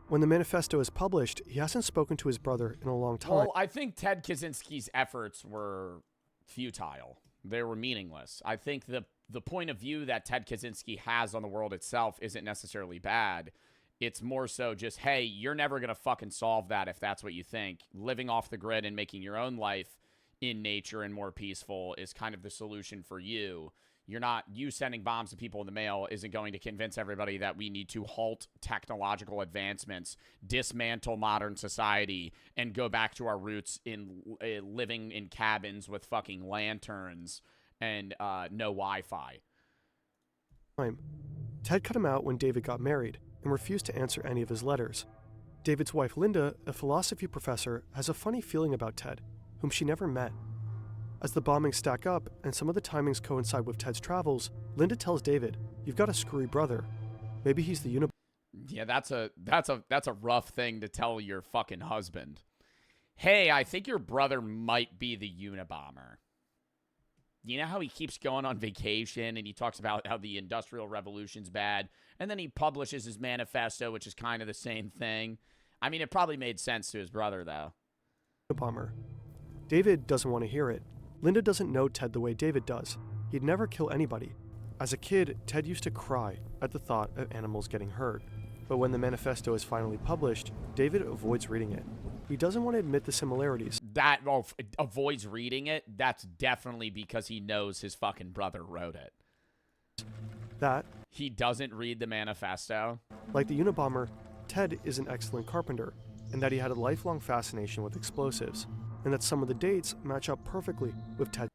When the manifesto is published, he hasn't spoken to his brother in a long time. Well, I think Ted Kaczynski's efforts were futile. They were meaningless. I think the point of view that Ted Kaczynski has on the world itself isn't necessarily bad. It's more so just, hey, you're never going to fucking solve that if that's what you think. Living off the grid and making your own life in nature and more peaceful is kind of the solution for you. You sending bombs to people in the mail isn't going to convince everybody that we need to halt technological advancements, dismantle modern society, and go back to our roots in living in cabins with fucking lanterns and no Wi-Fi. Ted cut him out when David got married and refused to answer any of his letters. David's wife, Linda, a philosophy professor, has a funny feeling about Ted, whom she never met. As the bombings stack up and some of the timings coincide with Ted's travels, Linda tells David, "You've got a screwy brother. Maybe he's the Unabomber." Yeah, that's a rough thing to tell your fucking husband. Hey, I think your brother might be the Unabomber. You know how he keeps going on vacation and he talks about how the Industrial Revolution's bad, and then he publishes his manifesto, which is kind of the same thing. I mean, it probably made sense to his brother, though. Unabomber. David doesn't want to hear it. Linda doesn't know Ted the way David does. He'd never kill anybody. As a kid, Ted used to cry at the thought of animals getting hurt. But when the manifesto is finally published, David avoids reading it. He doesn't want to admit the similarities. Avoids reading it? That's definitely because he knows his fucking brother wrote it. That he doesn't read the manifesto. Like the Unabomber, Ted is an excellent carpenter, and that he had a lifelong fascination with explosives, and that some of the dates match up perfectly with Ted's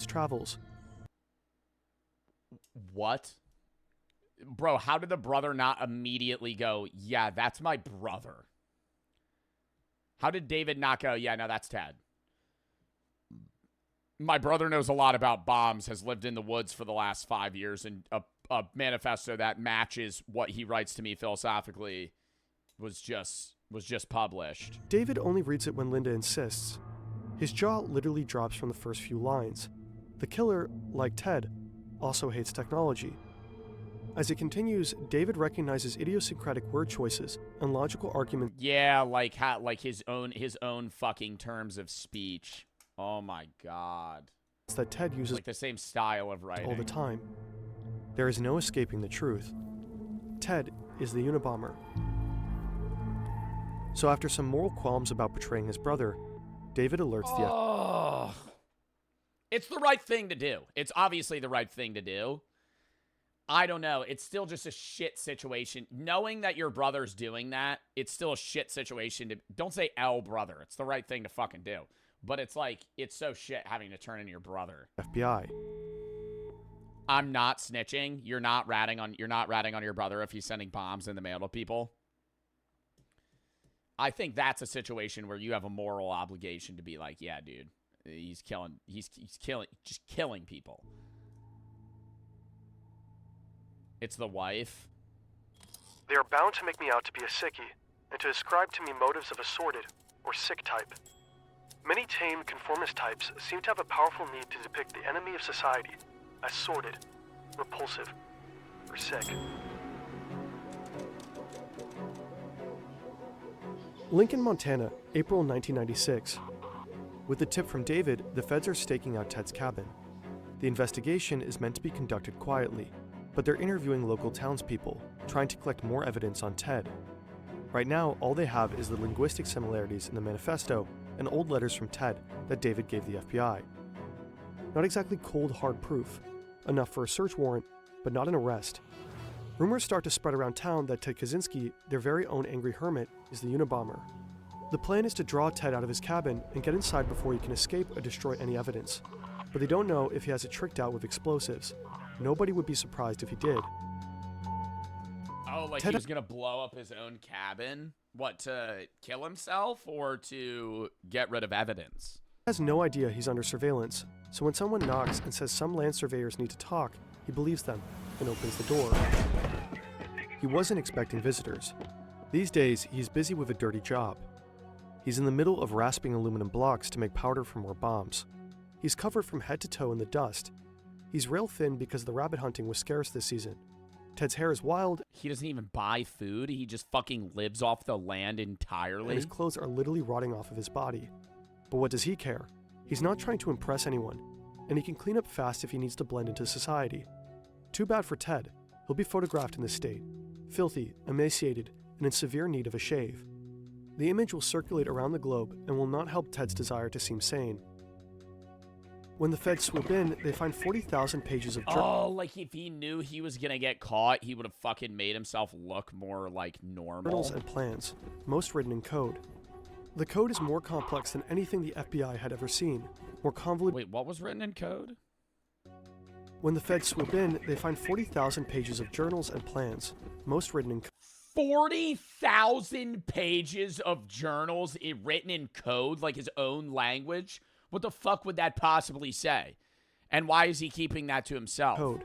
travels. What? Bro, how did the brother not immediately go, yeah, that's my brother? How did David not go, yeah, no, that's Ted? My brother knows a lot about bombs, has lived in the woods for the last 5 years, and a manifesto that matches what he writes to me philosophically was just published. David only reads it when Linda insists. His jaw literally drops from the first few lines. The killer, like Ted, also hates technology. As it continues, David recognizes idiosyncratic word choices and logical arguments. Yeah, like his own fucking terms of speech. Oh my god. That Ted uses like the same style of writing all the time. There is no escaping the truth. Ted is the Unabomber. So after some moral qualms about betraying his brother, David alerts the FBI. It's the right thing to do. It's obviously the right thing to do. I don't know. It's still just a shit situation. Knowing that your brother's doing that, it's still a shit situation. Don't say L brother. It's the right thing to fucking do. But it's like, it's so shit having to turn into your brother. FBI. I'm not snitching. You're not ratting on your brother if he's sending bombs in the mail to people. I think that's a situation where you have a moral obligation to be like, yeah, dude, he's killing people. It's the wife. They are bound to make me out to be a sickie, and to ascribe to me motives of a sordid or sick type. Many tame conformist types seem to have a powerful need to depict the enemy of society as sordid, repulsive, or sick. Lincoln, Montana, April 1996. With a tip from David, the feds are staking out Ted's cabin. The investigation is meant to be conducted quietly, but they're interviewing local townspeople, trying to collect more evidence on Ted. Right now, all they have is the linguistic similarities in the manifesto and old letters from Ted that David gave the FBI. Not exactly cold, hard proof, enough for a search warrant, but not an arrest. Rumors start to spread around town that Ted Kaczynski, their very own angry hermit, is the Unabomber. The plan is to draw Ted out of his cabin and get inside before he can escape or destroy any evidence. But they don't know if he has it tricked out with explosives. Nobody would be surprised if he did. Oh, like Ted he was gonna blow up his own cabin? What, to kill himself or to get rid of evidence? He has no idea he's under surveillance, so when someone knocks and says some land surveyors need to talk, he believes them and opens the door. He wasn't expecting visitors. These days, he's busy with a dirty job. He's in the middle of rasping aluminum blocks to make powder for more bombs. He's covered from head to toe in the dust. He's rail thin because the rabbit hunting was scarce this season. Ted's hair is wild. He doesn't even buy food. He just fucking lives off the land entirely. And his clothes are literally rotting off of his body. But what does he care? He's not trying to impress anyone, and he can clean up fast if he needs to blend into society. Too bad for Ted. He'll be photographed in this state, filthy, emaciated, and in severe need of a shave. The image will circulate around the globe and will not help Ted's desire to seem sane. When the feds swoop in, they find 40,000 pages of Oh, like if he knew he was gonna get caught, he would have fucking made himself look more like normal. journals and plans, most written in code. The code is more complex than anything the FBI had ever seen, more convoluted. Wait, what was written in code? When the feds swoop in, they find 40,000 pages of journals and plans, most written in code. 40,000 pages of journals written in code, like his own language? What the fuck would that possibly say? And why is he keeping that to himself? Code.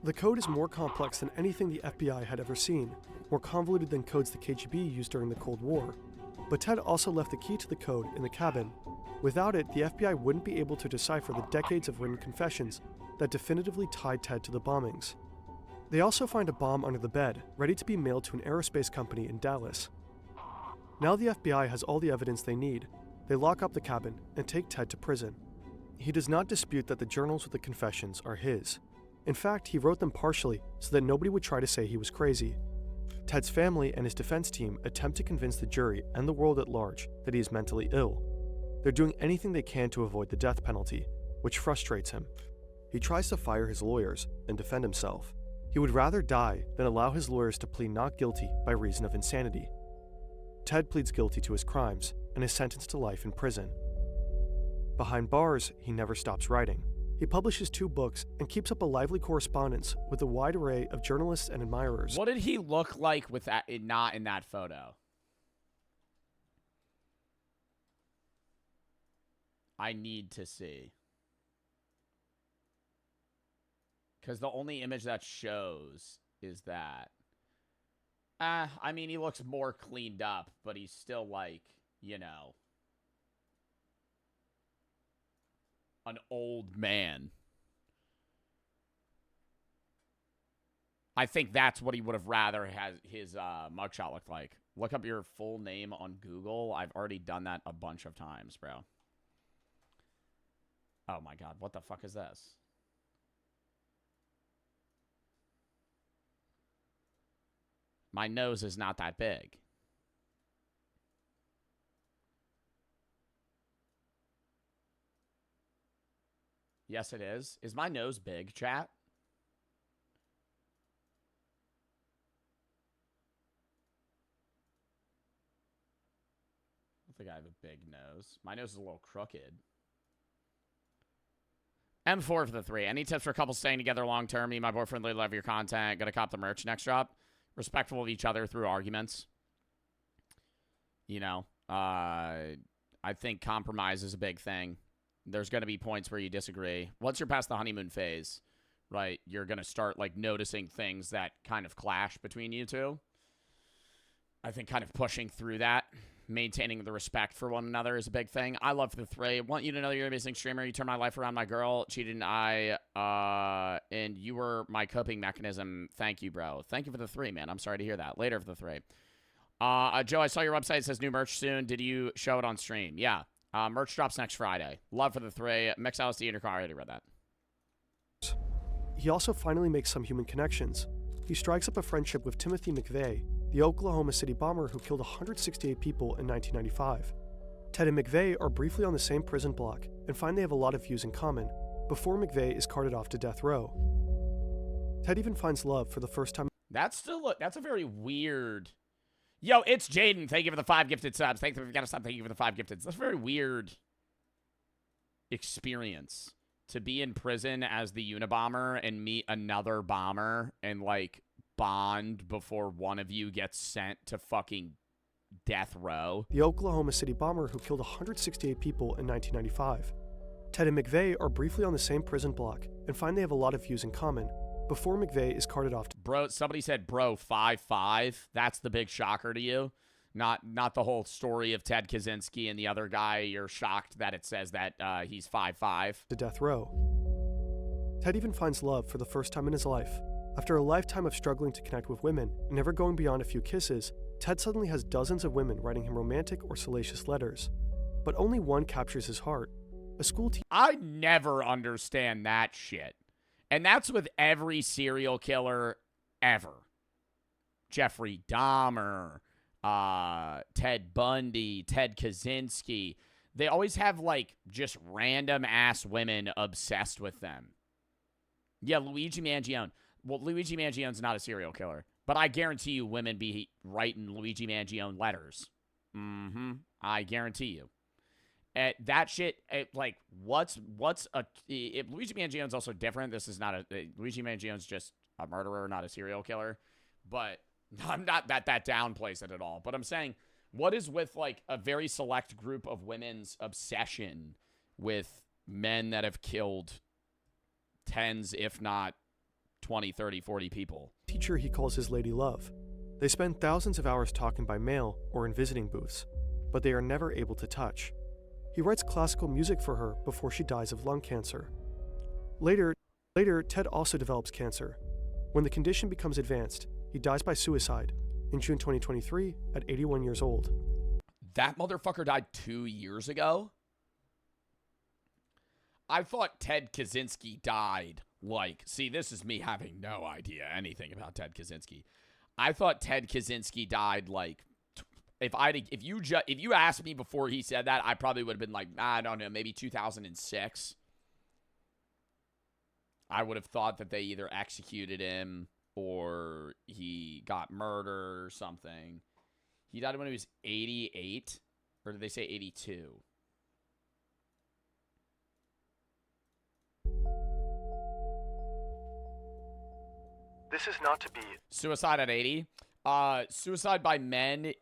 The code is more complex than anything the FBI had ever seen, more convoluted than codes the KGB used during the Cold War. But Ted also left the key to the code in the cabin. Without it, the FBI wouldn't be able to decipher the decades of written confessions that definitively tied Ted to the bombings. They also find a bomb under the bed, ready to be mailed to an aerospace company in Dallas. Now the FBI has all the evidence they need. They lock up the cabin and take Ted to prison. He does not dispute that the journals with the confessions are his. In fact, he wrote them partially so that nobody would try to say he was crazy. Ted's family and his defense team attempt to convince the jury and the world at large that he is mentally ill. They're doing anything they can to avoid the death penalty, which frustrates him. He tries to fire his lawyers and defend himself. He would rather die than allow his lawyers to plead not guilty by reason of insanity. Ted pleads guilty to his crimes and is sentenced to life in prison. Behind bars, he never stops writing. He publishes 2 books and keeps up a lively correspondence with a wide array of journalists and admirers. What did he look like with that not in that photo? I need to see. Because the only image that shows is that. I mean, he looks more cleaned up, but he's still like, you know, an old man. I think that's what he would have rather had his mugshot look like. Look up your full name on Google. I've already done that a bunch of times, bro. Oh my god, what the fuck is this? My nose is not that big. Yes, it is. Is my nose big, chat? I don't think I have a big nose. My nose is a little crooked. M4 for the 3. Any tips for couples staying together long term? Me and my boyfriend really love your content. Gonna cop the merch next drop. Respectful of each other through arguments. You know, I think compromise is a big thing. There's going to be points where you disagree. Once you're past the honeymoon phase, right, you're going to start, like, noticing things that kind of clash between you two. I think kind of pushing through that, maintaining the respect for one another is a big thing. I love the 3. Want you to know you're an amazing streamer. You turned my life around. My girl cheated and and you were my coping mechanism. Thank you, bro. Thank you for the 3, man. I'm sorry to hear that. Later for the 3. Joe, I saw your website. It says new merch soon. Did you show it on stream? Yeah. Merch drops next Friday. Love for the 3. Mix LSD in your car. I already read that. He also finally makes some human connections. He strikes up a friendship with Timothy McVeigh, the Oklahoma City bomber who killed 168 people in 1995. Ted and McVeigh are briefly on the same prison block and find they have a lot of views in common before McVeigh is carted off to death row. Ted even finds love for the first time. That's a very weird... Yo, it's Jaden. Thank you for the 5 gifted subs. Thank you for the 5 gifted. That's a very weird experience to be in prison as the Unabomber and meet another bomber and, like, bond before one of you gets sent to fucking death row. The Oklahoma City bomber who killed 168 people in 1995. Ted and McVeigh are briefly on the same prison block and find they have a lot of views in common before McVeigh is carted off. Bro, somebody said, bro, 5'5". That's the big shocker to you. Not the whole story of Ted Kaczynski and the other guy. You're shocked that it says that he's 5'5". To death row. Ted even finds love for the first time in his life. After a lifetime of struggling to connect with women and never going beyond a few kisses, Ted suddenly has dozens of women writing him romantic or salacious letters. But only one captures his heart. A school teacher. I never understand that shit. And that's with every serial killer ever. Jeffrey Dahmer, Ted Bundy, Ted Kaczynski. They always have, like, just random-ass women obsessed with them. Yeah, Luigi Mangione. Well, Luigi Mangione's not a serial killer. But I guarantee you women be writing Luigi Mangione letters. I guarantee you. That shit, like, what's a... Luigi Mangione's also different. This is not a... Luigi Mangione's just a murderer, not a serial killer. But I'm not that downplays it at all. But I'm saying, what is with, like, a very select group of women's obsession with men that have killed tens, if not 20, 30, 40 people? Teacher he calls his lady love. They spend thousands of hours talking by mail or in visiting booths, but they are never able to touch. He writes classical music for her before she dies of lung cancer. Later, Ted also develops cancer. When the condition becomes advanced, he dies by suicide in June 2023 at 81 years old. That motherfucker died 2 years ago? I thought Ted Kaczynski died, like... See, this is me having no idea anything about Ted Kaczynski. I thought Ted Kaczynski died, like... If you asked me before he said that, I probably would have been like, I don't know, maybe 2006. I would have thought that they either executed him or he got murdered or something. He died when he was 88, or did they say 82? This is not to be. Suicide at 80. Suicide by men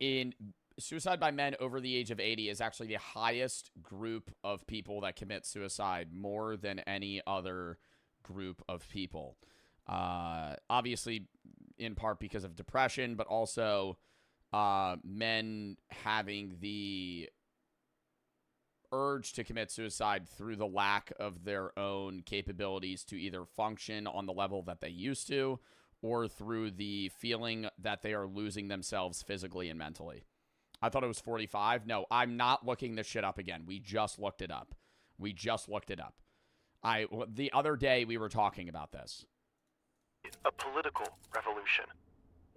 over the age of 80 is actually the highest group of people that commit suicide, more than any other group of people. Obviously, in part because of depression, but also men having the urge to commit suicide through the lack of their own capabilities to either function on the level that they used to, or through the feeling that they are losing themselves physically and mentally. I thought it was 45. No, I'm not looking this shit up again. We just looked it up. The other day we were talking about this. A political revolution.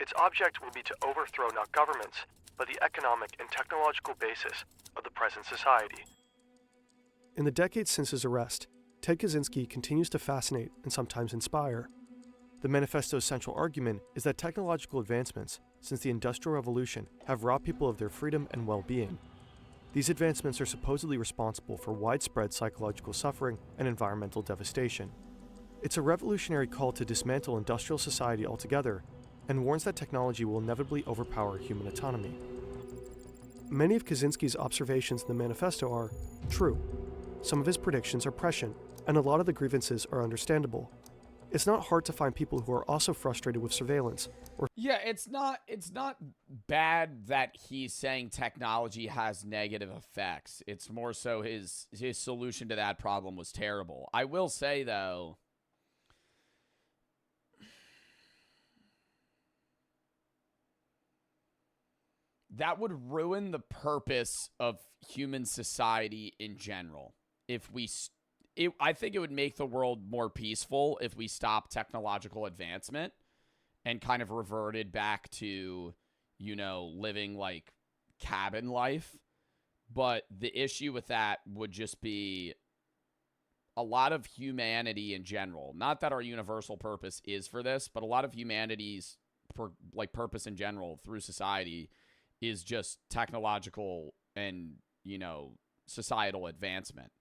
Its object will be to overthrow not governments, but the economic and technological basis of the present society. In the decades since his arrest, Ted Kaczynski continues to fascinate and sometimes inspire. The manifesto's central argument is that technological advancements since the Industrial Revolution have robbed people of their freedom and well-being. These advancements are supposedly responsible for widespread psychological suffering and environmental devastation. It's a revolutionary call to dismantle industrial society altogether and warns that technology will inevitably overpower human autonomy. Many of Kaczynski's observations in the manifesto are true. Some of his predictions are prescient, and a lot of the grievances are understandable. It's not hard to find people who are also frustrated with surveillance. Yeah, it's not bad that he's saying technology has negative effects. It's more so his solution to that problem was terrible. I will say though, that would ruin the purpose of human society in general. I think it would make the world more peaceful if we stopped technological advancement and kind of reverted back to, living like cabin life. But the issue with that would just be a lot of humanity in general. Not that our universal purpose is for this, but a lot of humanity's purpose in general through society is just technological and, societal advancement.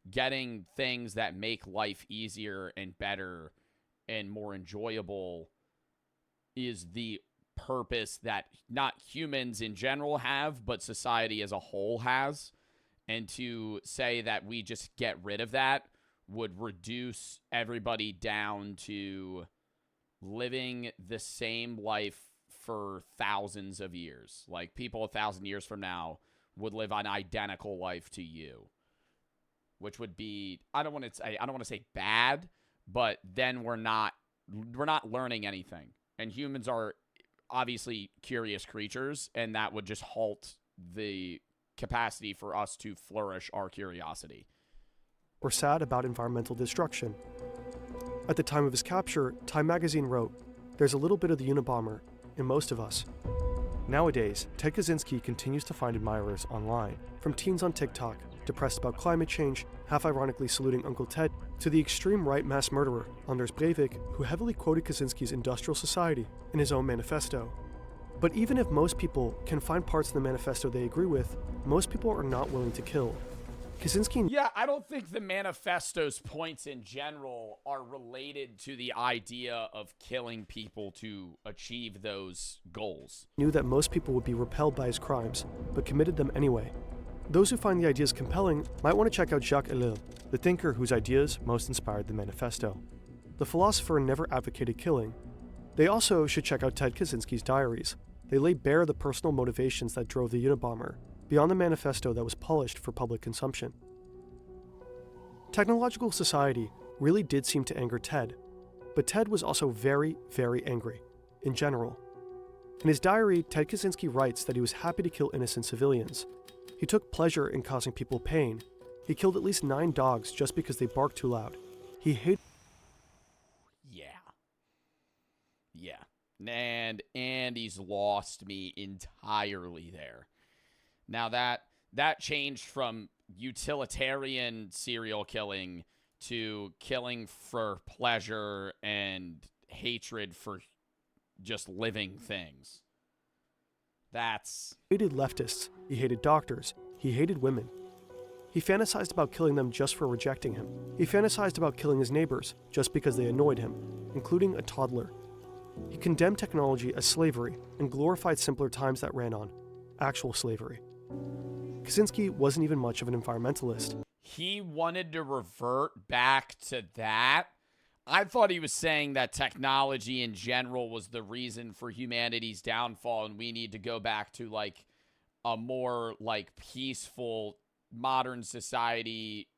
Getting things that make life easier and better and more enjoyable is the purpose that not humans in general have, but society as a whole has. And to say that we just get rid of that would reduce everybody down to living the same life for thousands of years. Like people 1,000 years from now would live an identical life to you, which would be, I don't want to say bad, but then we're not learning anything. And humans are obviously curious creatures, and that would just halt the capacity for us to flourish our curiosity. Or sad about environmental destruction. At the time of his capture, Time magazine wrote, "There's a little bit of the Unabomber in most of us." Nowadays, Ted Kaczynski continues to find admirers online, from teens on TikTok, depressed about climate change, half-ironically saluting Uncle Ted, to the extreme right mass murderer, Anders Breivik, who heavily quoted Kaczynski's industrial society in his own manifesto. But even if most people can find parts in the manifesto they agree with, most people are not willing to kill. Kaczynski... Yeah, I don't think the manifesto's points in general are related to the idea of killing people to achieve those goals. Knew that most people would be repelled by his crimes, but committed them anyway. Those who find the ideas compelling might want to check out Jacques Ellul, the thinker whose ideas most inspired the manifesto. The philosopher never advocated killing. They also should check out Ted Kaczynski's diaries. They lay bare the personal motivations that drove the Unabomber, beyond the manifesto that was polished for public consumption. Technological society really did seem to anger Ted, but Ted was also very, very angry, in general. In his diary, Ted Kaczynski writes that he was happy to kill innocent civilians. He took pleasure in causing people pain. He killed at least 9 dogs just because they barked too loud. He hated... Yeah. And Andy's lost me entirely there. Now that changed from utilitarian serial killing to killing for pleasure and hatred for just living things. He hated leftists, he hated doctors, he hated women. He fantasized about killing them just for rejecting him. He fantasized about killing his neighbors just because they annoyed him, including a toddler. He condemned technology as slavery and glorified simpler times that ran on actual slavery. Kaczynski wasn't even much of an environmentalist. He wanted to revert back to that? I thought he was saying that technology in general was the reason for humanity's downfall and we need to go back to like a more like peaceful modern society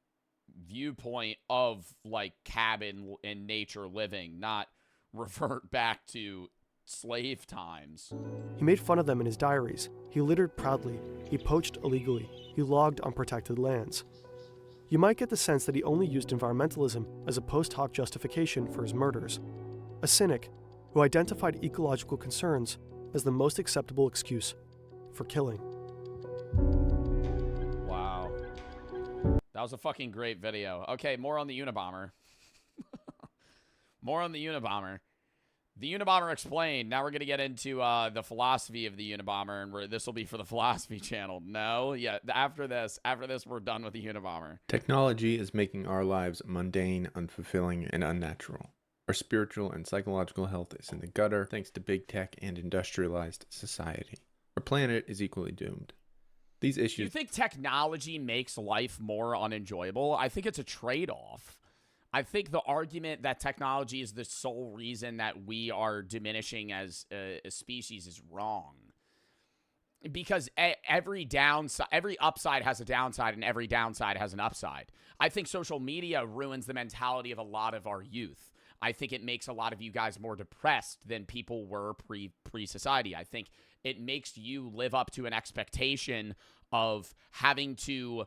viewpoint of like cabin and nature living, not revert back to slave times. He made fun of them in his diaries. He littered proudly. He poached illegally. He logged unprotected lands. You might get the sense that he only used environmentalism as a post hoc justification for his murders. A cynic who identified ecological concerns as the most acceptable excuse for killing. Wow. That was a fucking great video. Okay, more on the Unabomber. More on the Unabomber. The Unabomber explained. Now we're going to get into the philosophy of the Unabomber, and this will be for the philosophy channel. No, yeah, after this, we're done with the Unabomber. Technology is making our lives mundane, unfulfilling, and unnatural. Our spiritual and psychological health is in the gutter thanks to big tech and industrialized society. Our planet is equally doomed. These issues... Do you think technology makes life more unenjoyable? I think it's a trade-off. I think the argument that technology is the sole reason that we are diminishing as a species is wrong. Because every upside has a downside, and every downside has an upside. I think social media ruins the mentality of a lot of our youth. I think it makes a lot of you guys more depressed than people were pre-society. I think it makes you live up to an expectation of having to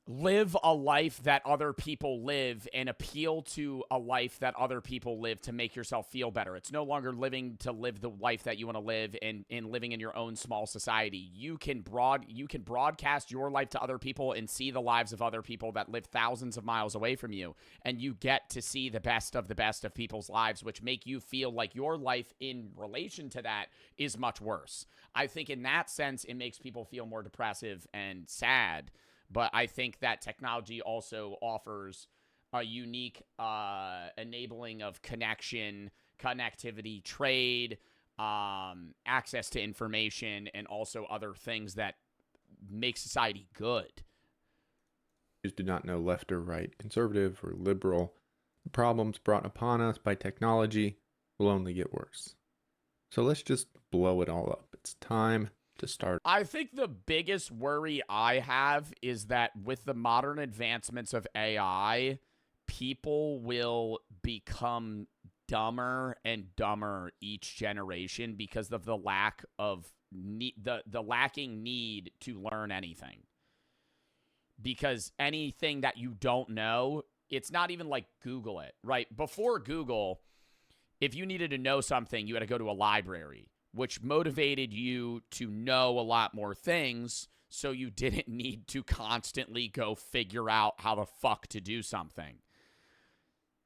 live a life that other people live and appeal to a life that other people live to make yourself feel better. It's no longer living to live the life that you want to live and living in your own small society. You can broadcast your life to other people and see the lives of other people that live thousands of miles away from you, and you get to see the best of people's lives, which make you feel like your life in relation to that is much worse. I think in that sense, it makes people feel more depressive and sad. But I think that technology also offers a unique enabling of connectivity, trade, access to information, and also other things that make society good. Do not know left or right, conservative or liberal. The problems brought upon us by technology will only get worse. So let's just blow it all up. It's time to start. I think the biggest worry I have is that with the modern advancements of AI, people will become dumber and dumber each generation because of the lack of the lacking need to learn anything. Because anything that you don't know, it's not even like Google it, right? Before Google, if you needed to know something, you had to go to a library, which motivated you to know a lot more things, so you didn't need to constantly go figure out how the fuck to do something.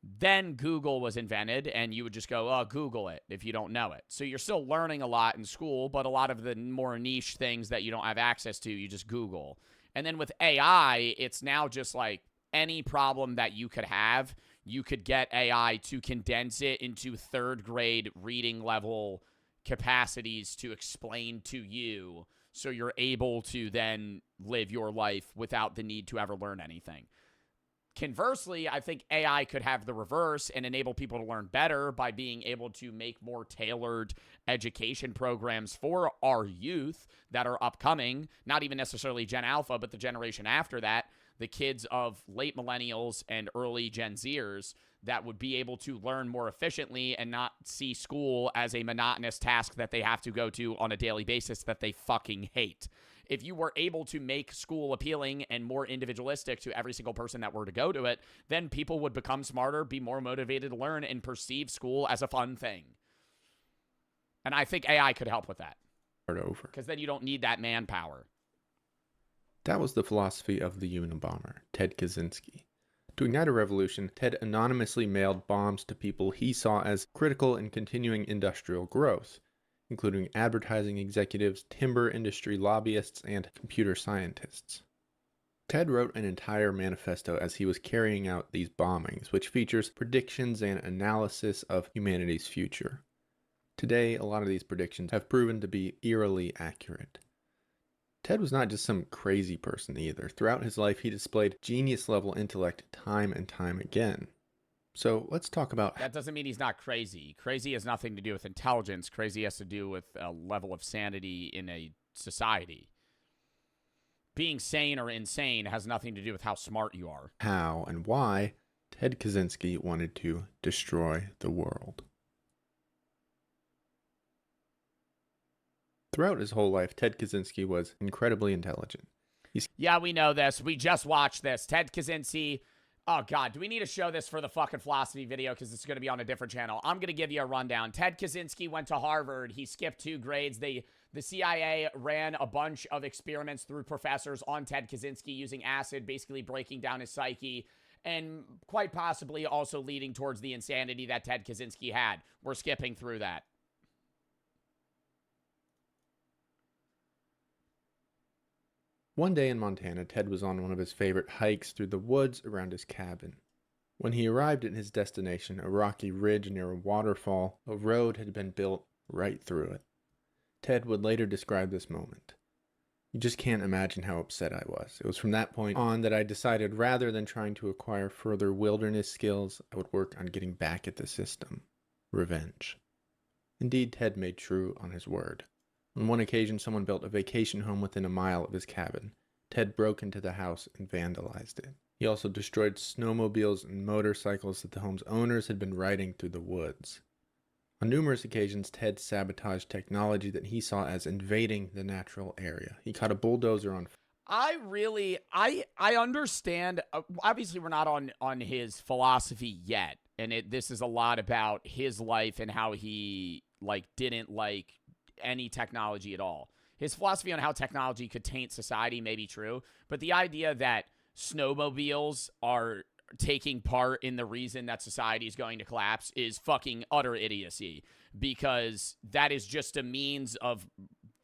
Then Google was invented, and you would just go, oh, Google it if you don't know it. So you're still learning a lot in school, but a lot of the more niche things that you don't have access to, you just Google. And then with AI, it's now just like any problem that you could have, you could get AI to condense it into third grade reading level capacities to explain to you, so you're able to then live your life without the need to ever learn anything. Conversely, I think AI could have the reverse and enable people to learn better by being able to make more tailored education programs for our youth that are upcoming, not even necessarily Gen Alpha, but the generation after that, the kids of late millennials and early Gen Zers, that would be able to learn more efficiently and not see school as a monotonous task that they have to go to on a daily basis that they fucking hate. If you were able to make school appealing and more individualistic to every single person that were to go to it, then people would become smarter, be more motivated to learn, and perceive school as a fun thing. And I think AI could help with that. Over. Because then you don't need that manpower. That was the philosophy of the Unabomber, Ted Kaczynski. To ignite a revolution, Ted anonymously mailed bombs to people he saw as critical in continuing industrial growth, including advertising executives, timber industry lobbyists, and computer scientists. Ted wrote an entire manifesto as he was carrying out these bombings, which features predictions and analysis of humanity's future. Today, a lot of these predictions have proven to be eerily accurate. Ted was not just some crazy person either. Throughout his life, he displayed genius-level intellect time and time again. So let's talk about... That doesn't mean he's not crazy. Crazy has nothing to do with intelligence. Crazy has to do with a level of sanity in a society. Being sane or insane has nothing to do with how smart you are. How and why Ted Kaczynski wanted to destroy the world. Throughout his whole life, Ted Kaczynski was incredibly intelligent. Yeah, we know this. We just watched this. Ted Kaczynski. Oh, God. Do we need to show this for the fucking philosophy video? Because it's going to be on a different channel. I'm going to give you a rundown. Ted Kaczynski went to Harvard. He skipped 2 grades. The CIA ran a bunch of experiments through professors on Ted Kaczynski using acid, basically breaking down his psyche. and quite possibly also leading towards the insanity that Ted Kaczynski had. We're skipping through that. One day in Montana, Ted was on one of his favorite hikes through the woods around his cabin. When he arrived at his destination, a rocky ridge near a waterfall, a road had been built right through it. Ted would later describe this moment. You just can't imagine how upset I was. It was from that point on that I decided rather than trying to acquire further wilderness skills, I would work on getting back at the system. Revenge. Indeed, Ted made true on his word. On one occasion, someone built a vacation home within a mile of his cabin. Ted broke into the house and vandalized it. He also destroyed snowmobiles and motorcycles that the home's owners had been riding through the woods. On numerous occasions, Ted sabotaged technology that he saw as invading the natural area. He caught a bulldozer on I understand. Obviously, we're not on his philosophy yet, and this is a lot about his life and how he didn't like any technology at all. His philosophy on how technology could taint society may be true, but the idea that snowmobiles are taking part in the reason that society is going to collapse is fucking utter idiocy, because that is just a means of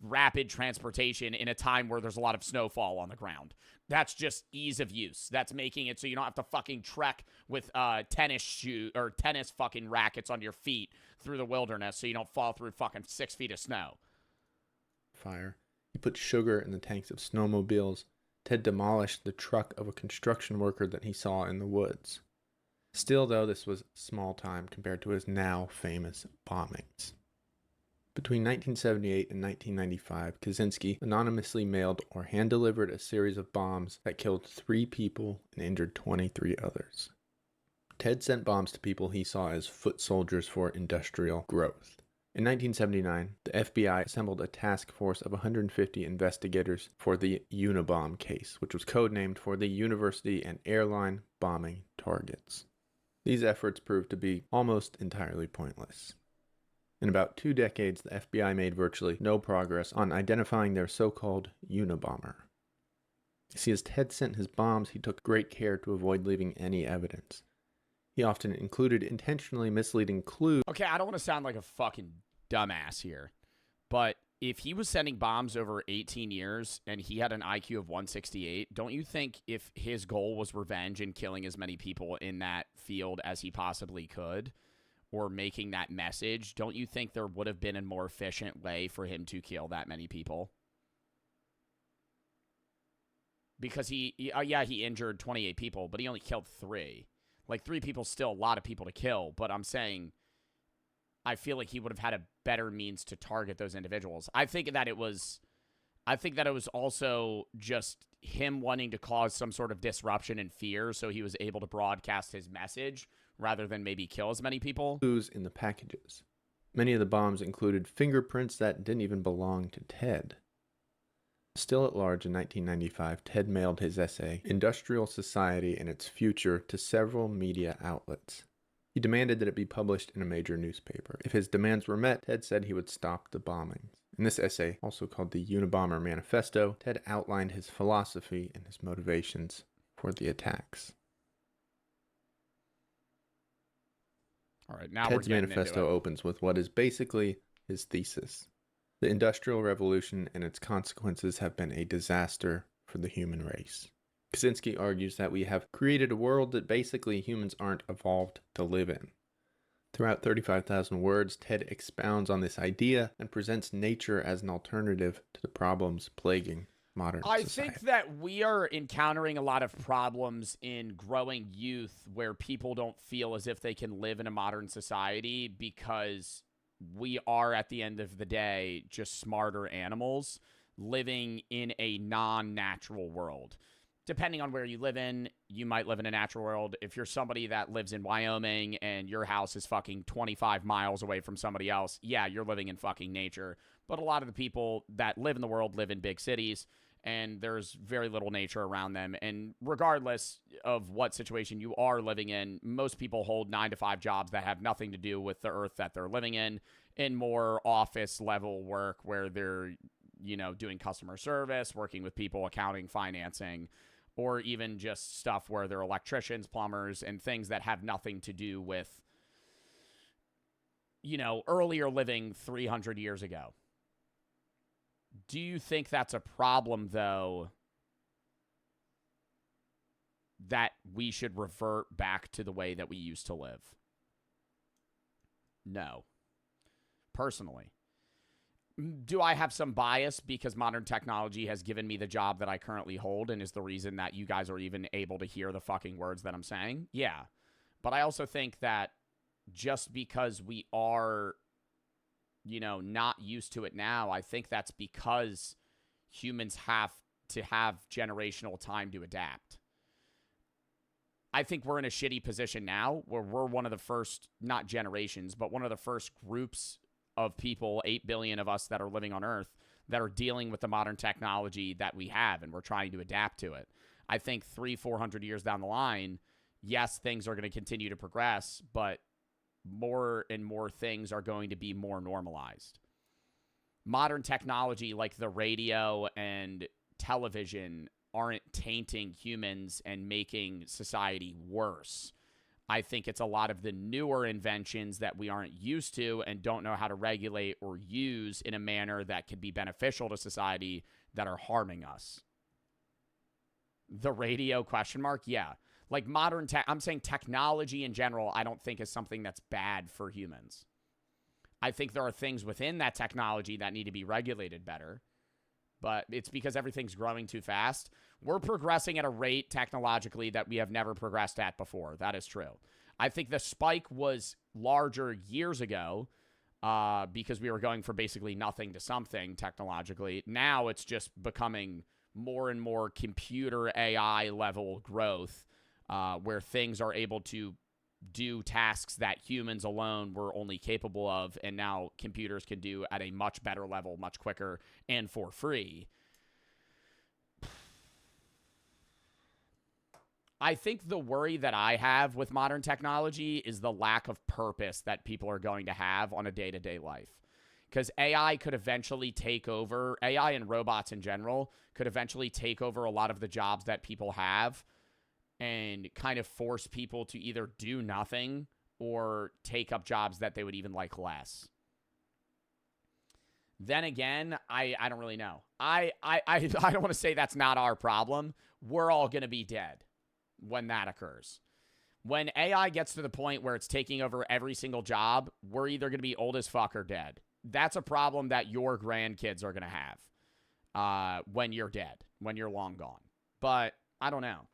rapid transportation in a time where there's a lot of snowfall on the ground. That's just ease of use. That's making it so you don't have to fucking trek with tennis shoe or tennis fucking rackets on your feet through the wilderness so you don't fall through fucking 6 feet of snow. fire. He put sugar in the tanks of snowmobiles. Ted demolished the truck of a construction worker that he saw in the woods. Still, though, this was small time compared to his now famous bombings. Between 1978 and 1995, Kaczynski anonymously mailed or hand-delivered a series of bombs that killed 3 people and injured 23 others. Ted sent bombs to people he saw as foot soldiers for industrial growth. In 1979, the FBI assembled a task force of 150 investigators for the Unabomber case, which was codenamed for the university and airline bombing targets. These efforts proved to be almost entirely pointless. In about 2 decades, the FBI made virtually no progress on identifying their so-called Unabomber. See, as Ted sent his bombs, he took great care to avoid leaving any evidence. He often included intentionally misleading clues. Okay, I don't want to sound like a fucking dumbass here, but if he was sending bombs over 18 years and he had an IQ of 168, don't you think if his goal was revenge and killing as many people in that field as he possibly could, or making that message, don't you think there would have been a more efficient way for him to kill that many people? Because he injured 28 people, but he only killed 3. Like, 3 people still a lot of people to kill, but I'm saying I feel like he would have had a better means to target those individuals. I think that it was also just him wanting to cause some sort of disruption and fear, so he was able to broadcast his message rather than maybe kill as many people. Clues in the packages. Many of the bombs included fingerprints that didn't even belong to Ted. Still at large in 1995, Ted mailed his essay, Industrial Society and Its Future, to several media outlets. He demanded that it be published in a major newspaper. If his demands were met, Ted said he would stop the bombings. In this essay, also called the Unabomber Manifesto, Ted outlined his philosophy and his motivations for the attacks. All right, now Ted's we're getting manifesto into it. opens with what is basically his thesis. The Industrial Revolution and its consequences have been a disaster for the human race. Kaczynski argues that we have created a world that basically humans aren't evolved to live in. Throughout 35,000 words, Ted expounds on this idea and presents nature as an alternative to the problems plaguing modern society. I think that we are encountering a lot of problems in growing youth where people don't feel as if they can live in a modern society because we are, at the end of the day, just smarter animals living in a non-natural world. Depending on where you live in, you might live in a natural world. If you're somebody that lives in Wyoming and your house is fucking 25 miles away from somebody else, yeah, you're living in fucking nature. But a lot of the people that live in the world live in big cities, and there's very little nature around them. And regardless of what situation you are living in, most people hold 9-to-5 jobs that have nothing to do with the earth that they're living in more office level work where they're, doing customer service, working with people, accounting, financing, or even just stuff where they're electricians, plumbers, and things that have nothing to do with, you know, earlier living 300 years ago. Do you think that's a problem, though, that we should revert back to the way that we used to live? No. Personally. Do I have some bias because modern technology has given me the job that I currently hold and is the reason that you guys are even able to hear the fucking words that I'm saying? Yeah. But I also think that just because we are, you know, not used to it now, I think that's because humans have to have generational time to adapt. I think we're in a shitty position now where we're one of the first, not generations, but one of the first groups of people, 8 billion of us that are living on Earth, that are dealing with the modern technology that we have, and we're trying to adapt to it. I think 300-400 years down the line, yes, things are going to continue to progress, but more and more things are going to be more normalized. Modern technology like the radio and television aren't tainting humans and making society worse. I think it's a lot of the newer inventions that we aren't used to and don't know how to regulate or use in a manner that could be beneficial to society that are harming us. The radio ? Yeah. Like modern tech, I'm saying technology in general, I don't think is something that's bad for humans. I think there are things within that technology that need to be regulated better, but it's because everything's growing too fast. We're progressing at a rate technologically that we have never progressed at before. That is true. I think the spike was larger years ago because we were going from basically nothing to something technologically. Now it's just becoming more and more computer AI level growth where things are able to do tasks that humans alone were only capable of, and now computers can do at a much better level, much quicker, and for free. I think the worry that I have with modern technology is the lack of purpose that people are going to have on a day-to-day life. Because AI could eventually take over, AI and robots in general could eventually take over a lot of the jobs that people have and kind of force people to either do nothing or take up jobs that they would even like less. Then again, I don't really know. I don't want to say that's not our problem. We're all going to be dead when that occurs. When AI gets to the point where it's taking over every single job, we're either going to be old as fuck or dead. That's a problem that your grandkids are going to have when you're dead, when you're long gone. But I don't know.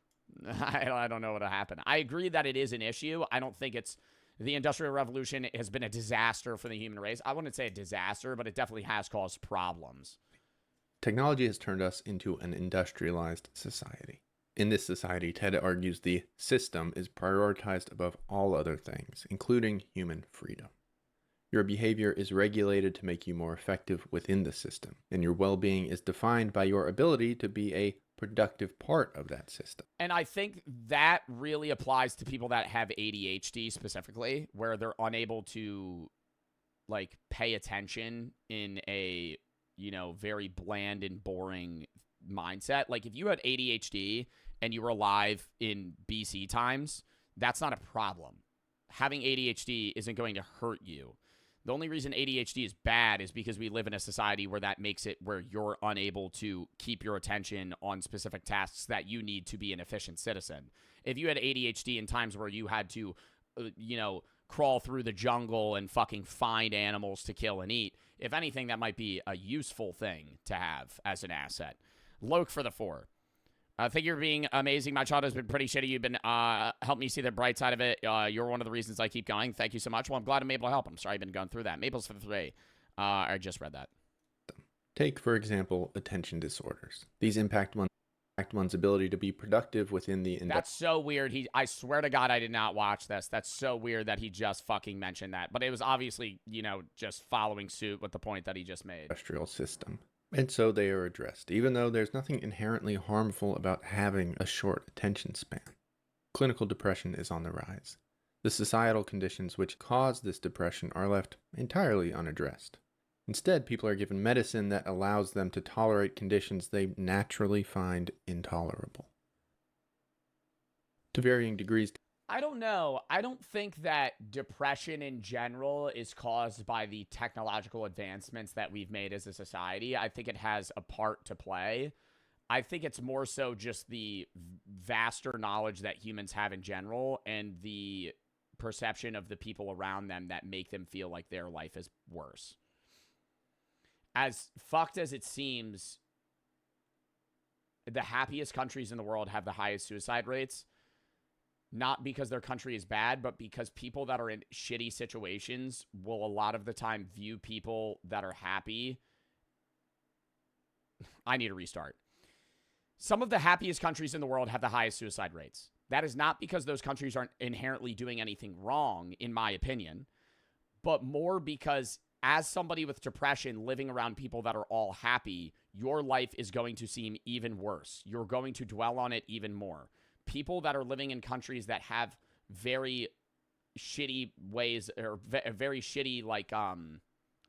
I don't know what'll happen. I agree that it is an issue. I don't think it's the Industrial Revolution has been a disaster for the human race. I wouldn't say a disaster, but it definitely has caused problems. Technology has turned us into an industrialized society. In this society, Ted argues the system is prioritized above all other things, including human freedom. Your behavior is regulated to make you more effective within the system, and your well-being is defined by your ability to be a productive part of that system. And I think that really applies to people that have ADHD specifically, where they're unable to like pay attention in a, you know, very bland and boring mindset. Like if you had ADHD and you were alive in BC times, that's not a problem. Having ADHD isn't going to hurt you. The only reason ADHD is bad is because we live in a society where that makes it where you're unable to keep your attention on specific tasks that you need to be an efficient citizen. If you had ADHD in times where you had to, you know, crawl through the jungle and fucking find animals to kill and eat, if anything, that might be a useful thing to have as an asset. Loke for the 4. Thank you for being amazing. My child has been pretty shitty. You've been helping me see the bright side of it. You're one of the reasons I keep going. Thank you so much. Well, I'm glad I'm able to help. I'm sorry I've been going through that. Maples for the 3. I just read that. Take, for example, attention disorders. These impact one's ability to be productive within the That's so weird. I swear to God I did not watch this. That's so weird that he just fucking mentioned that. But it was obviously, you know, just following suit with the point that he just made. Industrial system. And so they are addressed, even though there's nothing inherently harmful about having a short attention span. Clinical depression is on the rise. The societal conditions which cause this depression are left entirely unaddressed. Instead, people are given medicine that allows them to tolerate conditions they naturally find intolerable. to varying degrees. I don't know. I don't think that depression in general is caused by the technological advancements that we've made as a society. I think it has a part to play. I think it's more so just the vaster knowledge that humans have in general and the perception of the people around them that make them feel like their life is worse. As fucked as it seems, the happiest countries in the world have the highest suicide rates. Not because their country is bad, but because people that are in shitty situations will a lot of the time view people that are happy. I need a restart. Some of the happiest countries in the world have the highest suicide rates. That is not because those countries aren't inherently doing anything wrong, in my opinion, but more because as somebody with depression living around people that are all happy, your life is going to seem even worse. You're going to dwell on it even more. People that are living in countries that have very shitty ways or very shitty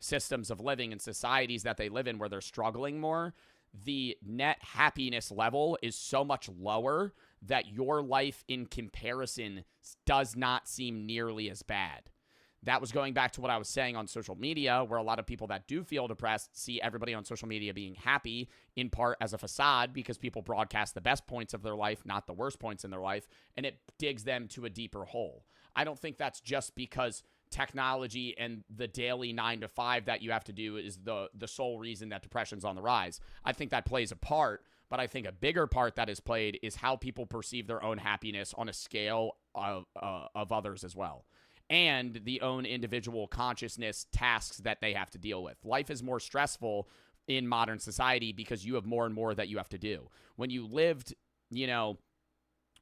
systems of living and societies that they live in where they're struggling more, the net happiness level is so much lower that your life in comparison does not seem nearly as bad. That was going back to what I was saying on social media, where a lot of people that do feel depressed see everybody on social media being happy, in part as a facade, because people broadcast the best points of their life, not the worst points in their life, and it digs them to a deeper hole. I don't think that's just because technology and the daily 9 to 5 that you have to do is the sole reason that depression's on the rise. I think that plays a part, but I think a bigger part that is played is how people perceive their own happiness on a scale of others as well. And the own individual consciousness tasks that they have to deal with. Life is more stressful in modern society because you have more and more that you have to do. When you lived,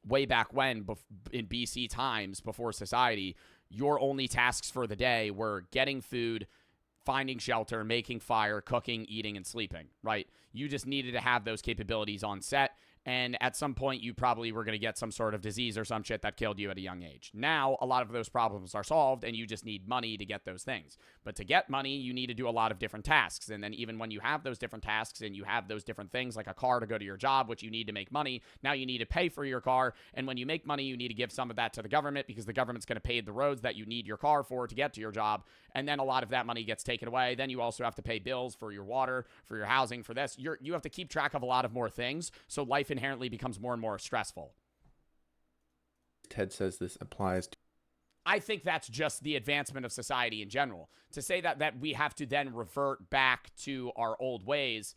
way back when, in BC times, before society, your only tasks for the day were getting food, finding shelter, making fire, cooking, eating, and sleeping, right? You just needed to have those capabilities on set. And at some point, you probably were going to get some sort of disease or some shit that killed you at a young age. Now, a lot of those problems are solved, and you just need money to get those things. But to get money, you need to do a lot of different tasks. And then even when you have those different tasks and you have those different things, like a car to go to your job, which you need to make money, now you need to pay for your car. And when you make money, you need to give some of that to the government because the government's going to pay the roads that you need your car for to get to your job. And then a lot of that money gets taken away. Then you also have to pay bills for your water, for your housing, for this. You have to keep track of a lot of more things. So life inherently becomes more and more stressful. Ted says this applies to... I think that's just the advancement of society in general. To say that we have to then revert back to our old ways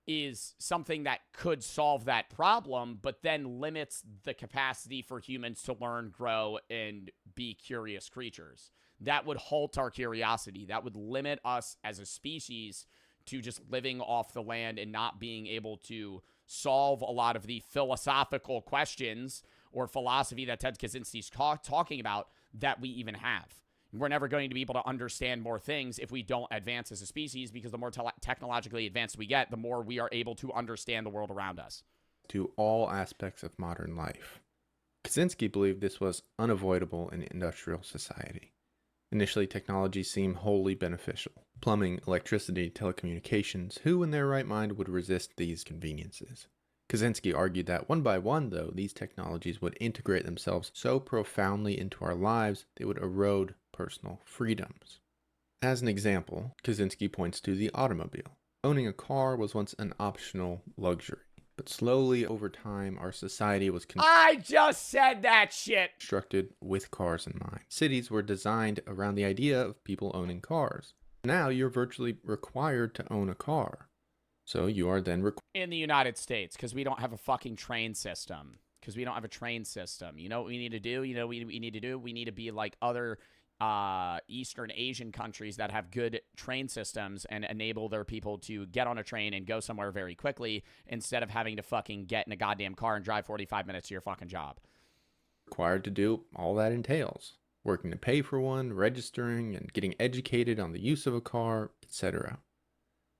is something that could solve that problem, but then limits the capacity for humans to learn, grow, and be curious creatures. That would halt our curiosity. That would limit us as a species to just living off the land and not being able to solve a lot of the philosophical questions or philosophy that Ted Kaczynski's talking about that we even have. We're never going to be able to understand more things if we don't advance as a species, because the more technologically advanced we get, the more we are able to understand the world around us. To all aspects of modern life. Kaczynski believed this was unavoidable in industrial society. Initially, technology seemed wholly beneficial. Plumbing, electricity, telecommunications, who in their right mind would resist these conveniences? Kaczynski argued that one by one, though, these technologies would integrate themselves so profoundly into our lives, they would erode personal freedoms. As an example, Kaczynski points to the automobile. Owning a car was once an optional luxury, but slowly over time, our society was I just said that shit! constructed with cars in mind. Cities were designed around the idea of people owning cars. Now you're virtually required to own a car. So you are then in the United States, because we don't have a fucking train system. You know what we need to do? We need to be like other Eastern Asian countries that have good train systems and enable their people to get on a train and go somewhere very quickly instead of having to fucking get in a goddamn car and drive 45 minutes to your fucking job. Required to do all that entails. Working to pay for one, registering, and getting educated on the use of a car, etc.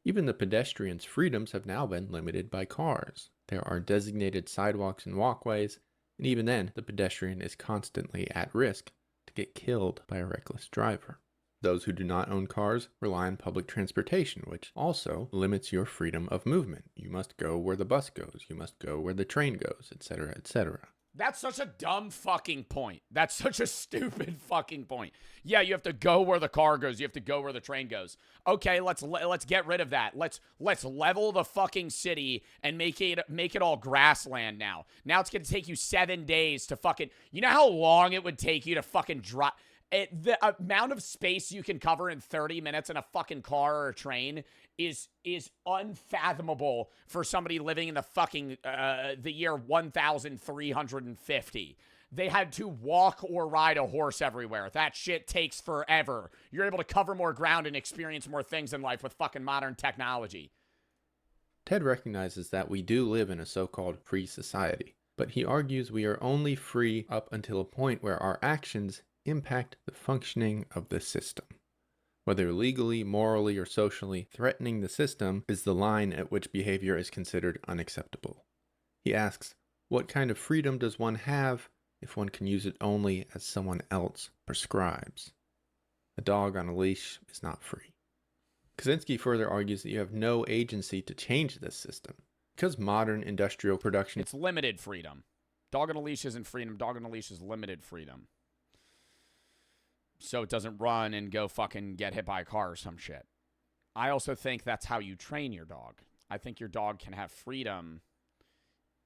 Even the pedestrians' freedoms have now been limited by cars. There are designated sidewalks and walkways, and even then, the pedestrian is constantly at risk to get killed by a reckless driver. Those who do not own cars rely on public transportation, which also limits your freedom of movement. You must go where the bus goes, you must go where the train goes, etc., etc. That's such a dumb fucking point. That's such a stupid fucking point. Yeah, you have to go where the car goes. You have to go where the train goes. Okay, let's get rid of that. Let's level the fucking city and make it all grassland now. Now it's gonna take you 7 days to fucking. You know how long it would take you to fucking drive. The amount of space you can cover in 30 minutes in a fucking car or a train is unfathomable for somebody living in the fucking the year 1350. They had to walk or ride a horse everywhere. That shit takes forever. You're able to cover more ground and experience more things in life with fucking modern technology. Ted recognizes that we do live in a so-called free society, but he argues we are only free up until a point where our actions impact the functioning of the system. Whether legally, morally, or socially, threatening the system is the line at which behavior is considered unacceptable. He asks, what kind of freedom does one have if one can use it only as someone else prescribes? A dog on a leash is not free. Kaczynski further argues that you have no agency to change this system. Because modern industrial production... It's limited freedom. Dog on a leash isn't freedom. Dog on a leash is limited freedom. So it doesn't run and go fucking get hit by a car or some shit. I also think that's how you train your dog. I think your dog can have freedom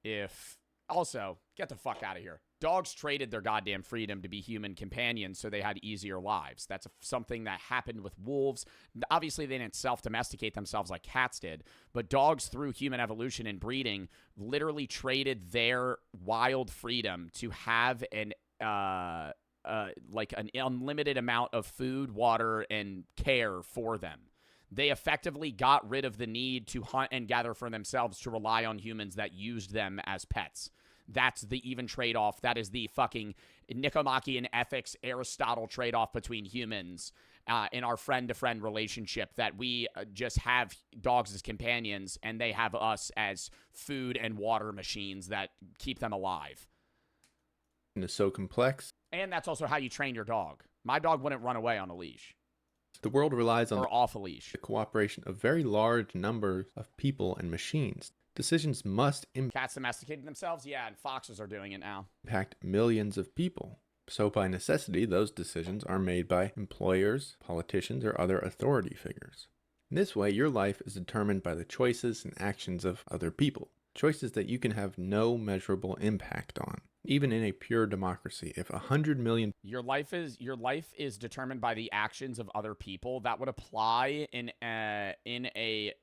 if... Also, get the fuck out of here. Dogs traded their goddamn freedom to be human companions so they had easier lives. That's something that happened with wolves. Obviously, they didn't self-domesticate themselves like cats did, but dogs, through human evolution and breeding, literally traded their wild freedom to have an unlimited amount of food, water, and care for them. They effectively got rid of the need to hunt and gather for themselves to rely on humans that used them as pets. That's the even trade-off. That is the fucking Nicomachean ethics, Aristotle trade-off between humans in our friend-to-friend relationship, that we just have dogs as companions and they have us as food and water machines that keep them alive. And is so complex. And that's also how you train your dog. My dog wouldn't run away on a leash. The world relies on or off a leash. The cooperation of very large numbers of people and machines. Decisions must Cats domesticating themselves? Yeah, and foxes are doing it now. Impact millions of people. So by necessity, those decisions are made by employers, politicians, or other authority figures. In this way, your life is determined by the choices and actions of other people. Choices that you can have no measurable impact on. Even in a pure democracy, if 100 million... Your life is determined by the actions of other people. That would apply in a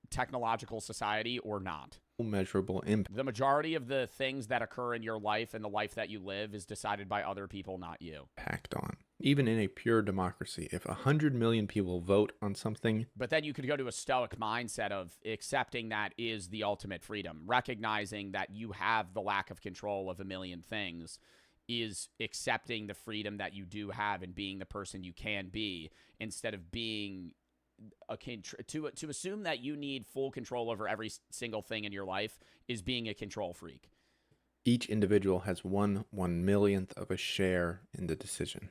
technological society or not. Measurable impact. The majority of the things that occur in your life and the life that you live is decided by other people, not you. Impact on. Even in a pure democracy, if 100 million people vote on something... But then you could go to a stoic mindset of accepting that is the ultimate freedom. Recognizing that you have the lack of control of a million things is accepting the freedom that you do have and being the person you can be, instead of being... to assume that you need full control over every single thing in your life is being a control freak. Each individual has 1/1,000,000th of a share in the decision.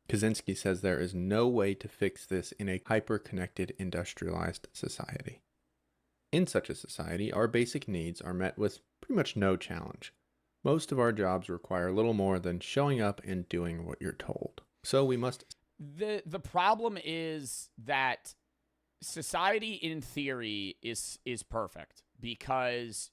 Kaczynski says there is no way to fix this in a hyper-connected, industrialized society. In such a society, our basic needs are met with pretty much no challenge. Most of our jobs require little more than showing up and doing what you're told. So we must... The problem is that society, in theory, is perfect, because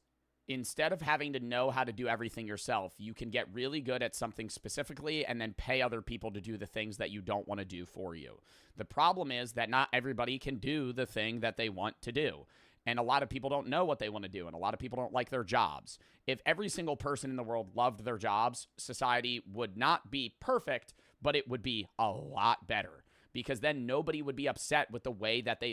instead of having to know how to do everything yourself, you can get really good at something specifically and then pay other people to do the things that you don't want to do for you. The problem is that not everybody can do the thing that they want to do. And a lot of people don't know what they want to do, and a lot of people don't like their jobs. If every single person in the world loved their jobs, society would not be perfect, but it would be a lot better, because then nobody would be upset with the way that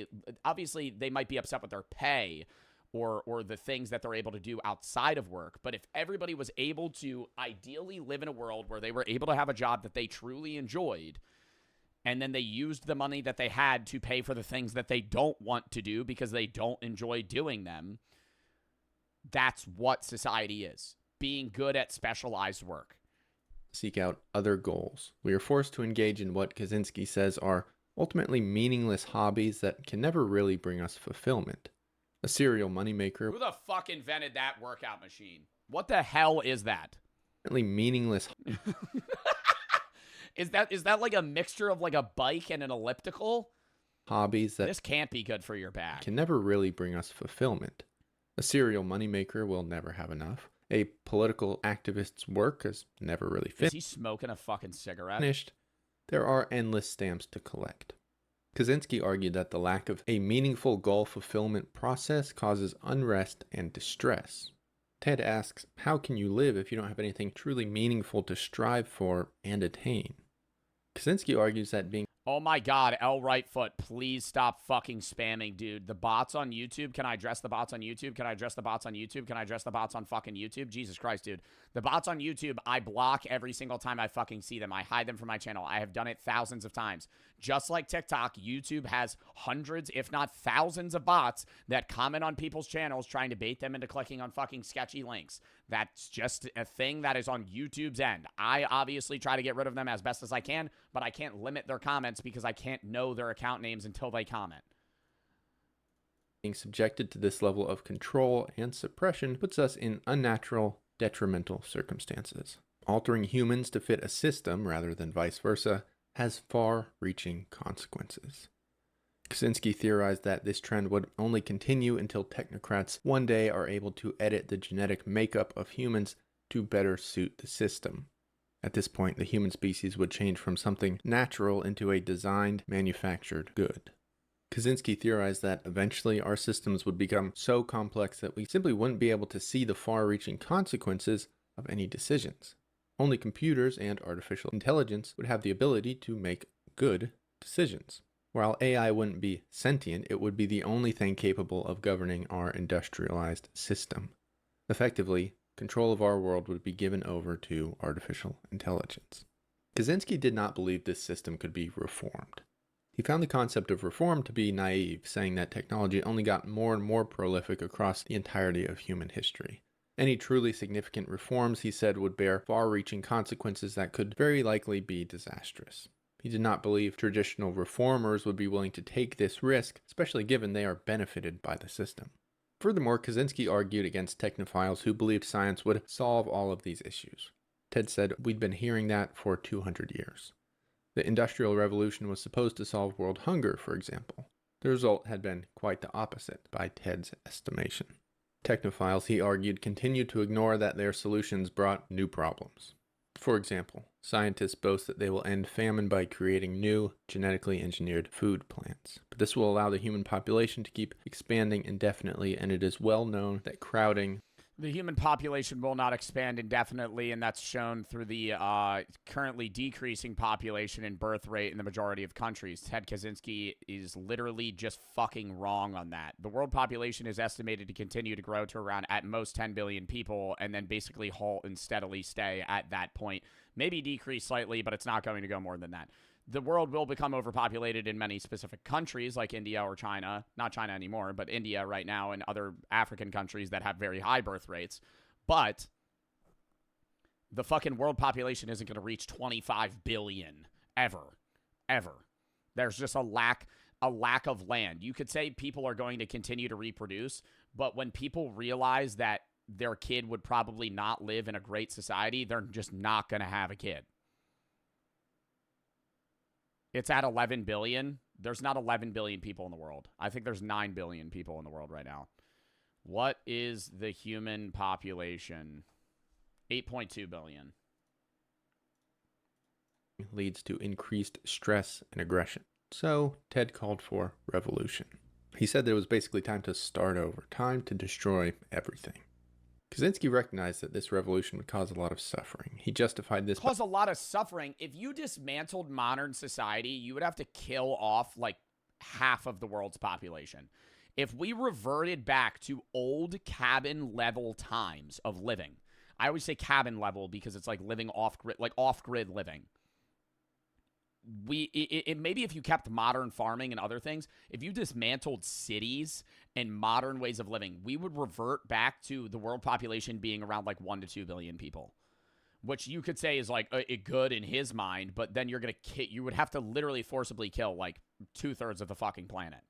obviously they might be upset with their pay or the things that they're able to do outside of work. But if everybody was able to ideally live in a world where they were able to have a job that they truly enjoyed, and then they used the money that they had to pay for the things that they don't want to do because they don't enjoy doing them, that's what society is. Being good at specialized work. Seek out other goals. We are forced to engage in what Kaczynski says are ultimately meaningless hobbies that can never really bring us fulfillment. A serial moneymaker, Who the fuck invented that workout machine? What the hell is that? ultimately meaningless Is that like a mixture of like a bike and an elliptical? hobbies that This can't be good for your back. can never really bring us fulfillment. A serial moneymaker will never have enough. A political activist's work is never really Is he smoking a fucking cigarette? finished. There are endless stamps to collect. Kaczynski argued that the lack of a meaningful goal fulfillment process causes unrest and distress. Ted asks, how can you live if you don't have anything truly meaningful to strive for and attain? Kaczynski argues that being Oh my god, L Rightfoot, please stop fucking spamming, dude. The bots on YouTube, can I address the bots on YouTube? Can I address the bots on YouTube? Can I address the bots on fucking YouTube? Jesus Christ, dude. The bots on YouTube, I block every single time I fucking see them. I hide them from my channel. I have done it thousands of times. Just like TikTok, YouTube has hundreds, if not thousands of bots that comment on people's channels trying to bait them into clicking on fucking sketchy links. That's just a thing that is on YouTube's end. I obviously try to get rid of them as best as I can, but I can't limit their comments because I can't know their account names until they comment. being subjected to this level of control and suppression puts us in unnatural, detrimental circumstances. Altering humans to fit a system rather than vice versa has far-reaching consequences. Kaczynski theorized that this trend would only continue until technocrats one day are able to edit the genetic makeup of humans to better suit the system. At this point, the human species would change from something natural into a designed, manufactured good. Kaczynski theorized that eventually our systems would become so complex that we simply wouldn't be able to see the far-reaching consequences of any decisions. Only computers and artificial intelligence would have the ability to make good decisions. While AI wouldn't be sentient, it would be the only thing capable of governing our industrialized system. Effectively, control of our world would be given over to artificial intelligence. Kaczynski did not believe this system could be reformed. He found the concept of reform to be naive, saying that technology only got more and more prolific across the entirety of human history. Any truly significant reforms, he said, would bear far-reaching consequences that could very likely be disastrous. He did not believe traditional reformers would be willing to take this risk, especially given they are benefited by the system. Furthermore, Kaczynski argued against technophiles who believed science would solve all of these issues. Ted said, "We'd been hearing that for 200 years. The Industrial Revolution was supposed to solve world hunger, for example. The result had been quite the opposite, by Ted's estimation. Technophiles, he argued, continued to ignore that their solutions brought new problems. For example, scientists boast that they will end famine by creating new, genetically engineered food plants. But this will allow the human population to keep expanding indefinitely, and it is well known that crowding... The human population will not expand indefinitely, and that's shown through the currently decreasing population and birth rate in the majority of countries. Ted Kaczynski is literally just fucking wrong on that. The world population is estimated to continue to grow to around at most 10 billion people, and then basically halt and steadily stay at that point. Maybe decrease slightly, but it's not going to go more than that. The world will become overpopulated in many specific countries like India or China. Not China anymore, but India right now and other African countries that have very high birth rates. But the fucking world population isn't going to reach 25 billion ever. Ever. There's just a lack of land. You could say people are going to continue to reproduce, but when people realize that their kid would probably not live in a great society, they're just not going to have a kid. It's at 11 billion. There's not 11 billion people in the world. I think there's 9 billion people in the world right now. What is the human population? 8.2 billion. Leads to increased stress and aggression. So, Ted called for revolution. He said that it was basically time to start over, time to destroy everything. Kaczynski recognized that this revolution would cause a lot of suffering. He justified this cause a lot of suffering. If you dismantled modern society, you would have to kill off like half of the world's population. If we reverted back to old cabin level times of living, I always say cabin level because it's like living off-grid, like off-grid living. Maybe if you kept modern farming and other things, if you dismantled cities and modern ways of living, we would revert back to the world population being around like 1 to 2 billion people. which you could say is like good in his mind, but then you're gonna you would have to literally forcibly kill like 2/3 of the fucking planet.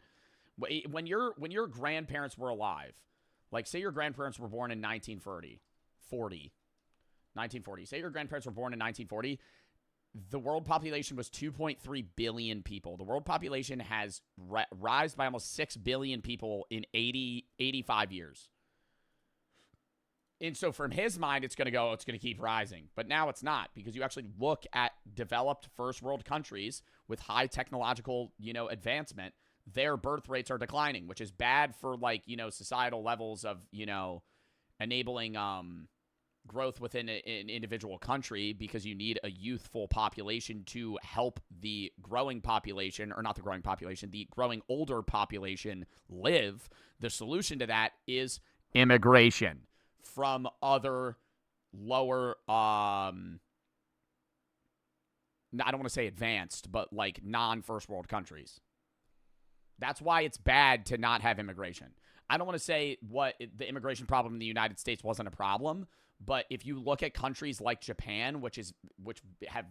When your grandparents were alive, like say your grandparents were born in 1940. Say your grandparents were born in 1940. The world population was 2.3 billion people. The world population has risen by almost 6 billion people in 85 years. And so from his mind, it's going to keep rising. But now it's not, because you actually look at developed first world countries with high technological, advancement, their birth rates are declining, which is bad for like, societal levels of, enabling growth within an individual country, because you need a youthful population to help the growing population, or not the growing population, the growing older population live. The solution to that is immigration from other lower, I don't want to say advanced, but like non-first world countries. That's why it's bad to not have immigration. I don't want to say the immigration problem in the United States wasn't a problem, but if you look at countries like Japan, which have,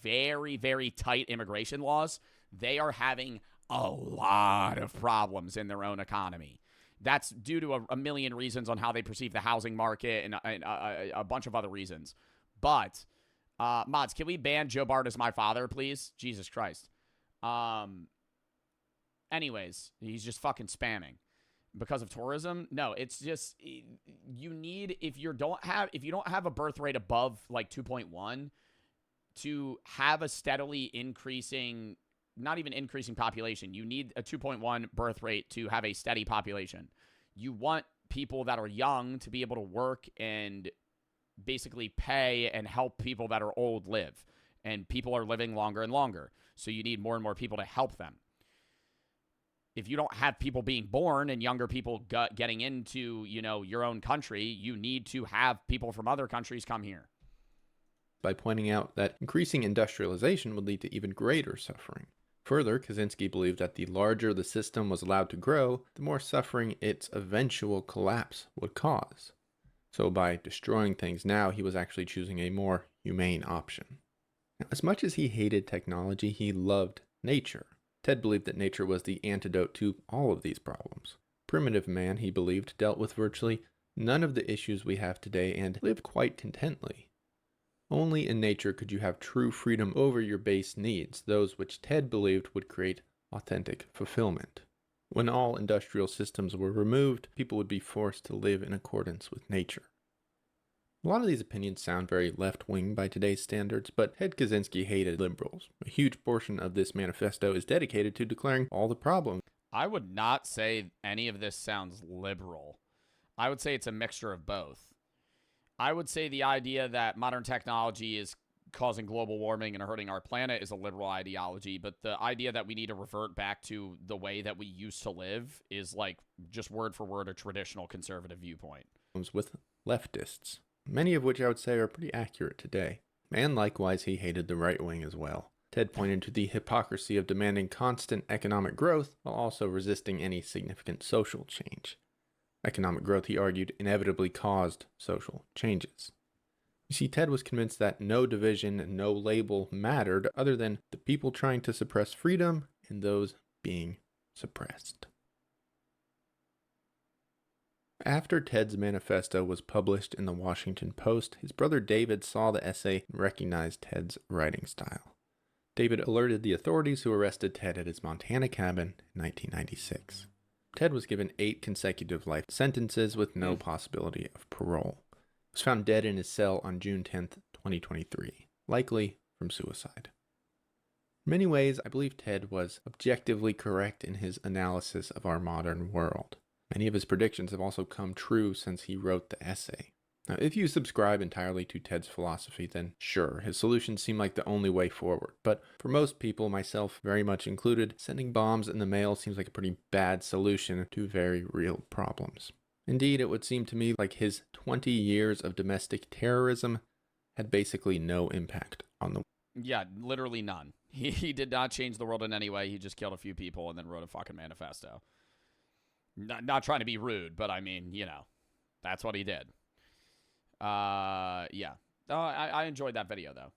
very, very tight immigration laws, they are having a lot of problems in their own economy. That's due to a million reasons on how they perceive the housing market and a bunch of other reasons. But, mods, can we ban Joe Bart as my father, please? Jesus Christ. Anyways, he's just fucking spamming. Because of tourism? No, it's just you need, if you don't have a birth rate above like 2.1 to have a steadily increasing, not even increasing population. You need a 2.1 birth rate to have a steady population. You want people that are young to be able to work and basically pay and help people that are old live. And people are living longer and longer. So you need more and more people to help them. If you don't have people being born and younger people getting into, your own country, you need to have people from other countries come here. By pointing out that increasing industrialization would lead to even greater suffering. Further, Kaczynski believed that the larger the system was allowed to grow, the more suffering its eventual collapse would cause. So by destroying things now, he was actually choosing a more humane option. Now, as much as he hated technology, he loved nature. Ted believed that nature was the antidote to all of these problems. Primitive man, he believed, dealt with virtually none of the issues we have today and lived quite contently. Only in nature could you have true freedom over your base needs, those which Ted believed would create authentic fulfillment. When all industrial systems were removed, people would be forced to live in accordance with nature. A lot of these opinions sound very left-wing by today's standards, but Ted Kaczynski hated liberals. A huge portion of this manifesto is dedicated to declaring all the problems. I would not say any of this sounds liberal. I would say it's a mixture of both. I would say the idea that modern technology is causing global warming and hurting our planet is a liberal ideology, but the idea that we need to revert back to the way that we used to live is like just word for word a traditional conservative viewpoint. With leftists, many of which I would say are pretty accurate today. And likewise, he hated the right wing as well. Ted pointed to the hypocrisy of demanding constant economic growth while also resisting any significant social change. Economic growth, he argued, inevitably caused social changes. You see, Ted was convinced that no division and no label mattered other than the people trying to suppress freedom and those being suppressed. After Ted's manifesto was published in the Washington Post, his brother David saw the essay and recognized Ted's writing style. David alerted the authorities, who arrested Ted at his Montana cabin in 1996. Ted was given 8 consecutive life sentences with no possibility of parole. He was found dead in his cell on June 10th, 2023, likely from suicide. In many ways, I believe Ted was objectively correct in his analysis of our modern world. Many of his predictions have also come true since he wrote the essay. Now, if you subscribe entirely to Ted's philosophy, then sure, his solutions seem like the only way forward. But for most people, myself very much included, sending bombs in the mail seems like a pretty bad solution to very real problems. Indeed, it would seem to me like his 20 years of domestic terrorism had basically no impact on the world. Yeah, literally none. He did not change the world in any way. He just killed a few people and then wrote a fucking manifesto. Not trying to be rude, but I mean, that's what he did. Yeah. I enjoyed that video, though.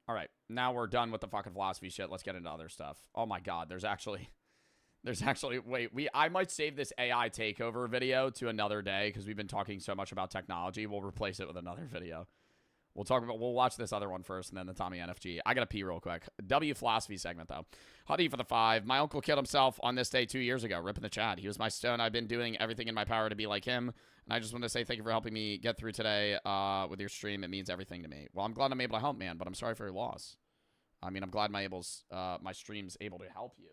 All right, now we're done with the fucking philosophy shit. Let's get into other stuff. Oh my god, there's actually, wait, I might save this AI takeover video to another day because we've been talking so much about technology. We'll replace it with another video. We'll watch this other one first and then the Tommy NFG. I gotta pee real quick. W philosophy segment, though. Huddy for the 5. My uncle killed himself on this day 2 years ago. Rip in the chat. He was my stone. I've been doing everything in my power to be like him. And I just want to say thank you for helping me get through today with your stream. It means everything to me. Well, I'm glad I'm able to help, man, but I'm sorry for your loss. I mean, I'm glad my stream's able to help you.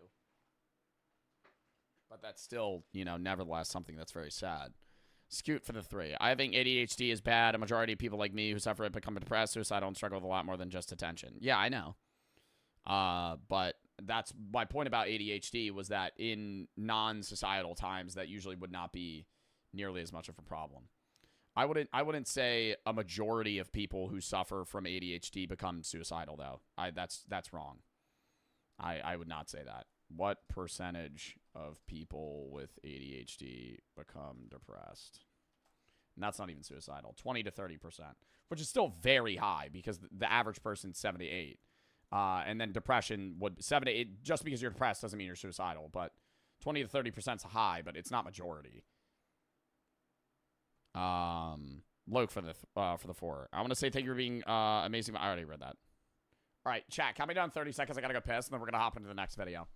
But that's still, you know, nevertheless something that's very sad. Scoot for the 3. I think ADHD is bad. A majority of people like me who suffer it become depressed, suicidal, and struggle with a lot more than just attention. Yeah, I know. But that's my point about ADHD was that in non-societal times, that usually would not be nearly as much of a problem. I wouldn't say a majority of people who suffer from ADHD become suicidal, though. That's wrong. I would not say that. What percentage of people with ADHD become depressed? And that's not even suicidal. 20 to 30%, which is still very high because the average person's 7 to 8. And then depression would 7 to 8. Just because you're depressed doesn't mean you're suicidal, but 20 to 30% is high, but it's not majority. Loke for the 4. I want to say thank you for being amazing. I already read that. All right, chat. Count me down 30 seconds. I gotta go piss, and then we're gonna hop into the next video.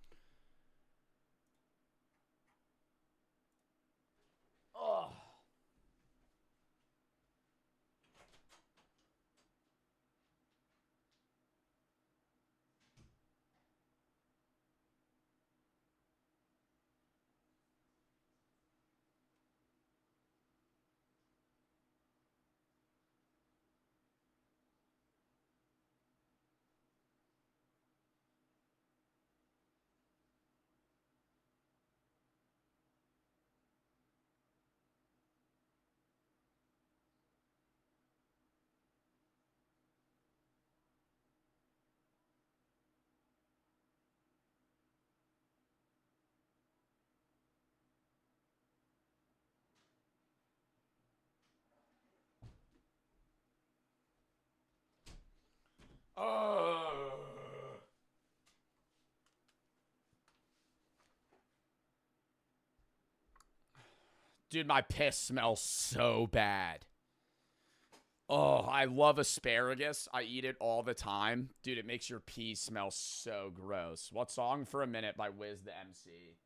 Oh. Dude, my piss smells so bad. Oh, I love asparagus. I eat it all the time. Dude, it makes your pee smell so gross. What song? For a Minute by Wiz the MC.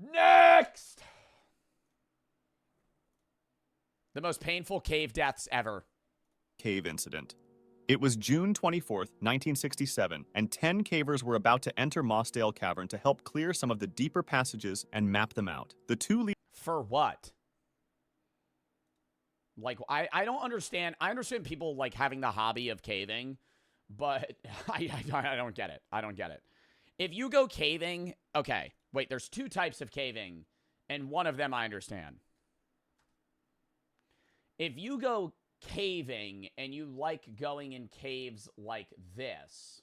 Next! The most painful cave deaths ever. Cave incident. It was June 24th, 1967, and 10 cavers were about to enter Mossdale Cavern to help clear some of the deeper passages and map them out. The two For what? Like, I don't understand. I understand people, like, having the hobby of caving, but I don't get it. I don't get it. If you go caving, okay, wait, there's 2 types of caving, and one of them I understand. If you go caving and you like going in caves like this,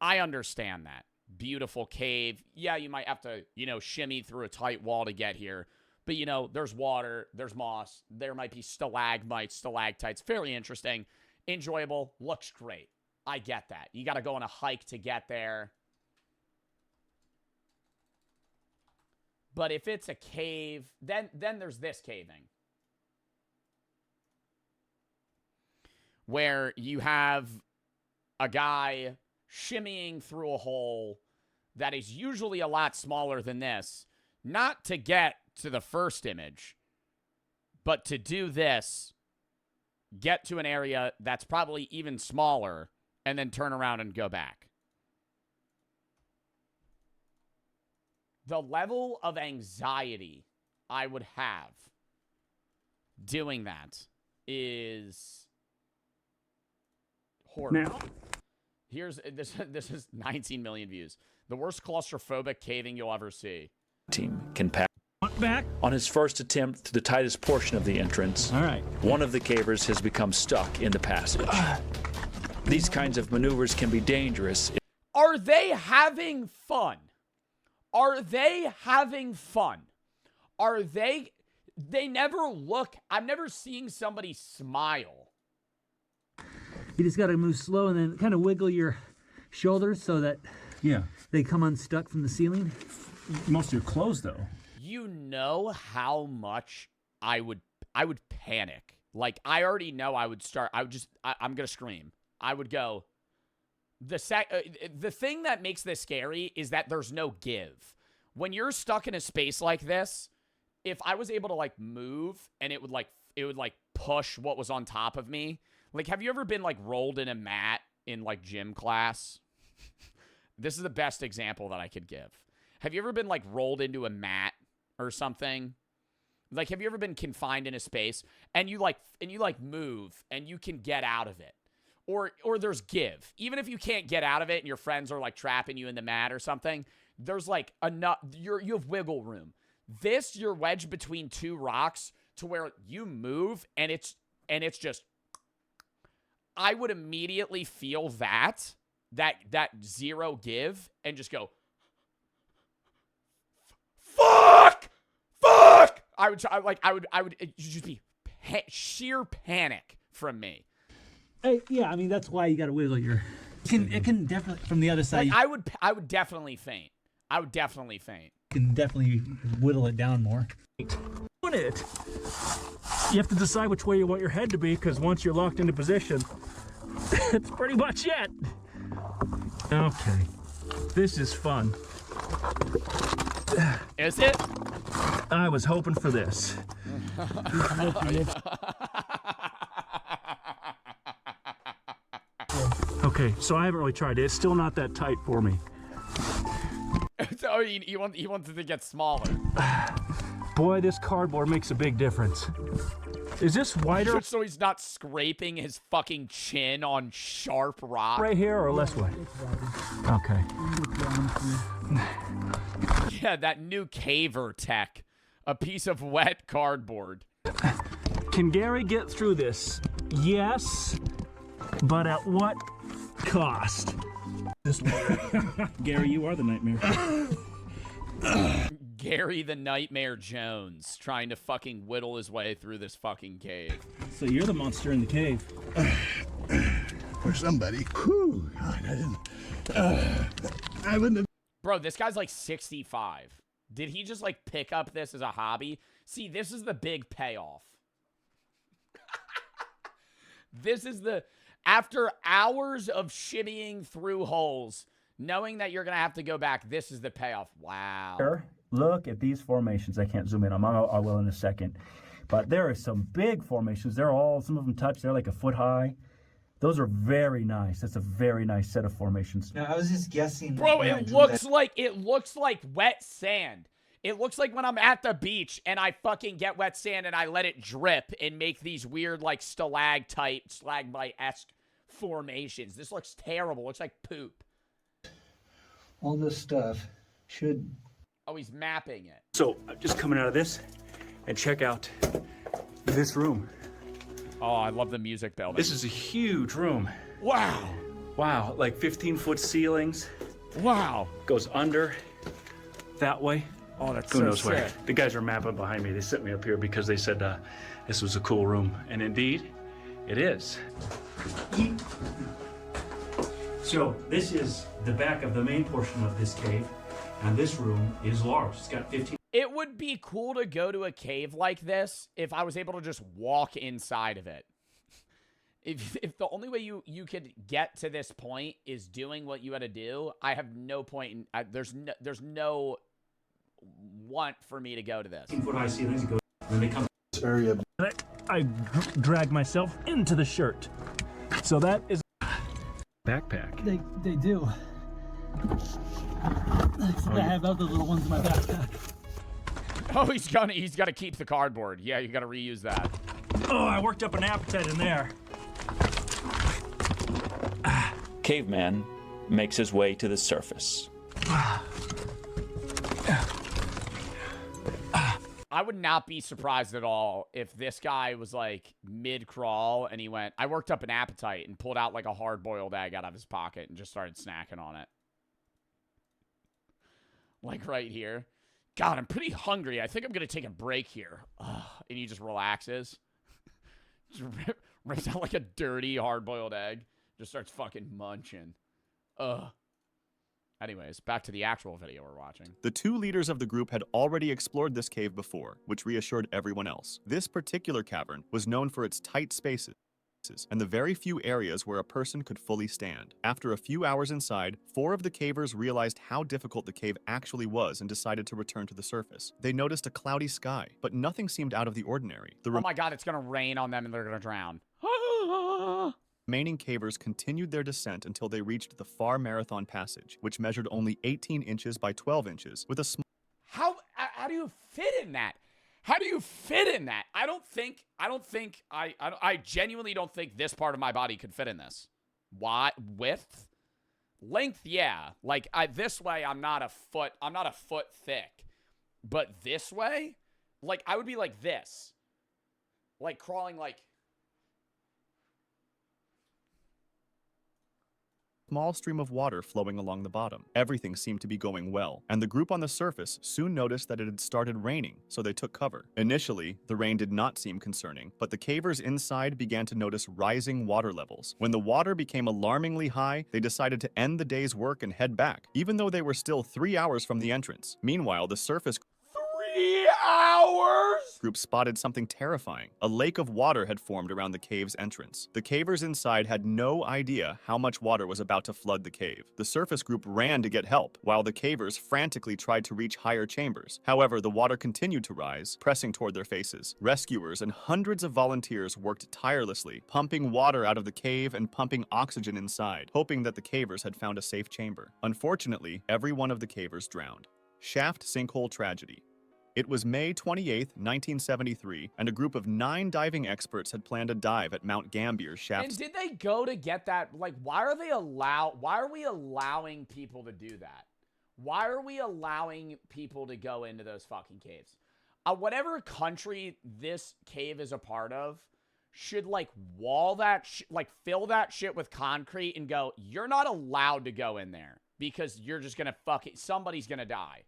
I understand that. Beautiful cave. Yeah, you might have to, you know, shimmy through a tight wall to get here. But, you know, there's water, there's moss, there might be stalagmites, stalactites. Fairly interesting. Enjoyable. Looks great. I get that. You got to go on a hike to get there. But if it's a cave, then there's this caving. Where you have a guy shimmying through a hole that is usually a lot smaller than this, not to get to the first image, but to do this, get to an area that's probably even smaller, and then turn around and go back. The level of anxiety I would have doing that is horrible. Now, here's this is 19 million views. The worst claustrophobic caving you'll ever see. Team can pass back on his first attempt to the tightest portion of the entrance. All right. One of the cavers has become stuck in the passage. These kinds of maneuvers can be dangerous. Are they having fun? Are they having fun? Are they... They never look. I'm never seeing somebody smile. You just got to move slow and then kind of wiggle your shoulders so that they come unstuck from the ceiling. Most of your clothes, though. You know how much I would panic. Like, I already know I would start. I'm going to scream. I would go. The thing that makes this scary is that there's no give. When you're stuck in a space like this, if I was able to, like, move and it would push what was on top of me. Like, have you ever been, like, rolled in a mat in, like, gym class? This is the best example that I could give. Have you ever been, like, rolled into a mat or something? Like, have you ever been confined in a space and you move and you can get out of it? Or there's give. Even if you can't get out of it and your friends are, like, trapping you in the mat or something, there's, like, enough. You have wiggle room. This, you're wedged between two rocks to where you move and it's just. I would immediately feel that zero give and just go, fuck. I would it just be sheer panic from me. Yeah, I mean that's why you got to wiggle your. It can definitely from the other side. Like, I would definitely faint. You can definitely whittle it down more. On it. You have to decide which way you want your head to be, because once you're locked into position, it's pretty much it. Okay, this is fun. Is it? I was hoping for this. Okay, so I haven't really tried it. It's still not that tight for me. So he wants it to get smaller. Boy, this cardboard makes a big difference. Is this wider? So he's not scraping his fucking chin on sharp rock. Right here or less way? Okay. Yeah, that new caver tech. A piece of wet cardboard. Can Gary get through this? Yes, but at what cost? Gary, you are the nightmare. Gary the Nightmare Jones trying to fucking whittle his way through this fucking cave. So you're the monster in the cave. Or somebody. Whew, I wouldn't have. Bro, this guy's like 65. Did he just like pick up this as a hobby? See, this is the big payoff. This is the, after hours of shimmying through holes, knowing that you're going to have to go back, this is the payoff. Wow. Look at these formations. I can't zoom in on them. I will in a second. But there are some big formations. Some of them touch. They're like a foot high. Those are very nice. That's a very nice set of formations. No, I was just guessing. Bro, it looks like wet sand. It looks like when I'm at the beach and I fucking get wet sand and I let it drip and make these weird like stalagmite-esque formations. This looks terrible. It looks like poop. All this stuff should... Oh, he's mapping it. So, just coming out of this and check out this room. Oh, I love the music building. This is a huge room. Wow. Wow, like 15-foot ceilings. Wow. Goes under that way. Oh, that's Who so knows sick. where? The guys are mapping behind me. They sent me up here because they said this was a cool room. And indeed, it is. So this is the back of the main portion of this cave. And this room is large. It's got 15... It would be cool to go to a cave like this if I was able to just walk inside of it. If the only way you could get to this point is doing what you had to do, I have no point in... there's no want for me to go to this. 15-foot high ceilings. When they come to this area, I drag myself into the shirt. So that is... Backpack. They do. I have other little ones in my backpack. Oh, he's got to keep the cardboard. Yeah, you got to reuse that. Oh, I worked up an appetite in there. Caveman makes his way to the surface. I would not be surprised at all if this guy was like mid-crawl and he went, I worked up an appetite and pulled out like a hard-boiled egg out of his pocket and just started snacking on it. Like right here. God, I'm pretty hungry. I think I'm going to take a break here. Ugh. And he just relaxes. Just rips out like a dirty, hard-boiled egg. Just starts fucking munching. Ugh. Anyways, back to the actual video we're watching. The 2 leaders of the group had already explored this cave before, which reassured everyone else. This particular cavern was known for its tight spaces and the very few areas where a person could fully stand. After a few hours inside, 4 of the cavers realized how difficult the cave actually was and decided to return to the surface. They noticed a cloudy sky, but nothing seemed out of the ordinary. Oh my god, it's gonna rain on them and they're gonna drown. Remaining cavers continued their descent until they reached the far marathon passage, which measured only 18 inches by 12 inches, with a small... How do you fit in that? How do you fit in that? I genuinely don't think this part of my body could fit in this. Why? Width? Length, yeah. Like, this way, I'm not a foot thick. But this way? Like, I would be like this. Like, crawling like... small stream of water flowing along the bottom. Everything seemed to be going well, and the group on the surface soon noticed that it had started raining, so they took cover. Initially, the rain did not seem concerning, but the cavers inside began to notice rising water levels. When the water became alarmingly high, they decided to end the day's work and head back, even though they were still 3 hours from the entrance. Meanwhile, the surface 3 hours? Group spotted something terrifying. A lake of water had formed around the cave's entrance. The cavers inside had no idea how much water was about to flood the cave. The surface group ran to get help, while the cavers frantically tried to reach higher chambers. However, the water continued to rise, pressing toward their faces. Rescuers and hundreds of volunteers worked tirelessly, pumping water out of the cave and pumping oxygen inside, hoping that the cavers had found a safe chamber. Unfortunately, every one of the cavers drowned. Shaft sinkhole tragedy. It was May 28, 1973, and a group of 9 diving experts had planned a dive at Mount Gambier's shaft. And did they go to get that? Like, why are we allowing people to do that? Why are we allowing people to go into those fucking caves? Whatever country this cave is a part of should, like, wall that fill that shit with concrete and go, you're not allowed to go in there because you're just gonna somebody's gonna die.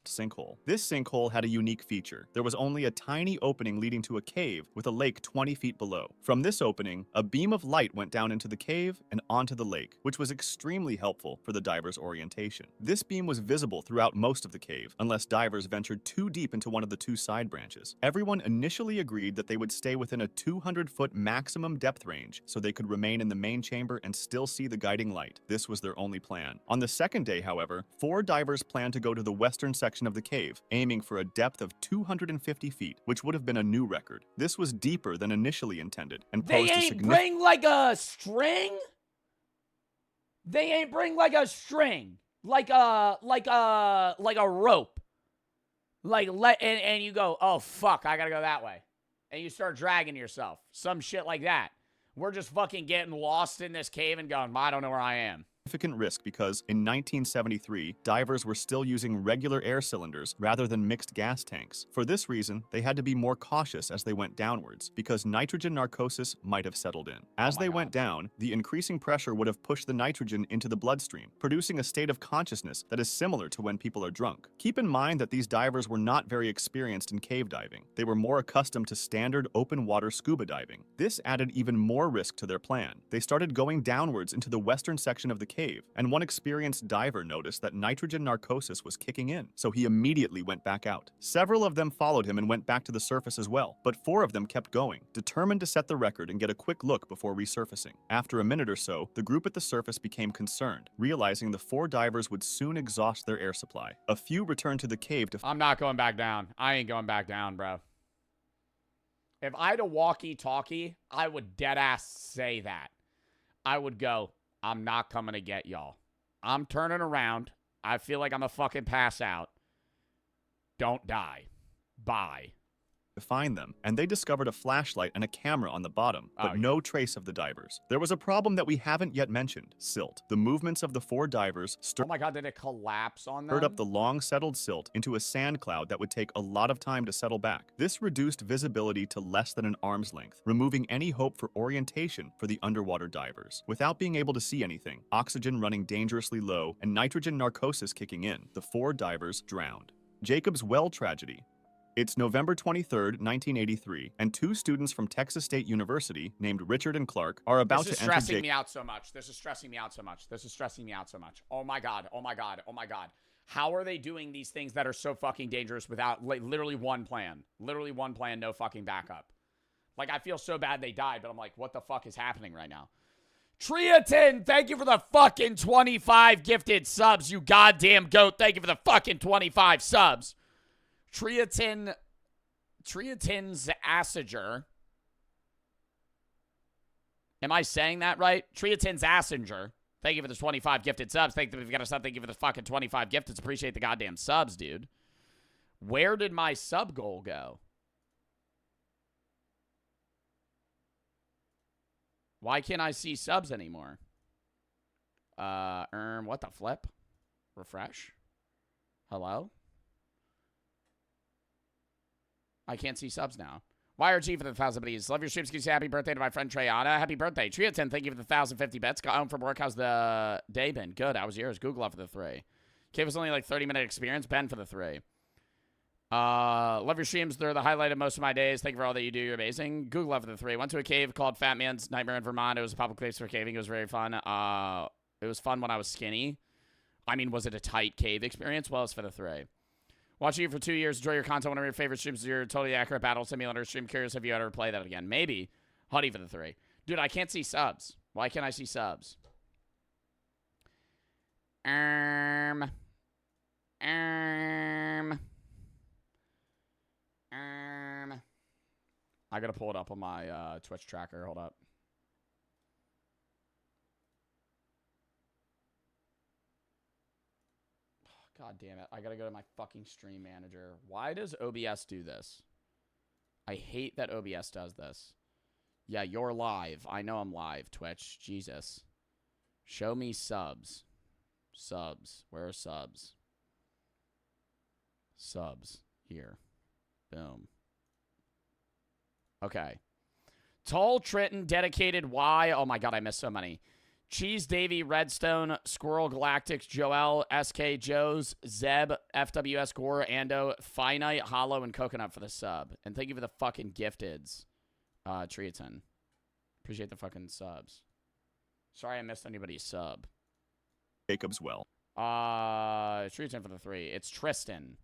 Sinkhole. This sinkhole had a unique feature. There was only a tiny opening leading to a cave with a lake 20 feet below. From this opening, a beam of light went down into the cave and onto the lake, which was extremely helpful for the diver's orientation. This beam was visible throughout most of the cave, unless divers ventured too deep into one of the 2 side branches. Everyone initially agreed that they would stay within a 200-foot maximum depth range so they could remain in the main chamber and still see the guiding light. This was their only plan. On the second day, however, 4 divers planned to go to the western section of the cave, aiming for a depth of 250 feet, which would have been a new record. This was deeper than initially intended and posed a significant... They ain't bring like a string? They ain't bring like a string. Like a rope. And you go, oh fuck, I gotta go that way. And you start dragging yourself. Some shit like that. We're just fucking getting lost in this cave and going, I don't know where I am. Significant risk because in 1973, divers were still using regular air cylinders rather than mixed gas tanks. For this reason, they had to be more cautious as they went downwards because nitrogen narcosis might have settled in. As they went down, the increasing pressure would have pushed the nitrogen into the bloodstream, producing a state of consciousness that is similar to when people are drunk. Keep in mind that these divers were not very experienced in cave diving. They were more accustomed to standard open water scuba diving. This added even more risk to their plan. They started going downwards into the western section of the cave, and one experienced diver noticed that nitrogen narcosis was kicking in, so he immediately went back out. Several of them followed him and went back to the surface as well, but 4 of them kept going, determined to set the record and get a quick look before resurfacing. After a minute or so, the group at the surface became concerned, realizing the 4 divers would soon exhaust their air supply. A few returned to the cave to... I'm not going back down. I ain't going back down, bro. If I had a walkie-talkie, I would deadass say that. I would go, I'm not coming to get y'all. I'm turning around. I feel like I'm a fucking pass out. Don't die. Bye. to find them, and they discovered a flashlight and a camera on the bottom, but no trace of the divers. There was a problem that we haven't yet mentioned: silt. The movements of the 4 divers Oh my god, did it collapse on them? stirred up the long settled silt into a sand cloud that would take a lot of time to settle back. This reduced visibility to less than an arm's length, removing any hope for orientation for the underwater divers. Without being able to see anything, oxygen running dangerously low, and nitrogen narcosis kicking in, the 4 divers drowned. Jacob's Well tragedy. It's November 23rd, 1983, and 2 students from Texas State University named Richard and Clark are about to enter This is stressing me out so much. This is stressing me out so much. This is stressing me out so much. Oh my god. Oh my god. Oh my god. How are they doing these things that are so fucking dangerous without literally one plan? Literally one plan, no fucking backup. Like, I feel so bad they died, but I'm like, what the fuck is happening right now? Triatin, thank you for the fucking 25 gifted subs, you goddamn goat. Thank you for the fucking 25 subs. Triatin's Assinger. Am I saying that right? Triatin's Assinger. Thank you for the 25 gifted subs. Thank you for the fucking 25 gifted. Appreciate the goddamn subs, dude. Where did my sub goal go? Why can't I see subs anymore? What the flip? Refresh. Hello? I can't see subs now. YRG for the 1,000 biddies. Love your streams. Gives you happy birthday to my friend Treyana. Happy birthday. Triatin, thank you for the 1,050 bits. Got home from work. How's the day been? Good. How was yours? Google for the 3. Cave was only like 30-minute experience. Ben for the 3. Love your streams. They're the highlight of most of my days. Thank you for all that you do. You're amazing. Google for the 3. Went to a cave called Fat Man's Nightmare in Vermont. It was a public place for caving. It was very fun. It was fun when I was skinny. I mean, was it a tight cave experience? Well, it's for the 3. Watching you for 2 years. Enjoy your content. One of your favorite streams is your Totally Accurate Battle Simulator stream. Curious if you ever play that again. Maybe. Huddy for the 3. Dude, I can't see subs. Why can't I see subs? I gotta pull it up on my Twitch tracker. Hold up. God damn it. I gotta go to my fucking stream manager. Why does OBS do this? I hate that OBS does this. Yeah, you're live. I know I'm live, Twitch. Jesus. Show me subs. Subs. Where are subs? Subs. Here. Boom. Okay. Tall Triton, Dedicated Y. Oh my god, I missed so many. Cheese Davy, Redstone, Squirrel Galactic, Joel, SK Joes, Zeb, FWS Gore, Ando, Finite, Hollow, and Coconut for the sub. And thank you for the fucking gifteds, Triaton. Appreciate the fucking subs. Sorry I missed anybody's sub. Jacob's Well. Triaton for the 3. It's Tristan.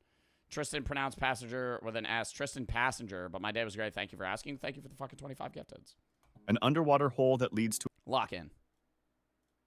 Tristan pronounced passenger with an S. Tristan Passenger, but my day was great. Thank you for asking. Thank you for the fucking 25 gifteds. An underwater hole that leads to lock in.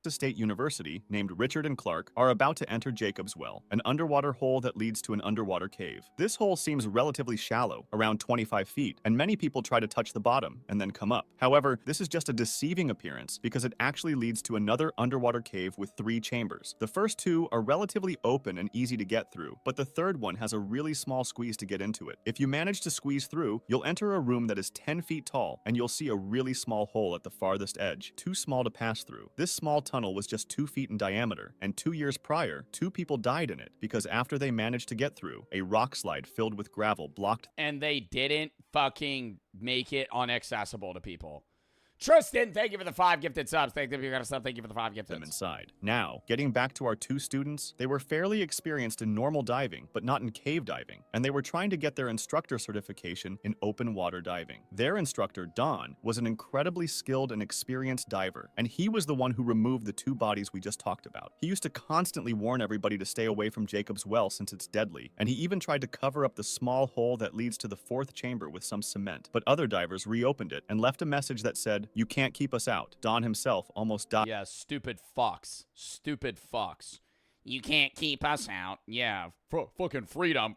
Texas State University, named Richard and Clark, are about to enter Jacob's Well, an underwater hole that leads to an underwater cave. This hole seems relatively shallow, around 25 feet, and many people try to touch the bottom and then come up. However, this is just a deceiving appearance because it actually leads to another underwater cave with 3 chambers. The first 2 are relatively open and easy to get through, but the third one has a really small squeeze to get into it. If you manage to squeeze through, you'll enter a room that is 10 feet tall, and you'll see a really small hole at the farthest edge, too small to pass through. This small tunnel was just 2 feet in diameter, and 2 years prior, 2 people died in it because after they managed to get through, a rock slide filled with gravel blocked. And they didn't fucking make it unaccessible to people. Tristan, thank you for the 5 gifted subs. Thank you for the sub. Thank you for the 5 gifted. Them inside. Now, getting back to our 2 students, they were fairly experienced in normal diving, but not in cave diving, and they were trying to get their instructor certification in open water diving. Their instructor, Don, was an incredibly skilled and experienced diver, and he was the one who removed the 2 bodies we just talked about. He used to constantly warn everybody to stay away from Jacob's Well since it's deadly, and he even tried to cover up the small hole that leads to the 4th chamber with some cement, but other divers reopened it and left a message that said, "You can't keep us out." Don himself almost died. Yeah, stupid fucks. Stupid fucks. You can't keep us out. Yeah, fucking freedom.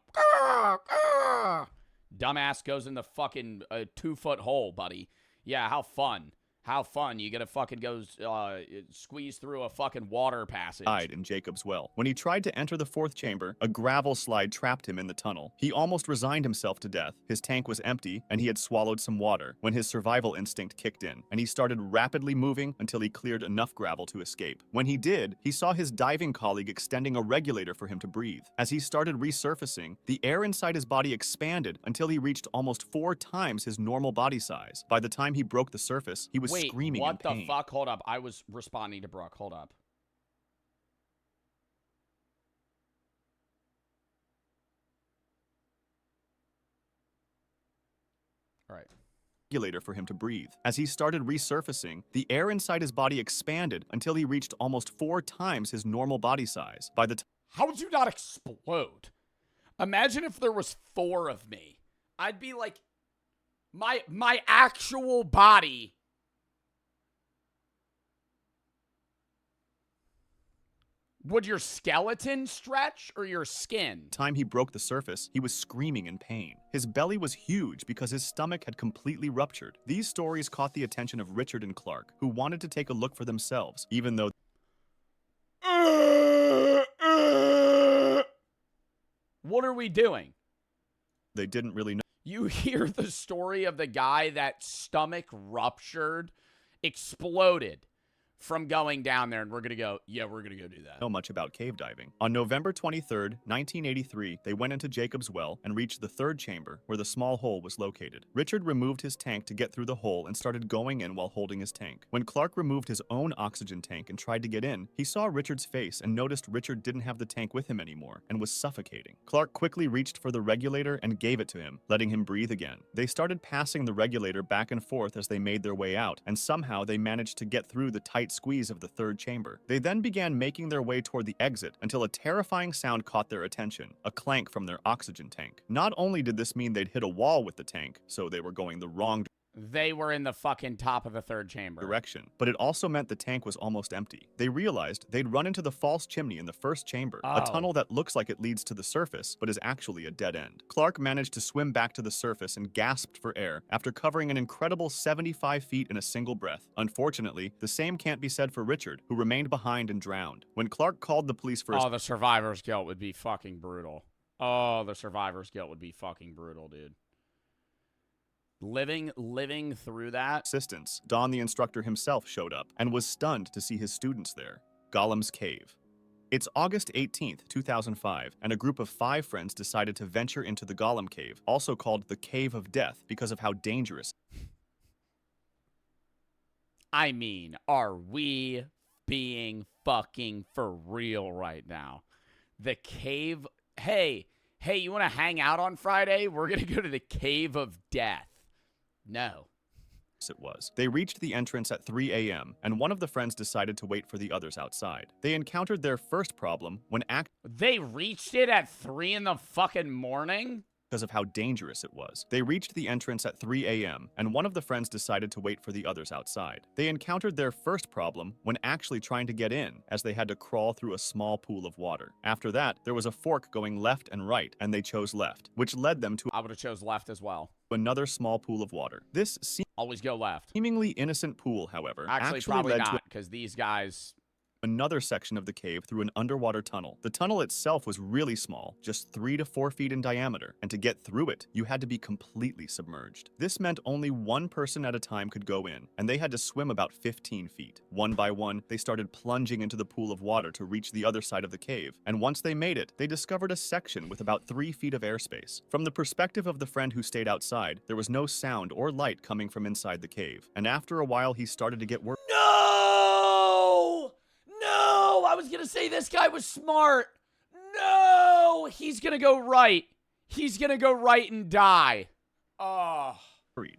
Dumbass goes in the fucking 2-foot hole, buddy. Yeah, how fun. How fun. You gotta fucking go squeeze through a fucking water passage. Died in Jacob's well. When he tried to enter the fourth chamber, a gravel slide trapped him in the tunnel. He almost resigned himself to death. His tank was empty, and he had swallowed some water when his survival instinct kicked in, and he started rapidly moving until he cleared enough gravel to escape. When he did, he saw his diving colleague extending a regulator for him to breathe. As he started resurfacing, the air inside his body expanded until he reached almost 4 times his normal body size. By the time he broke the surface, he was screaming in pain. What the fuck? Hold up. I was responding to Brooke. Hold up. All right. Regulator for him to breathe. As he started resurfacing, the air inside his body expanded until he reached almost 4 times his normal body size. By the time How would you not explode? Imagine if there was 4 of me. I'd be like, my actual body. Would your skeleton stretch or your skin? Time he broke the surface, he was screaming in pain. His belly was huge because his stomach had completely ruptured. These stories caught the attention of Richard and Clark, who wanted to take a look for themselves, even though What are we doing? they didn't really know. You hear the story of the guy that stomach ruptured, exploded from going down there, and we're going to go, yeah, we're going to go do that. Know much about cave diving. On November 23rd, 1983, they went into Jacob's well and reached the 3rd chamber where the small hole was located. Richard removed his tank to get through the hole and started going in while holding his tank. When Clark removed his own oxygen tank and tried to get in, he saw Richard's face and noticed Richard didn't have the tank with him anymore and was suffocating. Clark quickly reached for the regulator and gave it to him, letting him breathe again. They started passing the regulator back and forth as they made their way out, and somehow they managed to get through the tight squeeze of the 3rd chamber. They then began making their way toward the exit until a terrifying sound caught their attention, a clank from their oxygen tank. Not only did this mean they'd hit a wall with the tank, so they were going the wrong They were in the fucking top of the 3rd chamber. direction, but it also meant the tank was almost empty. They realized they'd run into the false chimney in the 1st chamber, a tunnel that looks like it leads to the surface, but is actually a dead end. Clark managed to swim back to the surface and gasped for air after covering an incredible 75 feet in a single breath. Unfortunately, the same can't be said for Richard, who remained behind and drowned. When Clark called the police for his the survivor's guilt would be fucking brutal. Oh, the survivor's guilt would be fucking brutal, dude. Living through that. assistance, Don the instructor himself showed up and was stunned to see his students there. Gollum's Cave. It's August 18th, 2005, and a group of 5 friends decided to venture into the Gollum Cave, also called the Cave of Death because of how dangerous. I mean, are we being fucking for real right now? The cave. Hey, you want to hang out on Friday? We're going to go to the Cave of Death. No. It was. They reached the entrance at 3 a.m., and one of the friends decided to wait for the others outside. They encountered their first problem when They reached it at 3 in the fucking morning? because of how dangerous it was. They reached the entrance at 3 a.m., and one of the friends decided to wait for the others outside. They encountered their first problem when actually trying to get in, as they had to crawl through a small pool of water. After that, there was a fork going left and right, and they chose left, which led them to I would have chose left as well. another small pool of water. This Always go left. seemingly innocent pool, however, Actually probably led to not, because these guys... another section of the cave through an underwater tunnel. The tunnel itself was really small, just 3 to 4 feet in diameter, and to get through it, you had to be completely submerged. This meant only one person at a time could go in, and they had to swim about 15 feet. One by one, they started plunging into the pool of water to reach the other side of the cave, and once they made it, they discovered a section with about 3 feet of airspace. From the perspective of the friend who stayed outside, there was no sound or light coming from inside the cave, and after a while he started to get worried. No, I was going to say this guy was smart. No, he's going to go right. He's going to go right and die. Oh.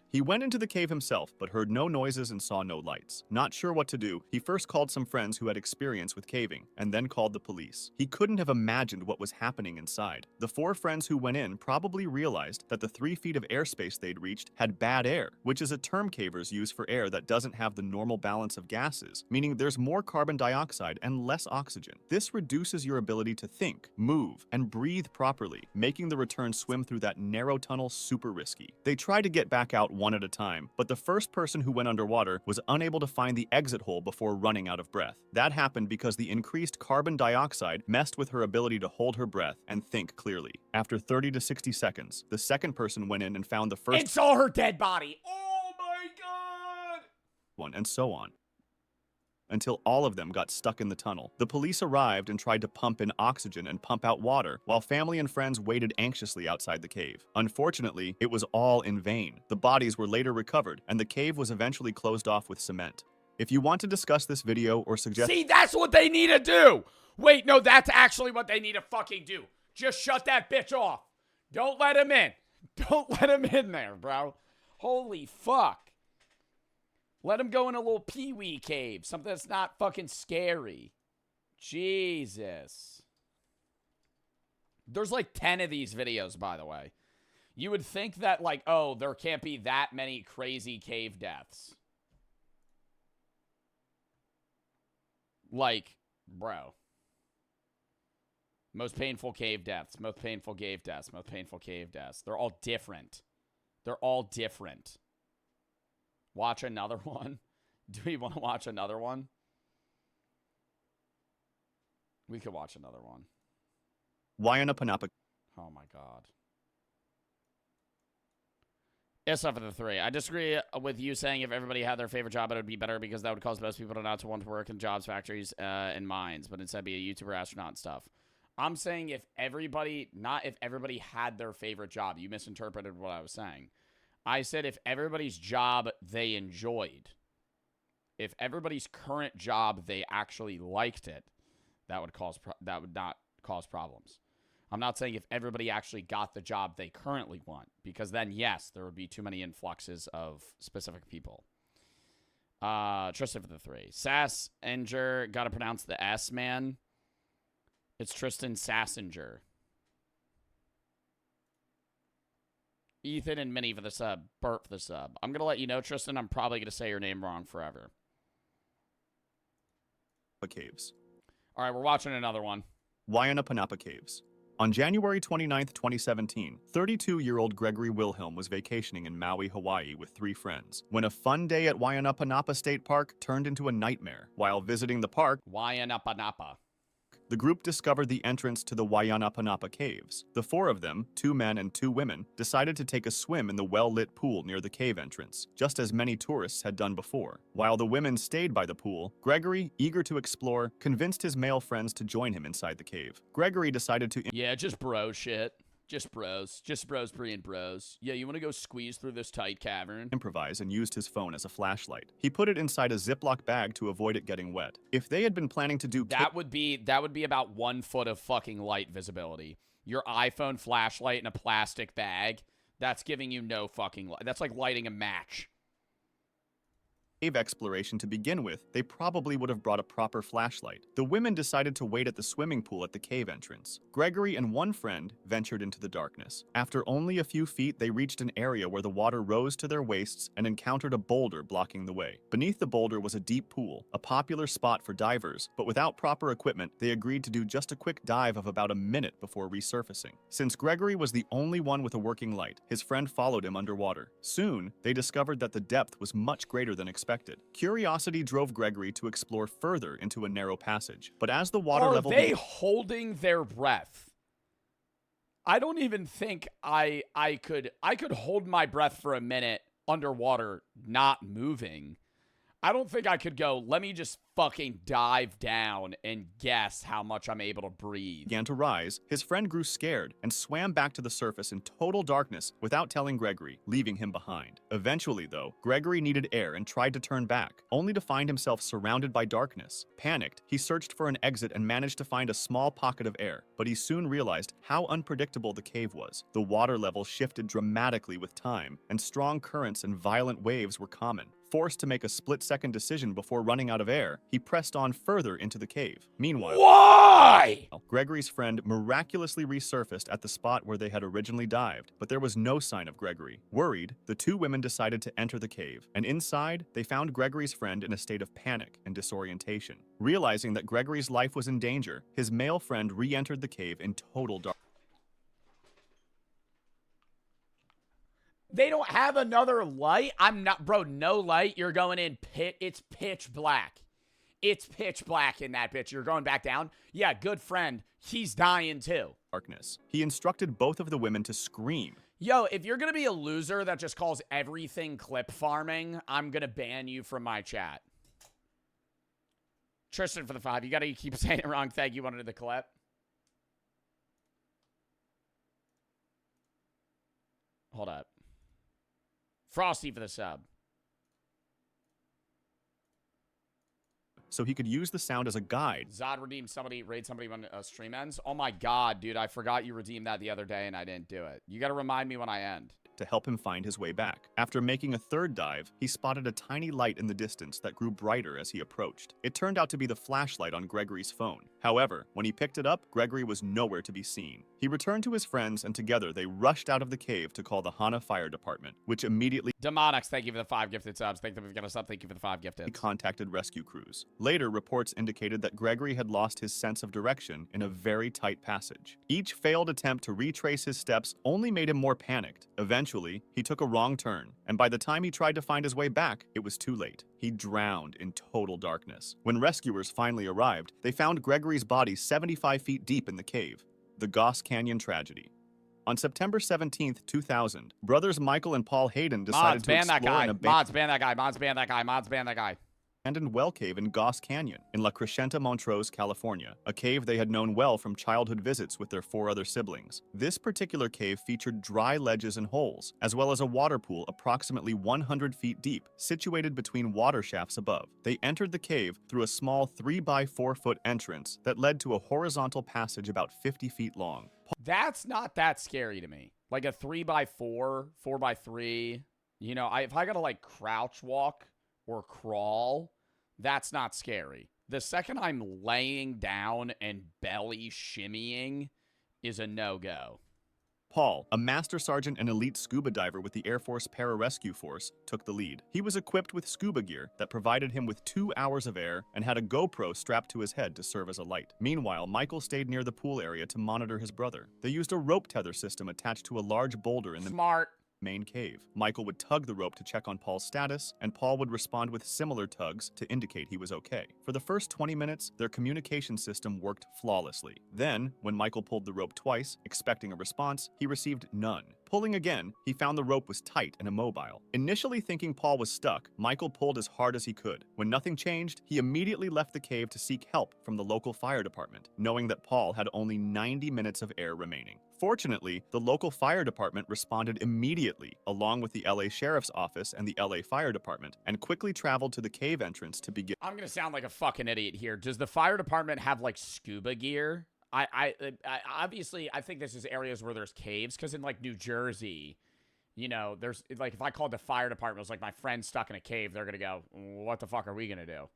He went into the cave himself, but heard no noises and saw no lights. Not sure what to do, he first called some friends who had experience with caving, and then called the police. He couldn't have imagined what was happening inside. The 4 friends who went in probably realized that the 3 feet of airspace they'd reached had bad air, which is a term cavers use for air that doesn't have the normal balance of gases, meaning there's more carbon dioxide and less oxygen. This reduces your ability to think, move, and breathe properly, making the return swim through that narrow tunnel super risky. They tried to get back back out one at a time, but the first person who went underwater was unable to find the exit hole before running out of breath. That happened because the increased carbon dioxide messed with her ability to hold her breath and think clearly. After 30 to 60 seconds, the second person went in and found the first and saw her dead body. Oh my god! one, and so on, until all of them got stuck in the tunnel. The police arrived and tried to pump in oxygen and pump out water, while family and friends waited anxiously outside the cave. Unfortunately, it was all in vain. The bodies were later recovered, and the cave was eventually closed off with cement. If you want to discuss this video or suggest— See, that's what they need to do! Wait, no, that's actually what they need to fucking do. Just shut that bitch off. Don't let him in. Don't let him in there, bro. Holy fuck. Let him go in a little pee-wee cave. Something that's not fucking scary. Jesus. There's like 10 of these videos, by the way. You would think that, like, oh, there can't be that many crazy cave deaths. Like, bro. Most painful cave deaths. Most painful cave deaths. Most painful cave deaths. They're all different. They're all different. Watch another one? Do we want to watch another one? We could watch another one. Wayanapanapa. Oh my god. It's up for the 3. I disagree with you saying if everybody had their favorite job, it would be better because that would cause most people not to want to work in jobs, factories, and mines, but instead be a YouTuber, astronaut, and stuff. I'm saying if everybody, not if everybody had their favorite job. You misinterpreted what I was saying. I said if everybody's job they enjoyed. If everybody's current job they actually liked it, that would not cause problems. I'm not saying if everybody actually got the job they currently want, because then yes, there would be too many influxes of specific people. Tristan for the 3. Sassinger, gotta pronounce the S, man. It's Tristan Sassinger. Ethan and Minnie for the sub. Bert for the sub. I'm going to let you know, Tristan, I'm probably going to say your name wrong forever. Caves. All right, we're watching another one. Wayanapanapa Caves. On January 29, 2017, 32-year-old Gregory Wilhelm was vacationing in Maui, Hawaii with 3 friends, when a fun day at Wayanapanapa State Park turned into a nightmare. While visiting the park, Wayanapanapa, the group discovered the entrance to the Wayanapanapa Caves. The 4 of them, 2 men and 2 women, decided to take a swim in the well-lit pool near the cave entrance, just as many tourists had done before. While the women stayed by the pool, Gregory, eager to explore, convinced his male friends to join him inside the cave. Gregory decided to— Yeah, just bro shit. Just bros. Just bros being bros. Yeah, you want to go squeeze through this tight cavern? Improvise and used his phone as a flashlight. He put it inside a Ziploc bag to avoid it getting wet. If they had been planning to do— That would be about 1 foot of fucking light visibility. Your iPhone flashlight in a plastic bag, that's giving you no fucking light. That's like lighting a match. Cave exploration to begin with, they probably would have brought a proper flashlight. The women decided to wait at the swimming pool at the cave entrance. Gregory and 1 friend ventured into the darkness. After only a few feet, they reached an area where the water rose to their waists and encountered a boulder blocking the way. Beneath the boulder was a deep pool, a popular spot for divers, but without proper equipment, they agreed to do just a quick dive of about a minute before resurfacing. Since Gregory was the only one with a working light, his friend followed him underwater. Soon, they discovered that the depth was much greater than expected. Curiosity drove Gregory to explore further into a narrow passage, but as the water level— Are they holding their breath? I don't even think I could hold my breath for a minute underwater, not moving. I don't think I could go, let me just fucking dive down and guess how much I'm able to breathe. Began to rise, his friend grew scared and swam back to the surface in total darkness without telling Gregory, leaving him behind. Eventually, though, Gregory needed air and tried to turn back, only to find himself surrounded by darkness. Panicked, he searched for an exit and managed to find a small pocket of air, but he soon realized how unpredictable the cave was. The water level shifted dramatically with time, and strong currents and violent waves were common. Forced to make a split-second decision before running out of air, he pressed on further into the cave. Meanwhile— Why? Gregory's friend miraculously resurfaced at the spot where they had originally dived, but there was no sign of Gregory. Worried, the 2 women decided to enter the cave, and inside, they found Gregory's friend in a state of panic and disorientation. Realizing that Gregory's life was in danger, his male friend re-entered the cave in total darkness. They don't have another light? I'm not, bro, no light. You're going in it's pitch black. It's pitch black in that bitch. You're going back down? Yeah, good friend. He's dying too. Darkness. He instructed both of the women to scream. Yo, if you're going to be a loser that just calls everything clip farming, I'm going to ban you from my chat. Tristan for the 5. You got to keep saying it wrong. Thank you. Under the clip. Hold up. Frosty for the sub. So he could use the sound as a guide. Zod redeemed somebody, raid somebody when stream ends. Oh my god, dude, I forgot you redeemed that the other day and I didn't do it. You gotta remind me when I end. To help him find his way back. After making a third dive, he spotted a tiny light in the distance that grew brighter as he approached. It turned out to be the flashlight on Gregory's phone. However, when he picked it up, Gregory was nowhere to be seen. He returned to his friends and together they rushed out of the cave to call the Hana Fire Department, which immediately Demonics, thank you for the 5 gifted subs. Thank them for getting us up. Thank you for the 5 gifted. contacted rescue crews. Later, reports indicated that Gregory had lost his sense of direction in a very tight passage. Each failed attempt to retrace his steps only made him more panicked. Eventually, he took a wrong turn, and by the time he tried to find his way back, it was too late. He drowned in total darkness. When rescuers finally arrived, they found Gregory's body 75 feet deep in the cave. The Goss Canyon tragedy. On September 17th, 2000, brothers Michael and Paul Hayden decided to explore an Mods, ban that guy. Mods, ban that guy. Mods, ban that guy. abandoned well cave in Goss Canyon in La Crescenta Montrose, California, a cave they had known well from childhood visits with their 4 other siblings. This particular cave featured dry ledges and holes, as well as a water pool approximately 100 feet deep, situated between water shafts above. They entered the cave through a small 3-by-4 foot entrance that led to a horizontal passage about 50 feet long. That's not that scary to me. Like a 3-by-4, 4-by-3, you know, if I gotta like crouch walk or crawl, that's not scary. The second I'm laying down and belly shimmying is a no-go. Paul, a master sergeant and elite scuba diver with the Air Force Pararescue Force, took the lead. He was equipped with scuba gear that provided him with 2 hours of air and had a GoPro strapped to his head to serve as a light. Meanwhile, Michael stayed near the pool area to monitor his brother. They used a rope tether system attached to a large boulder in the main cave. Michael would tug the rope to check on Paul's status, and Paul would respond with similar tugs to indicate he was okay. For the first 20 minutes, their communication system worked flawlessly. Then, when Michael pulled the rope twice, expecting a response, he received none. Pulling again, he found the rope was tight and immobile. Initially thinking Paul was stuck, Michael pulled as hard as he could. When nothing changed, he immediately left the cave to seek help from the local fire department, knowing that Paul had only 90 minutes of air remaining. Fortunately, the local fire department responded immediately, along with the LA Sheriff's Office and the LA Fire Department, and quickly traveled to the cave entrance to begin. I'm gonna sound like a fucking idiot here. Does the fire department have like scuba gear? I obviously I think this is areas where there's caves, because in like New Jersey, you know, there's like if I called the fire department, it was like my friend's stuck in a cave, they're gonna go, what the fuck are we gonna do?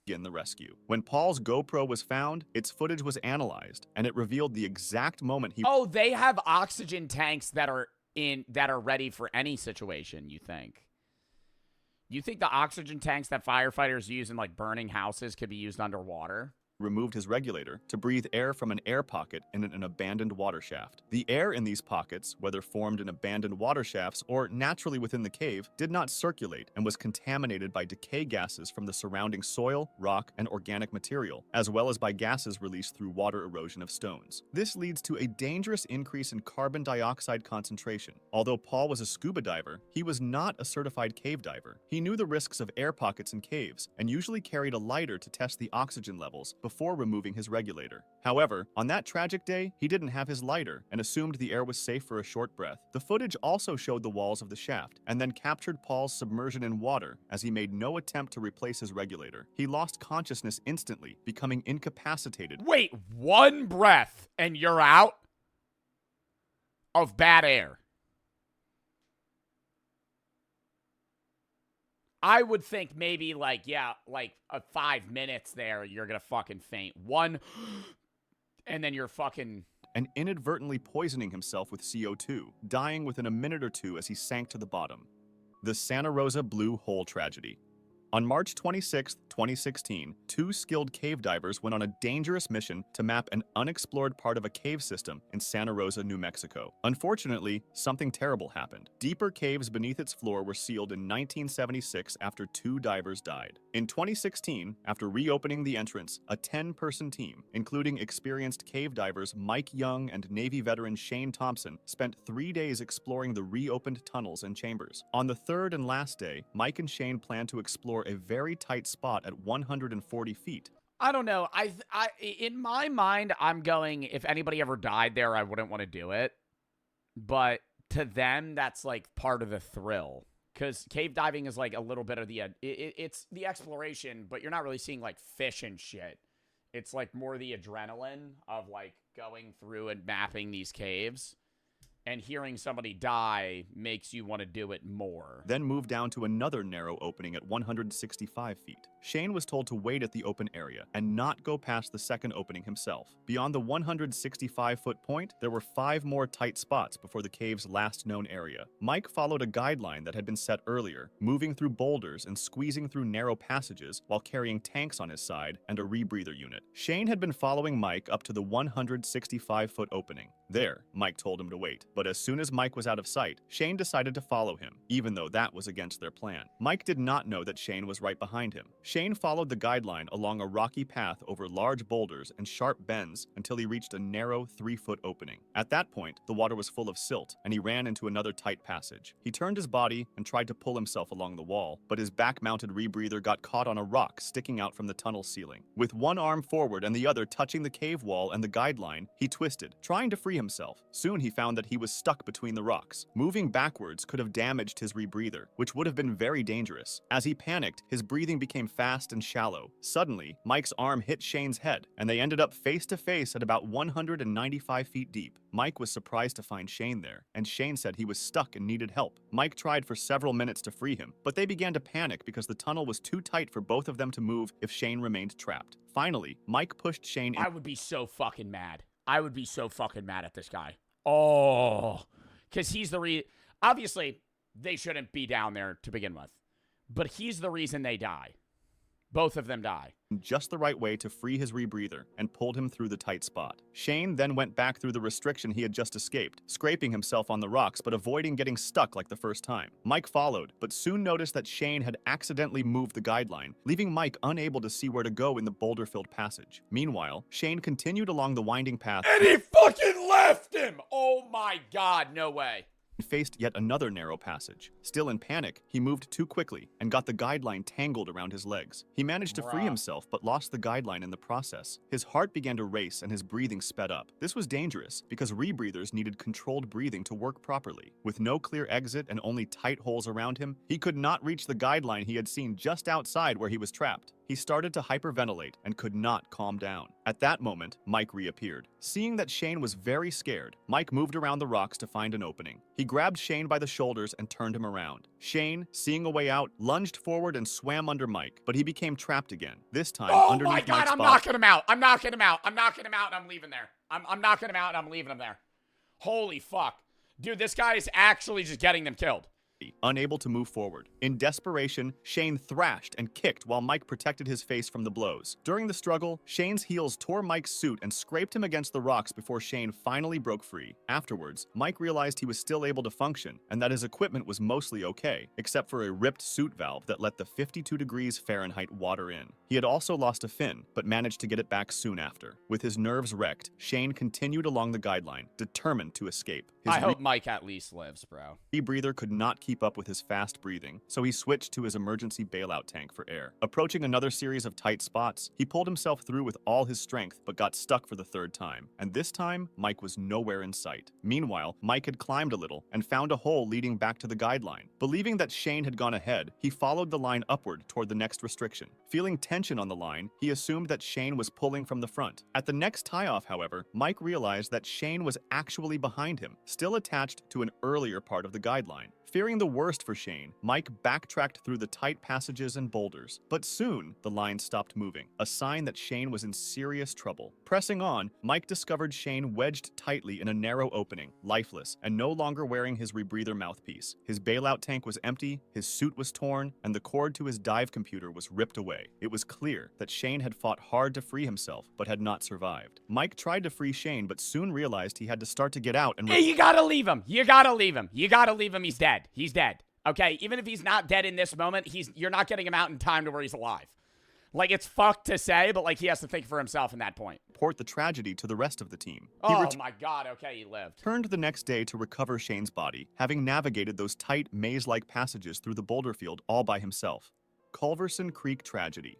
In the rescue. When Paul's GoPro was found, its footage was analyzed, and it revealed the exact moment he— Oh, they have oxygen tanks that are ready for any situation, you think? You think the oxygen tanks that firefighters use in like burning houses could be used underwater? Removed his regulator to breathe air from an air pocket in an abandoned water shaft. The air in these pockets, whether formed in abandoned water shafts or naturally within the cave, did not circulate and was contaminated by decay gases from the surrounding soil, rock, and organic material, as well as by gases released through water erosion of stones. This leads to a dangerous increase in carbon dioxide concentration. Although Paul was a scuba diver, he was not a certified cave diver. He knew the risks of air pockets in caves and usually carried a lighter to test the oxygen levels before removing his regulator. However, on that tragic day, he didn't have his lighter and assumed the air was safe for a short breath. The footage also showed the walls of the shaft and then captured Paul's submersion in water as he made no attempt to replace his regulator. He lost consciousness instantly, becoming incapacitated. Wait, 1 breath and you're out of bad air. I would think maybe like, yeah, like 5 minutes there, you're gonna fucking faint. 1, and then you're fucking... And inadvertently poisoning himself with CO2, dying within a minute or two as he sank to the bottom. The Santa Rosa Blue Hole Tragedy. On March 26, 2016, 2 skilled cave divers went on a dangerous mission to map an unexplored part of a cave system in Santa Rosa, New Mexico. Unfortunately, something terrible happened. Deeper caves beneath its floor were sealed in 1976 after 2 divers died. In 2016, after reopening the entrance, a 10-person team, including experienced cave divers Mike Young and Navy veteran Shane Thompson, spent 3 days exploring the reopened tunnels and chambers. On the third and last day, Mike and Shane planned to explore a very tight spot at 140 feet. I don't know. In my mind, I'm going, if anybody ever died there, I wouldn't want to do it. But to them, that's like part of the thrill. Because cave diving is like a little bit of the, it's the exploration, but you're not really seeing like fish and shit. It's like more the adrenaline of like going through and mapping these caves. And hearing somebody die makes you want to do it more. Then moved down to another narrow opening at 165 feet. Shane was told to wait at the open area and not go past the second opening himself. Beyond the 165-foot point, there were 5 more tight spots before the cave's last known area. Mike followed a guideline that had been set earlier, moving through boulders and squeezing through narrow passages while carrying tanks on his side and a rebreather unit. Shane had been following Mike up to the 165-foot opening. There, Mike told him to wait. But as soon as Mike was out of sight, Shane decided to follow him, even though that was against their plan. Mike did not know that Shane was right behind him. Shane followed the guideline along a rocky path over large boulders and sharp bends until he reached a narrow 3-foot opening. At that point, the water was full of silt, and he ran into another tight passage. He turned his body and tried to pull himself along the wall, but his back-mounted rebreather got caught on a rock sticking out from the tunnel ceiling. With one arm forward and the other touching the cave wall and the guideline, he twisted, trying to free himself. Soon he found that he was stuck between the rocks. Moving backwards could have damaged his rebreather, which would have been very dangerous. As he panicked, his breathing became fast and shallow. Suddenly, Mike's arm hit Shane's head, and they ended up face to face at about 195 feet deep. Mike was surprised to find Shane there, and Shane said he was stuck and needed help. Mike tried for several minutes to free him, but they began to panic because the tunnel was too tight for both of them to move if Shane remained trapped. Finally, Mike pushed Shane in. I would be so fucking mad. I would be so fucking mad at this guy. Oh, because he's the obviously, they shouldn't be down there to begin with, but he's the reason they die. Both of them die. Just the right way to free his rebreather and pulled him through the tight spot. Shane then went back through the restriction he had just escaped, scraping himself on the rocks but avoiding getting stuck like the first time. Mike followed, but soon noticed that Shane had accidentally moved the guideline, leaving Mike unable to see where to go in the boulder-filled passage. Meanwhile, Shane continued along the winding path and he fucking left him! Oh my god, no way. Faced yet another narrow passage. Still in panic, he moved too quickly and got the guideline tangled around his legs. He managed to free himself but lost the guideline in the process. His heart began to race and his breathing sped up. This was dangerous because rebreathers needed controlled breathing to work properly. With no clear exit and only tight holes around him, he could not reach the guideline he had seen just outside where he was trapped. He started to hyperventilate and could not calm down. At that moment, Mike reappeared. Seeing that Shane was very scared, Mike moved around the rocks to find an opening. He grabbed Shane by the shoulders and turned him around. Shane, seeing a way out, lunged forward and swam under Mike, but he became trapped again. This time, underneath my god, Mike's I'm body. knocking him out. I'm knocking him out. I'm knocking him out and I'm leaving there. I'm knocking him out and I'm leaving him there. Holy fuck. Dude, this guy is actually just getting them killed. Unable to move forward. In desperation, Shane thrashed and kicked while Mike protected his face from the blows. During the struggle, Shane's heels tore Mike's suit and scraped him against the rocks before Shane finally broke free. Afterwards, Mike realized he was still able to function and that his equipment was mostly okay, except for a ripped suit valve that let the 52 degrees Fahrenheit water in. He had also lost a fin, but managed to get it back soon after. With his nerves wrecked, Shane continued along the guideline, determined to escape. I hope Mike at least lives, bro. Rebreather could not keep up with his fast breathing, so he switched to his emergency bailout tank for air. Approaching another series of tight spots, he pulled himself through with all his strength, but got stuck for the third time. And this time, Mike was nowhere in sight. Meanwhile, Mike had climbed a little and found a hole leading back to the guideline. Believing that Shane had gone ahead, he followed the line upward toward the next restriction. Feeling tension on the line, he assumed that Shane was pulling from the front. At the next tie-off, however, Mike realized that Shane was actually behind him, still attached to an earlier part of the guideline. Fearing the worst for Shane, Mike backtracked through the tight passages and boulders. But soon, the line stopped moving, a sign that Shane was in serious trouble. Pressing on, Mike discovered Shane wedged tightly in a narrow opening, lifeless, and no longer wearing his rebreather mouthpiece. His bailout tank was empty, his suit was torn, and the cord to his dive computer was ripped away. It was clear that Shane had fought hard to free himself, but had not survived. Mike tried to free Shane, but soon realized he had to start to get out and— Hey, you gotta leave him. You gotta leave him. You gotta leave him. He's dead. He's dead. Okay? Even if he's not dead in this moment, you're not getting him out in time to where he's alive. Like, it's fucked to say, but, like, he has to think for himself in that point. Report the tragedy to the rest of the team. Oh, my God. Okay, he lived. Turned the next day to recover Shane's body, having navigated those tight, maze-like passages through the boulder field all by himself. Culverson Creek tragedy.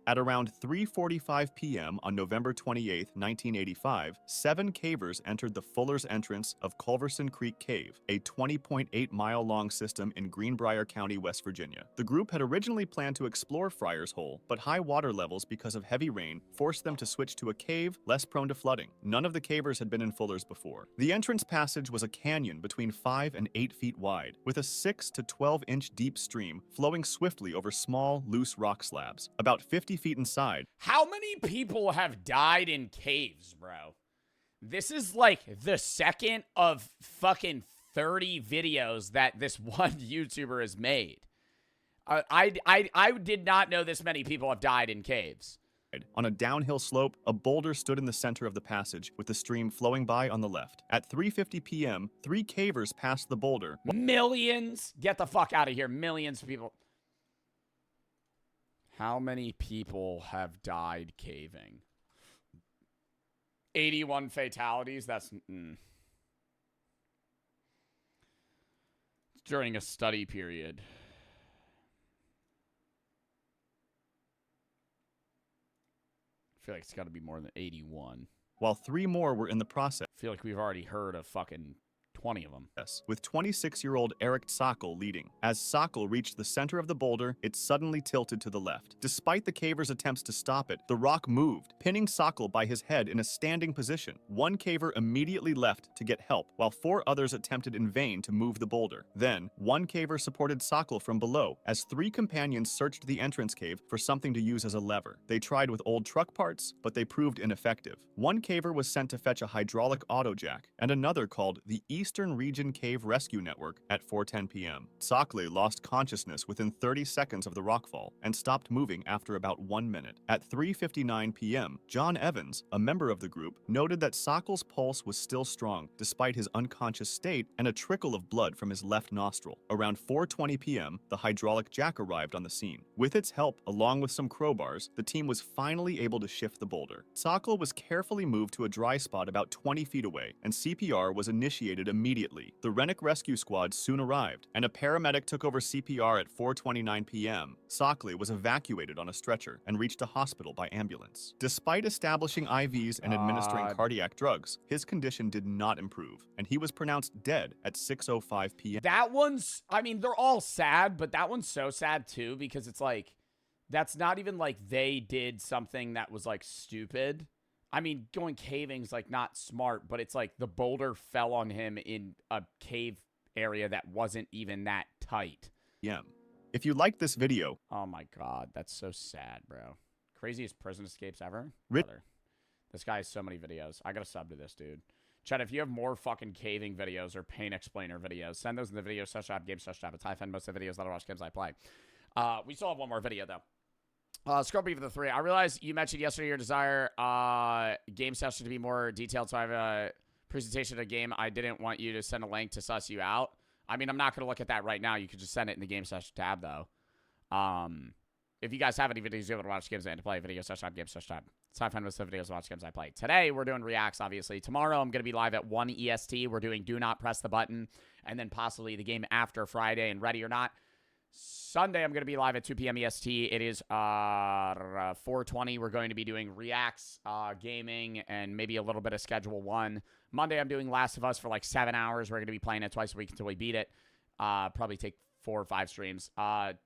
At around 3:45 p.m. on November 28, 1985, 7 cavers entered the Fuller's entrance of Culverson Creek Cave, a 20.8-mile-long system in Greenbrier County, West Virginia. The group had originally planned to explore Friar's Hole, but high water levels because of heavy rain forced them to switch to a cave less prone to flooding. None of the cavers had been in Fuller's before. The entrance passage was a canyon between 5 and 8 feet wide, with a 6 to 12-inch deep stream flowing swiftly over small, loose rock slabs. About 50 feet inside. How many people have died in caves, bro? This is like the second of fucking 30 videos that this one YouTuber has made. I did not know this many people have died in caves. On a downhill slope, a boulder stood in the center of the passage, with the stream flowing by on the left. At 3:50 p.m., 3 cavers passed the boulder. Millions? Get the fuck out of here. Millions of people. How many people have died caving? 81 fatalities? That's... During a study period. I feel like it's got to be more than 81. While 3 more were in the process. I feel like we've already heard of fucking 20 of them. Yes, with 26-year-old Eric Sokol leading. As Sokol reached the center of the boulder, it suddenly tilted to the left. Despite the cavers' attempts to stop it, the rock moved, pinning Sokol by his head in a standing position. 1 caver immediately left to get help, while 4 others attempted in vain to move the boulder. Then, 1 caver supported Sokol from below, as 3 companions searched the entrance cave for something to use as a lever. They tried with old truck parts, but they proved ineffective. 1 caver was sent to fetch a hydraulic auto jack, and another called the Eastern Region Cave Rescue Network at 4:10 p.m. Sokol lost consciousness within 30 seconds of the rockfall and stopped moving after about 1 minute. At 3:59 p.m., John Evans, a member of the group, noted that Sokol's pulse was still strong despite his unconscious state and a trickle of blood from his left nostril. Around 4:20 p.m., the hydraulic jack arrived on the scene. With its help, along with some crowbars, the team was finally able to shift the boulder. Sokol was carefully moved to a dry spot about 20 feet away, and CPR was initiated immediately. The Rennick Rescue Squad soon arrived, and a paramedic took over CPR at 4:29 p.m. Sokol was evacuated on a stretcher and reached a hospital by ambulance. Despite establishing IVs and administering cardiac drugs, his condition did not improve, and he was pronounced dead at 6:05 p.m. That one's, I mean, they're all sad, but that one's so sad too, because it's like, that's not even like they did something that was like stupid. I mean, going caving's like not smart, but it's like the boulder fell on him in a cave area that wasn't even that tight. Yeah. If you liked this video... Oh my God, that's so sad, bro. Craziest prison escapes ever? Rit- Brother. This guy has so many videos. I gotta sub to this, dude. Chad, if you have more fucking caving videos or pain explainer videos, send those in the video /app, game /app. It's find most of the videos that I watch games I play. We still have one more video, though. Scroll B for the 3. I realized you mentioned yesterday your desire game session to be more detailed, so I have a presentation of a game. I didn't want you to send a link to suss you out. I mean, I'm not going to look at that right now. You could just send it in the game session tab, though. If you guys have any videos you want to watch games and to play, video /app, game /app. So I find most of the videos to watch games I play. Today, we're doing reacts, obviously. Tomorrow, I'm going to be live at 1 EST. We're doing Do Not Press the Button, and then possibly the game after Friday and Ready or Not. Sunday, I'm going to be live at 2 p.m. EST. It is 4:20. We're going to be doing reacts, gaming, and maybe a little bit of Schedule 1. Monday, I'm doing Last of Us for like 7 hours. We're going to be playing it twice a week until we beat it. Probably take 4 or 5 streams.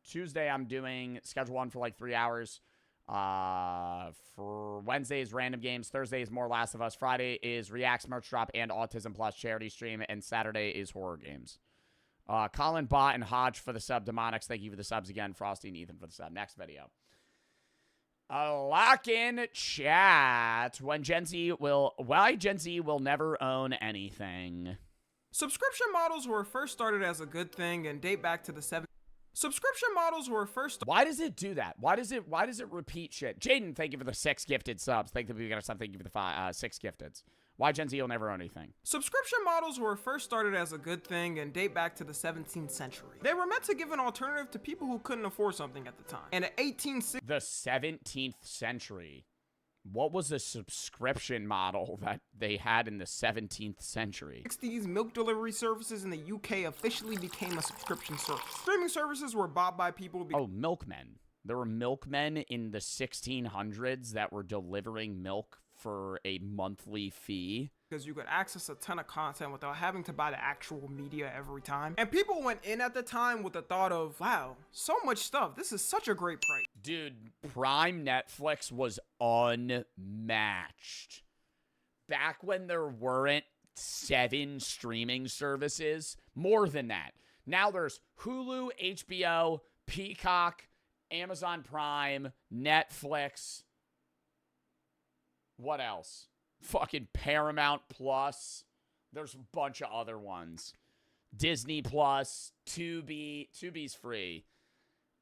Tuesday, I'm doing Schedule 1 for like 3 hours. For Wednesday is random games. Thursday is more Last of Us. Friday is Reacts, Merch Drop, and Autism Plus charity stream. And Saturday is horror games. Colin, Bot, and Hodge for the sub. Demonics, thank you for the subs again. Frosty and Ethan for the sub. Next video. Lock in chat. Why Gen Z will never own anything. Subscription models were first started as a good thing and date back to the 70s. Subscription models were first. Why does it do that? Why does it repeat shit? Jaden, thank you for the 6 gifted subs. Thank you for the sub. Thank you for the 6 gifteds. Why Gen Z will never own anything? Subscription models were first started as a good thing and date back to the 17th century. They were meant to give an alternative to people who couldn't afford something at the time. And in the 17th century. What was the subscription model that they had in the 17th century? 60s, milk delivery services in the UK officially became a subscription service. Streaming services were bought by people. Oh, milkmen. There were milkmen in the 1600s that were delivering milk for a monthly fee. Because you could access a ton of content without having to buy the actual media every time. And people went in at the time with the thought of, wow, so much stuff. This is such a great price. Dude, Prime Netflix was unmatched. Back when there weren't 7 streaming services, more than that. Now there's Hulu, HBO, Peacock, Amazon Prime, Netflix. What else? Fucking Paramount Plus. There's a bunch of other ones. Disney Plus, Tubi. Tubi's free.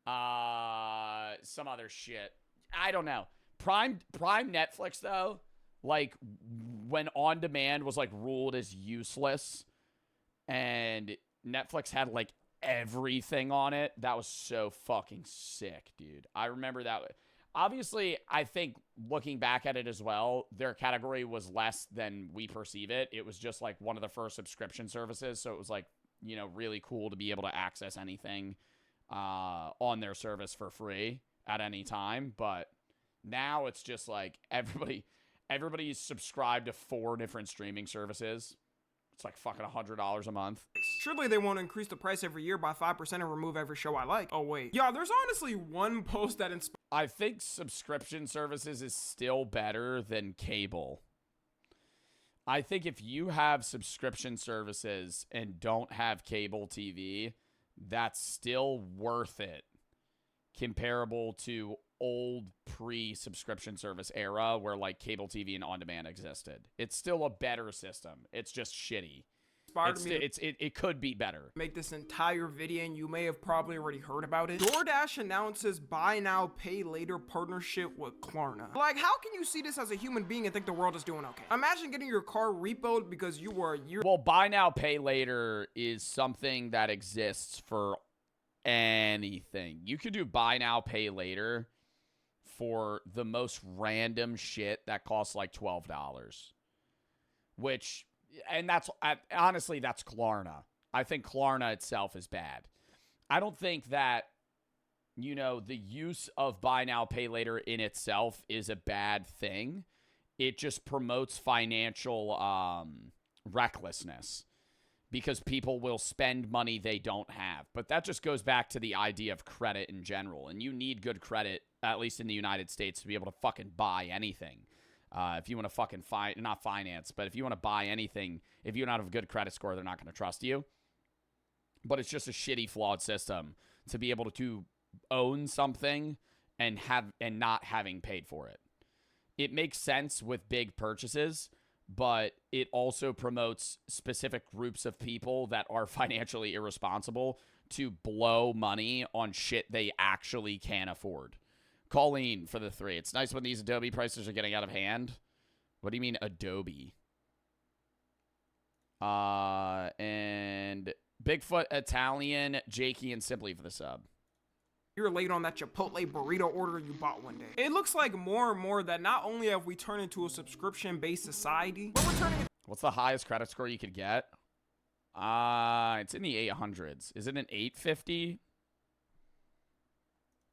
Some other shit. I don't know. Prime Netflix though, like when on demand was like ruled as useless and Netflix had like everything on it, that was so fucking sick, dude. I remember that. Obviously, I think looking back at it as well, their category was less than we perceive it. It was just like one of the first subscription services. So it was like, you know, really cool to be able to access anything on their service for free at any time. But now it's just like everybody's subscribed to 4 different streaming services. It's like fucking $100 a month. Surely they won't increase the price every year by 5% and remove every show I like. Oh, wait. Yeah, there's honestly one post that inspired. I think subscription services is still better than cable. I think if you have subscription services and don't have cable TV, that's still worth it. Comparable to old pre-subscription service era where like cable TV and on-demand existed. It's still a better system. It's just shitty. It could be better. Make this entire video, and you may have probably already heard about it. DoorDash announces buy now, pay later partnership with Klarna. Like, how can you see this as a human being and think the world is doing okay? Imagine getting your car repoed because you were a year. Well, buy now, pay later is something that exists for anything. You could do buy now, pay later for the most random shit that costs like $12. Which, and that's, honestly, that's Klarna. I think Klarna itself is bad. I don't think that, you know, the use of buy now, pay later in itself is a bad thing. It just promotes financial recklessness because people will spend money they don't have. But that just goes back to the idea of credit in general. And you need good credit, at least in the United States, to be able to fucking buy anything. If you want to fucking not finance, but if you want to buy anything, if you don't have a good credit score, they're not going to trust you. But it's just a shitty, flawed system to be able to own something and not having paid for it. It makes sense with big purchases, but it also promotes specific groups of people that are financially irresponsible to blow money on shit they actually can't afford. Colleen for the 3. It's nice when these Adobe prices are getting out of hand. What do you mean Adobe? And Bigfoot Italian, Jakey, and Simply for the sub. You're late on that Chipotle burrito order you bought one day. It looks like more and more that not only have we turned into a subscription-based society, but we're turning. What's the highest credit score you could get? It's in the 800s. Is it an 850?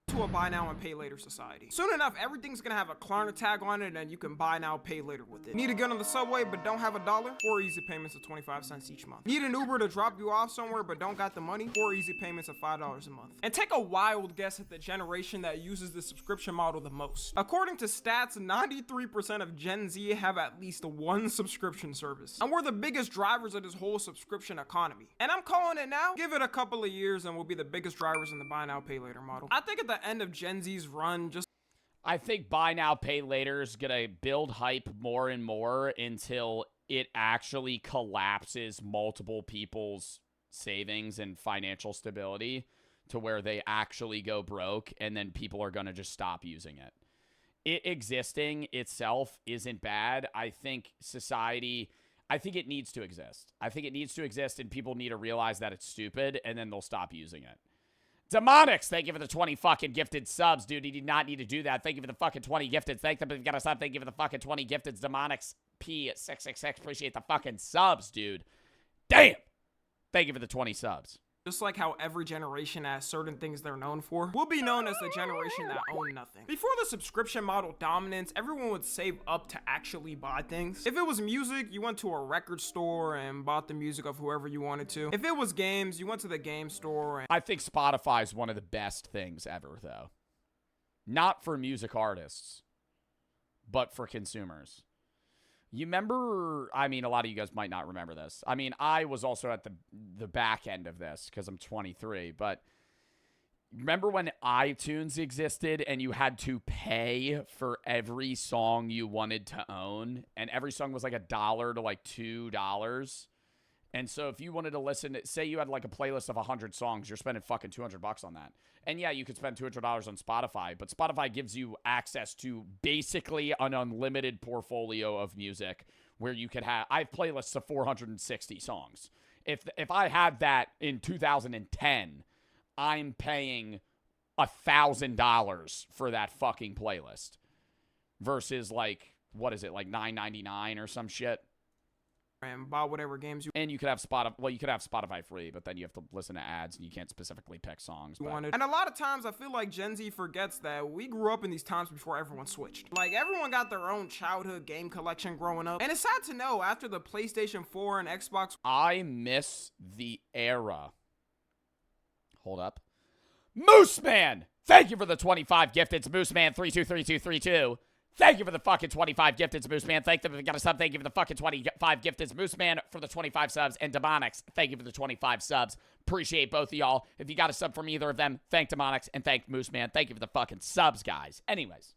to a buy now and pay later society. Soon enough, everything's gonna have a Klarna tag on it and you can buy now, pay later with it. Need to get on the subway but don't have $1? 4 easy payments of 25 cents each month. Need an Uber to drop you off somewhere but don't got the money? 4 easy payments of $5 a month. And take a wild guess at the generation that uses the subscription model the most. According to stats, 93% of Gen Z have at least one subscription service. And we're the biggest drivers of this whole subscription economy. And I'm calling it now. Give it a couple of years and we'll be the biggest drivers in the buy now, pay later model. I think at the end of Gen Z's run, I think buy now, pay later is going to build hype more and more until it actually collapses multiple people's savings and financial stability to where they actually go broke, and then people are going to just stop using it. It existing itself isn't bad. I think it needs to exist. I think it needs to exist, and people need to realize that it's stupid, and then they'll stop using it. Demonics, thank you for the 20 fucking gifted subs, dude. You did not need to do that. Thank you for the fucking 20 gifted. Thank them if you got a sub. Thank you for the fucking 20 gifted. Demonics P666. Appreciate the fucking subs, dude. Damn. Thank you for the 20 subs. Just like how every generation has certain things they're known for, we'll be known as the generation that own nothing. Before the subscription model dominance, everyone would save up to actually buy things. If it was music, you went to a record store and bought the music of whoever you wanted to. If it was games, you went to the game store and... I think Spotify is one of the best things ever, though. Not for music artists, but for consumers. You remember, I mean, a lot of you guys might not remember this. I mean, I was also at the back end of this because I'm 23, but remember when iTunes existed and you had to pay for every song you wanted to own, and every song was like $1 to like $2? And so if you wanted to listen, say you had like a playlist of 100 songs, you're spending fucking $200 on that. And yeah, you could spend $200 on Spotify, but Spotify gives you access to basically an unlimited portfolio of music where you could have, I have playlists of 460 songs. If I had that in 2010, I'm paying $1,000 for that fucking playlist versus like, what is it, like $9.99 or some shit? And buy whatever games you... And you could have Spotify... Well, you could have Spotify free, but then you have to listen to ads, and you can't specifically pick songs. Wanted. And a lot of times, I feel like Gen Z forgets that we grew up in these times before everyone switched. Like, everyone got their own childhood game collection growing up. And it's sad to know, after the PlayStation 4 and Xbox... I miss the era. Hold up. Mooseman! Thank you for the 25 gifted. It's Mooseman323232. Thank you for the fucking 25 gifted, Moose Man. Thank them if you got a sub. Thank you for the fucking 25 gifted, Moose Man, for the 25 subs. And Demonics, thank you for the 25 subs. Appreciate both of y'all. If you got a sub from either of them, thank Demonics and thank Moose Man. Thank you for the fucking subs, guys. Anyways,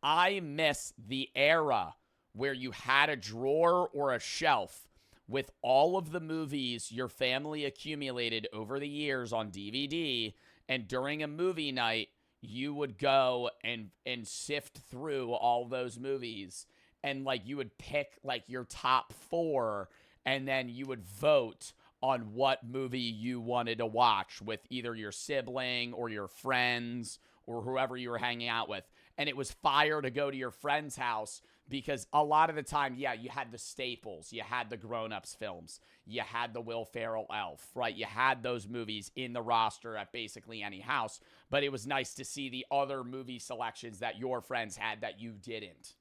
I miss the era where you had a drawer or a shelf with all of the movies your family accumulated over the years on DVD, and during a movie night, you would go and sift through all those movies, and like you would pick like your top 4, and then you would vote on what movie you wanted to watch with either your sibling or your friends or whoever you were hanging out with. And it was fire to go to your friend's house because a lot of the time, yeah, you had the staples. You had the Grown-Ups films. You had the Will Ferrell Elf, right? You had those movies in the roster at basically any house. But it was nice to see the other movie selections that your friends had that you didn't.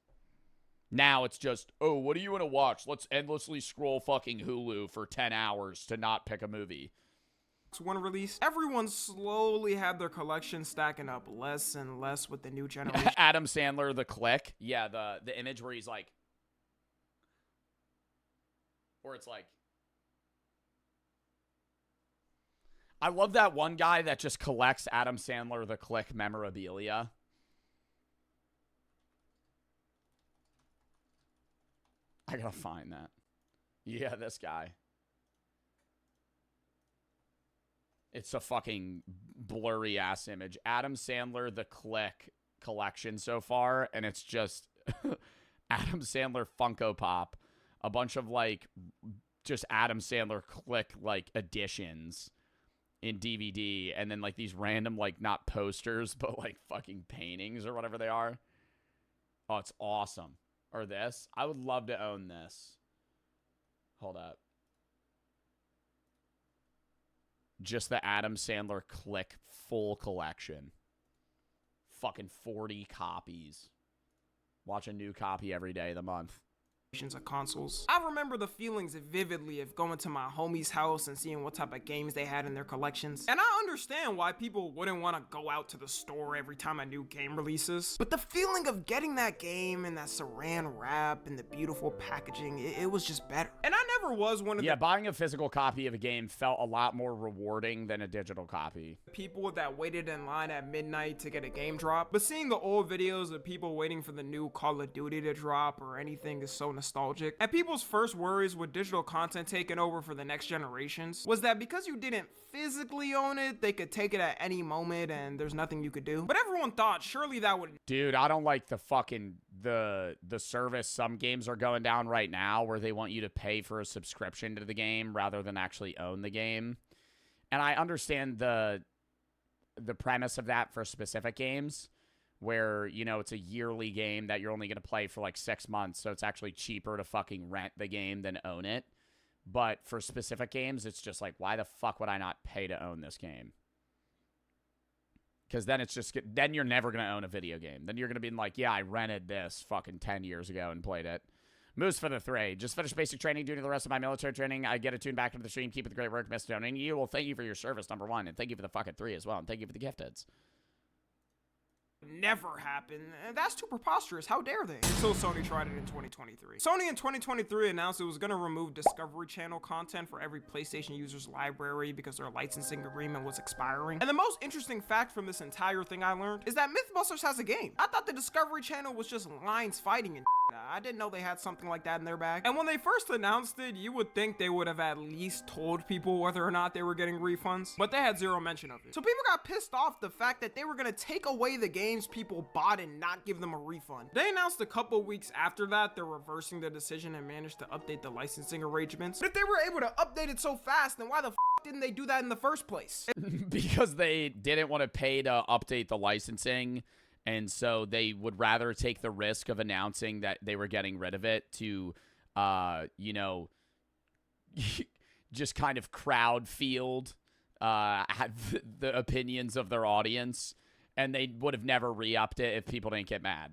Now it's just, oh, what do you want to watch? Let's endlessly scroll fucking Hulu for 10 hours to not pick a movie. One release, everyone slowly had their collection stacking up less and less with the new generation. Adam Sandler, The Click. Yeah, the image where he's like, or it's like, I love that one guy that just collects Adam Sandler, The Click memorabilia. I gotta find that. Yeah, this guy. It's a fucking blurry ass image. Adam Sandler, The Click collection so far, and it's just Adam Sandler Funko Pop, a bunch of like just Adam Sandler Click like editions in DVD, and then like these random like not posters but like fucking paintings or whatever they are. Oh, it's awesome. Or this. I would love to own this. Hold up. Just the Adam Sandler Click full collection. Fucking 40 copies. Watch a new copy every day of the month. Of consoles. I remember the feelings vividly of going to my homie's house and seeing what type of games they had in their collections. And I understand why people wouldn't want to go out to the store every time a new game releases. But the feeling of getting that game and that saran wrap and the beautiful packaging, it was just better. And I never was one of the buying a physical copy of a game felt a lot more rewarding than a digital copy. People that waited in line at midnight to get a game drop. But seeing the old videos of people waiting for the new Call of Duty to drop or anything is so nostalgic. And people's first worries with digital content taking over for the next generations was that because you didn't physically own it, they could take it at any moment and there's nothing you could do. But everyone thought surely that would... Dude, I don't like the fucking, the service some games are going down right now where they want you to pay for a subscription to the game rather than actually own the game. And I understand the premise of that for specific games, where, you know, it's a yearly game that you're only going to play for like 6 months, so it's actually cheaper to fucking rent the game than own it. But for specific games, it's just like, why the fuck would I not pay to own this game? Because then it's just, then you're never going to own a video game. Then you're going to be like, yeah, I rented this fucking 10 years ago and played it. Moose for the 3. Just finished basic training due to the rest of my military training. I get a tune back into the stream. Keep up the great work, Mr. Donating you. Well, thank you for your service, number 1. And thank you for the fucking 3 as well. And thank you for the gifteds. Never happen. That's too preposterous. How dare they? Until Sony tried it in 2023. Sony in 2023 announced it was going to remove Discovery Channel content for every PlayStation user's library because their licensing agreement was expiring. And the most interesting fact from this entire thing I learned is that Mythbusters has a game. I thought the Discovery Channel was just lines fighting and I didn't know they had something like that in their bag. And when they first announced it, you would think they would have at least told people whether or not they were getting refunds, but they had zero mention of it. So people got pissed off the fact that they were going to take away the games people bought and not give them a refund. They announced a couple weeks after that they're reversing the decision and managed to update the licensing arrangements. But if they were able to update it so fast, then why the didn't they do that in the first place? Because they didn't want to pay to update the licensing. And so they would rather take the risk of announcing that they were getting rid of it to, you know, just kind of crowd field the opinions of their audience. And they would have never re-upped it if people didn't get mad.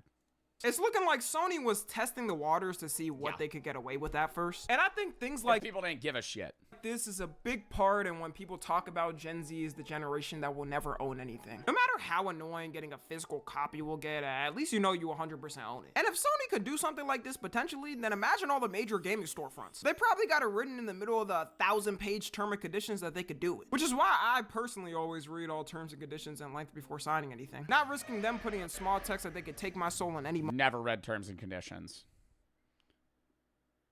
It's looking like Sony was testing the waters to see what they could get away with at first. And I think things like... people didn't give a shit. This is a big part, and when people talk about Gen Z is the generation that will never own anything. No matter how annoying getting a physical copy will get, at least you know you 100% own it. And if Sony could do something like this potentially, then imagine all the major gaming storefronts. They probably got it written in the middle of the 1,000-page term and conditions that they could do it. Which is why I personally always read all terms and conditions in length before signing anything. Not risking them putting in small text that they could take my soul in any moment. Never read terms and conditions.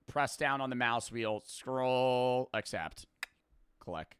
Press down on the mouse wheel, scroll, accept, click.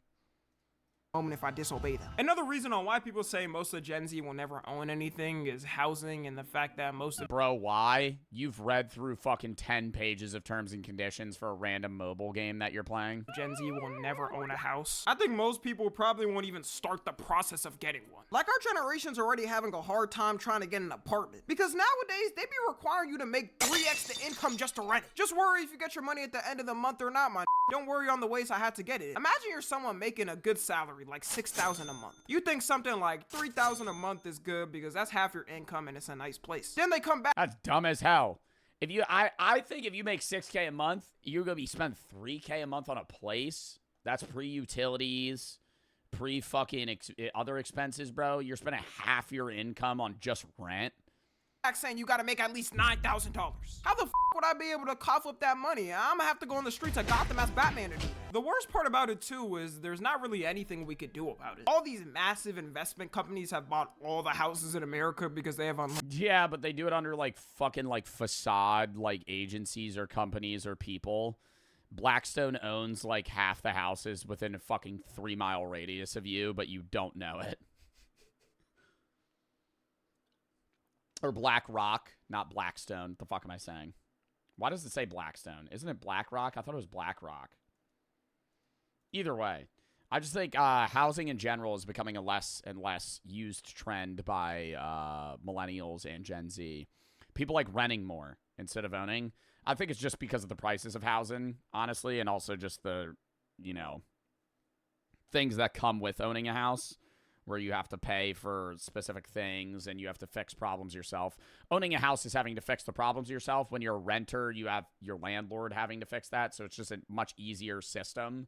If I disobey them. Another reason on why people say most of Gen Z will never own anything is housing and the fact that most of... Bro, why? You've read through fucking 10 pages of terms and conditions for a random mobile game that you're playing. Gen Z will never own a house. I think most people probably won't even start the process of getting one. Like our generation's already having a hard time trying to get an apartment. Because nowadays, they be requiring you to make 3x the income just to rent it. Just worry if you get your money at the end of the month or not, my Don't worry on the ways I had to get it. Imagine you're someone making a good salary, like $6,000 a month. You think something like $3,000 a month is good because that's half your income and it's a nice place. Then they come back. That's dumb as hell. If you, I think if you make $6K a month, you're gonna be spending $3K a month on a place. That's pre-utilities, pre-fucking other expenses, bro. You're spending half your income on just rent. Saying you gotta make at least $9,000. How the f would I be able to cough up that money? I'm gonna have to go on the streets of Gotham as Batman to do that. The worst part about it too is there's not really anything we could do about it. All these massive investment companies have bought all the houses in America because they have yeah, but they do it under like fucking like facade like agencies or companies or people. Blackstone owns like half the houses within a fucking 3-mile radius of you, but you don't know it. Or BlackRock, not Blackstone. What the fuck am I saying? Why does it say Blackstone? Isn't it BlackRock? I thought it was BlackRock. Either way, I just think housing in general is becoming a less and less used trend by millennials and Gen Z. People like renting more instead of owning. I think it's just because of the prices of housing, honestly, and also just the, you know, things that come with owning a house, where you have to pay for specific things and you have to fix problems yourself. Owning a house is having to fix the problems yourself. When you're a renter, you have your landlord having to fix that. So it's just a much easier system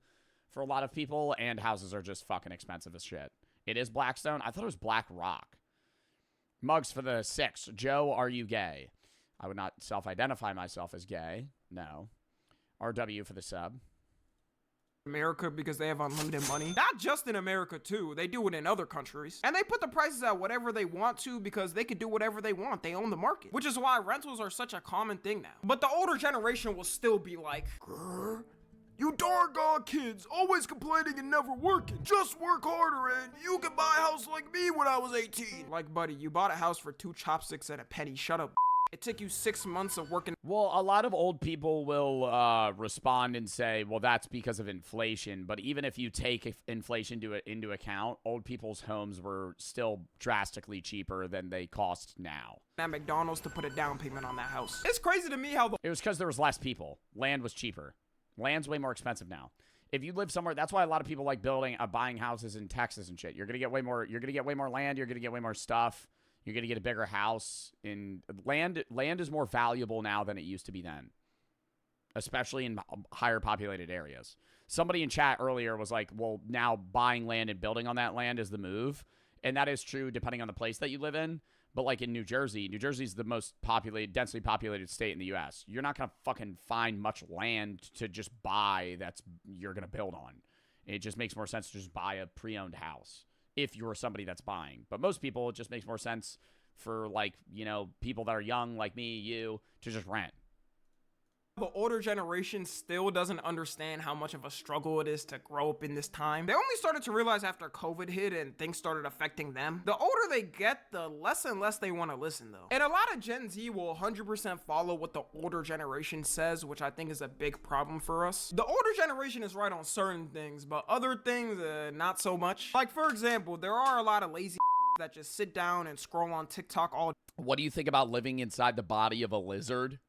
for a lot of people, and houses are just fucking expensive as shit. It is Blackstone. I thought it was Black Rock. Mugs for the 6. Joe, are you gay? I would not self-identify myself as gay. No. RW for the sub. America because they have unlimited money. Not just in America too, they do it in other countries. And they put the prices at whatever they want to because they can do whatever they want. They own the market, which is why rentals are such a common thing now. But the older generation will still be like, grr, you doggone kids, always complaining and never working. Just work harder and you can buy a house like me when I was 18. Like, buddy, you bought a house for 2 chopsticks and a penny. Shut up. It took you 6 months of working. Well, a lot of old people will respond and say, well, that's because of inflation. But even if you take inflation into account, old people's homes were still drastically cheaper than they cost now. At McDonald's to put a down payment on that house. It's crazy to me how It was because there was less people. Land was cheaper. Land's way more expensive now. If you live somewhere, that's why a lot of people like buying houses in Texas and shit. You're gonna get way more. You're gonna get way more land. You're gonna get way more stuff. You're going to get a bigger house. In land is more valuable now than it used to be then, especially in higher populated areas. Somebody in chat earlier was like, well, now buying land and building on that land is the move. And that is true depending on the place that you live in. But like in New Jersey is the most densely populated state in the U.S. You're not going to fucking find much land to just buy you're going to build on. It just makes more sense to just buy a pre-owned house if you're somebody that's buying. But most people, it just makes more sense for, like, you know, people that are young like me, you, to just rent. The older generation still doesn't understand how much of a struggle it is to grow up in this time. They only started to realize after COVID hit and things started affecting them. The older they get, the less and less they want to listen though. And a lot of Gen Z will 100% follow what the older generation says, which I think is a big problem for us. The older generation is right on certain things, but other things, not so much. Like, for example, there are a lot of lazy that just sit down and scroll on TikTok all day. What do you think about living inside the body of a lizard?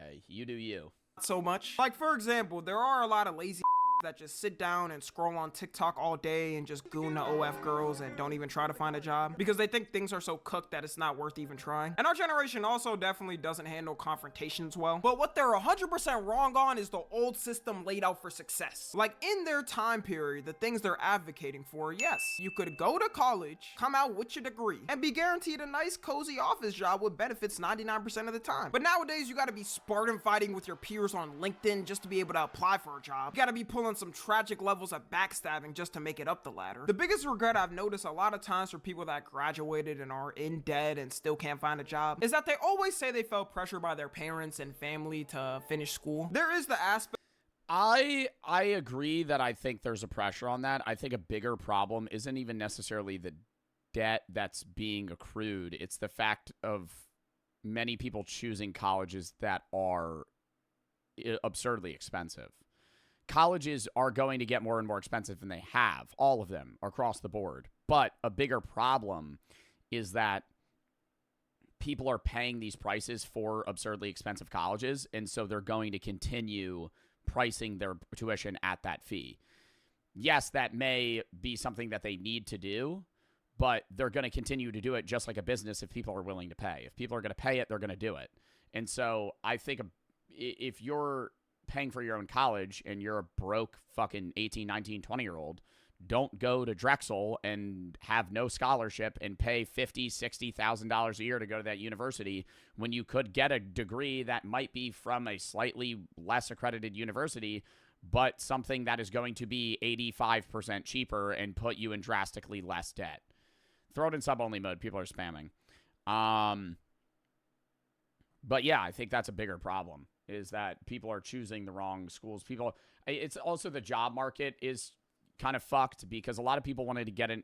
Hey, you do you. Not so much. Like, for example, there are a lot of lazy that just sit down and scroll on TikTok all day and just goon the OF girls and don't even try to find a job because they think things are so cooked that it's not worth even trying. And our generation also definitely doesn't handle confrontations well. But what they're 100% wrong on is the old system laid out for success. Like, in their time period, the things they're advocating for, yes, you could go to college, come out with your degree, and be guaranteed a nice cozy office job with benefits 99% of the time. But nowadays, you gotta be Spartan fighting with your peers on LinkedIn just to be able to apply for a job. You gotta be pulling some tragic levels of backstabbing just to make it up the ladder. The biggest regret I've noticed a lot of times for people that graduated and are in debt and still can't find a job is that they always say they felt pressure by their parents and family to finish school. There is the aspect. I agree that I think there's a pressure on that. I think a bigger problem isn't even necessarily the debt that's being accrued. It's the fact of many people choosing colleges that are absurdly expensive. Colleges are going to get more and more expensive than they have, all of them across the board. But a bigger problem is that people are paying these prices for absurdly expensive colleges, and so they're going to continue pricing their tuition at that fee. Yes, that may be something that they need to do, but they're going to continue to do it just like a business if people are willing to pay. If people are going to pay it, they're going to do it. And so I think if you're paying for your own college and you're a broke fucking 18, 19, 20-year-old, don't go to Drexel and have no scholarship and pay $50,000, $60,000 a year to go to that university when you could get a degree that might be from a slightly less accredited university, but something that is going to be 85% cheaper and put you in drastically less debt. Throw it in sub-only mode. People are spamming. But yeah, I think that's a bigger problem, is that people are choosing the wrong schools. It's also the job market is kind of fucked because a lot of people wanted to get in.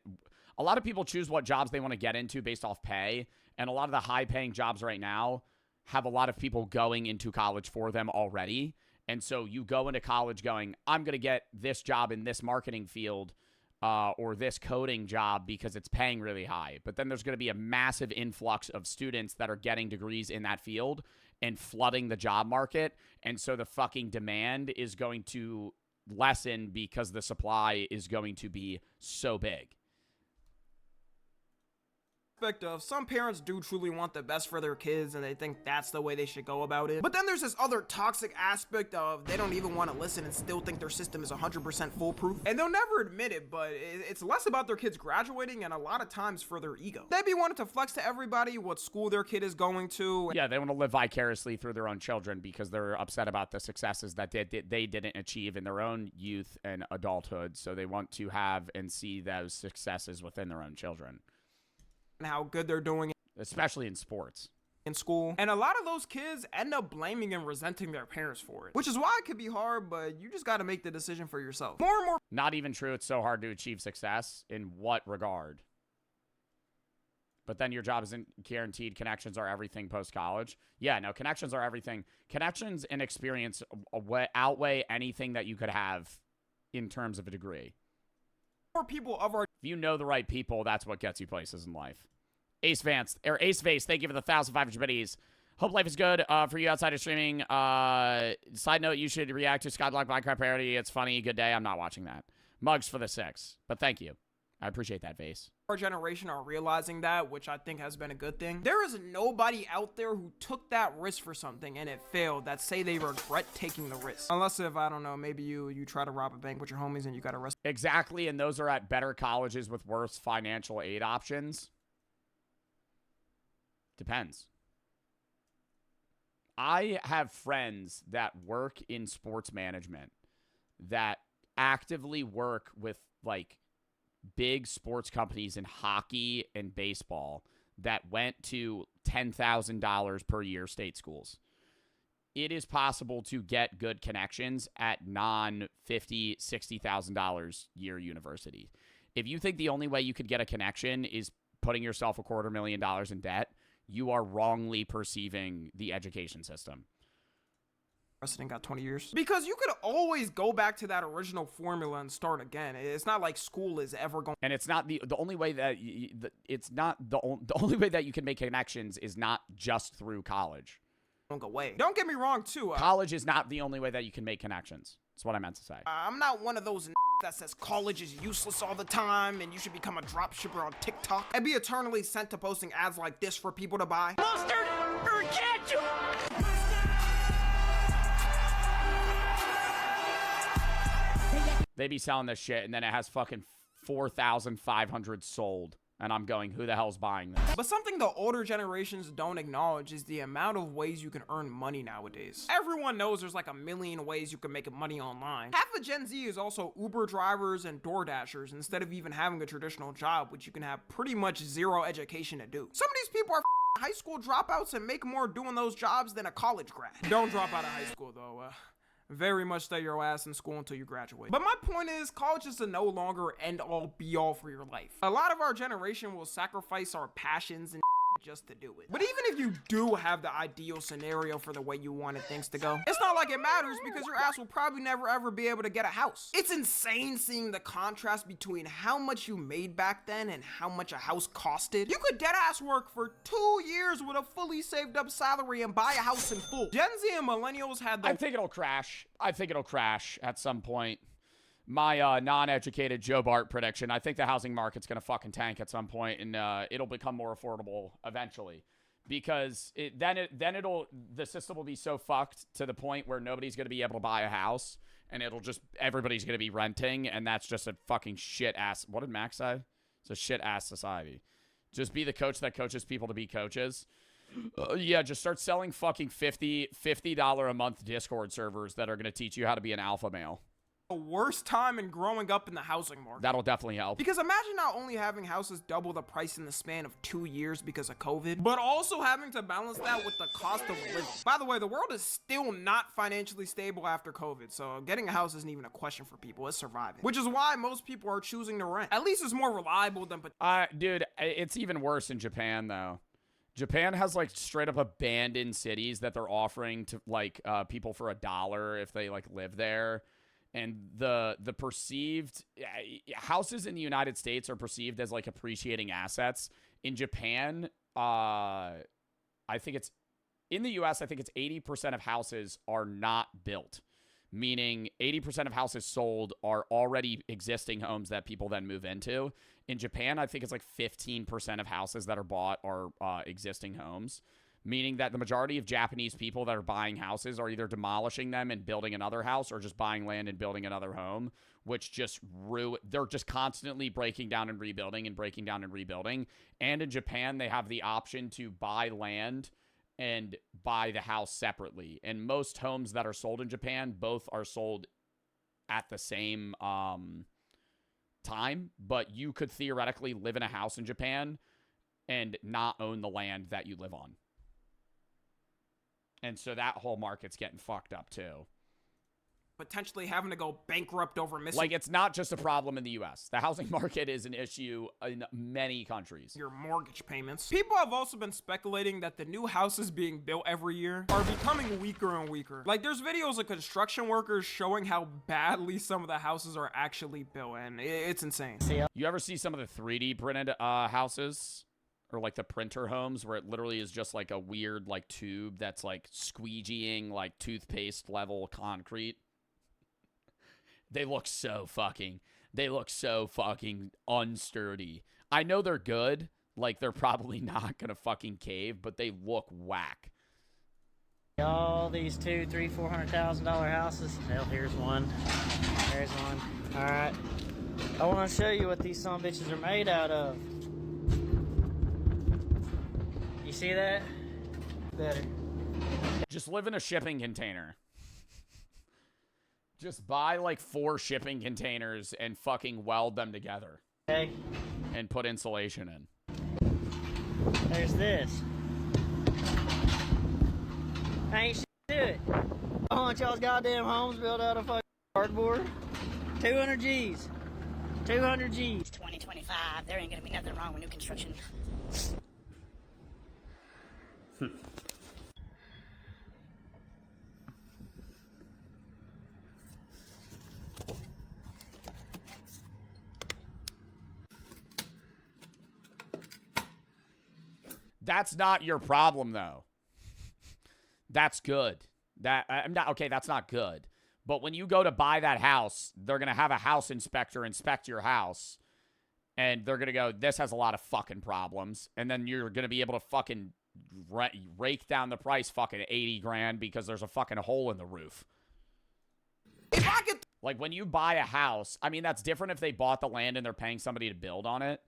A lot of people choose what jobs they want to get into based off pay. And a lot of the high paying jobs right now have a lot of people going into college for them already. And so you go into college going, I'm going to get this job in this marketing field or this coding job because it's paying really high. But then there's going to be a massive influx of students that are getting degrees in that field and flooding the job market. And so the fucking demand is going to lessen because the supply is going to be so big. Of some parents do truly want the best for their kids and they think that's the way they should go about it. But then there's this other toxic aspect of they don't even want to listen and still think their system is 100% foolproof. And they'll never admit it, but it's less about their kids graduating and a lot of times for their ego. They be wanting to flex to everybody what school their kid is going to. Yeah, they want to live vicariously through their own children because they're upset about the successes that they didn't achieve in their own youth and adulthood. So they want to have and see those successes within their own children. And how good they're doing, especially in sports, in school. And a lot of those kids end up blaming and resenting their parents for it, which is why it could be hard, but you just got to make the decision for yourself. More and more. Not even true. It's so hard to achieve success. In what regard? But then your job isn't guaranteed. Connections are everything post-college. Yeah, no, connections are everything. Connections and experience outweigh anything that you could have in terms of a degree. More people of our... If you know the right people, that's what gets you places in life. Ace Vance, thank you for the 1,500 biddies. Hope life is good for you outside of streaming. Side note, you should react to Skyblock Minecraft parody. It's funny. Good day. I'm not watching that. Mugs for the 6. But thank you. I appreciate that, Vase. Our generation are realizing that, which I think has been a good thing. There is nobody out there who took that risk for something and it failed that say they regret taking the risk. Unless if, I don't know, maybe you try to rob a bank with your homies and you got arrested. Exactly, and those are at better colleges with worse financial aid options. Depends. I have friends that work in sports management that actively work with, like, big sports companies in hockey and baseball that went to $10,000 per year state schools. It is possible to get good connections at non-$50,000, $60,000 year university. If you think the only way you could get a connection is putting yourself $250,000 in debt, you are wrongly perceiving the education system. And got 20 years because you could always go back to that original formula and start again. It's not like school is ever going, and it's not the only way that the only way that you can make connections is not just through college. Don't go away. Don't get me wrong too. College is not the only way that you can make connections. That's what I meant to say. I'm not one of those that says college is useless all the time and you should become a drop shipper on TikTok and be eternally sent to posting ads like this for people to buy. Mustard or ketchup? They be selling this shit, and then it has fucking 4,500 sold. And I'm going, who the hell's buying this? But something the older generations don't acknowledge is the amount of ways you can earn money nowadays. Everyone knows there's like a million ways you can make money online. Half of Gen Z is also Uber drivers and Door Dashers instead of even having a traditional job, which you can have pretty much zero education to do. Some of these people are high school dropouts and make more doing those jobs than a college grad. Don't drop out of high school though. Very much stay your ass in school until you graduate. But my point is, college is the no longer end all be all for your life. A lot of our generation will sacrifice our passions and just to do it. But even if you do have the ideal scenario for the way you wanted things to go, it's not like it matters because your ass will probably never ever be able to get a house. It's insane seeing the contrast between how much you made back then and how much a house costed. You could dead ass work for 2 years with a fully saved up salary and buy a house in full. Gen Z and millennials had the— I think it'll crash. I think it'll crash at some point. My non-educated Joe Bart prediction, I think the housing market's going to fucking tank at some point, and it'll become more affordable eventually. Because the system will be so fucked to the point where nobody's going to be able to buy a house, and everybody's going to be renting, and that's just a fucking shit-ass, what did Max say? It's a shit-ass society. Just be the coach that coaches people to be coaches. Yeah, just start selling fucking $50 a month Discord servers that are going to teach you how to be an alpha male. The worst time in growing up in the housing market. That'll definitely help. Because imagine not only having houses double the price in the span of 2 years because of COVID, but also having to balance that with the cost of living. By the way, the world is still not financially stable after COVID, so getting a house isn't even a question for people. It's surviving. Which is why most people are choosing to rent. At least it's more reliable than— dude, it's even worse in Japan, though. Japan has, like, straight up abandoned cities that they're offering to, like, people for $1 if they, like, live there. And the perceived houses in the United States are perceived as like appreciating assets. In Japan, I think it's in the US, I think it's 80% of houses are not built, meaning 80% of houses sold are already existing homes that people then move into. In Japan, I think it's like 15% of houses that are bought are existing homes, meaning that the majority of Japanese people that are buying houses are either demolishing them and building another house or just buying land and building another home, which just they're just constantly breaking down and rebuilding and breaking down and rebuilding. And in Japan, they have the option to buy land and buy the house separately. And most homes that are sold in Japan, both are sold at the same time, but you could theoretically live in a house in Japan and not own the land that you live on. And so that whole market's getting fucked up too. Potentially having to go bankrupt over missing. Like, it's not just a problem in the U.S. The housing market is an issue in many countries. Your mortgage payments. People have also been speculating that the new houses being built every year are becoming weaker and weaker. Like, there's videos of construction workers showing how badly some of the houses are actually built, and it's insane. You ever see some of the 3D printed houses? Or like the printer homes where it literally is just like a weird like tube that's like squeegeeing like toothpaste level concrete. They look so fucking unsturdy. I know they're good. Like, they're probably not gonna fucking cave, but they look whack. All these $200,000, $300,000, $400,000 houses. Hell, here's one. There's one. All right. I want to show you what these son bitches are made out of. You see that? Better. Just live in a shipping container. Just buy like 4 shipping containers and fucking weld them together. Okay. And put insulation in. There's this. Ain't shit to it. I want y'all's goddamn homes built out of fucking cardboard. 200 G's. 200 G's. 2025. There ain't gonna be nothing wrong with new construction. That's not your problem, though. That's good. That's not good. But when you go to buy that house, they're going to have a house inspector inspect your house. And they're going to go, this has a lot of fucking problems. And then you're going to be able to fucking rake down the price fucking 80 grand because there's a fucking hole in the roof. Like, when you buy a house, I mean, that's different if they bought the land and they're paying somebody to build on it.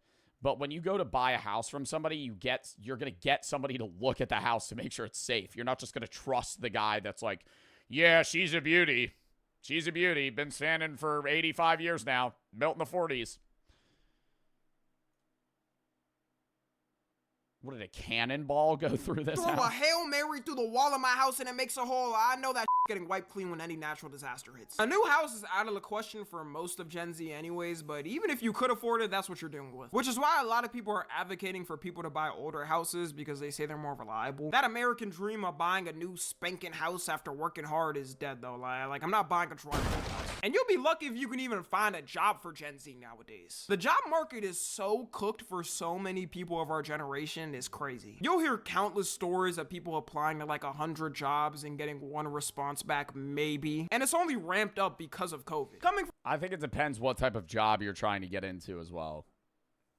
But when you go to buy a house from somebody, you're going to get somebody to look at the house to make sure it's safe. You're not just going to trust the guy that's like, yeah, she's a beauty. She's a beauty. Been standing for 85 years now. Built in the 40s. What did a cannonball go through this Throw house? a Hail Mary through the wall of my house and it makes a hole. I know that getting wiped clean when any natural disaster hits. A new house is out of the question for most of Gen Z anyways, but even if you could afford it, that's what you're dealing with. Which is why a lot of people are advocating for people to buy older houses because they say they're more reliable. That American dream of buying a new spanking house after working hard is dead though. Like I'm not buying a driveway house. And you'll be lucky if you can even find a job for Gen Z nowadays. The job market is so cooked for so many people of our generation, it's crazy. You'll hear countless stories of people applying to like 100 jobs and getting one response back, maybe. And it's only ramped up because of COVID. I think it depends what type of job you're trying to get into as well.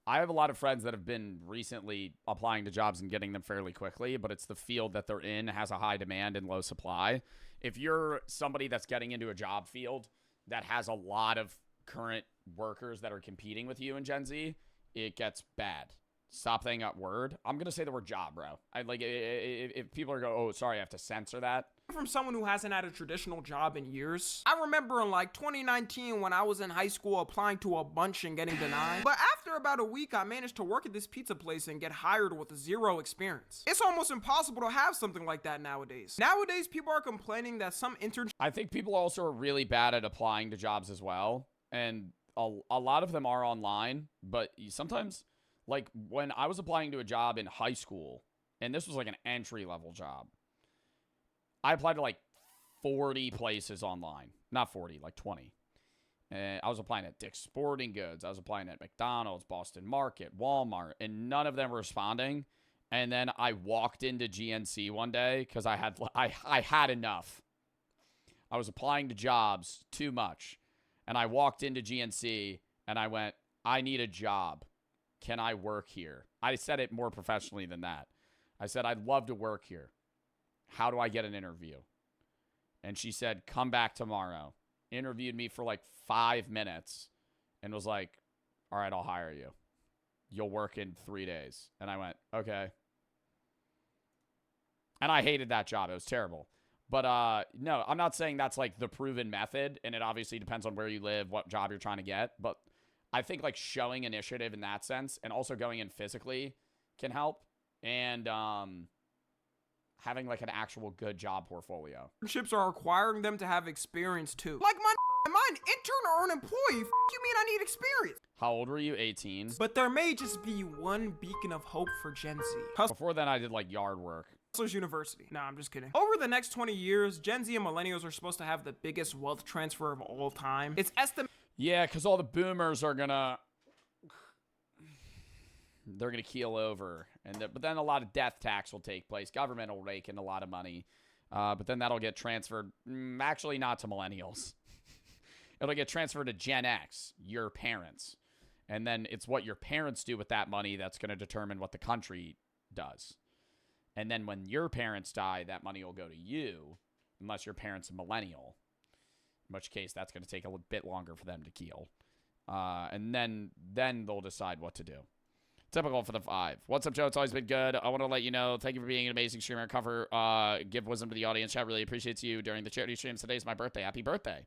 I have a lot of friends that have been recently applying to jobs and getting them fairly quickly, but it's the field that they're in has a high demand and low supply. If you're somebody that's getting into a job field that has a lot of current workers that are competing with you in Gen Z, it gets bad. Stop saying that word. I'm going to say the word job, bro. If people are going, oh, sorry, I have to censor that. From someone who hasn't had a traditional job in years. I remember in like 2019 when I was in high school applying to a bunch and getting denied. But after about a week, I managed to work at this pizza place and get hired with 0 experience. It's almost impossible to have something like that nowadays. Nowadays, people are complaining that some internships. I think people also are really bad at applying to jobs as well. And a lot of them are online, but sometimes, like when I was applying to a job in high school, and this was like an entry-level job, I applied to like 40 places online. Not 40, like 20. I was applying at Dick's Sporting Goods. I was applying at McDonald's, Boston Market, Walmart, and none of them were responding. And then I walked into GNC one day because I had enough. I was applying to jobs too much. And I walked into GNC and I went, I need a job. Can I work here? I said it more professionally than that. I said, I'd love to work here. How do I get an interview? And she said, come back tomorrow. Interviewed me for like 5 minutes and was like, all right, I'll hire you. You'll work in 3 days. And I went, okay. And I hated that job. It was terrible. But no, I'm not saying that's like the proven method. And it obviously depends on where you live, what job you're trying to get. But I think like showing initiative in that sense and also going in physically can help. And having like an actual good job portfolio. Internships are requiring them to have experience too. Like am I an intern or an employee? F you mean I need experience? How old were you? 18? But there may just be one beacon of hope for Gen Z. Before then, I did like yard work. Hustlers University. Nah, I'm just kidding. Over the next 20 years, Gen Z and millennials are supposed to have the biggest wealth transfer of all time. It's estimated. Yeah, because all the boomers are gonna... They're going to keel over. But then a lot of death tax will take place. Government will rake in a lot of money. But then that'll get transferred. Actually, not to millennials. It'll get transferred to Gen X, your parents. And then it's what your parents do with that money that's going to determine what the country does. And then when your parents die, that money will go to you, unless your parents are millennial. In which case, that's going to take a bit longer for them to keel. And then they'll decide what to do. Typical for the 5. What's up, Joe? It's always been good. I want to let you know, thank you for being an amazing streamer. Give wisdom to the audience. Chat really appreciates you during the charity streams. Today's my birthday. Happy birthday.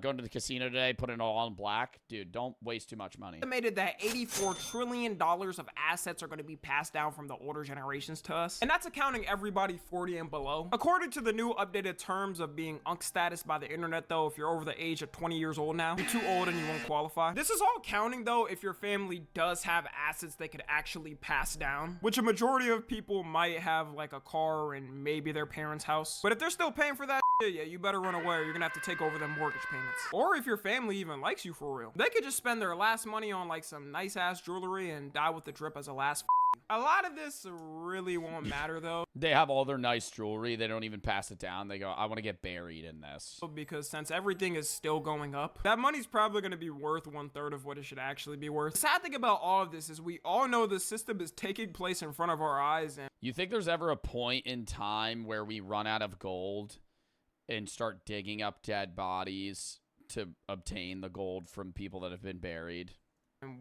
Going to the casino today, put it all on black. Dude, don't waste too much money. Estimated that $84 trillion of assets are going to be passed down from the older generations to us. And that's accounting everybody 40 and below. According to the new updated terms of being UNC status by the internet, though, if you're over the age of 20 years old now, you're too old and you won't qualify. This is all counting, though, if your family does have assets they could actually pass down, which a majority of people might have, like a car and maybe their parents' house. But if they're still paying for that, yeah, you better run away. You're gonna have to take over their mortgage payments. Or if your family even likes you for real, they could just spend their last money on like some nice ass jewelry and die with the drip as a last A lot of this really won't matter though. They have all their nice jewelry. They don't even pass it down. They go, I want to get buried in this. Because since everything is still going up, that money's probably going to be worth 1/3 of what it should actually be worth. The sad thing about all of this is we all know the system is taking place in front of our eyes. And you think there's ever a point in time where we run out of gold and start digging up dead bodies to obtain the gold from people that have been buried?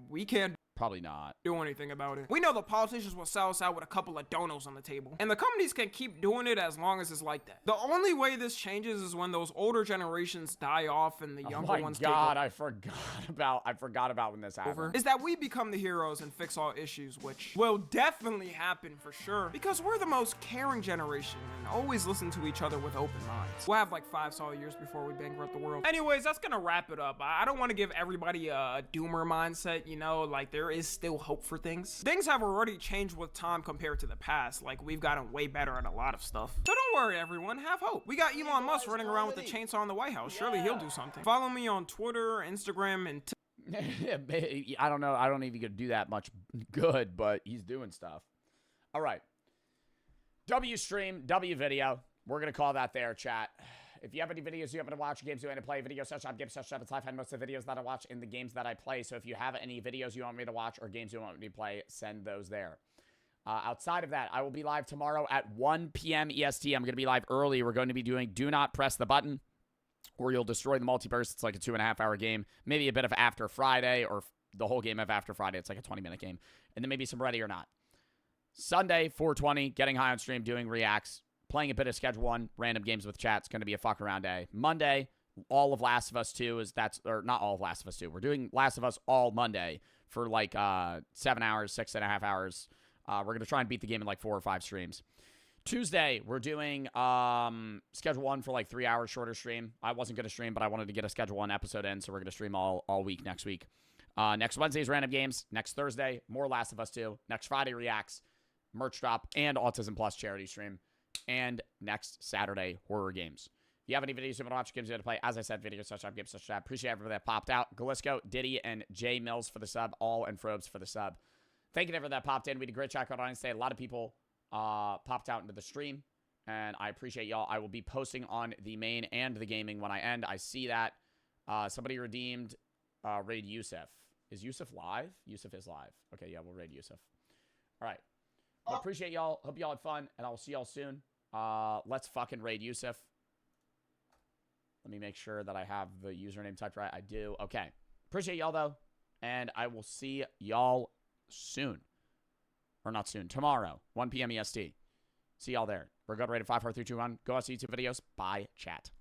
We can't probably not do anything about it. We know the politicians will sell us out with a couple of donos on the table, and the companies can keep doing it as long as it's like that. The only way this changes is when those older generations die off and the younger ones take over. I forgot about when this happened. Is that we become the heroes and fix all issues, which will definitely happen for sure, because we're the most caring generation and always listen to each other with open minds. We'll have like 5 solid years before we bankrupt the world. Anyways, that's gonna wrap it up. I don't want to give everybody a doomer mindset, you know, like there is still hope for things. Things have already changed with time compared to the past. Like we've gotten way better at a lot of stuff. So don't worry, everyone, have hope. We got Elon Musk running around with the chainsaw in the White House. Surely he'll do something. Follow me on Twitter, Instagram, and I don't know. I don't even do that much good, but he's doing stuff. All right. W stream, W video. We're going to call that there, chat. If you have any videos you want me to watch, games you want to play, video search on Game Search It's live, and most of the videos that I watch in the games that I play. So if you have any videos you want me to watch or games you want me to play, send those there. Outside of that, I will be live tomorrow at 1 p.m. EST. I'm going to be live early. We're going to be doing Do Not Press the Button, or you'll destroy the multiverse. It's like a 2.5-hour game. Maybe a bit of After Friday, or the whole game of After Friday. It's like a 20-minute game. And then maybe some Ready or Not. Sunday, 420, getting high on stream, doing reacts. Playing a bit of Schedule 1, random games with chat. It's going to be a fuck around day. Monday, all of Last of Us 2 or not all of Last of Us 2. We're doing Last of Us all Monday for like 7 hours, 6.5 hours. We're going to try and beat the game in like 4 or 5 streams. Tuesday, we're doing Schedule 1 for like 3 hours, shorter stream. I wasn't going to stream, but I wanted to get a Schedule 1 episode in, so we're going to stream all week next week. Next Wednesday's random games. Next Thursday, more Last of Us 2. Next Friday, reacts, merch drop, and Autism Plus charity stream. And next Saturday, horror games. If you have any videos you want to watch, games you want to play, as I said, video such up, games such up. Appreciate everybody that popped out. Galisco, Diddy, and Jay Mills for the sub. All and Frobes for the sub. Thank you to everyone that popped in. We did a great chat on today. A lot of people popped out into the stream. And I appreciate y'all. I will be posting on the main and the gaming when I end. I see that. Somebody redeemed raid Yusuf. Is Yusuf live? Yusuf is live. Okay, yeah, we'll raid Yusuf. All right. I appreciate y'all. Hope y'all had fun, and I will see y'all soon. Let's fucking raid Yusuf. Let me make sure that I have the username typed right. I do. Okay. Appreciate y'all, though, and I will see y'all soon. Or not soon. Tomorrow, 1 p.m. EST. See y'all there. We're good. Rated 5, 4, 3, 2, 1. Go out to YouTube videos. Bye, chat.